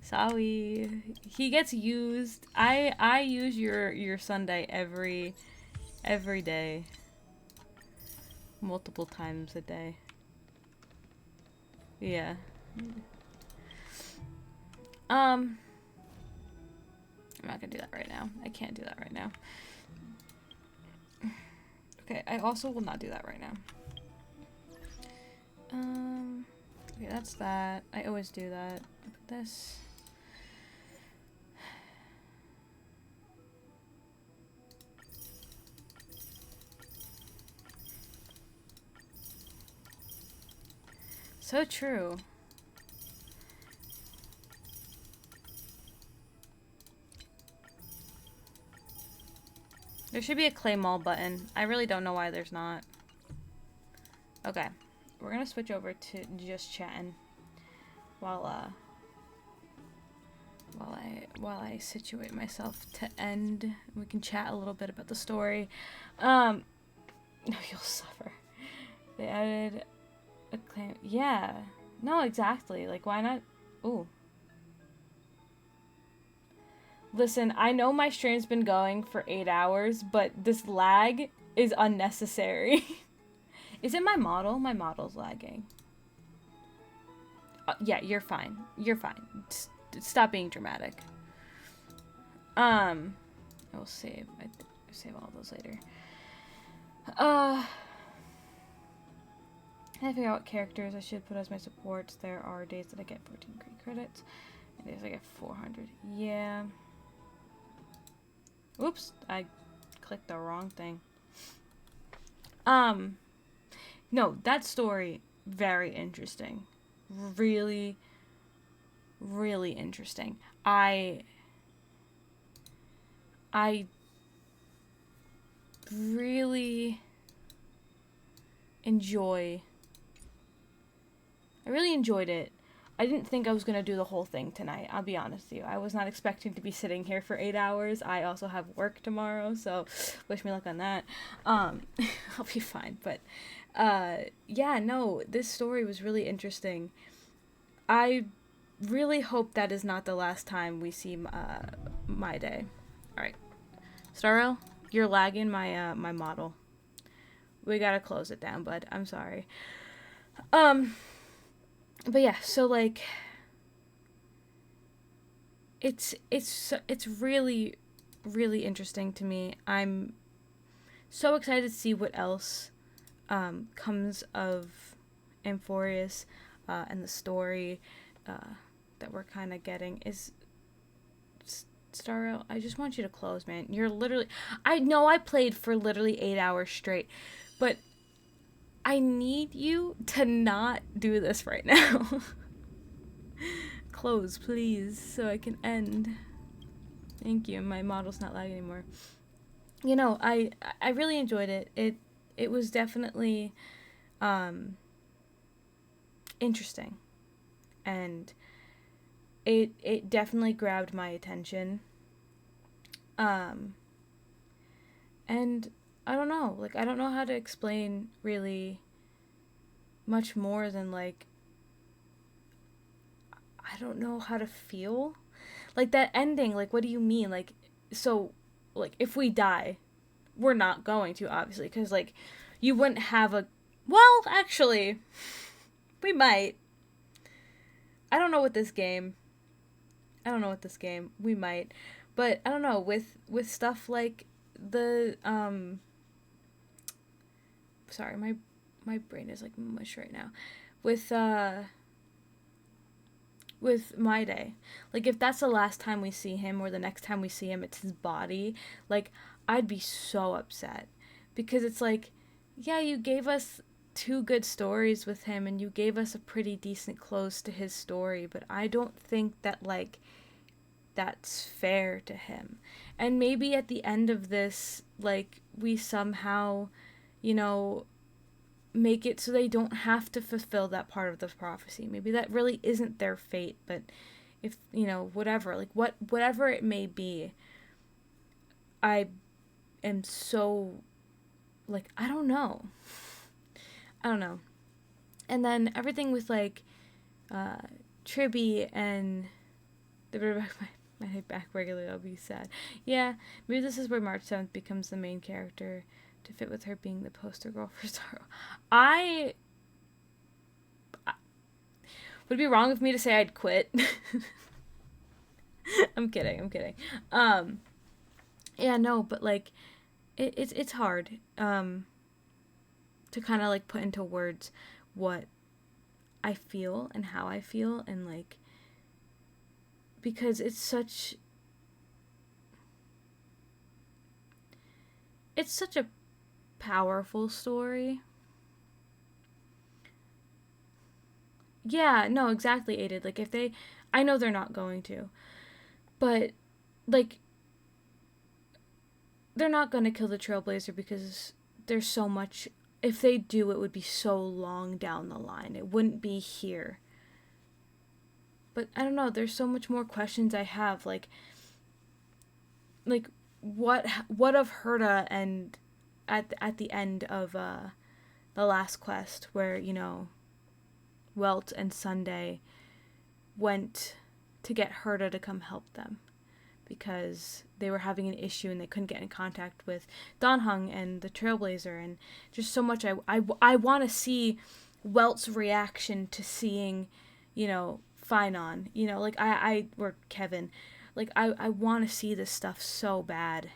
Sorry. He gets used. I use your Sunday every day. multiple times a day. Yeah. I'm not gonna do that right now. I can't do that right now. Okay, I also will not do that right now. Okay, that's that. I always do that. Put this. So true. There should be a claim all button. I really don't know why there's not. Okay. We're gonna switch over to just chatting while I situate myself to end. We can chat a little bit about the story. No, you'll suffer. They added a claim. Yeah. No, exactly. Like, why not? Ooh. Listen, I know my stream's been going for 8 hours, but this lag is unnecessary. Is it my model? My model's lagging. Yeah, you're fine. You're fine. Stop being dramatic. I will save. I save all those later. I figure out what characters I should put as my supports. There are days that I get 14 credits, and days I get 400. Yeah. Oops, I clicked the wrong thing. No, that story, very interesting. Really, really interesting. I really enjoyed it. I didn't think I was going to do the whole thing tonight, I'll be honest with you. I was not expecting to be sitting here for 8 hours. I also have work tomorrow, so wish me luck on that. I'll be fine, but yeah, no, this story was really interesting. I really hope that is not the last time we see mydei. Alright. Starrail, you're lagging my my model. We gotta close it down, bud. I'm sorry. But yeah, so like it's really, really interesting to me. I'm so excited to see what else comes of Amphorius and the story that we're kind of getting. Is Starrail, I just want you to close, man. You're literally, I know I played for literally 8 hours straight, but I need you to not do this right now. Close, please, so I can end. Thank you. My model's not lagging anymore. You know, I really enjoyed it. It was definitely interesting, and it definitely grabbed my attention. And I don't know, like, I don't know how to explain really much more than, like, I don't know how to feel. Like, that ending, like, what do you mean? Like, so, like, if we die, we're not going to, obviously, because, like, you wouldn't have a, well, actually, we might. I don't know with this game, we might, but I don't know, with stuff like the, sorry, my brain is like mush right now. With mydei, like, if that's the last time we see him, or the next time we see him it's his body, like, I'd be so upset, because it's like, yeah, you gave us 2 good stories with him, and you gave us a pretty decent close to his story, but I don't think that, like, that's fair to him. And maybe at the end of this, like, we somehow, you know, make it so they don't have to fulfill that part of the prophecy. Maybe that really isn't their fate, but if, you know, whatever, like, whatever it may be, I am so, like, I don't know. And then everything with, like, Tribby and the bit of my head back regularly, I'll be sad. Yeah, maybe this is where March 7th becomes the main character to fit with her being the poster girl for Star. Would it be wrong of me to say I'd quit? I'm kidding. Yeah, no, but like, it's hard to kind of like put into words what I feel and how I feel, and like, because it's such a powerful story. Yeah, no, exactly, Aided. Like, if they, I know they're not going to, but like, they're not going to kill the Trailblazer because there's so much. If they do, it would be so long down the line. It wouldn't be here. But I don't know, there's so much more questions I have, like what of Herta, and at the end of the last quest where, you know, Welt and Sunday went to get Herta to come help them because they were having an issue and they couldn't get in contact with Donhung and the Trailblazer, and just so much I want to see Welt's reaction to seeing, you know, phainon, you know, like or Kevin, like I want to see this stuff so bad,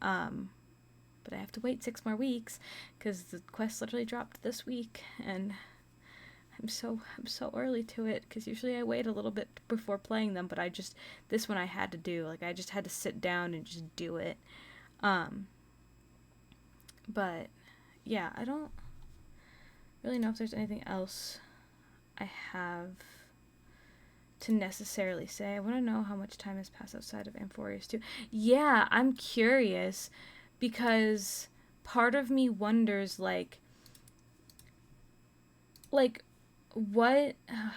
but I have to wait 6 more weeks because the quest literally dropped this week, and I'm so early to it because usually I wait a little bit before playing them, but this one I had to do, like I just had to sit down and just do it, but yeah, I don't really know if there's anything else I have to necessarily say. I want to know how much time has passed outside of Amphorius too. Yeah, I'm curious because part of me wonders like what I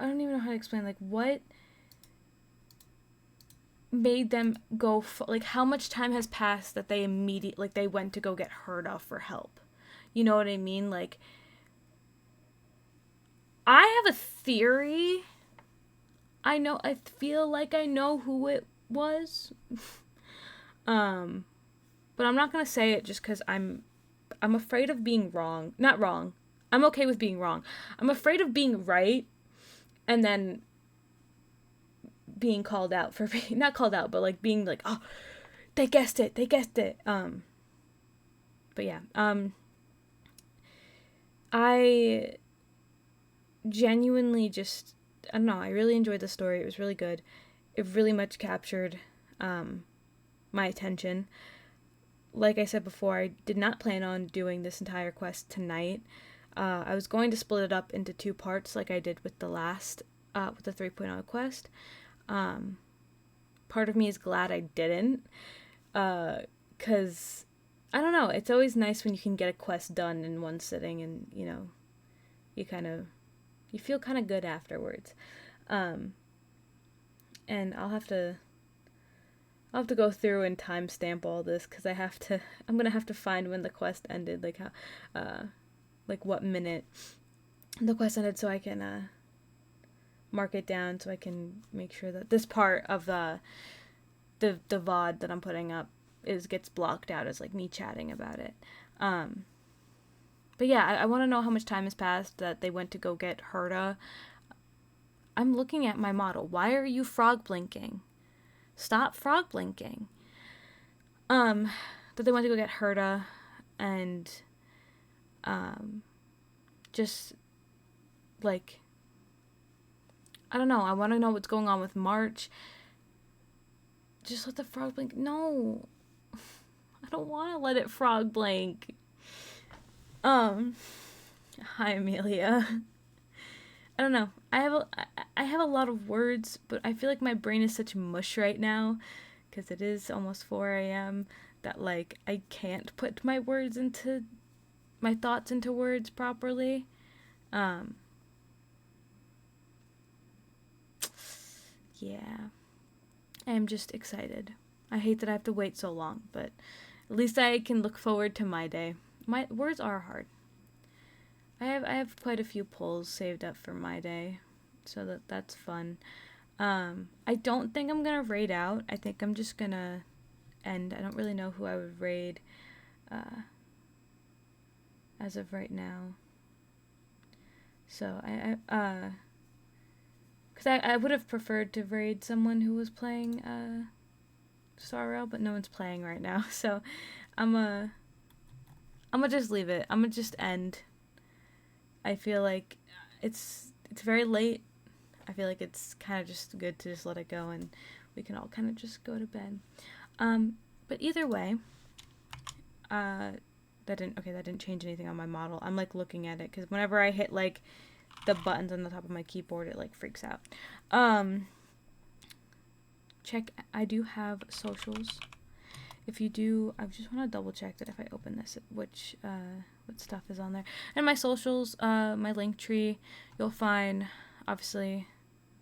don't even know how to explain, like what made them go like how much time has passed that they they went to go get Herta for help. You know what I mean? Like, I have a theory. I feel like I know who it was. But I'm not going to say it just cuz I'm afraid of being wrong. Not wrong. I'm okay with being wrong. I'm afraid of being right and then being called out for being, not called out, but like being like, "Oh, they guessed it. But yeah, I genuinely just, I don't know, I really enjoyed the story. It was really good. It really much captured my attention. Like I said before, I did not plan on doing this entire quest tonight. I was going to split it up into 2 parts like I did with the last, with the 3.0 quest. Part of me is glad I didn't, because, I don't know, it's always nice when you can get a quest done in one sitting and, you know, you feel kind of good afterwards. And I'll have to go through and timestamp all this because I'm gonna have to find when the quest ended, like how, like what minute the quest ended, so I can mark it down so I can make sure that this part of the VOD that I'm putting up gets blocked out as like me chatting about it. But yeah, I want to know how much time has passed that they went to go get Herta. I'm looking at my model. Why are you frog blinking? Stop frog blinking. That they went to go get Herta, and just like, I don't know, I want to know what's going on with March. Just let the frog blink. No, I don't want to let it frog blink. Hi Amelia. I don't know. I have a lot of words, but I feel like my brain is such mush right now because it is almost 4 a.m. that like I can't put my thoughts into words properly. Yeah. I am just excited. I hate that I have to wait so long, but at least I can look forward to mydei. My words are hard. I have quite a few polls saved up for mydei, so that's fun. I don't think I'm gonna raid out. I think I'm just gonna end. I don't really know who I would raid as of right now. So because I would have preferred to raid someone who was playing Starrail, but no one's playing right now. So I'm gonna just leave it. I'm gonna just end. I feel like it's very late. I feel like it's kind of just good to just let it go, and we can all kind of just go to bed. But either way, that didn't change anything on my model. I'm like looking at it because whenever I hit like the buttons on the top of my keyboard, it like freaks out. I do have socials. If you do, I just want to double check that if I open this, what stuff is on there. And my socials, my link tree, you'll find obviously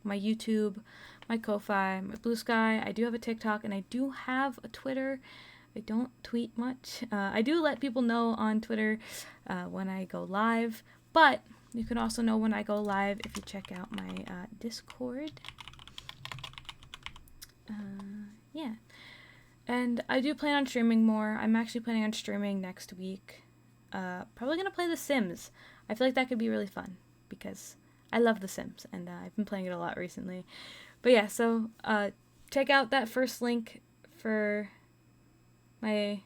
my YouTube, my Ko-Fi, my Blue Sky. I do have a TikTok, and I do have a Twitter. I don't tweet much. I do let people know on Twitter when I go live, but you can also know when I go live if you check out my Discord. Yeah. And I do plan on streaming more. I'm actually planning on streaming next week. Probably going to play The Sims. I feel like that could be really fun because I love The Sims, and I've been playing it a lot recently. But yeah, so check out that first link for my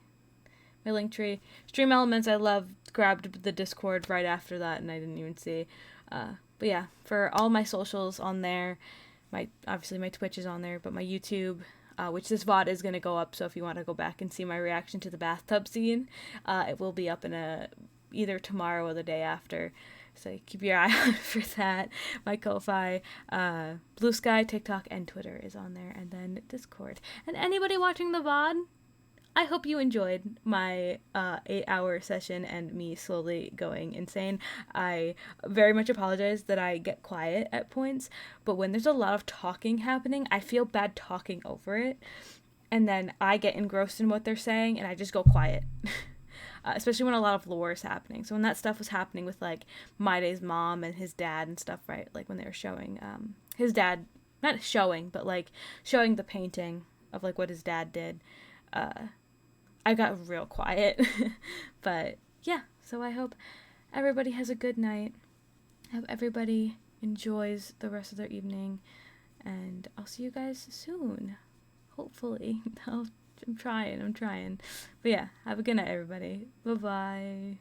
link tree. Stream Elements, I grabbed the Discord right after that, and I didn't even see. But yeah, for all my socials on there, obviously my Twitch is on there, but my YouTube, which this VOD is going to go up, so if you want to go back and see my reaction to the bathtub scene, it will be up in either tomorrow or the day after. So keep your eye out for that. My Ko-Fi, Blue Sky, TikTok, and Twitter is on there, and then Discord. And anybody watching the VOD, I hope you enjoyed my 8-hour session and me slowly going insane. I very much apologize that I get quiet at points, but when there's a lot of talking happening, I feel bad talking over it, and then I get engrossed in what they're saying, and I just go quiet. Especially when a lot of lore is happening. So when that stuff was happening with, like, mydei's mom and his dad and stuff, right? Like, when they were showing his dad, not showing, but, like, showing the painting of, like, what his dad did, I got real quiet. But, yeah. So I hope everybody has a good night. I hope everybody enjoys the rest of their evening. And I'll see you guys soon. Hopefully. I'm trying. But yeah, have a good night, everybody. Bye-bye.